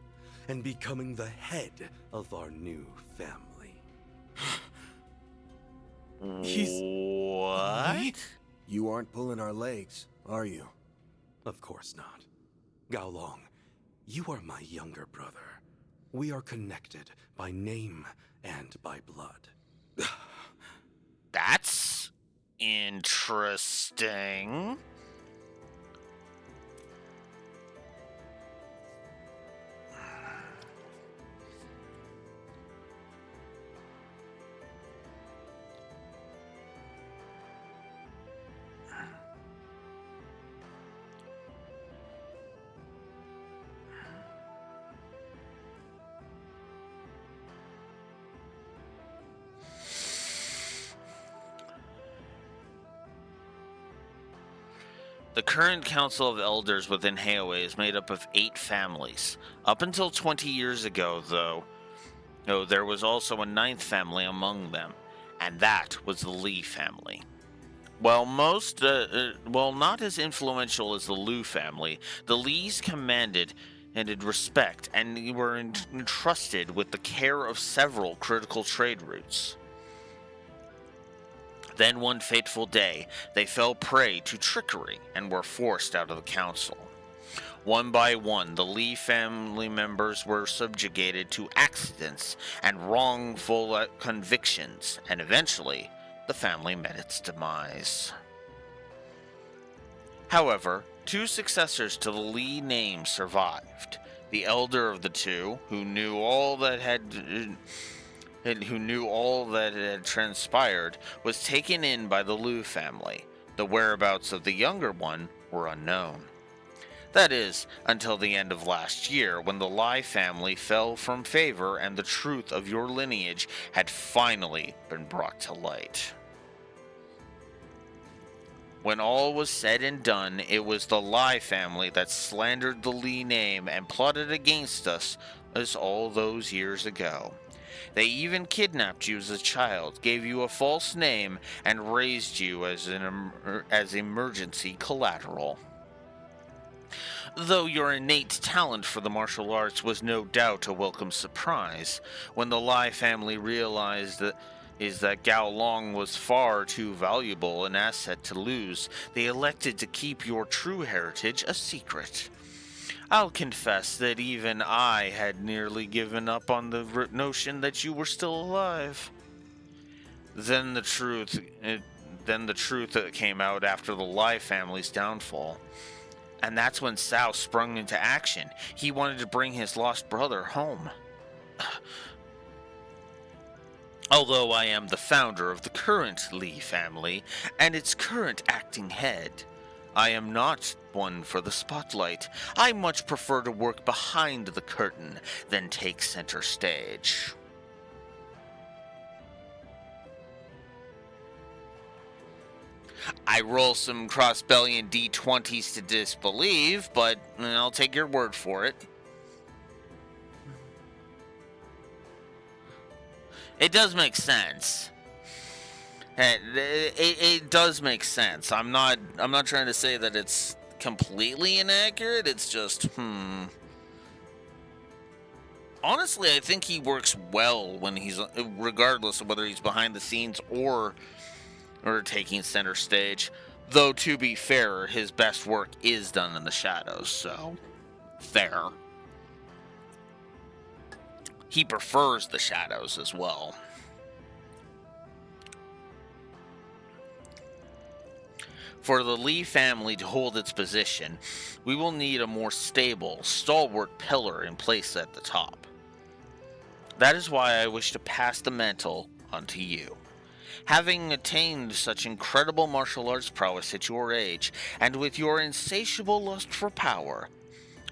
and becoming the head of our new family. What? You aren't pulling our legs, are you? Of course not. Gao Long, you are my younger brother. We are connected by name and by blood. That's interesting. The current Council of Elders within Heowei is made up of 8 families. Up until 20 years ago, though, there was also a 9th family among them, and that was the Li family. While not as influential as the Lu family, the Lis commanded respect and were entrusted with the care of several critical trade routes. Then one fateful day, they fell prey to trickery and were forced out of the council. One by one, the Li family members were subjugated to accidents and wrongful convictions, and eventually, the family met its demise. However, 2 successors to the Li name survived. The elder of the 2, who knew all that had transpired, was taken in by the Lu family. The whereabouts of the younger one were unknown. That is, until the end of last year, when the Lai family fell from favor and the truth of your lineage had finally been brought to light. When all was said and done, it was the Lai family that slandered the Li name and plotted against us all those years ago. They even kidnapped you as a child, gave you a false name, and raised you as emergency collateral. Though your innate talent for the martial arts was no doubt a welcome surprise, when the Lai family realized that Gao Long was far too valuable an asset to lose, they elected to keep your true heritage a secret. I'll confess that even I had nearly given up on the notion that you were still alive. Then the truth came out after the Lai family's downfall. And that's when Cao sprung into action. He wanted to bring his lost brother home. Although I am the founder of the current Li family and its current acting head, I am not one for the spotlight. I much prefer to work behind the curtain than take center stage. I roll some Crossbellion D20s to disbelieve, but I'll take your word for it. It does make sense. It does make sense. I'm not trying to say that it's completely inaccurate. It's just, Honestly, I think he works well when he's, regardless of whether he's behind the scenes or taking center stage. Though, to be fair, his best work is done in the shadows, so fair. He prefers the shadows as well. For the Li family to hold its position, we will need a more stable, stalwart pillar in place at the top. That is why I wish to pass the mantle onto you. Having attained such incredible martial arts prowess at your age, and with your insatiable lust for power,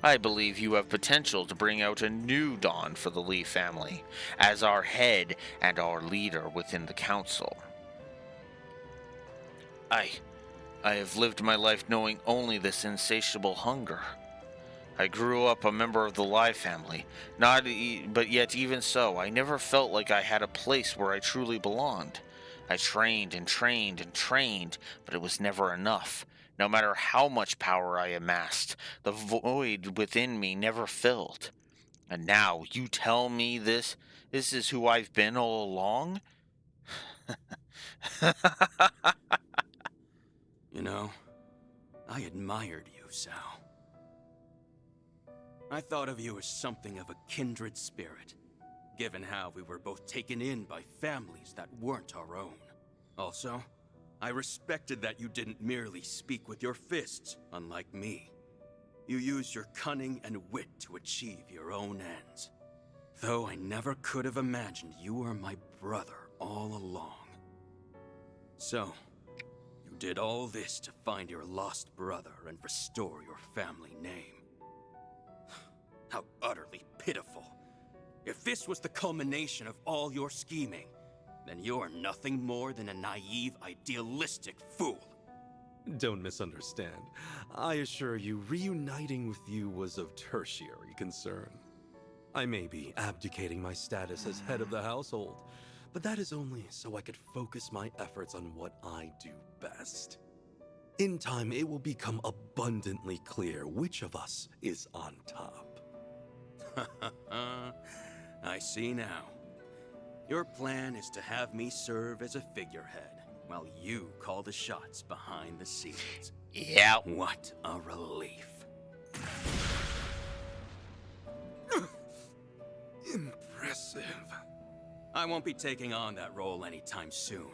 I believe you have potential to bring out a new dawn for the Lee family, as our head and our leader within the council. I have lived my life knowing only this insatiable hunger. I grew up a member of the Lai family, but yet even so, I never felt like I had a place where I truly belonged. I trained and trained and trained, but it was never enough. No matter how much power I amassed, the void within me never filled. And now you tell me this is who I've been all along? You know, I admired you, Sal. I thought of you as something of a kindred spirit, given how we were both taken in by families that weren't our own. Also, I respected that you didn't merely speak with your fists, unlike me. You used your cunning and wit to achieve your own ends. Though I never could have imagined you were my brother all along. So, you did all this to find your lost brother and restore your family name. How utterly pitiful. If this was the culmination of all your scheming, then you're nothing more than a naive, idealistic fool. Don't misunderstand. I assure you, reuniting with you was of tertiary concern. I may be abdicating my status as head of the household, but that is only so I could focus my efforts on what I do best. In time, it will become abundantly clear which of us is on top. I see now. Your plan is to have me serve as a figurehead, while you call the shots behind the scenes. Yeah. What a relief. Impressive. I won't be taking on that role anytime soon.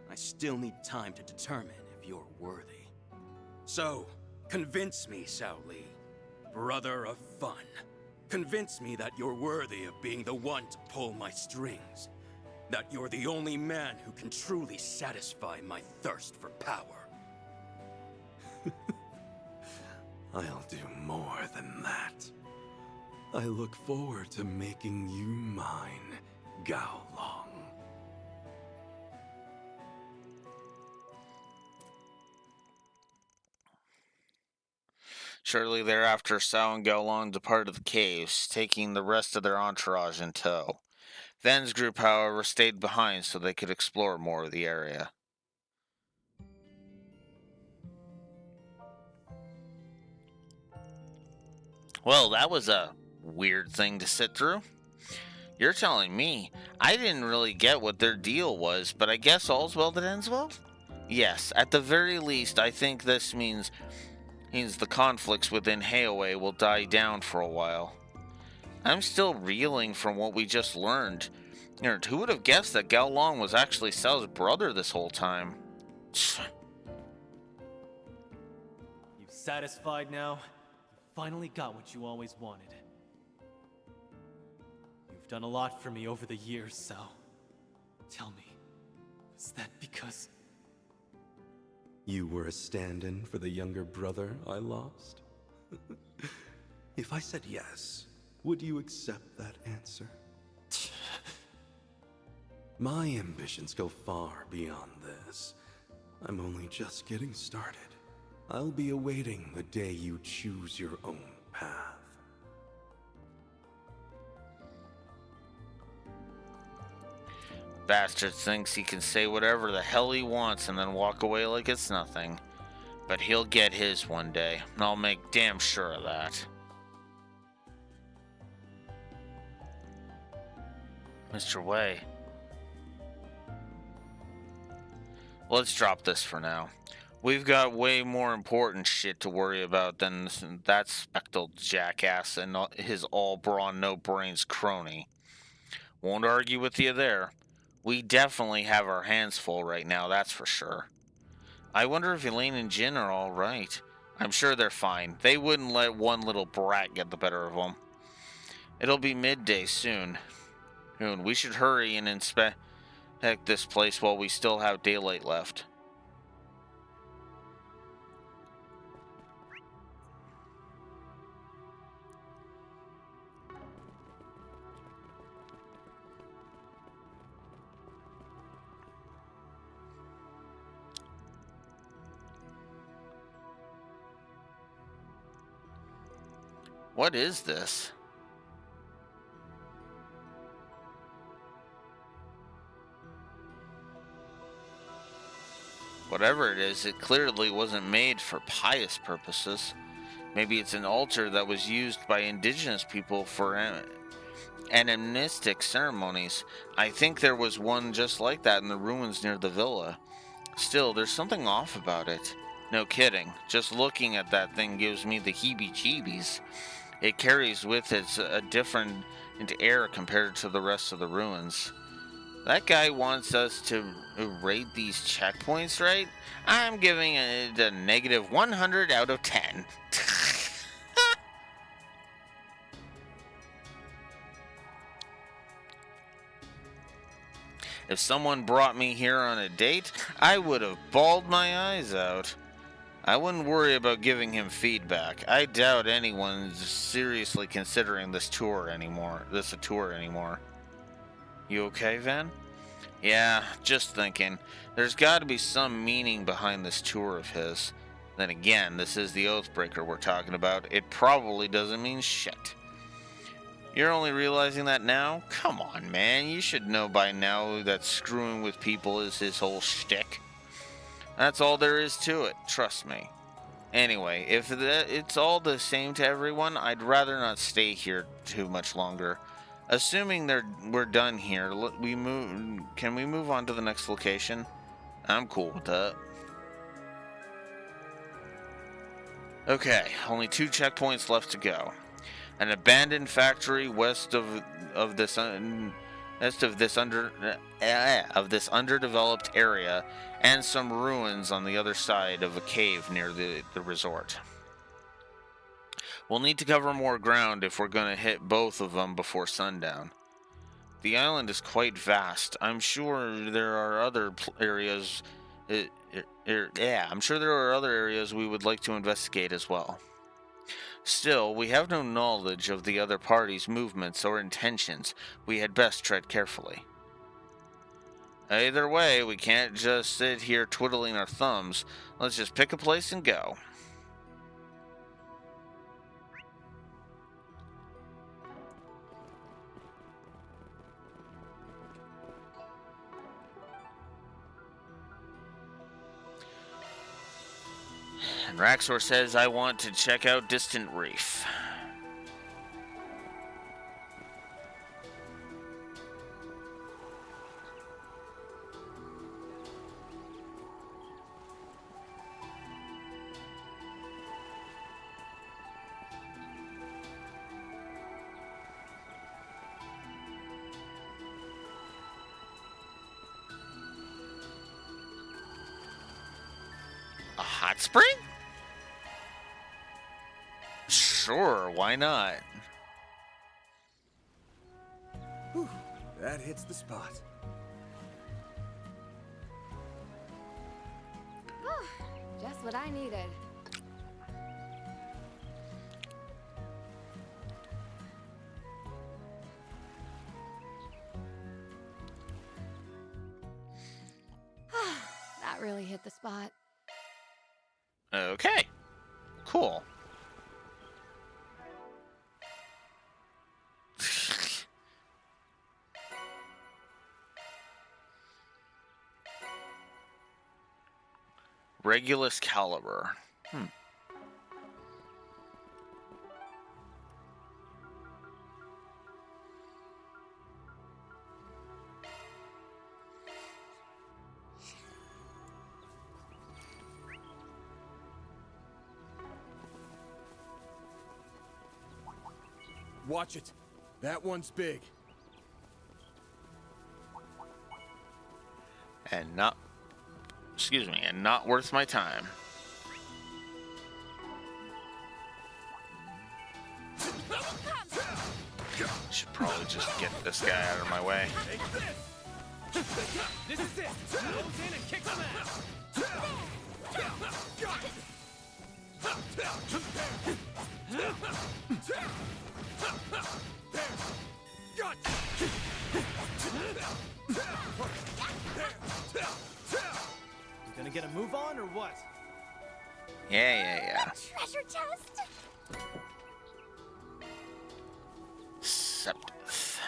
I still need time to determine if you're worthy. So, convince me, Sao Li, brother of fun. Convince me that you're worthy of being the one to pull my strings. That you're the only man who can truly satisfy my thirst for power. I'll do more than that. I look forward to making you mine, Gao Long. Shortly thereafter, Sao and Gao Long departed the caves, taking the rest of their entourage in tow. Ven's group, however, stayed behind so they could explore more of the area. Well, that was a weird thing to sit through. You're telling me. I didn't really get what their deal was, but I guess all's well that ends well? Yes, at the very least, I think this means the conflicts within Hayway will die down for a while. I'm still reeling from what we just learned. Who would have guessed that Gao Long was actually Sal's brother this whole time? You satisfied now? You finally got what you always wanted. You've done a lot for me over the years, Sal. Tell me, was that because... You were a stand-in for the younger brother I lost? If I said yes, would you accept that answer? My ambitions go far beyond this. I'm only just getting started. I'll be awaiting the day you choose your own path. Bastard thinks he can say whatever the hell he wants and then walk away like it's nothing. But he'll get his one day, and I'll make damn sure of that. Mr. Wei. Let's drop this for now. We've got way more important shit to worry about than that speckled jackass and his all-brawn, no-brains crony. Won't argue with you there. We definitely have our hands full right now, that's for sure. I wonder if Elaine and Jin are alright. I'm sure they're fine. They wouldn't let one little brat get the better of them. It'll be midday soon. We should hurry and heck this place while we still have daylight left. What is this? Whatever it is, it clearly wasn't made for pious purposes. Maybe it's an altar that was used by indigenous people for animistic ceremonies. I think there was one just like that in the ruins near the villa. Still, there's something off about it. No kidding. Just looking at that thing gives me the heebie-jeebies. It carries with it a different air compared to the rest of the ruins. That guy wants us to rate these checkpoints, right? I'm giving it a negative 100 out of 10. If someone brought me here on a date, I would have bawled my eyes out. I wouldn't worry about giving him feedback. I doubt anyone's seriously considering this a tour anymore. You okay, Van? Yeah, just thinking. There's got to be some meaning behind this tour of his. Then again, this is the Oathbreaker we're talking about. It probably doesn't mean shit. You're only realizing that now? Come on, man. You should know by now that screwing with people is his whole shtick. That's all there is to it, trust me. Anyway, if it's all the same to everyone, I'd rather not stay here too much longer. Assuming we're done here, can we move on to the next location? I'm cool with that. Okay, only 2 checkpoints left to go. An abandoned factory west of this underdeveloped area, and some ruins on the other side of a cave near the resort. We'll need to cover more ground if we're going to hit both of them before sundown. The island is quite vast. I'm sure there are other areas. I'm sure there are other areas we would like to investigate as well. Still, we have no knowledge of the other party's movements or intentions. We had best tread carefully. Either way, we can't just sit here twiddling our thumbs. Let's just pick a place and go. And Raxor says I want to check out Distant Reef. A hot spring? Sure, why not? Whew, that hits the spot. Just what I needed. That really hit the spot. Okay, cool. Regulus caliber. Watch it. That one's big. And not worth my time. Should probably just get this guy out of my way. This is it! Goes in and kicks some ass! Got it! You gonna get a move on or what? Yeah. Treasure chest? Septith.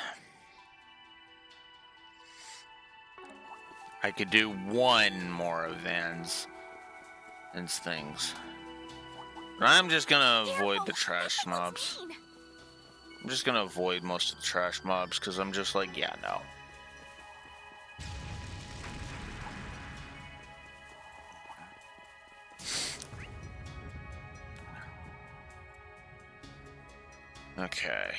I could do one more of Van's things. But I'm just gonna avoid the trash mobs. I'm just gonna avoid most of the trash mobs because I'm just like, yeah, no. Okay.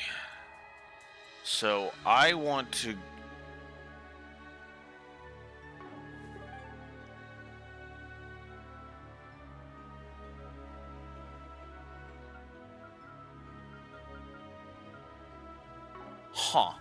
So I want to... Huh.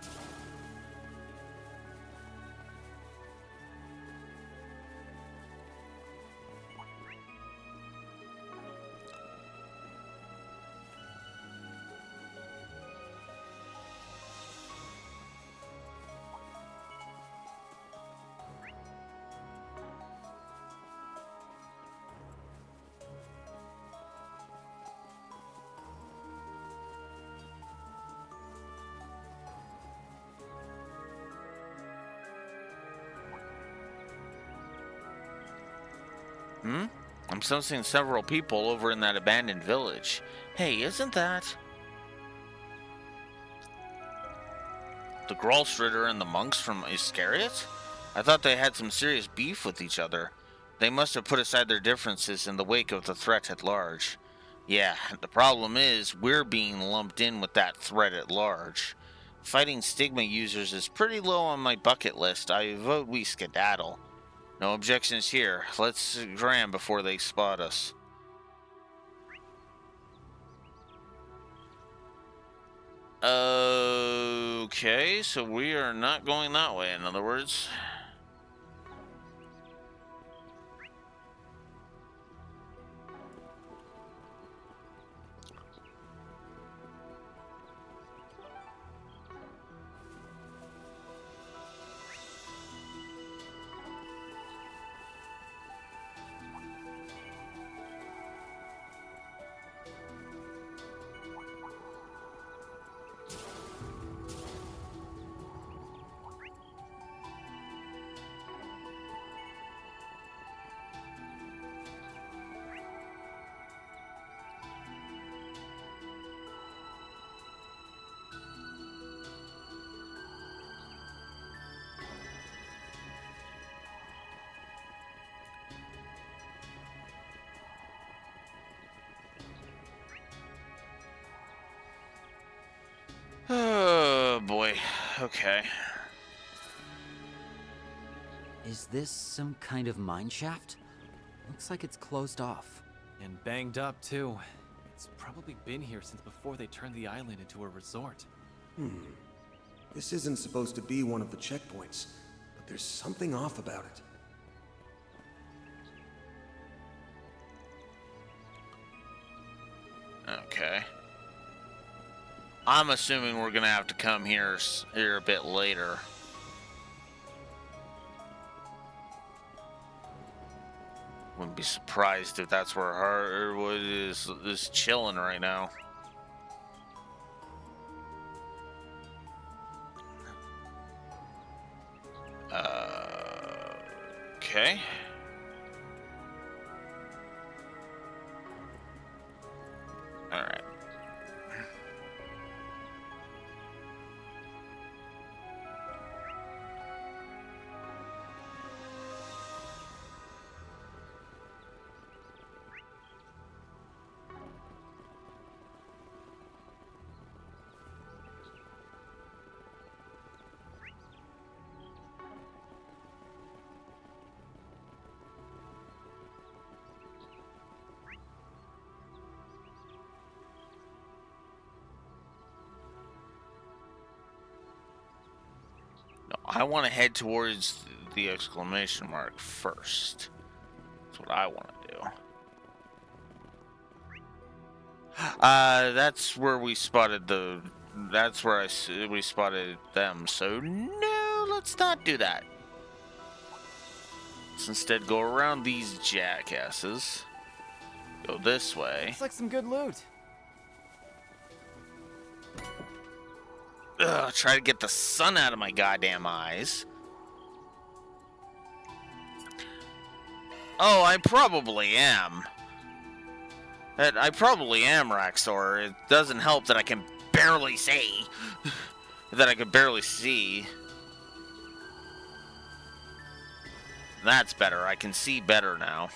I'm sensing several people over in that abandoned village. Hey, isn't that... the Gralstritter and the monks from Iscariot? I thought they had some serious beef with each other. They must have put aside their differences in the wake of the threat at large. Yeah, the problem is, we're being lumped in with that threat at large. Fighting Stigma users is pretty low on my bucket list. I vote we skedaddle. No objections here. Let's gram before they spot us. Okay, so we are not going that way, in other words. Oh boy. Okay. Is this some kind of mine shaft? Looks like it's closed off. And banged up, too. It's probably been here since before they turned the island into a resort. This isn't supposed to be one of the checkpoints, but there's something off about it. Okay. I'm assuming we're gonna have to come here a bit later. Wouldn't be surprised if that's where Hardwood is chilling right now. Okay. All right. I want to head towards the exclamation mark first. That's what I want to do. That's where we spotted the... That's where we spotted them. So, no, let's not do that. Let's instead go around these jackasses. Go this way. Looks like some good loot. Ugh, try to get the sun out of my goddamn eyes. Oh, I probably am. I probably am, Raxor. It doesn't help that I can barely see. That I can barely see. That's better. I can see better now.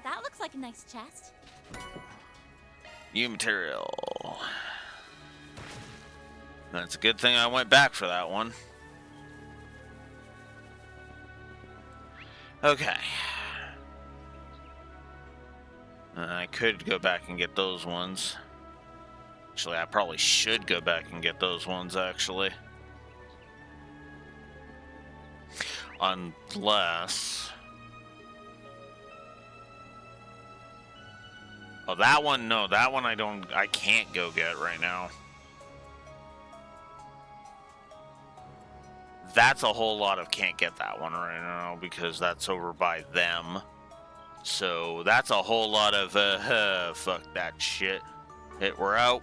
That looks like a nice chest. New material. That's a good thing I went back for that one. Okay. I could go back and get those ones. Actually, I probably should go back and get those ones, actually. Unless... Oh, that one, no, that one I can't go get right now. That's a whole lot of can't get that one right now because that's over by them. So that's a whole lot of, fuck that shit. We're out.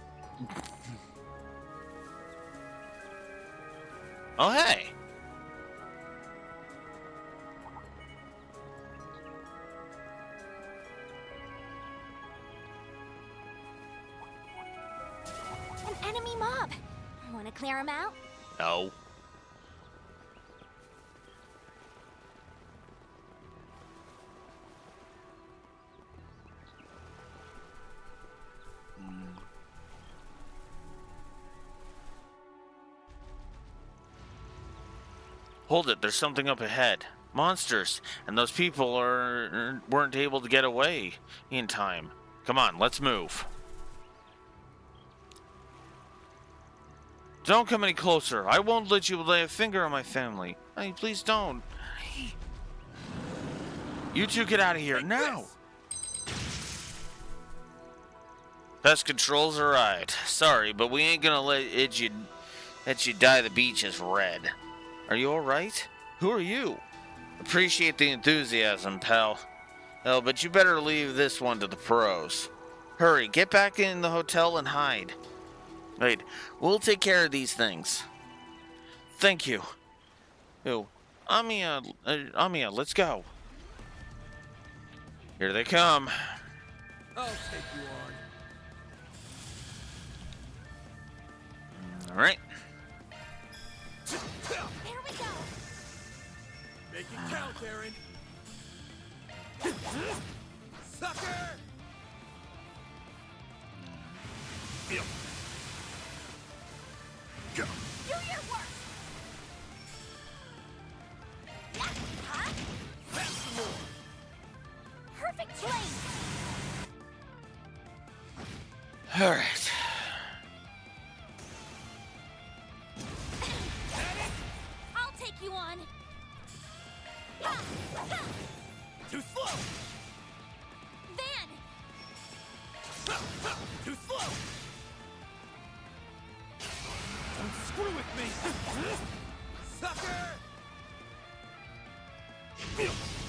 Oh, hey. An enemy mob. Want to clear him out? No. Hold it, there's something up ahead. Monsters, and those people weren't able to get away in time. Come on, let's move. Don't come any closer. I won't let you lay a finger on my family. Hey, please don't. You two get out of here now. Pest control's arrived. Sorry, but we ain't gonna let you dye the beaches red. Are you alright? Who are you? Appreciate the enthusiasm, pal. Oh, but you better leave this one to the pros. Hurry, get back in the hotel and hide. Wait, we'll take care of these things. Thank you. Oh, Amiya, let's go. Here they come. I'll take you on. All right. There we go. Make it count, Aaron. Sucker! Do your work. Huh? Have some more. Perfect train. All right. I'll take you on. Too slow. Van. Too slow. Don't screw with me. Sucker!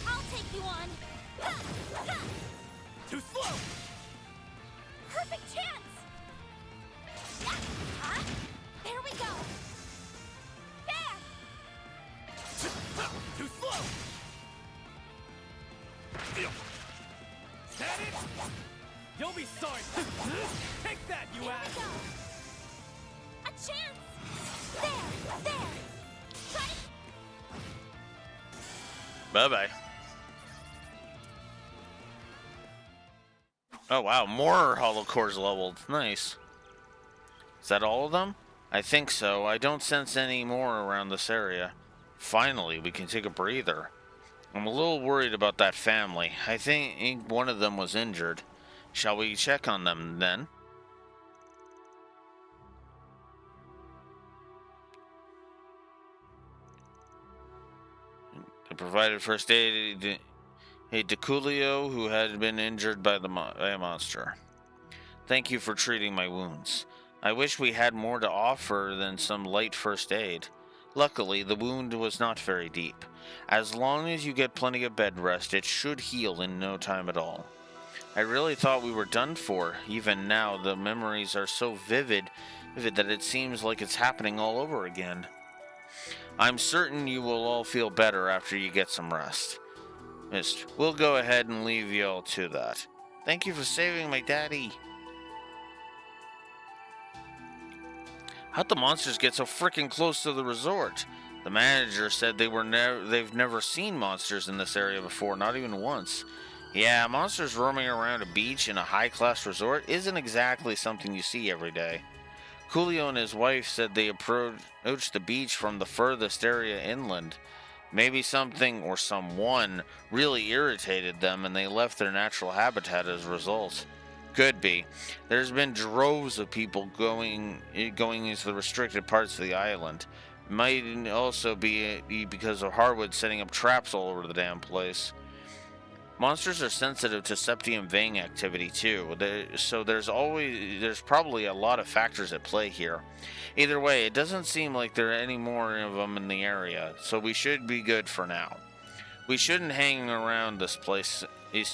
I'll take you on. Too slow. Perfect chance. Huh? There we go. There. Too slow. That it? You'll be sorry. Take that, you ass. There we go. A chance. There. Try to... Bye-bye. Oh, wow. More hollow cores leveled. Nice. Is that all of them? I think so. I don't sense any more around this area. Finally, we can take a breather. I'm a little worried about that family. I think one of them was injured. Shall we check on them then? provided first aid to DeCulio, who had been injured by by a monster. Thank you for treating my wounds. I wish we had more to offer than some light first aid. Luckily, the wound was not very deep. As long as you get plenty of bed rest, it should heal in no time at all. I really thought we were done for. Even now, the memories are so vivid that it seems like it's happening all over again. I'm certain you will all feel better after you get some rest. Mister, we'll go ahead and leave you all to that. Thank you for saving my daddy. How'd the monsters get so freaking close to the resort? The manager said they've never seen monsters in this area before, not even once. Yeah, monsters roaming around a beach in a high-class resort isn't exactly something you see every day. Coolio and his wife said they approached the beach from the furthest area inland. Maybe something or someone really irritated them and they left their natural habitat as a result. Could be. There's been droves of people going into the restricted parts of the island. Might also be because of Harwood setting up traps all over the damn place. Monsters are sensitive to septium vein activity too, so there's probably a lot of factors at play here. Either way, it doesn't seem like there are any more of them in the area, so we should be good for now. We shouldn't hang around this place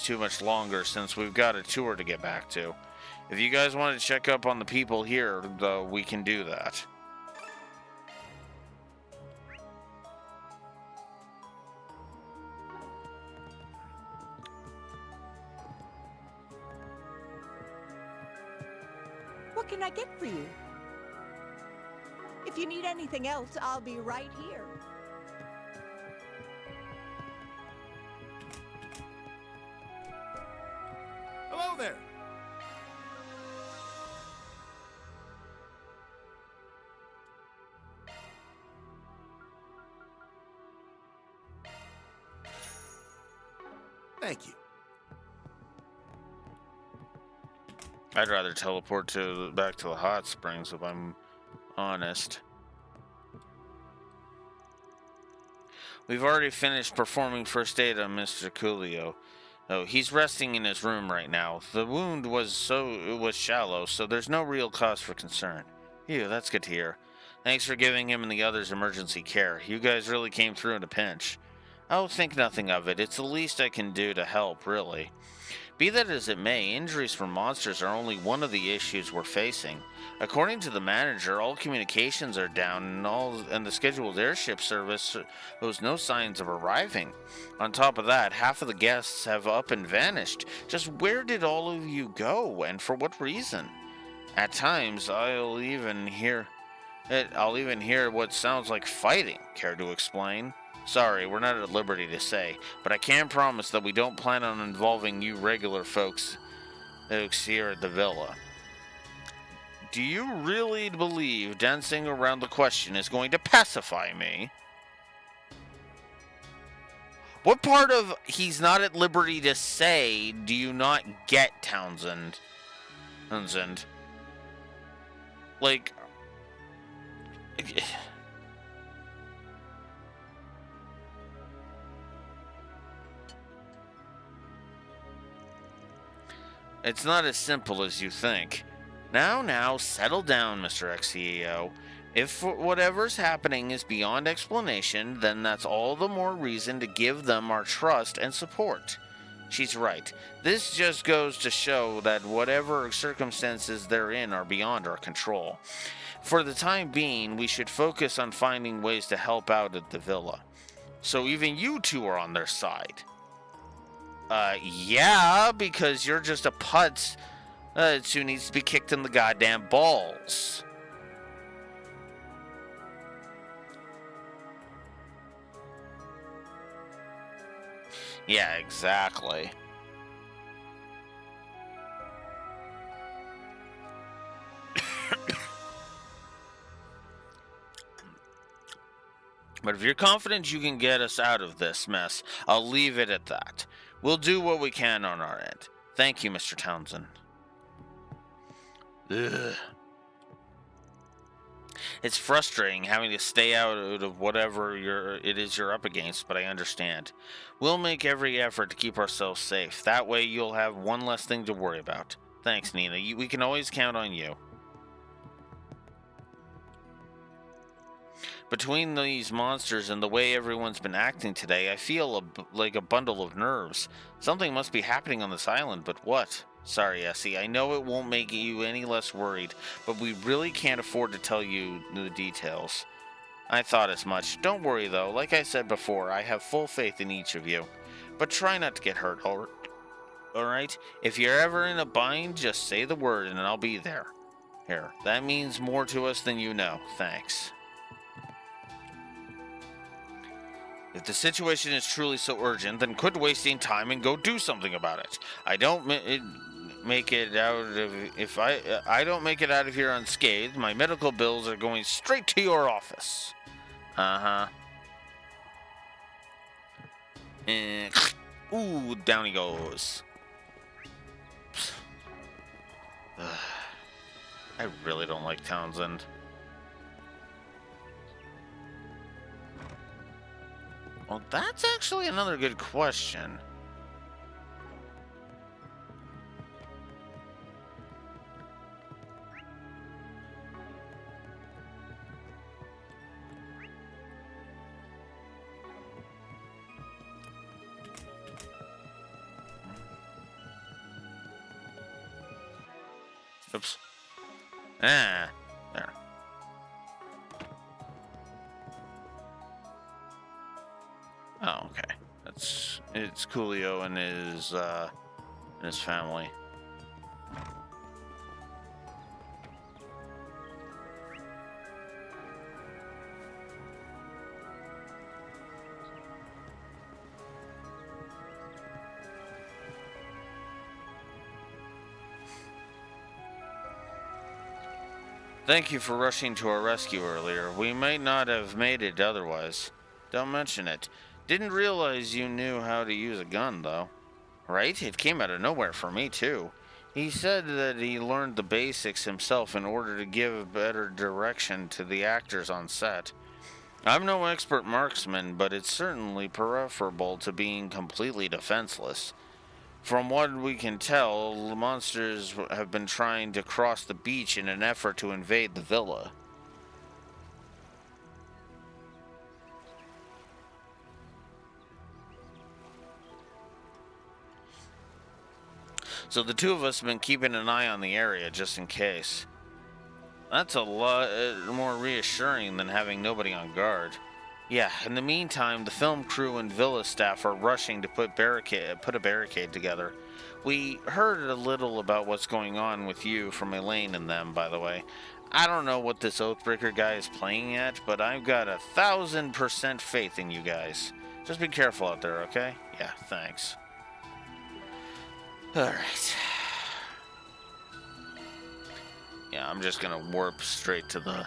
too much longer since we've got a tour to get back to. If you guys want to check up on the people here, though, we can do that. What can I get for you? If you need anything else, I'll be right here. Hello there! Thank you. I'd rather teleport back to the hot springs if I'm honest. We've already finished performing first aid on Mr. Coolio. Oh, he's resting in his room right now. The wound was shallow, so there's no real cause for concern. Phew, that's good to hear. Thanks for giving him and the others emergency care. You guys really came through in a pinch. Oh, think nothing of it. It's the least I can do to help, really. Be that as it may, injuries from monsters are only one of the issues we're facing. According to the manager, all communications are down and the scheduled airship service shows no signs of arriving. On top of that, half of the guests have up and vanished. Just where did all of you go, and for what reason? At times, I'll even hear what sounds like fighting. Care to explain? Sorry, we're not at liberty to say, but I can promise that we don't plan on involving you regular folks here at the villa. Do you really believe dancing around the question is going to pacify me? What part of he's not at liberty to say do you not get, Townsend? Like... It's not as simple as you think. Now, settle down, Mr. XCEO. If whatever's happening is beyond explanation, then that's all the more reason to give them our trust and support. She's right. This just goes to show that whatever circumstances they're in are beyond our control. For the time being, we should focus on finding ways to help out at the villa. So even you two are on their side. Yeah, because you're just a putz who needs to be kicked in the goddamn balls. Yeah, exactly. But if you're confident you can get us out of this mess, I'll leave it at that. We'll do what we can on our end. Thank you, Mr. Townsend. Ugh. It's frustrating having to stay out of whatever it is you're up against, but I understand. We'll make every effort to keep ourselves safe. That way you'll have one less thing to worry about. Thanks, Nina. We can always count on you. Between these monsters and the way everyone's been acting today, I feel like a bundle of nerves. Something must be happening on this island, but what? Sorry, Essie, I know it won't make you any less worried, but we really can't afford to tell you the details. I thought as much. Don't worry, though. Like I said before, I have full faith in each of you. But try not to get hurt, alright? If you're ever in a bind, just say the word and I'll be there. Here, that means more to us than you know. Thanks. If the situation is truly so urgent, then quit wasting time and go do something about it. I don't make it out of if I don't make it out of here unscathed, my medical bills are going straight to your office. Ooh, down he goes. I really don't like Townsend. Well, that's actually another good question. Oops. There. Oh, okay. It's Coolio and his family. Thank you for rushing to our rescue earlier. We might not have made it otherwise. Don't mention it. Didn't realize you knew how to use a gun, though. Right? It came out of nowhere for me, too. He said that he learned the basics himself in order to give better direction to the actors on set. I'm no expert marksman, but it's certainly preferable to being completely defenseless. From what we can tell, the monsters have been trying to cross the beach in an effort to invade the villa. So the two of us have been keeping an eye on the area just in case. That's a lot more reassuring than having nobody on guard. Yeah, in the meantime, the film crew and villa staff are rushing to put a barricade together. We heard a little about what's going on with you from Elaine and them, by the way. I don't know what this Oathbreaker guy is playing at, but I've got 1,000% faith in you guys. Just be careful out there, okay? Yeah, thanks. Alright. Yeah, I'm just gonna warp straight to the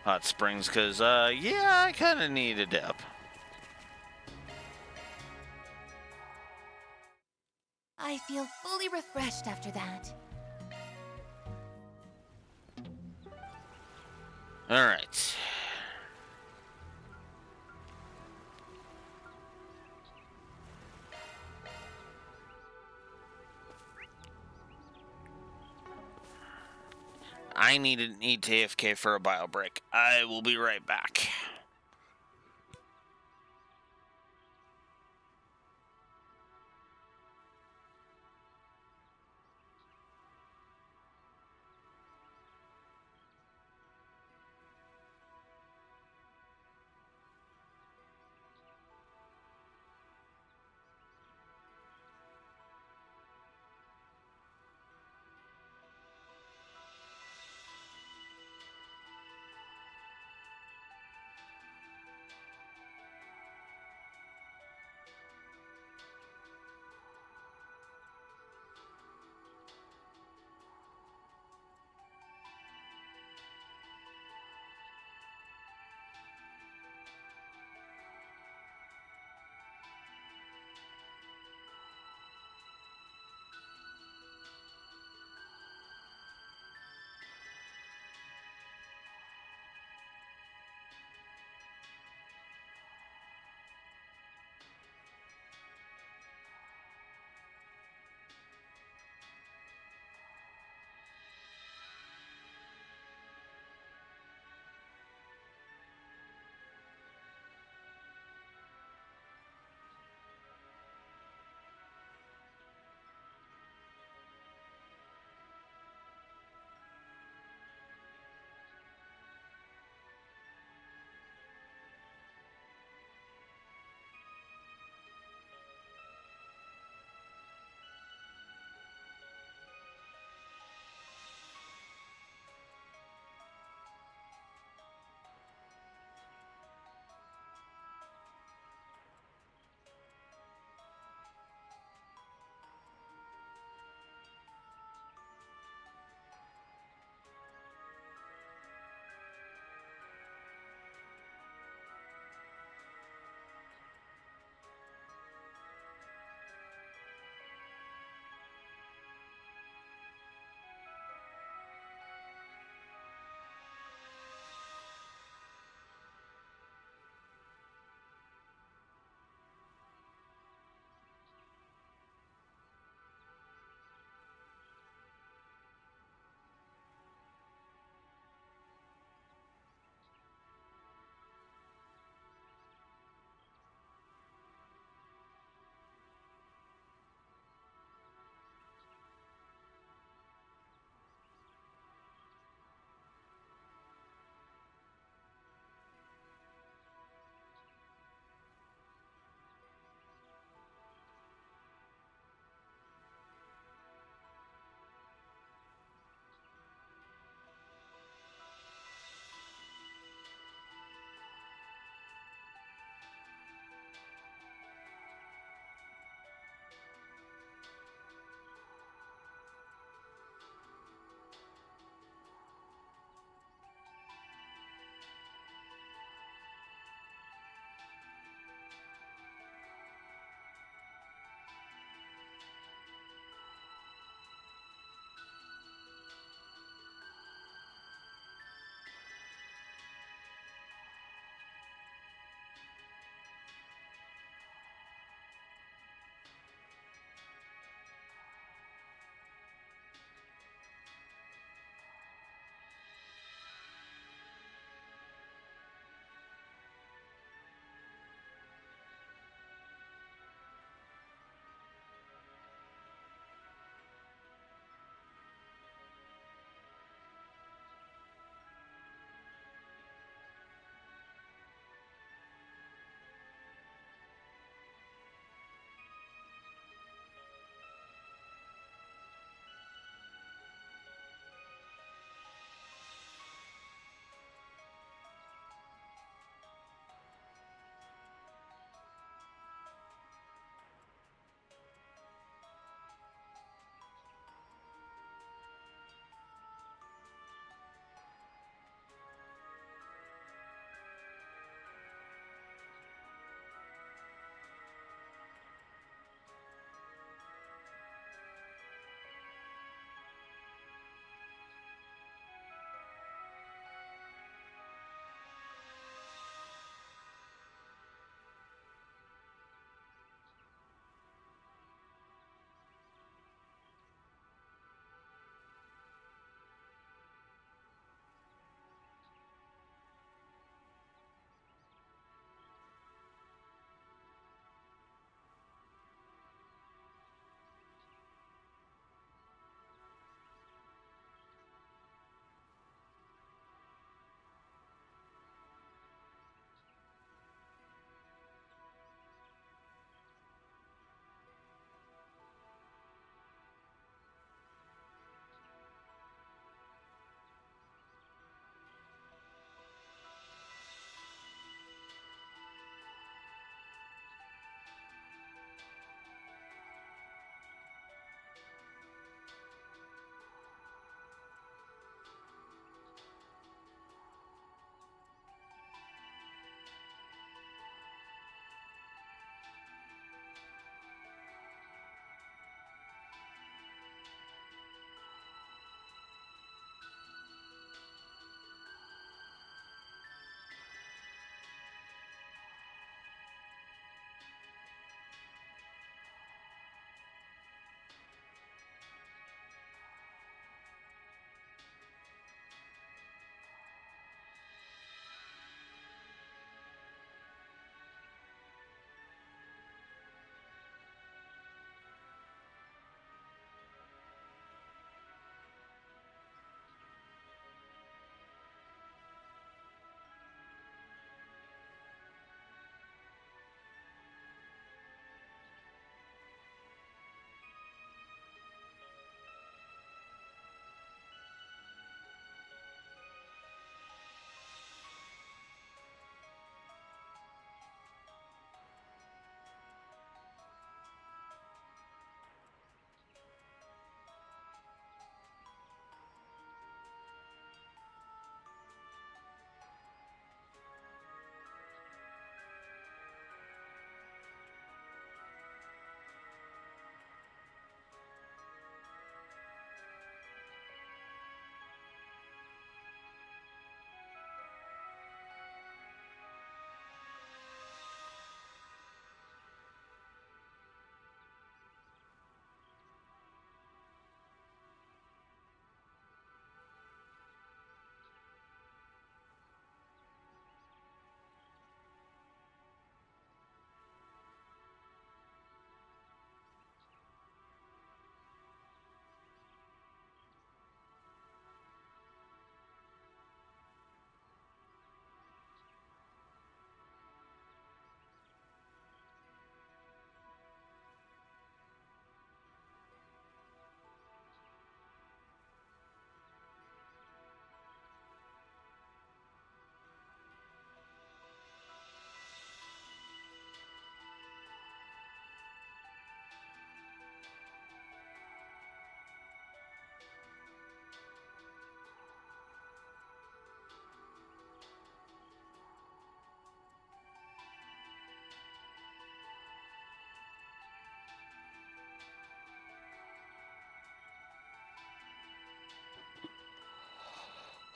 hot springs, because, yeah, I kind of need a dip. I feel fully refreshed after that. Alright. I need to AFK for a bio break. I will be right back.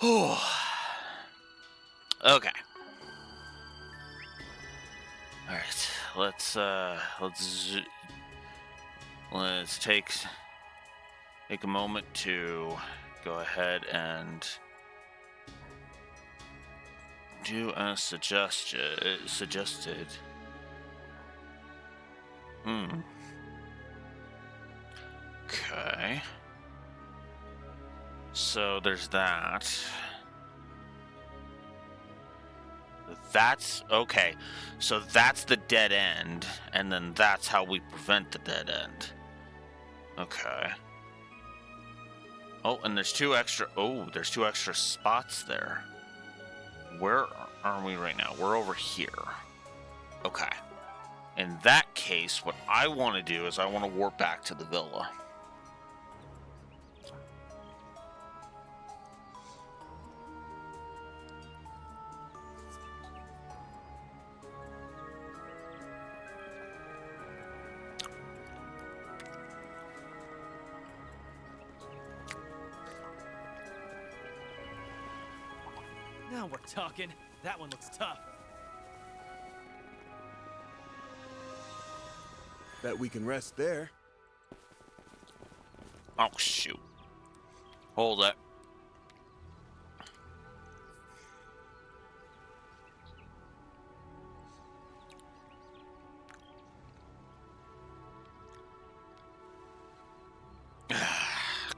Okay. All right. Let's take a moment to go ahead and do as suggested. Okay. So there's that. That's okay. So that's the dead end, and then that's how we prevent the dead end. Okay. Oh, and there's two extra spots there. Where are we right now? We're over here. Okay. In that case, what I want to do is I want to warp back to the villa. Now we're talking. That one looks tough. Bet we can rest there. Oh, shoot. Hold it.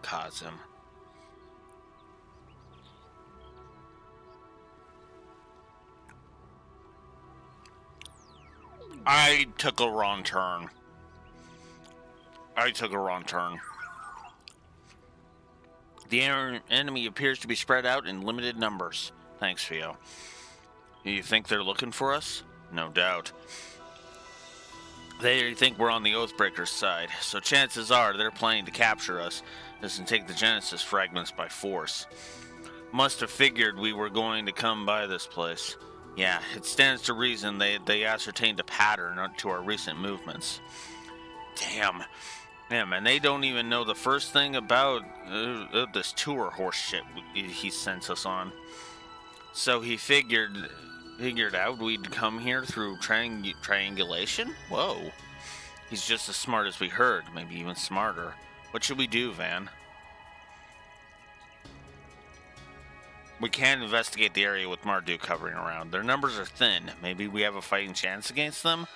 Cause him. I took a wrong turn. The enemy appears to be spread out in limited numbers. Thanks, Theo. You think they're looking for us? No doubt. They think we're on the Oathbreaker's side, so chances are they're planning to capture us and take the Genesis fragments by force. Must have figured we were going to come by this place. Yeah, it stands to reason they ascertained a pattern to our recent movements. Damn, and they don't even know the first thing about this tour horse shit he sent us on. So he figured out we'd come here through triangulation? Whoa. He's just as smart as we heard, maybe even smarter. What should we do, Van? We can investigate the area with Marduk hovering around. Their numbers are thin. Maybe we have a fighting chance against them?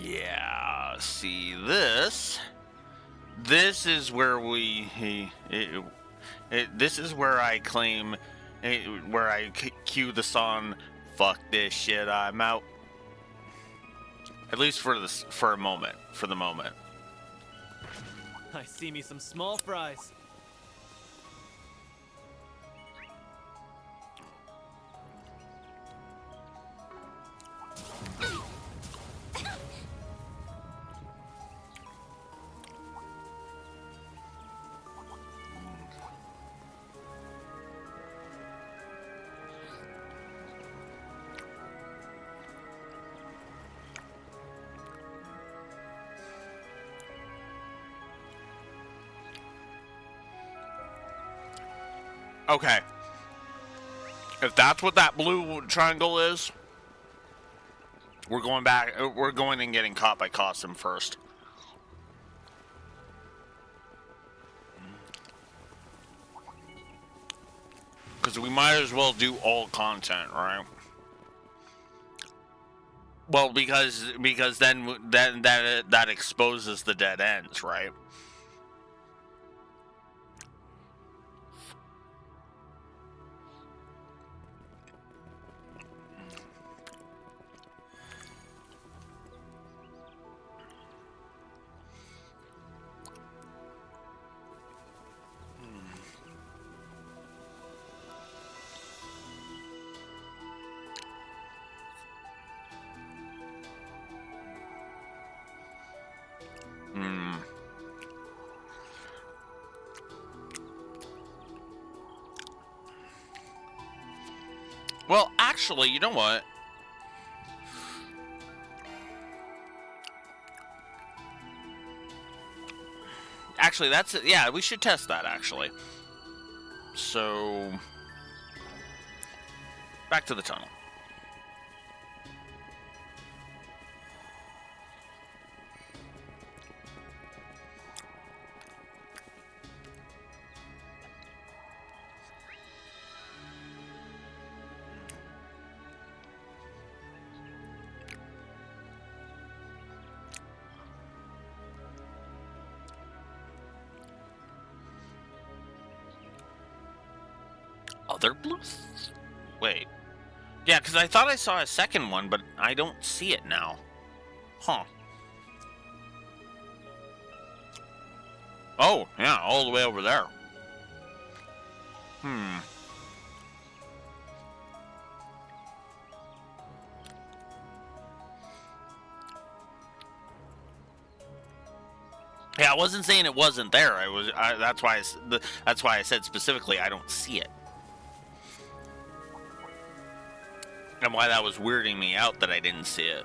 Yeah, see this is where this is where I claim, where I cue the song, "Fuck this shit, I'm out." At least for the moment. I see me some small fries. Okay. If that's what that blue triangle is, we're going back. We're going and getting caught by Costume first. Because we might as well do all content, right? Well, because then that exposes the dead ends, right? Well, actually, you know what? Actually, that's it. Yeah, we should test that, actually. So, back to the tunnel. Other blues? Wait. Yeah, because I thought I saw a second one, but I don't see it now. Huh. Oh, yeah, all the way over there. Yeah, I wasn't saying it wasn't there. That's why I said specifically I don't see it. And why that was weirding me out that I didn't see it.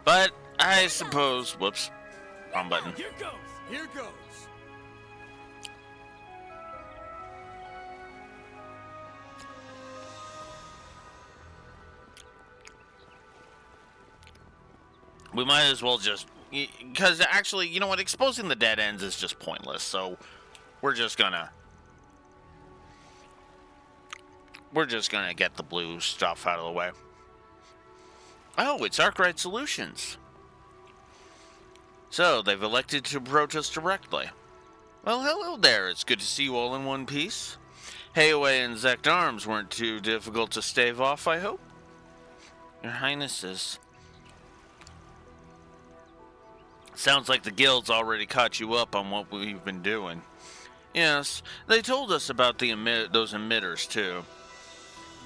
But I suppose, whoops, wrong button. Here goes. Here goes. We might as well just, because actually, you know what, exposing the dead ends is just pointless, so we're just gonna get the blue stuff out of the way. Oh, it's Arkwright Solutions. So, they've elected to approach us directly. Well, hello there, it's good to see you all in one piece. Hayaway and Zect Arms weren't too difficult to stave off, I hope? Your Highnesses. Sounds like the guild's already caught you up on what we've been doing. Yes, they told us about those emitters, too.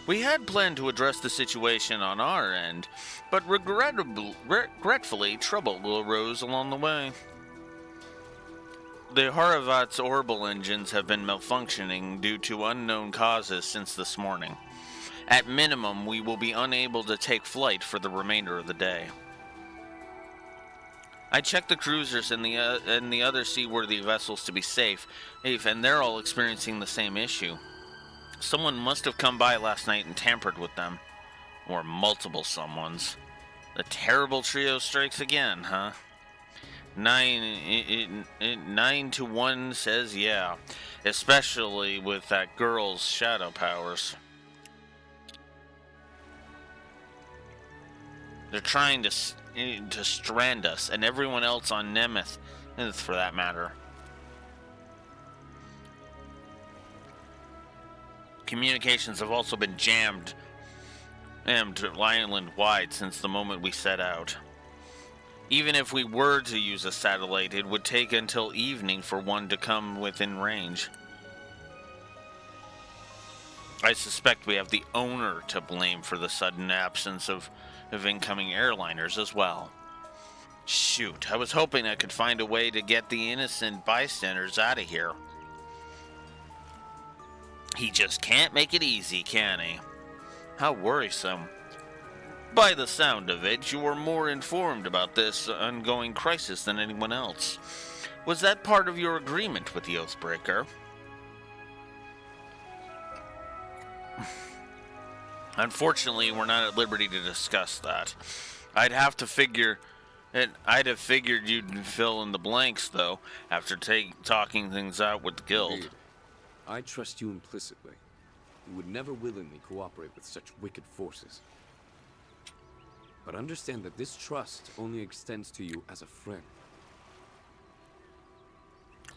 We had planned to address the situation on our end, but regretfully, trouble arose along the way. The Haravat's orbital engines have been malfunctioning due to unknown causes since this morning. At minimum, we will be unable to take flight for the remainder of the day. I checked the cruisers and the other seaworthy vessels to be safe, and they're all experiencing the same issue. Someone must have come by last night and tampered with them. Or multiple someones. The terrible trio strikes again, huh? 9 to 1 says yeah. Especially with that girl's shadow powers. They're trying to strand us, and everyone else on Nemeth, for that matter. Communications have also been jammed island-wide since the moment we set out. Even if we were to use a satellite, it would take until evening for one to come within range. I suspect we have the owner to blame for the sudden absence of incoming airliners as well. Shoot, I was hoping I could find a way to get the innocent bystanders out of here. He just can't make it easy, can he? How worrisome. By the sound of it, you were more informed about this ongoing crisis than anyone else. Was that part of your agreement with the Oathbreaker? Unfortunately, we're not at liberty to discuss that. I'd have figured you'd fill in the blanks, though, after talking things out with the guild. Indeed. I trust you implicitly. You would never willingly cooperate with such wicked forces. But understand that this trust only extends to you as a friend.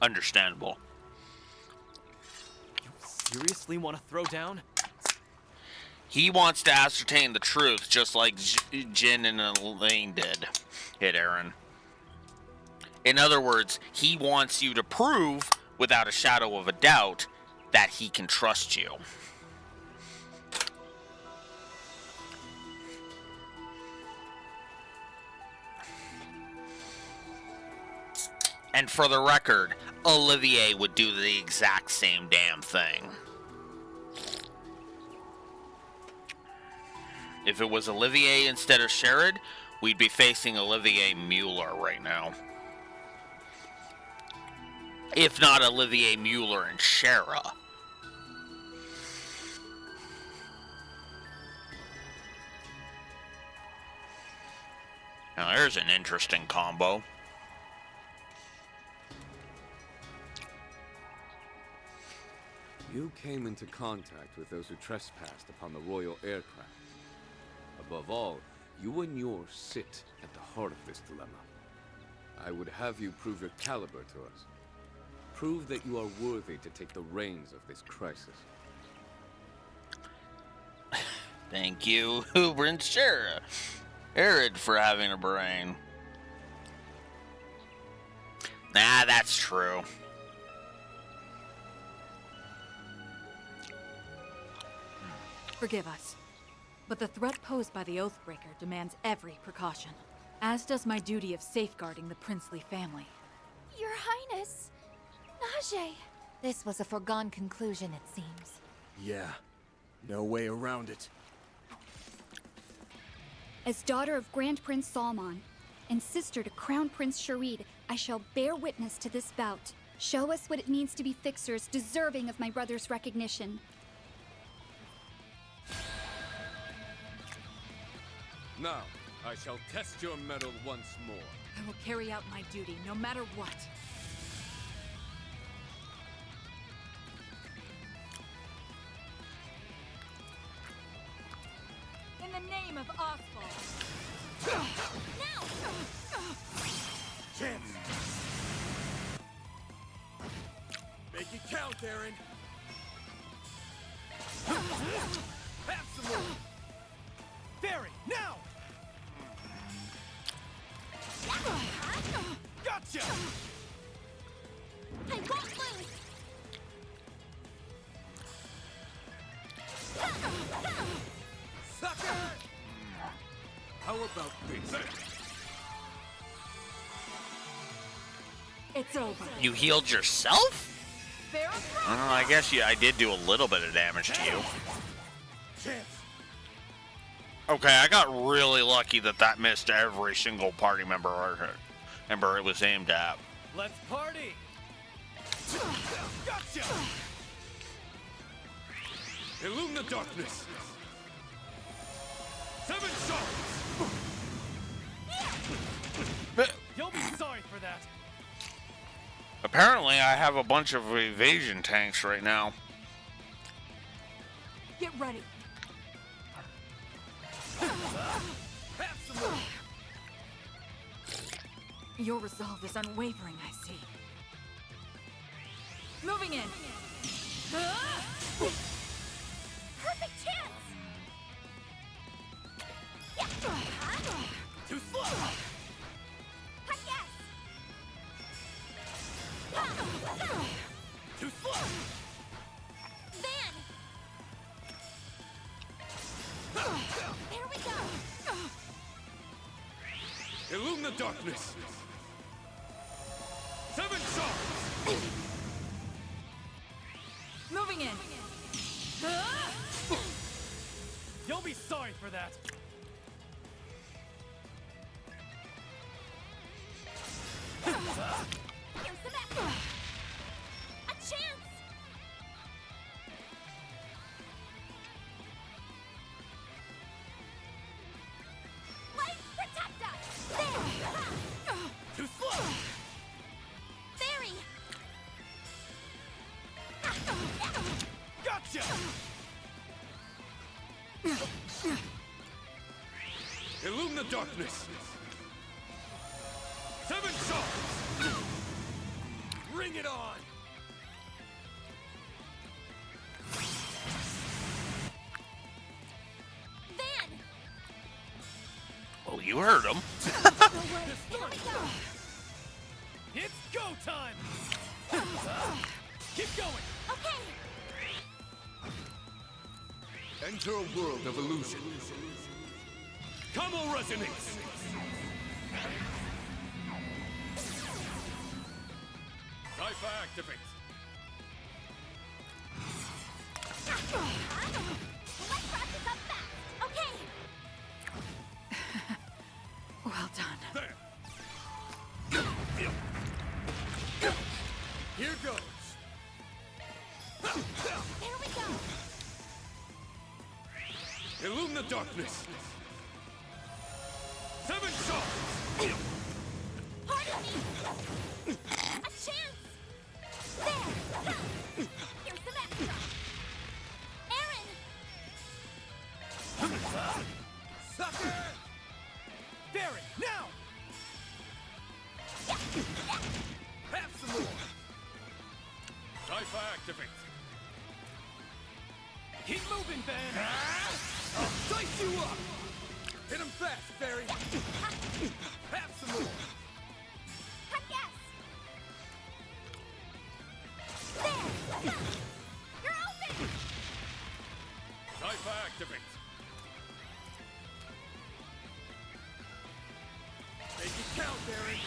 Understandable. You seriously want to throw down? He wants to ascertain the truth, just like Jin and Elaine did, hit Aaron. In other words, he wants you to prove, without a shadow of a doubt, that he can trust you. And for the record, Olivier would do the exact same damn thing. If it was Olivier instead of Sherrod, we'd be facing Olivier Mueller right now. if not Olivier Mueller and Shara. Now there's an interesting combo. You came into contact with those who trespassed upon the royal aircraft. Above all, you and yours sit at the heart of this dilemma. I would have you prove your caliber to us. Prove that you are worthy to take the reins of this crisis. Thank you, Uber and Shara. Arid for having a brain. Nah, that's true. Forgive us, but the threat posed by the Oathbreaker demands every precaution, as does my duty of safeguarding the princely family. Your Highness, Najee. This was a foregone conclusion, it seems. Yeah, no way around it. As daughter of Grand Prince Salman and sister to Crown Prince Sharid, I shall bear witness to this bout. Show us what it means to be fixers deserving of my brother's recognition. Now, I shall test your mettle once more. I will carry out my duty, no matter what. In the name of Oswald. Now! Chance! Make it count, Aaron! Have some more! Barry, now! Gotcha! I won't lose! Sucker! How about this? It's over. You healed yourself? I guess I did do a little bit of damage to you. Chance! Okay, I got really lucky that missed every single party member it was aimed at. Let's party! Gotcha! Illume the darkness! 7 shots! You'll be sorry for that. Apparently, I have a bunch of evasion tanks right now. Get ready. Have some more! Your resolve is unwavering, I see. Moving in. Perfect chance! Too slow! Yes! Too slow! Van! There we go! Illume the darkness! 7 shots! Moving in. You'll be sorry for that. Here's the back! A chance! Lights protect us! There! Too slow! Barry! Gotcha! Illume the darkness! 7 shots! Bring it on! Van! Well, you heard him. Here we go! It's go time! Keep going! Okay! Enter a world of illusion. Combo resonance! Cypher activate! Let's wrap this up fast! Okay! Well done. Here the darkness! 7 shots! Pardon me! A chance! There! Here's the extra! Aaron! Sucker! Barry, now! Have some more! Cypher activate! Keep moving, Van! I'll dice you up! Hit him fast, Barry! Have some more! Yes! There! You're open! Cypher activate! Make it count, Barry!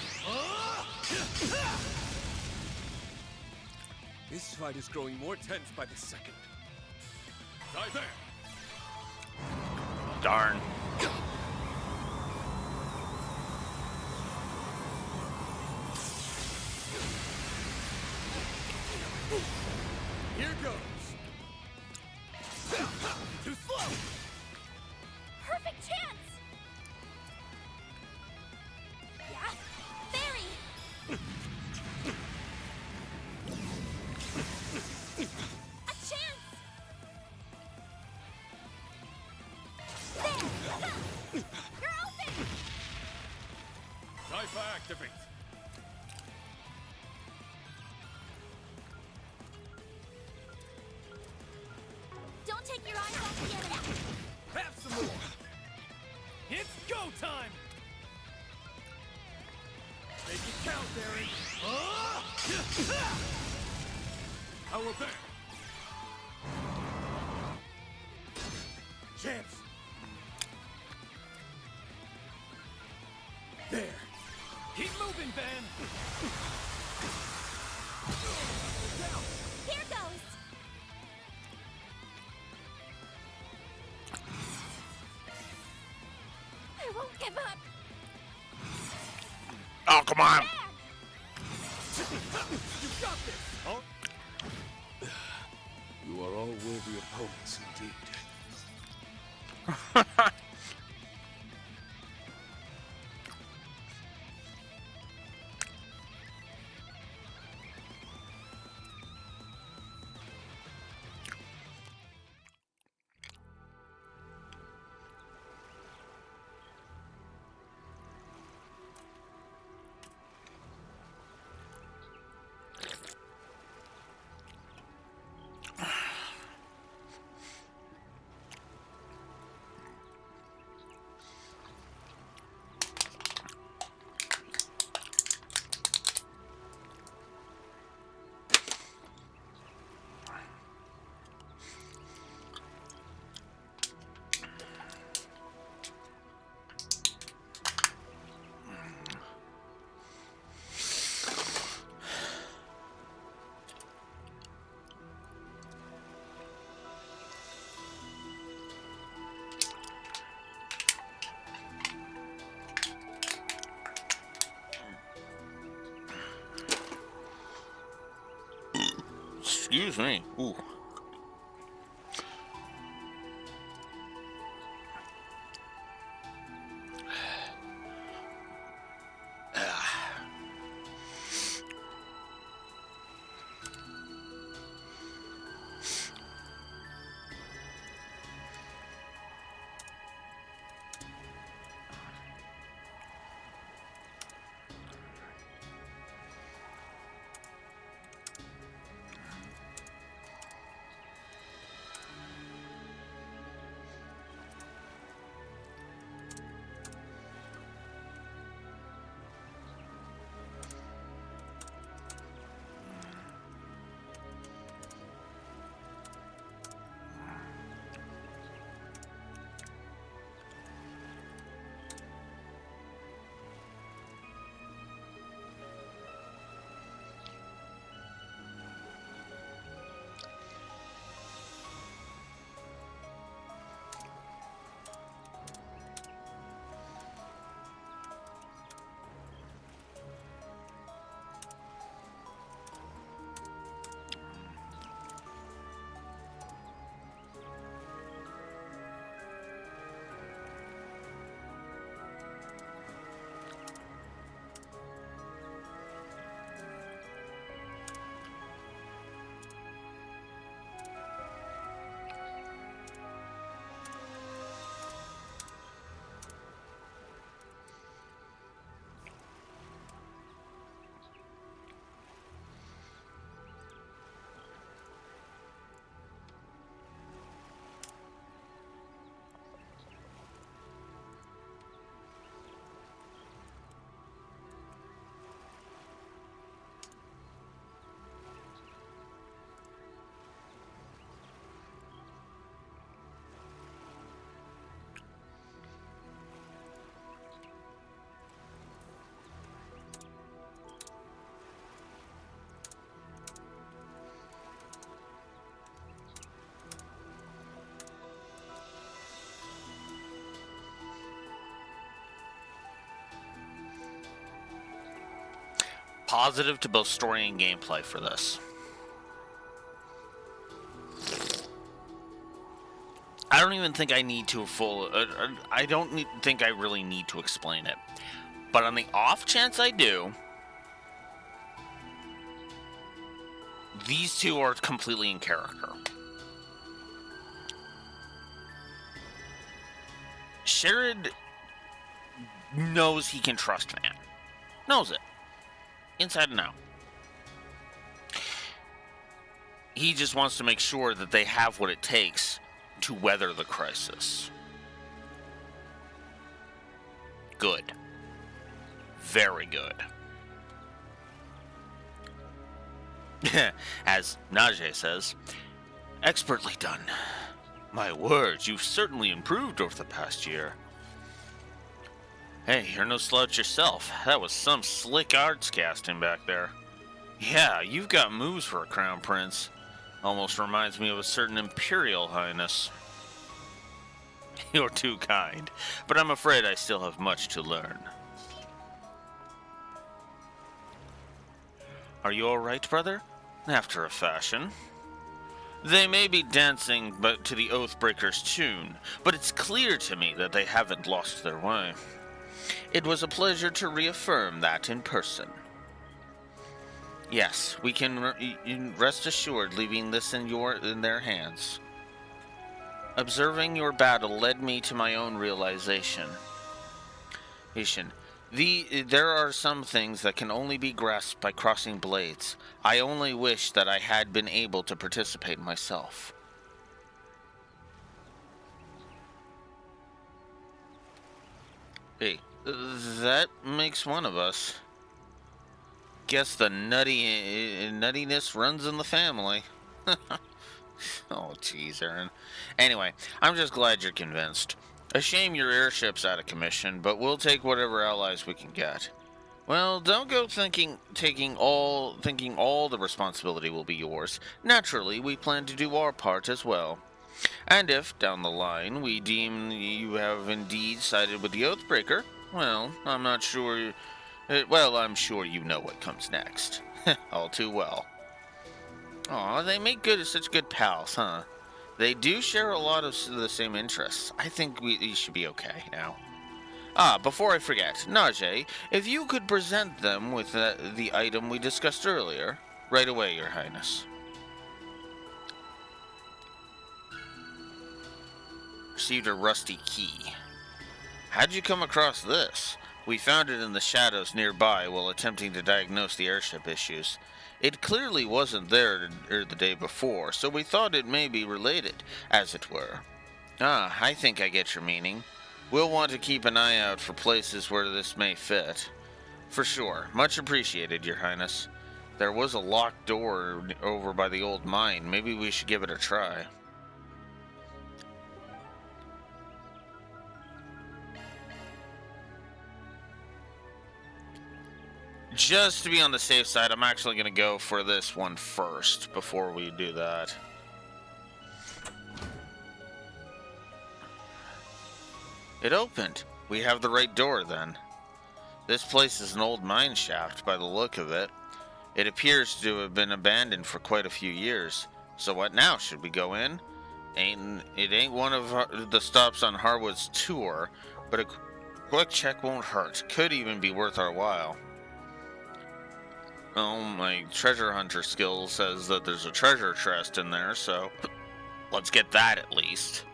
This fight is growing more tense by the second. Cypher! Darn. Here goes! Too slow! Perfect chance! Yeah? Barry! A chance! There! You're open! Cypher activate! Don't take your eyes off the enemy! Have some more! It's go time! Make it count, Barry! How about that? Chance! There! Keep moving, Van! Down! Here goes! I won't give up! Oh, come on! You got this! Oh. You are all worthy opponents indeed. Excuse me. Ooh. Positive to both story and gameplay for this. I don't even think I need to I don't think I really need to explain it. But on the off chance I do, these two are completely in character. Sherrod knows he can trust Van. Knows it. Inside and out. He just wants to make sure that they have what it takes to weather the crisis. Good. Very good. As Najee says, expertly done. My words, you've certainly improved over the past year. Hey, you're no slouch yourself. That was some slick arts casting back there. Yeah, you've got moves for a crown prince. Almost reminds me of a certain imperial highness. You're too kind, but I'm afraid I still have much to learn. Are you alright, brother? After a fashion. They may be dancing to the Oathbreaker's tune, but it's clear to me that they haven't lost their way. It was a pleasure to reaffirm that in person. Yes, we can rest assured leaving this in their hands. Observing your battle led me to my own realization. Ishin, there are some things that can only be grasped by crossing blades. I only wish that I had been able to participate myself. Hey, that makes one of us. Guess the nuttiness runs in the family. Oh, jeez, Aaron. Anyway, I'm just glad you're convinced. A shame your airship's out of commission, but we'll take whatever allies we can get. Well, don't go thinking all the responsibility will be yours. Naturally, we plan to do our part as well. And if, down the line, we deem you have indeed sided with the Oathbreaker, well, I'm sure you know what comes next. All too well. Aw, they make such good pals, huh? They do share a lot of the same interests. I think we should be okay now. Before I forget, Najee, if you could present them with the item we discussed earlier. Right away, Your Highness. Received a rusty key. How'd you come across this? We found it in the shadows nearby while attempting to diagnose the airship issues. It clearly wasn't there the day before, so we thought it may be related, as it were. I think I get your meaning. We'll want to keep an eye out for places where this may fit. For sure. Much appreciated, Your Highness. There was a locked door over by the old mine. Maybe we should give it a try. Just to be on the safe side, I'm actually going to go for this one first before we do that. It opened. We have the right door then. This place is an old mine shaft by the look of it. It appears to have been abandoned for quite a few years. So what now? Should we go in? It ain't one of the stops on Harwood's tour, but a quick check won't hurt. Could even be worth our while. Well, my treasure hunter skill says that there's a treasure chest in there, so let's get that at least.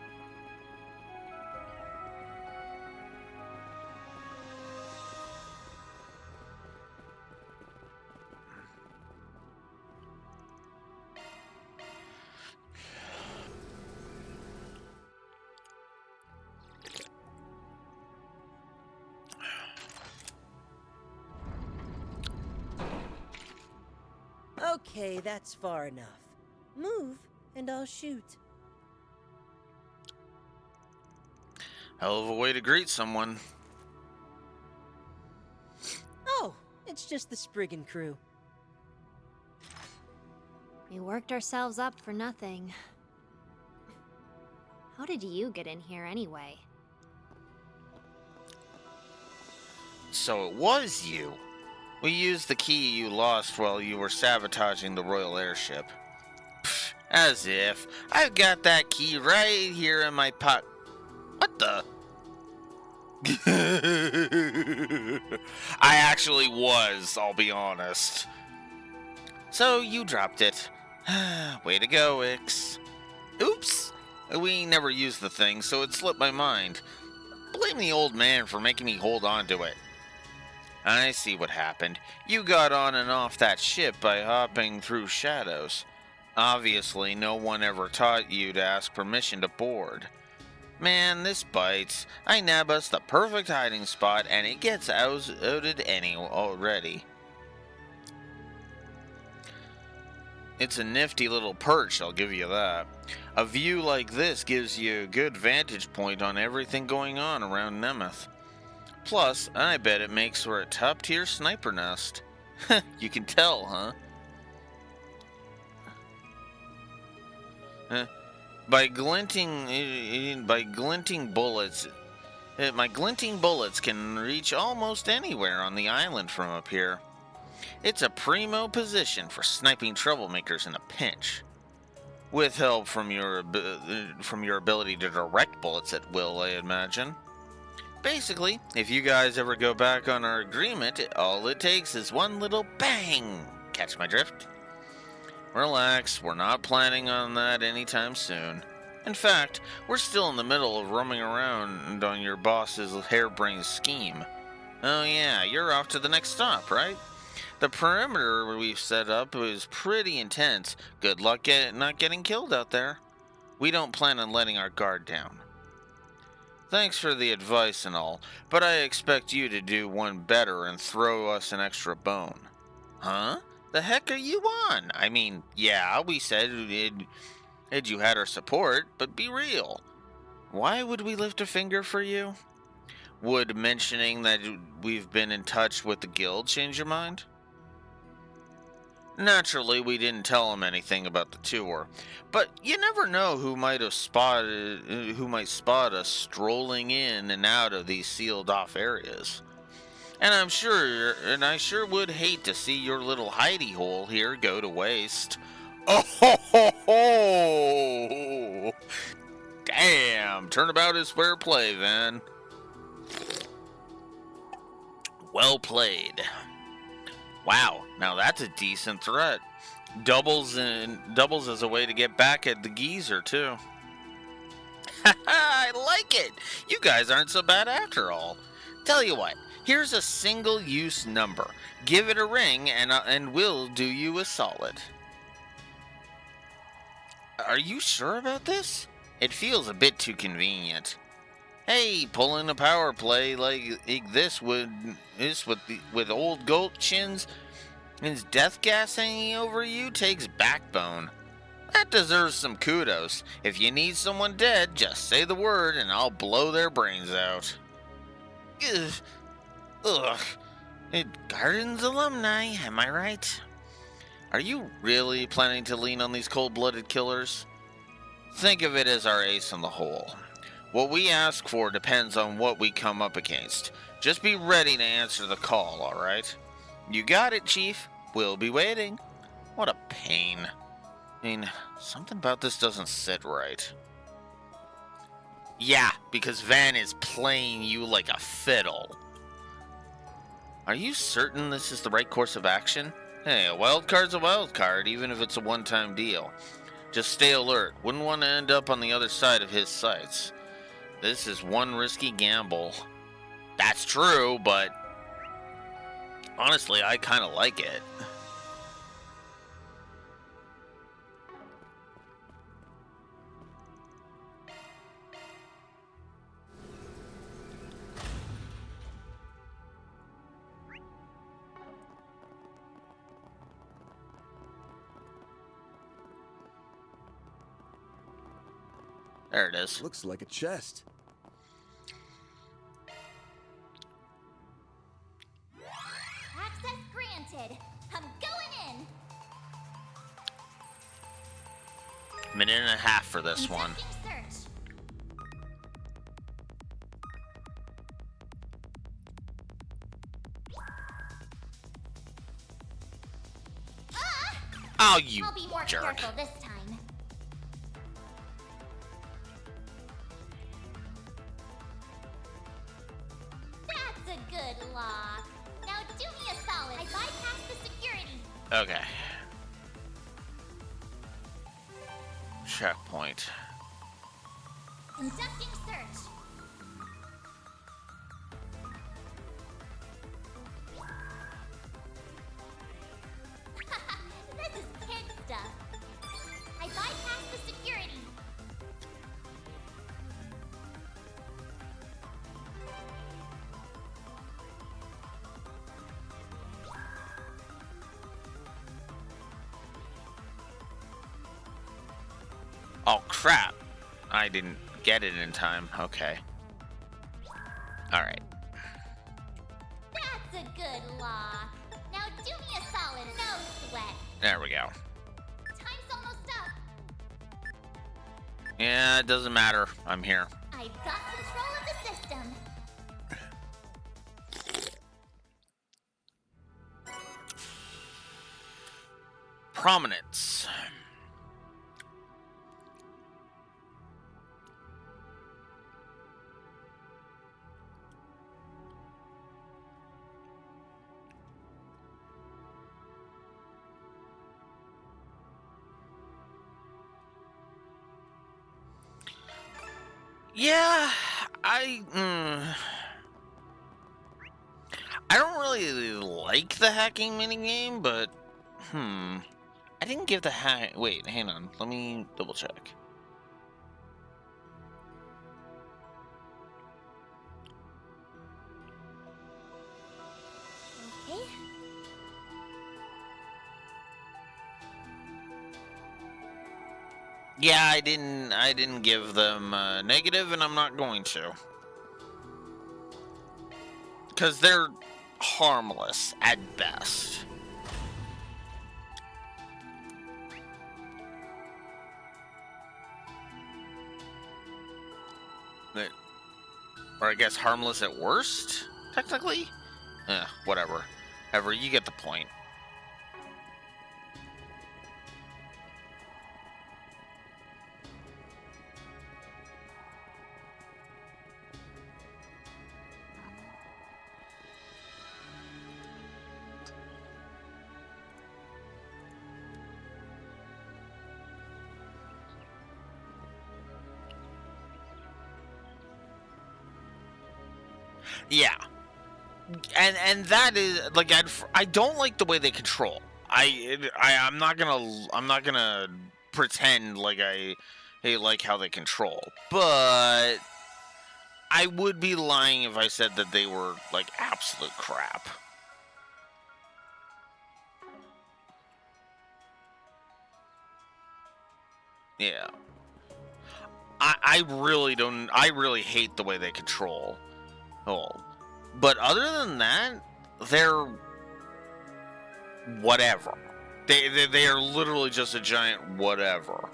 Okay, that's far enough. Move, and I'll shoot. Hell of a way to greet someone. Oh, it's just the Spriggan crew. We worked ourselves up for nothing. How did you get in here anyway? So it was you. We used the key you lost while you were sabotaging the royal airship. Pfft, as if. I've got that key right here in my pocket. What the? I actually was, I'll be honest. So you dropped it. Way to go, Ix. Oops! We never used the thing, so it slipped my mind. Blame the old man for making me hold on to it. I see what happened. You got on and off that ship by hopping through shadows. Obviously, no one ever taught you to ask permission to board. Man, this bites. I nab us the perfect hiding spot, and it gets outed already. It's a nifty little perch, I'll give you that. A view like this gives you a good vantage point on everything going on around Nemeth. Plus, I bet it makes for a top-tier sniper nest. You can tell, huh? My glinting bullets can reach almost anywhere on the island from up here. It's a primo position for sniping troublemakers in a pinch. With help from your ability to direct bullets at will, I imagine. Basically, if you guys ever go back on our agreement, all it takes is one little bang. Catch my drift? Relax, we're not planning on that anytime soon. In fact, we're still in the middle of roaming around on your boss's harebrained scheme. Oh yeah, you're off to the next stop, right? The perimeter we've set up is pretty intense. Good luck not getting killed out there. We don't plan on letting our guard down. Thanks for the advice and all, but I expect you to do one better and throw us an extra bone. Huh? The heck are you on? I mean, yeah, we said you had our support, but be real. Why would we lift a finger for you? Would mentioning that we've been in touch with the guild change your mind? Naturally, we didn't tell him anything about the tour, but you never know who might spot us strolling in and out of these sealed-off areas. And I sure would hate to see your little hidey hole here go to waste. Oh ho ho ho! Damn, turnabout is fair play, then. Well played. Wow, now that's a decent threat. Doubles as a way to get back at the geezer, too. I like it! You guys aren't so bad after all. Tell you what, here's a single-use number. Give it a ring and we'll do you a solid. Are you sure about this? It feels a bit too convenient. Hey, pulling a power play like this with old goat chins and his death gas hanging over you takes backbone. That deserves some kudos. If you need someone dead, just say the word and I'll blow their brains out. Ugh. Garden's alumni, am I right? Are you really planning to lean on these cold-blooded killers? Think of it as our ace in the hole. What we ask for depends on what we come up against. Just be ready to answer the call, alright? You got it, Chief. We'll be waiting. What a pain. I mean, something about this doesn't sit right. Yeah, because Van is playing you like a fiddle. Are you certain this is the right course of action? Hey, a wild card's a wild card, even if it's a one-time deal. Just stay alert. Wouldn't want to end up on the other side of his sights. This is one risky gamble. That's true, but honestly, I kind of like it. There it is. Looks like a chest. Access granted. I'm going in. Minute and a half for this one. Search. Oh, you I'll be more jerk. careful this time. That's a good lock. Now do me a solid. I bypassed the security. Okay. Checkpoint. Conducting search. This is kid stuff. I bypassed the security. Oh, crap. I didn't get it in time. Okay. Alright. That's a good lock. Now do me a solid. No sweat. There we go. Time's almost up. Yeah, it doesn't matter. I'm here. I've got control of the system. Prominence. Yeah, I don't really like the hacking minigame, but I didn't give the hack. Wait, hang on. Let me double check. Okay. Yeah, I didn't give them negative, and I'm not going to. Because they're harmless at best. Or I guess harmless at worst, technically? Whatever. Ever, you get the point. Yeah, and that is like I don't like the way they control. I'm not gonna pretend like I like how they control, but I would be lying if I said that they were like absolute crap. Yeah, I really hate the way they control. Oh, but other than that, they're whatever. They are literally just a giant whatever.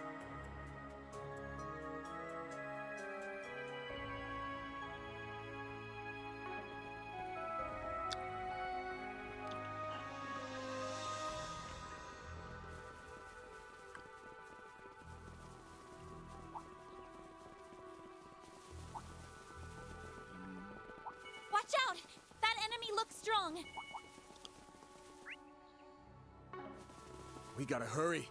Watch out! That enemy looks strong. We gotta hurry.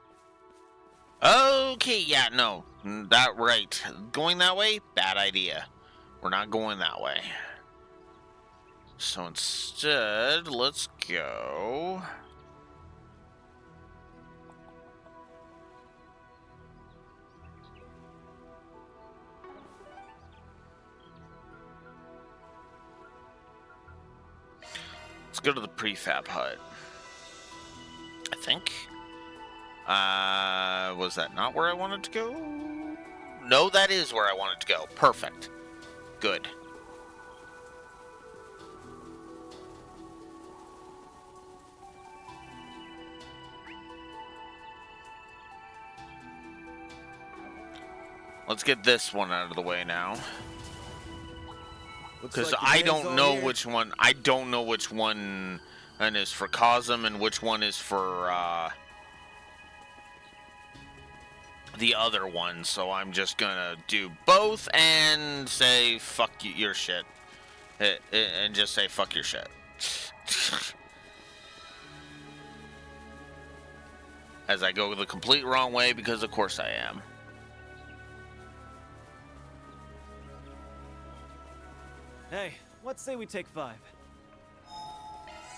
Okay, yeah, no, that right. Going that way, bad idea. We're not going that way. So instead, let's go. Let's go to the prefab hut. I think. Was that not where I wanted to go? No, that is where I wanted to go. Perfect. Good. Let's get this one out of the way now. Because I don't know which one. I don't know which one is for Cosm and which one is for the other one, so I'm just gonna do both and say fuck your shit. And just say fuck your shit. As I go the complete wrong way, because of course I am. Hey, let's say we take 5.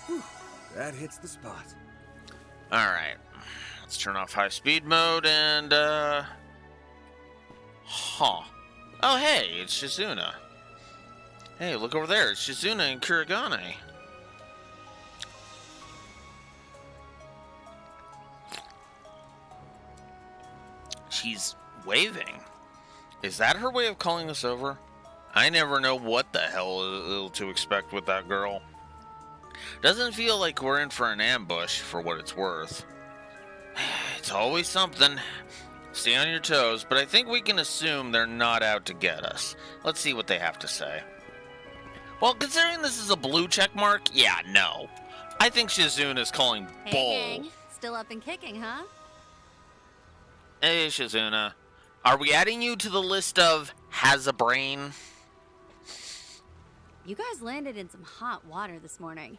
Whew, that hits the spot. Alright. Let's turn off high speed mode and, Huh. Oh, hey, it's Shizuna. Hey, look over there. It's Shizuna and Kurigane. She's waving. Is that her way of calling us over? I never know what the hell to expect with that girl. Doesn't feel like we're in for an ambush, for what it's worth. It's always something. Stay on your toes, but I think we can assume they're not out to get us. Let's see what they have to say. Well, considering this is a blue check mark, yeah, no. I think Shizuna is calling bull. Hey, gang. Still up and kicking, huh? Hey, Shizuna. Are we adding you to the list of has a brain? You guys landed in some hot water this morning,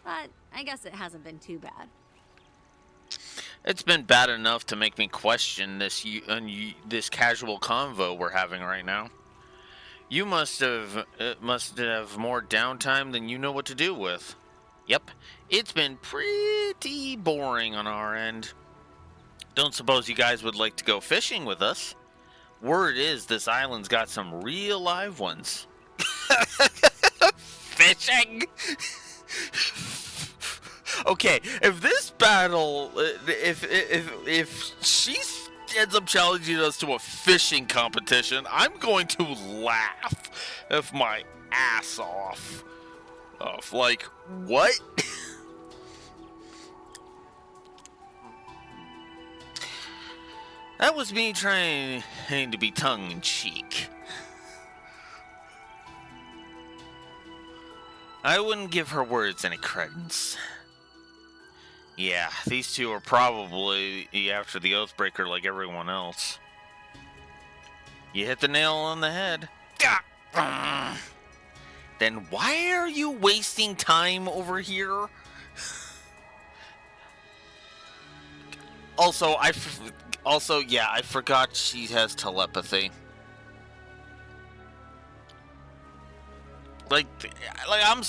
but I guess it hasn't been too bad. It's been bad enough to make me question this casual convo we're having right now. You must have more downtime than you know what to do with. Yep, it's been pretty boring on our end. Don't suppose you guys would like to go fishing with us? Word is this island's got some real live ones. Fishing? Okay, if this battle, if she ends up challenging us to a fishing competition, I'm going to laugh my ass off. Like, what? That was me trying to be tongue-in-cheek. I wouldn't give her words any credence. Yeah, these two are probably after the Oathbreaker like everyone else. You hit the nail on the head. Then why are you wasting time over here? Also, yeah, I forgot she has telepathy. Like I'm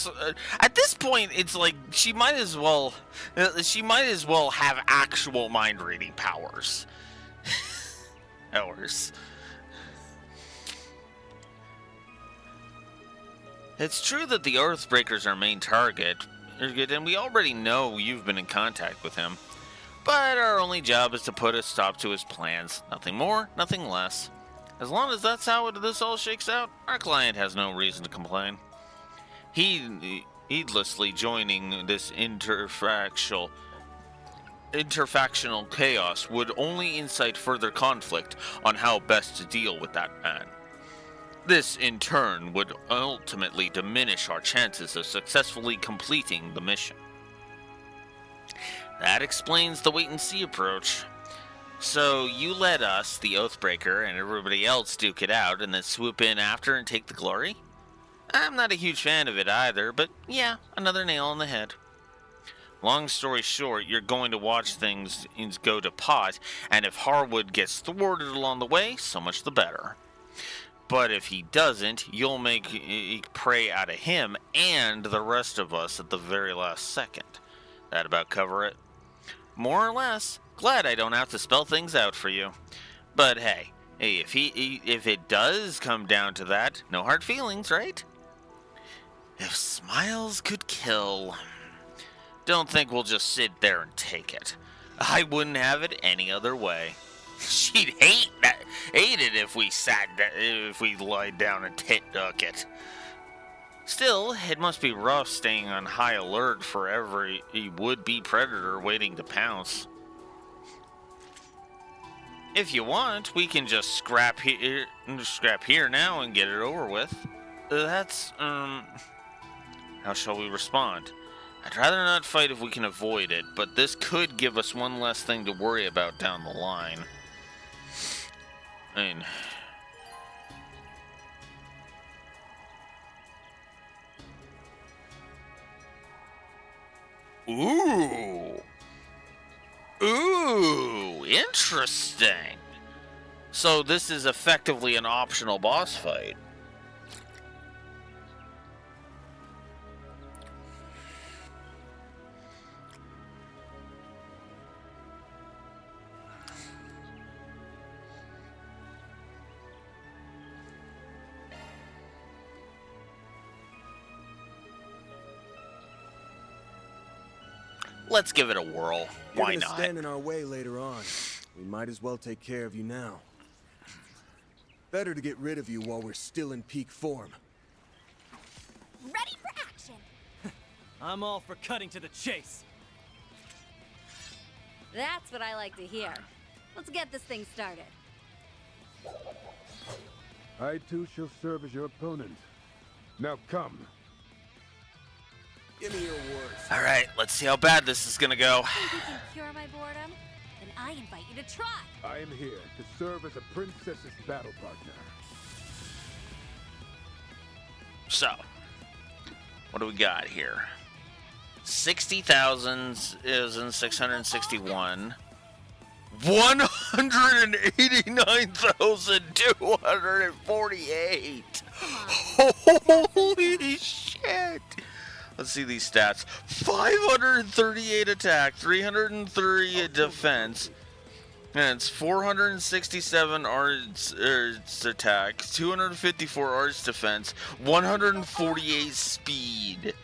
at this point, it's like she might as well have actual mind reading powers. It's true that the Earthbreaker's our main target, and we already know you've been in contact with him. But our only job is to put a stop to his plans. Nothing more, nothing less. As long as that's how this all shakes out, our client has no reason to complain. He heedlessly joining this interfactional chaos would only incite further conflict on how best to deal with that man. This, in turn, would ultimately diminish our chances of successfully completing the mission. That explains the wait-and-see approach. So you let us, the Oathbreaker, and everybody else duke it out and then swoop in after and take the glory? I'm not a huge fan of it either, but yeah, another nail on the head. Long story short, you're going to watch things go to pot, and if Harwood gets thwarted along the way, so much the better. But if he doesn't, you'll make prey out of him and the rest of us at the very last second. That about cover it? More or less. Glad I don't have to spell things out for you. But hey, if it does come down to that, no hard feelings, right? If smiles could kill. Don't think we'll just sit there and take it. I wouldn't have it any other way. She'd hate it if we lied down and took it. Still, it must be rough staying on high alert for every would-be predator waiting to pounce. If you want, we can just scrap here now and get it over with. How shall we respond? I'd rather not fight if we can avoid it, but this could give us one less thing to worry about down the line. I mean, ooh. Ooh, interesting. So this is effectively an optional boss fight. Let's give it a whirl. You're Why gonna not? stand in our way later on. We might as well take care of you now. Better to get rid of you while we're still in peak form. Ready for action! I'm all for cutting to the chase. That's what I like to hear. Let's get this thing started. I too shall serve as your opponent. Now come. Give me your worst. All right, let's see how bad this is gonna go. Think you can cure my boredom? Then I invite you to try. I am here to serve as a princess's battle partner. So, what do we got here? 60,661. 189,248. Holy shit. Let's see these stats. 538 attack, 330 defense. And it's 467 arts attack, 254 arts defense, 148 speed.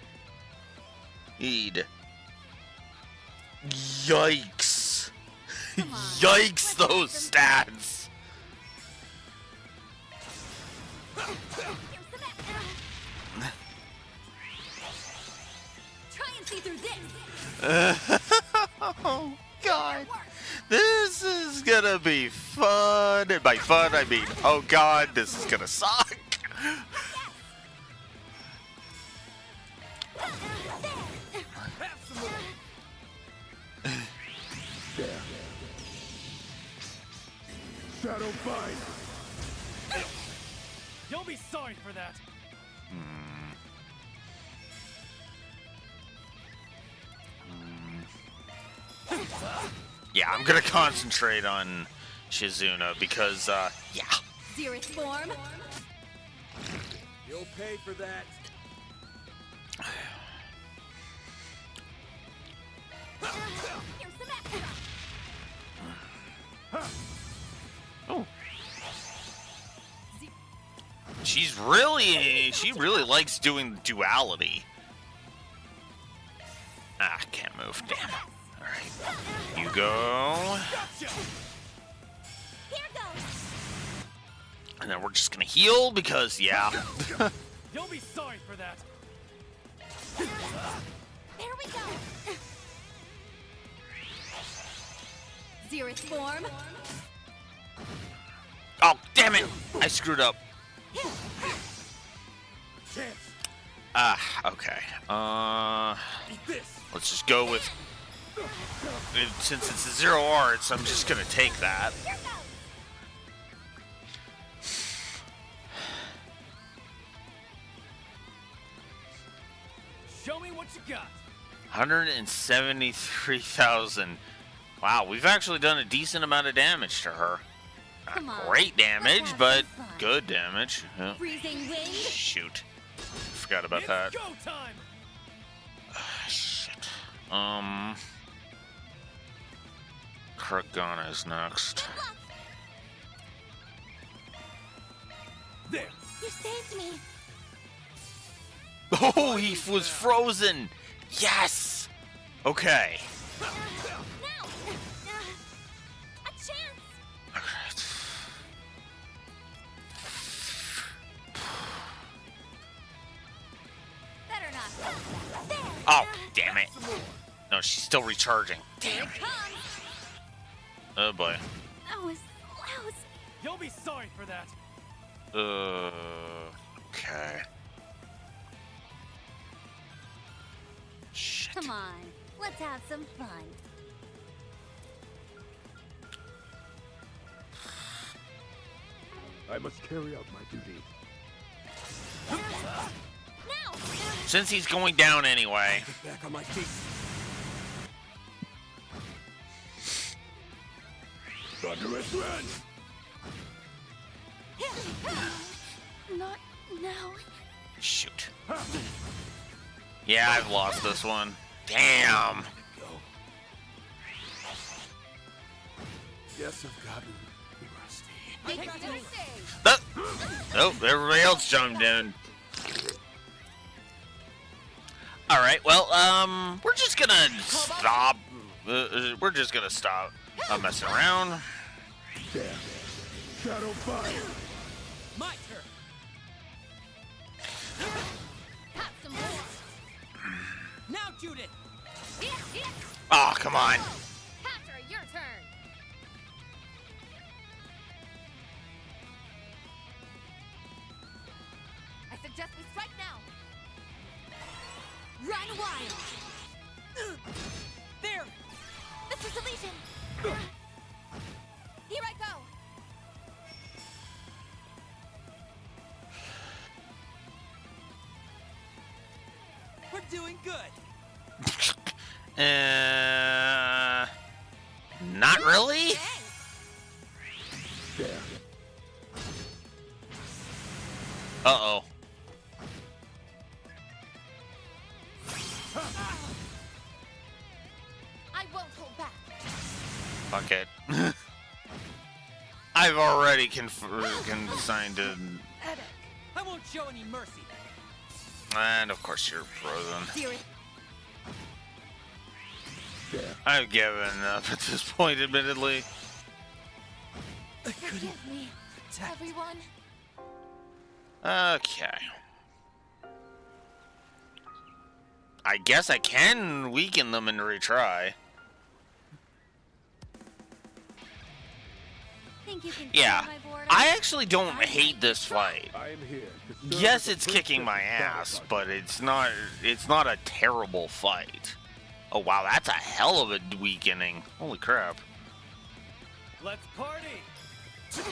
Yikes. Yikes, those stats. Try and see through this. Oh, God. This is gonna be fun. And by fun, I mean, oh, God, this is gonna suck. Shadow Bind. You'll be sorry for that. Yeah, I'm gonna concentrate on Shizuna because, yeah. Zeroth form. You'll pay for that. Oh. She really likes doing duality. Ah, can't move, damn it. Alright. You go. And then we're just gonna heal because, yeah. You'll be sorry for that. There we go. Zeroth form. Oh, damn it! I screwed up. Ah, okay. Let's just go with... Since it's a 0 arts, I'm just gonna take that. Show me what you got. 173,000. Wow, we've actually done a decent amount of damage to her. Not great damage, but good damage. Yeah. Freezing wind. Shoot. Forgot about that. Go time. Shit. Kragana's next. There. You saved me. Oh, he was frozen. Yes. Okay. Now. A chance. Better not. Oh, damn it. No, she's still recharging. Damn. Oh boy. That was lousy. You'll be sorry for that. Okay. Shit. Come on, let's have some fun. I must carry out my duty. Since he's going down anyway. Get back on my feet. Thunderous Wind! Not now. Shoot. Yeah, I've lost this one. Damn. Yes, I've gotten rusty. Nope, everybody else jumped in. Alright, well, we're just gonna stop. We're just gonna stop messing around. Damn. Shadow fire! My turn. Have some more. Now, Judith. Oh, come on. Patrick, your turn. I suggest we strike now. Run wild. There. This is Elysian. Here I go. We're doing good. Not really? Uh-oh. I won't hold back. Fuck it. I've already consigned to... I won't show any mercy. And of course you're frozen. Dearie. I've given up at this point, admittedly. Forgive me, everyone. Okay. I guess I can weaken them and retry. Think you can Yeah, clear my boredom? I actually don't hate this fight. I am here to serve Yes, as a it's kicking my princess ass, but it's not a terrible fight. Oh wow, that's a hell of a weakening. Holy crap. Let's party! Now!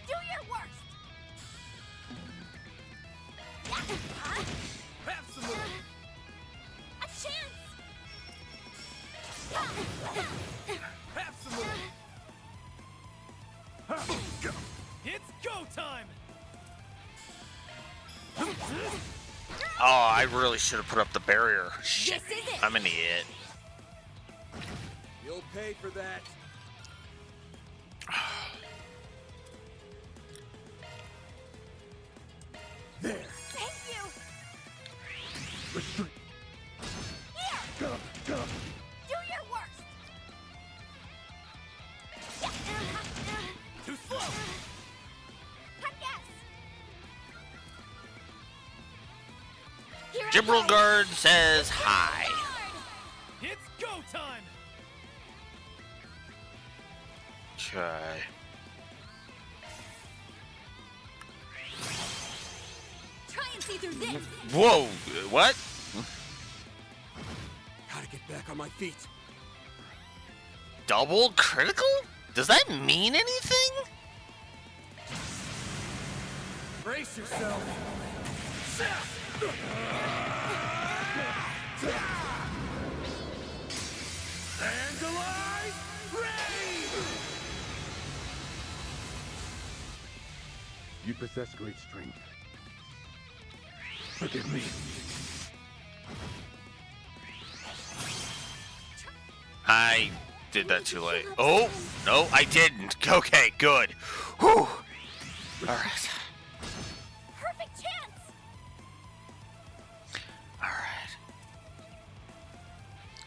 Do your worst! Have some more! A chance! Have some more! It's go time! Oh, I really should have put up the barrier. Shit, This is it. I'm an idiot. You'll pay for that. There. Thank you! Retreat. Here! Go. Do your worst! Too slow! Yes! Here I go. Gibralgard says hi. It's go time! Okay. Try and see through this! Whoa, what? Gotta get back on my feet. Double critical? Does that mean anything? Brace yourself! Vandalize! Ready! You possess great strength. Forgive me. I did that too late. Oh, no, I didn't. Okay, good. Whew. All right. Perfect chance! All right.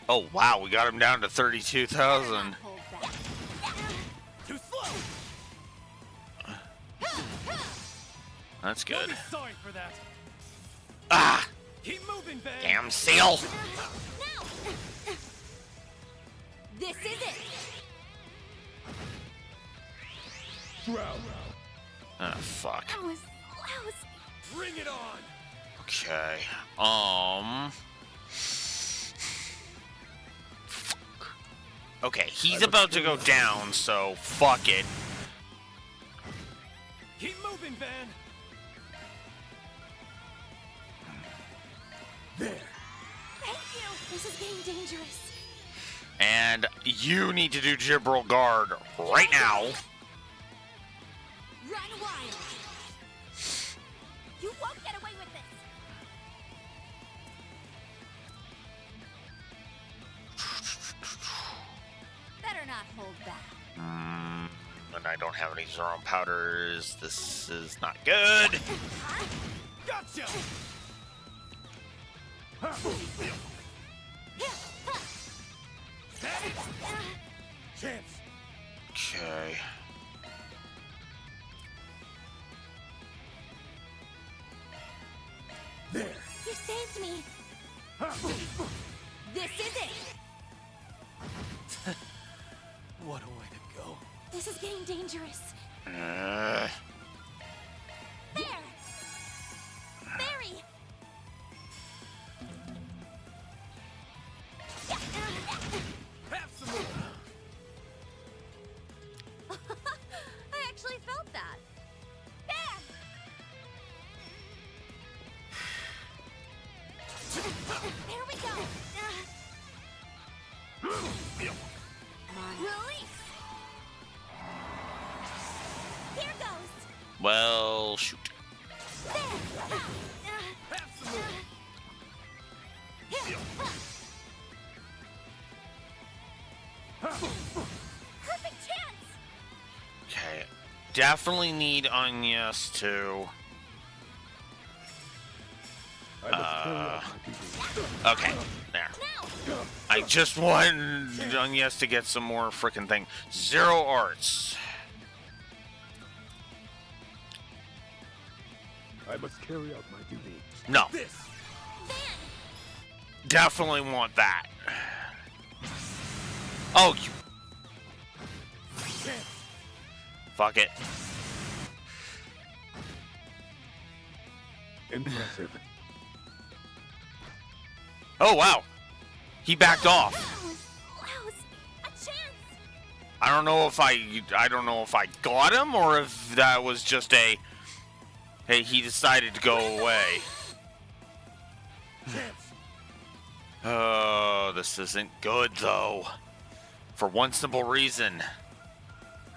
Oh, wow, we got him down to 32,000. Hold back. Too slow! That's You'll good. be sorry for that. Ah, Keep moving, Van! damn seal. Now! This is it! Drown. Oh, fuck. That was lousy. Bring it on! Okay. Okay, he's about to go down, so fuck it. Keep moving, Van. There. Thank you. This is getting dangerous. And you need to do Gibral Guard right now. Run wild. You won't get away with this. Better not hold back. And I don't have any Zoron powders. This is not good. Gotcha. Chance. Okay. There. You saved me. This is it. What a way to go. This is getting dangerous. There. Barry. Have some more. I actually felt that. There we go. Release. Here goes. Well, shoot. Have some more. Perfect chance. Okay. Definitely need Agnes to... okay, there. I just want Agnes to get some more frickin' thing. 0 arts. I must carry out my duty. No. Definitely want that. Oh, you... fuck it. Impressive. Oh, wow. He backed off. A chance. I don't know if I got him or if that was just a, hey, he decided to go away. Oh, this isn't good though. For one simple reason.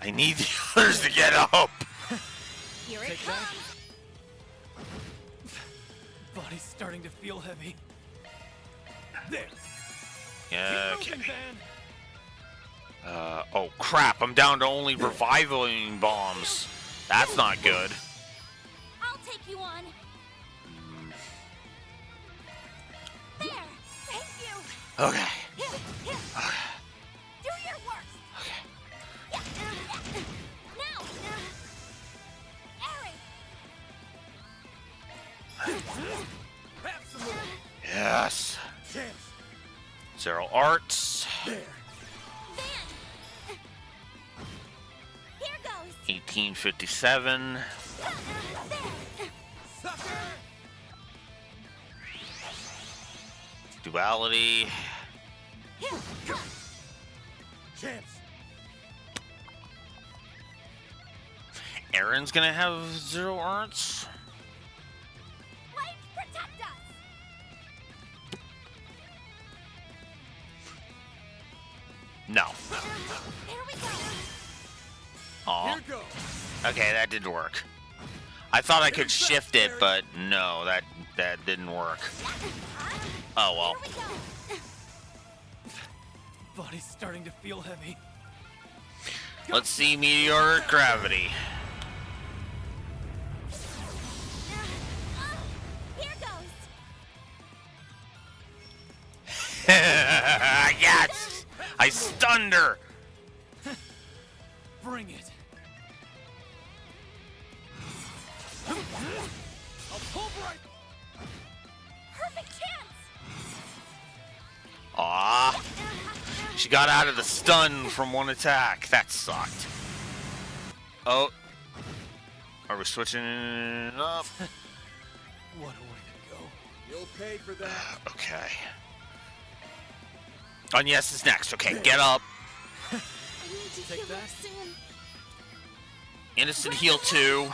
I need the others to get up. Here it comes. Body's starting to feel heavy. There. Yeah, Keep okay. moving, Van. Oh crap, I'm down to only reviving bombs. That's not good. I'll take you on. There. Thank you. Okay. Do your worst. Now. Eric. Have some more. Yes. Chance. 0 arts. There. Here goes. 1857. Sucker. Duality. Chance. Aaron's gonna have 0 arts. Light, protect us. No. Here we go. Aw. Here goes. Okay, that didn't work. I thought I could shift it, but no, that didn't work. Oh well. Here we go. Body's starting to feel heavy. Let's see meteoric gravity. Here goes. Yes! I stunned her! Bring it. I'll pulverize. Perfect chance. Aw. She got out of the stun from one attack. That sucked. Oh. Are we switching up? What a way to go. You'll pay for that. Okay. Agnes is next. Okay, get up. need to Take heal that. up soon. Innocent heal 2.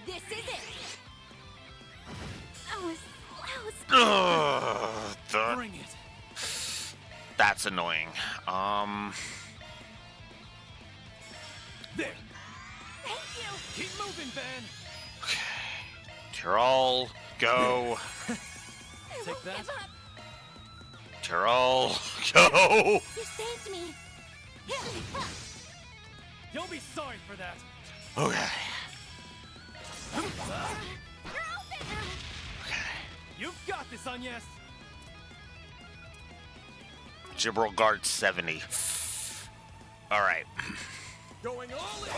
This is it. Oh, Bring it. That's annoying. There. Thank you. Keep moving, Van. Tyrol, go. Take that. Tyrol, go. You saved me. You'll be sorry for that. Okay. You've got this, Agnes. Gibral guard 70. All right. Going all in.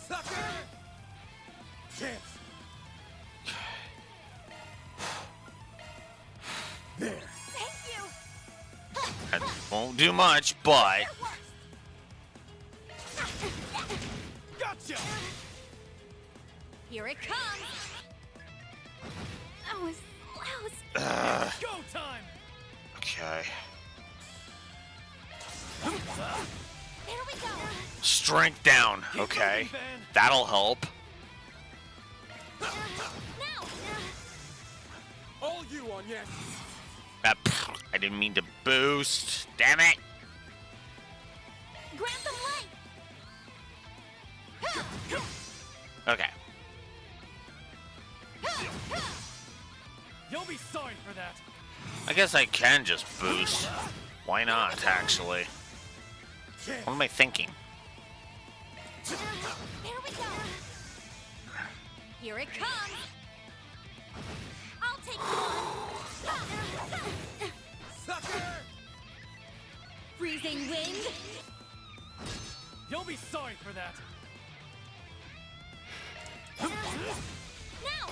Sucker. Chance. There. Thank you. That won't do much, but Gotcha. Here it comes. Oh, it's Go time. okay. There we go. Strength down. Okay. That'll help. Now. All you, Agnes. I didn't mean to boost. Damn it. Grab the light. Okay. You'll be sorry for that. I guess I can just boost. Why not, actually? What am I thinking? There we go. Here it comes. I'll take you on. Sucker. Freezing wind. You'll be sorry for that. Now.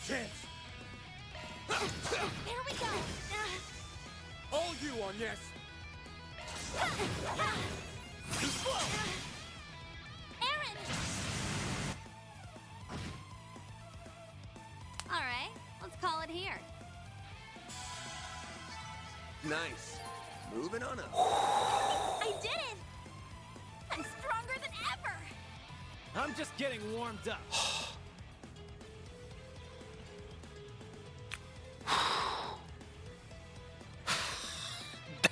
Chance. There we go. All you, Agnes. Aaron. All right, let's call it here. Nice. Moving on up. I did it. I'm stronger than ever. I'm just getting warmed up.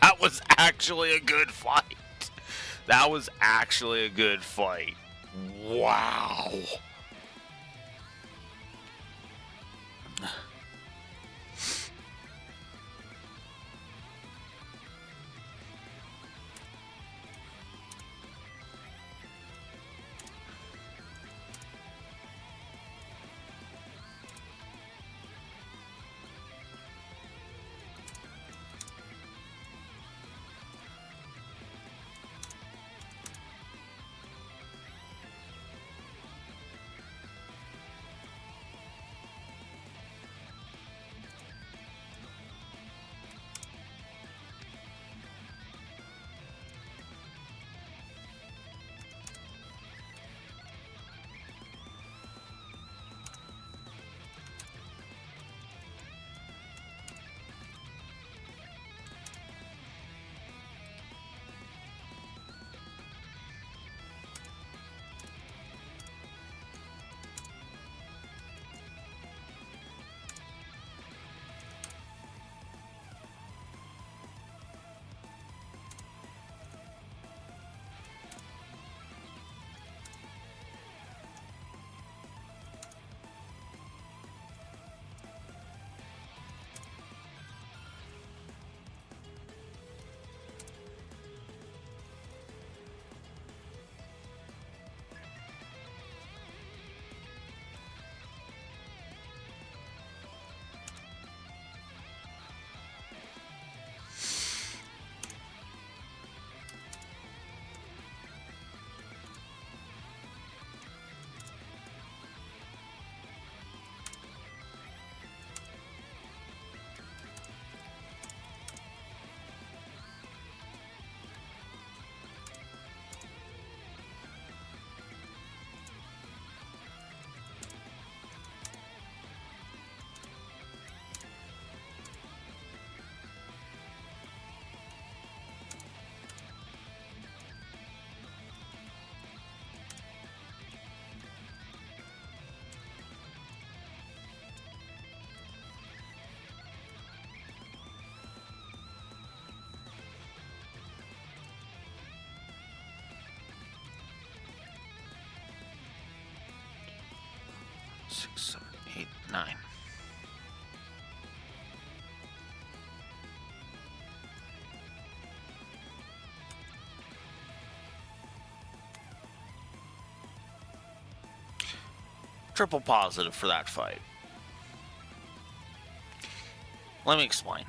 That was actually a good fight. That was actually a good fight. Wow. 6, 7, 8, 9. Triple positive for that fight. Let me explain.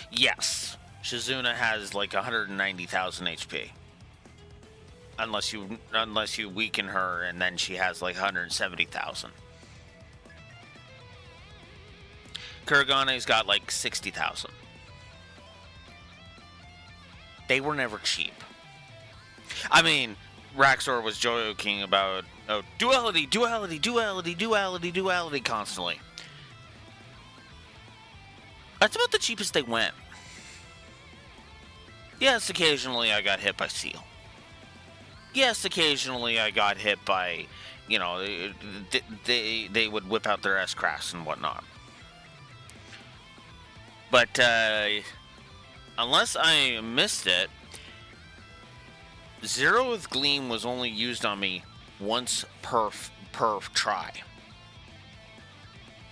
Yes, Shizuna has like 190,000 HP. Unless you weaken her, and then she has like 170,000. Kuragane's got like 60,000. They were never cheap. I mean, Raxor was joking about, oh, duality constantly. That's about the cheapest they went. Yes, occasionally I got hit by Seal. Yes, occasionally I got hit by, you know, they would whip out their S-Crafts and whatnot. But, unless I missed it, Zero with Gleam was only used on me once per try.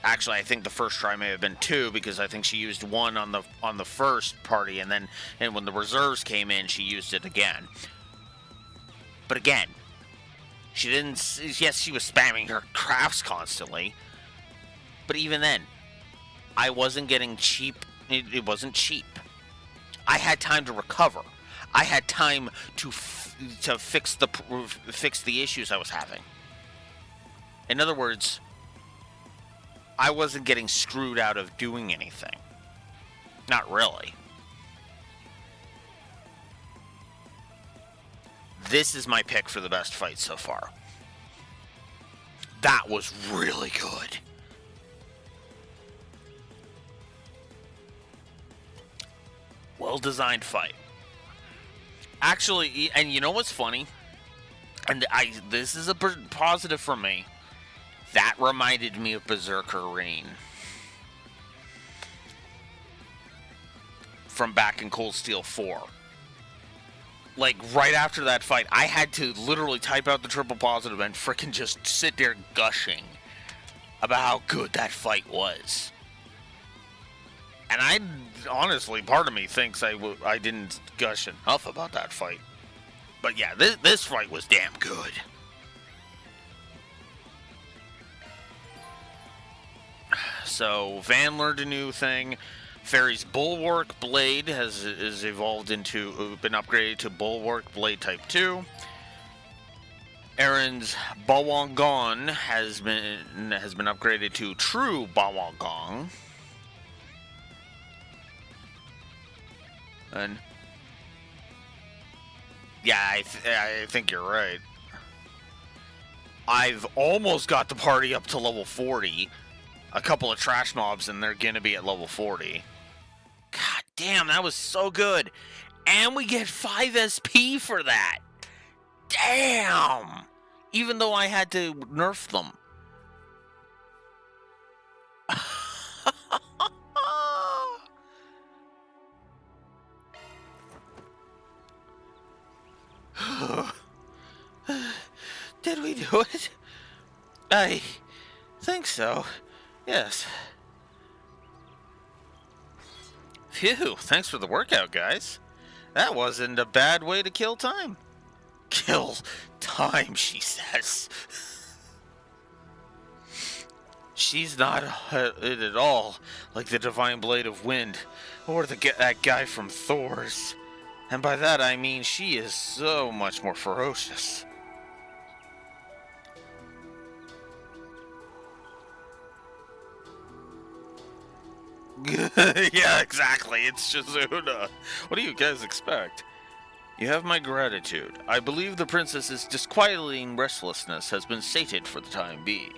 Actually, I think the first try may have been 2, because I think she used 1 on the first party, and when the reserves came in, she used it again. But again, she didn't. Yes, she was spamming her crafts constantly, but even then, I wasn't getting cheap. It wasn't cheap. I had time to recover. I had time to fix the issues I was having. In other words, I wasn't getting screwed out of doing anything. Not really. This is my pick for the best fight so far. That was really good. Well-designed fight. Actually, and you know what's funny? And this is a positive for me. That reminded me of Berserker Rain. From back in Cold Steel 4. Like, right after that fight, I had to literally type out the triple positive and frickin' just sit there gushing about how good that fight was. And I, honestly, part of me thinks I didn't gush enough about that fight. But yeah, this fight was damn good. So, Van learned a new thing. Fairy's Bulwark Blade has evolved into, been upgraded to Bulwark Blade Type 2. Aaron's Bawangong has been upgraded to True Bawangong. And yeah, I think you're right. I've almost got the party up to level 40. A couple of trash mobs and they're gonna be at level 40. God damn, that was so good. And we get 5 SP for that. Damn! Even though I had to nerf them. Did we do it? I think so. Yes. Phew, thanks for the workout, guys. That wasn't a bad way to kill time. Kill time, she says. She's not it at all like the Divine Blade of Wind or that guy from Thor's. And by that I mean she is so much more ferocious. Yeah, exactly. It's Shizuna. What do you guys expect? You have my gratitude. I believe the princess's disquieting restlessness has been sated for the time being.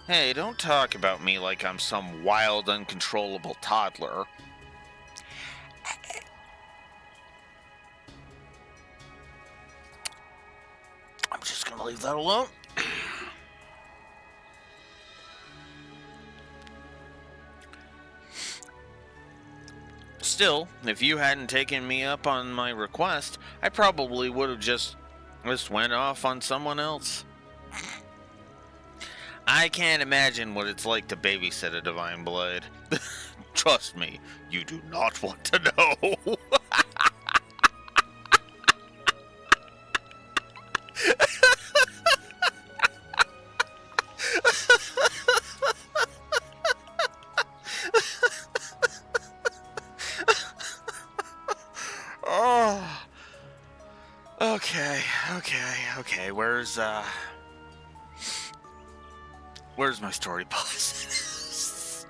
Hey, don't talk about me like I'm some wild, uncontrollable toddler. I'm just gonna leave that alone. Still, if you hadn't taken me up on my request, I probably would have just went off on someone else. I can't imagine what it's like to babysit a divine blade. Trust me, you do not want to know. Oh. Okay. Where's my story pause?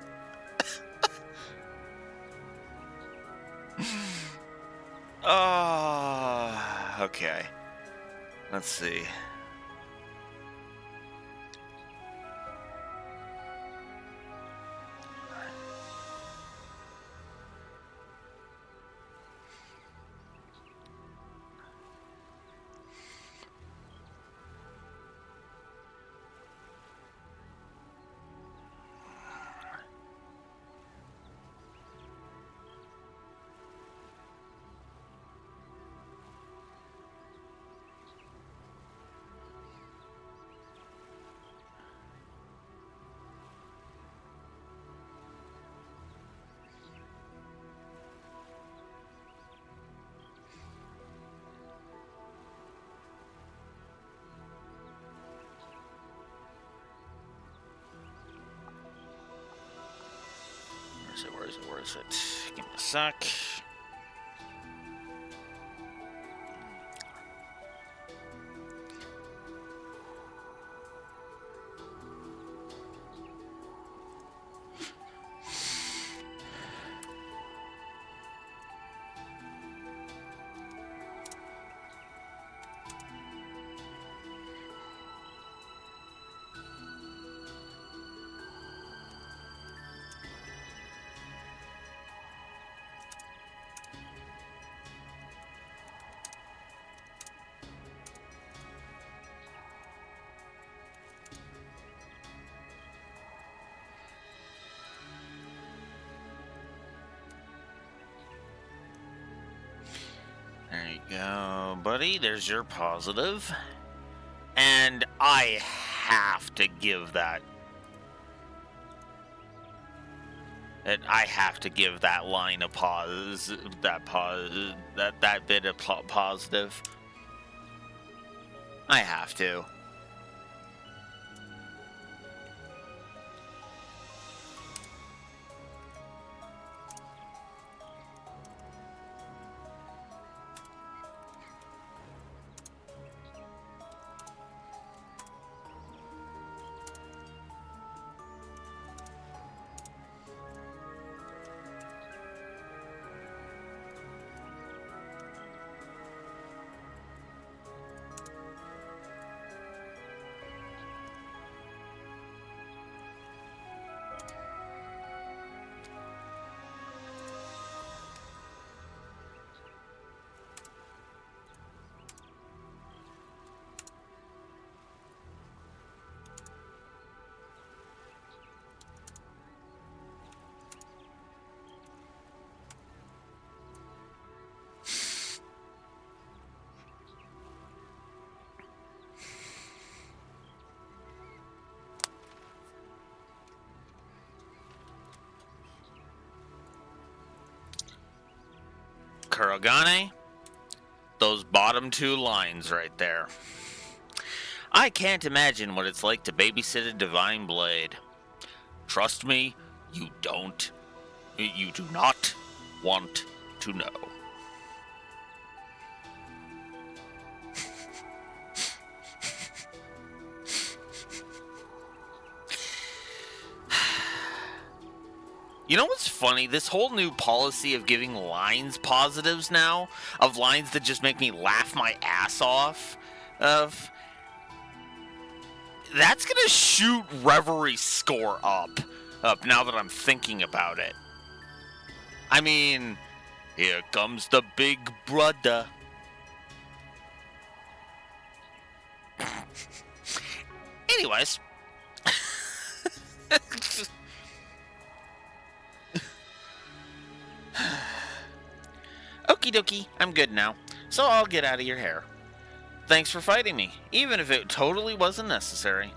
Oh, okay. Let's see. Where is it? Give me a sec. There you go, buddy. There's your positive. And I have to give that. And I have to give that line a pause. That bit of positive. I have to. Kurogane, those bottom two lines right there. I can't imagine what it's like to babysit a divine blade. Trust me, you do not want to know. You know what's funny? This whole new policy of giving lines positives now, of lines that just make me laugh my ass off, that's gonna shoot Reverie score up now that I'm thinking about it. I mean, here comes the big brother. Anyways. Okie dokie, I'm good now, so I'll get out of your hair. Thanks for fighting me, even if it totally wasn't necessary.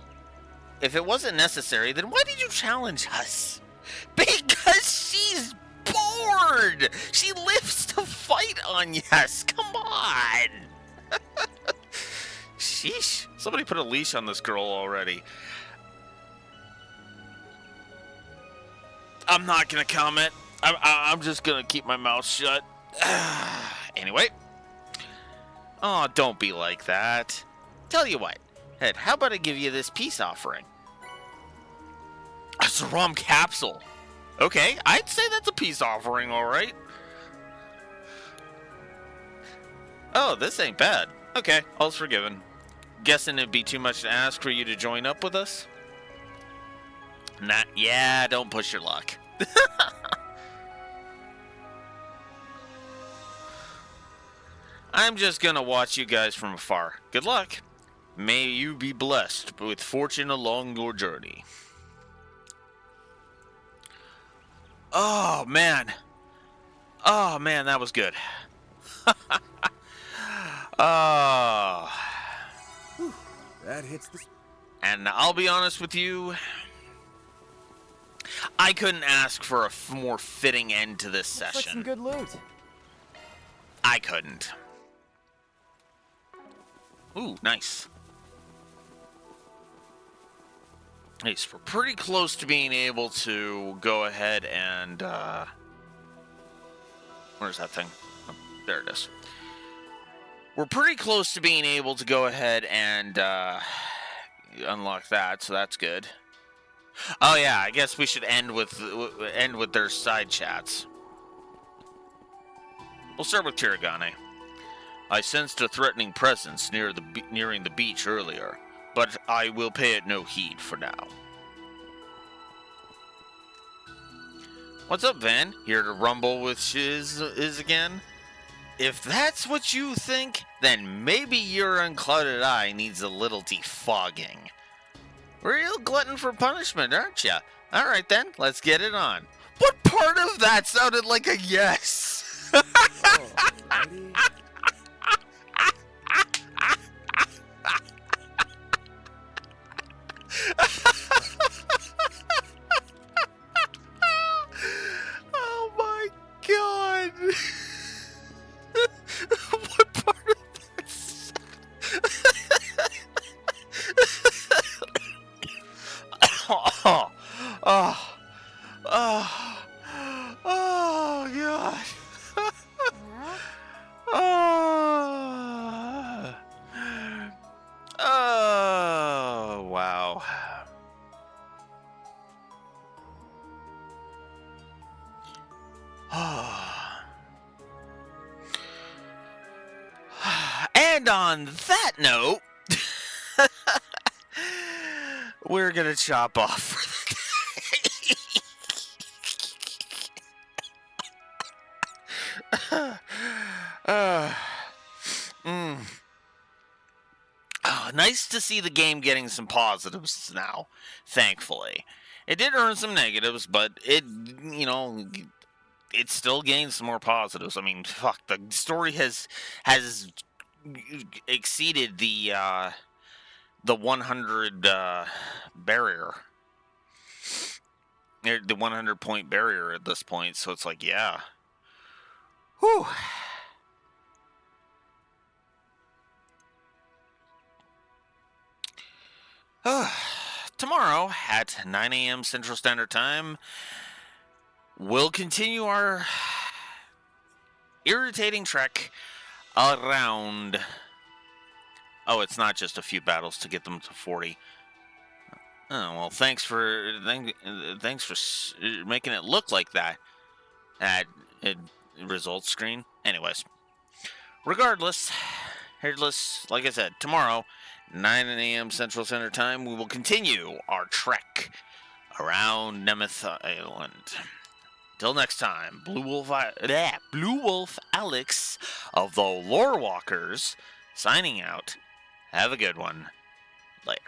If it wasn't necessary, then why did you challenge us? Because she's bored! She lives to fight on yes, come on! Sheesh, somebody put a leash on this girl already. I'm not gonna comment. I'm just gonna keep my mouth shut. Anyway. Oh, don't be like that. Tell you what, Ed, how about I give you this peace offering? A Saram capsule. Okay, I'd say that's a peace offering, alright. Oh, this ain't bad. Okay, all's forgiven. Guessing it'd be too much to ask for you to join up with us? Nah, yeah, don't push your luck. I'm just gonna watch you guys from afar. Good luck. May you be blessed with fortune along your journey. Oh, man. Oh, man, that was good. Oh. That hits the... And I'll be honest with you, I couldn't ask for a more fitting end to this Looks like some session. good loot. I couldn't. Ooh, nice. Nice. We're pretty close to being able to go ahead and, where's that thing? Oh, there it is. We're pretty close to being able to go ahead and, unlock that, so that's good. Oh yeah, I guess we should end with their side chats. We'll start with Tiragane. I sensed a threatening presence nearing the beach earlier, but I will pay it no heed for now. What's up, Van? Here to rumble with Shiz is again? If that's what you think, then maybe your unclouded eye needs a little defogging. Real glutton for punishment, aren't ya? Alright then, let's get it on. What part of that sounded like a yes? Oh my god. What part of that? Oh, oh, oh, oh, God. Oh, oh, wow. And on that note, we're gonna chop off for the day. Oh, nice to see the game getting some positives now, thankfully. It did earn some negatives, but it, it still gained some more positives. I mean, fuck, the story has exceeded the 100 barrier. The 100 point barrier at this point, so it's like, yeah. Whew. Tomorrow at 9 a.m. Central Standard Time, we'll continue our irritating trek around... Oh, it's not just a few battles to get them to 40. Oh, well, thanks for making it look like that at results screen. Anyways, regardless, like I said, tomorrow, 9 a.m. Central Standard Time, we will continue our trek around Nemeth Island. Till next time, Blue Wolf Alex of the Lore Walkers signing out. Have a good one. Later.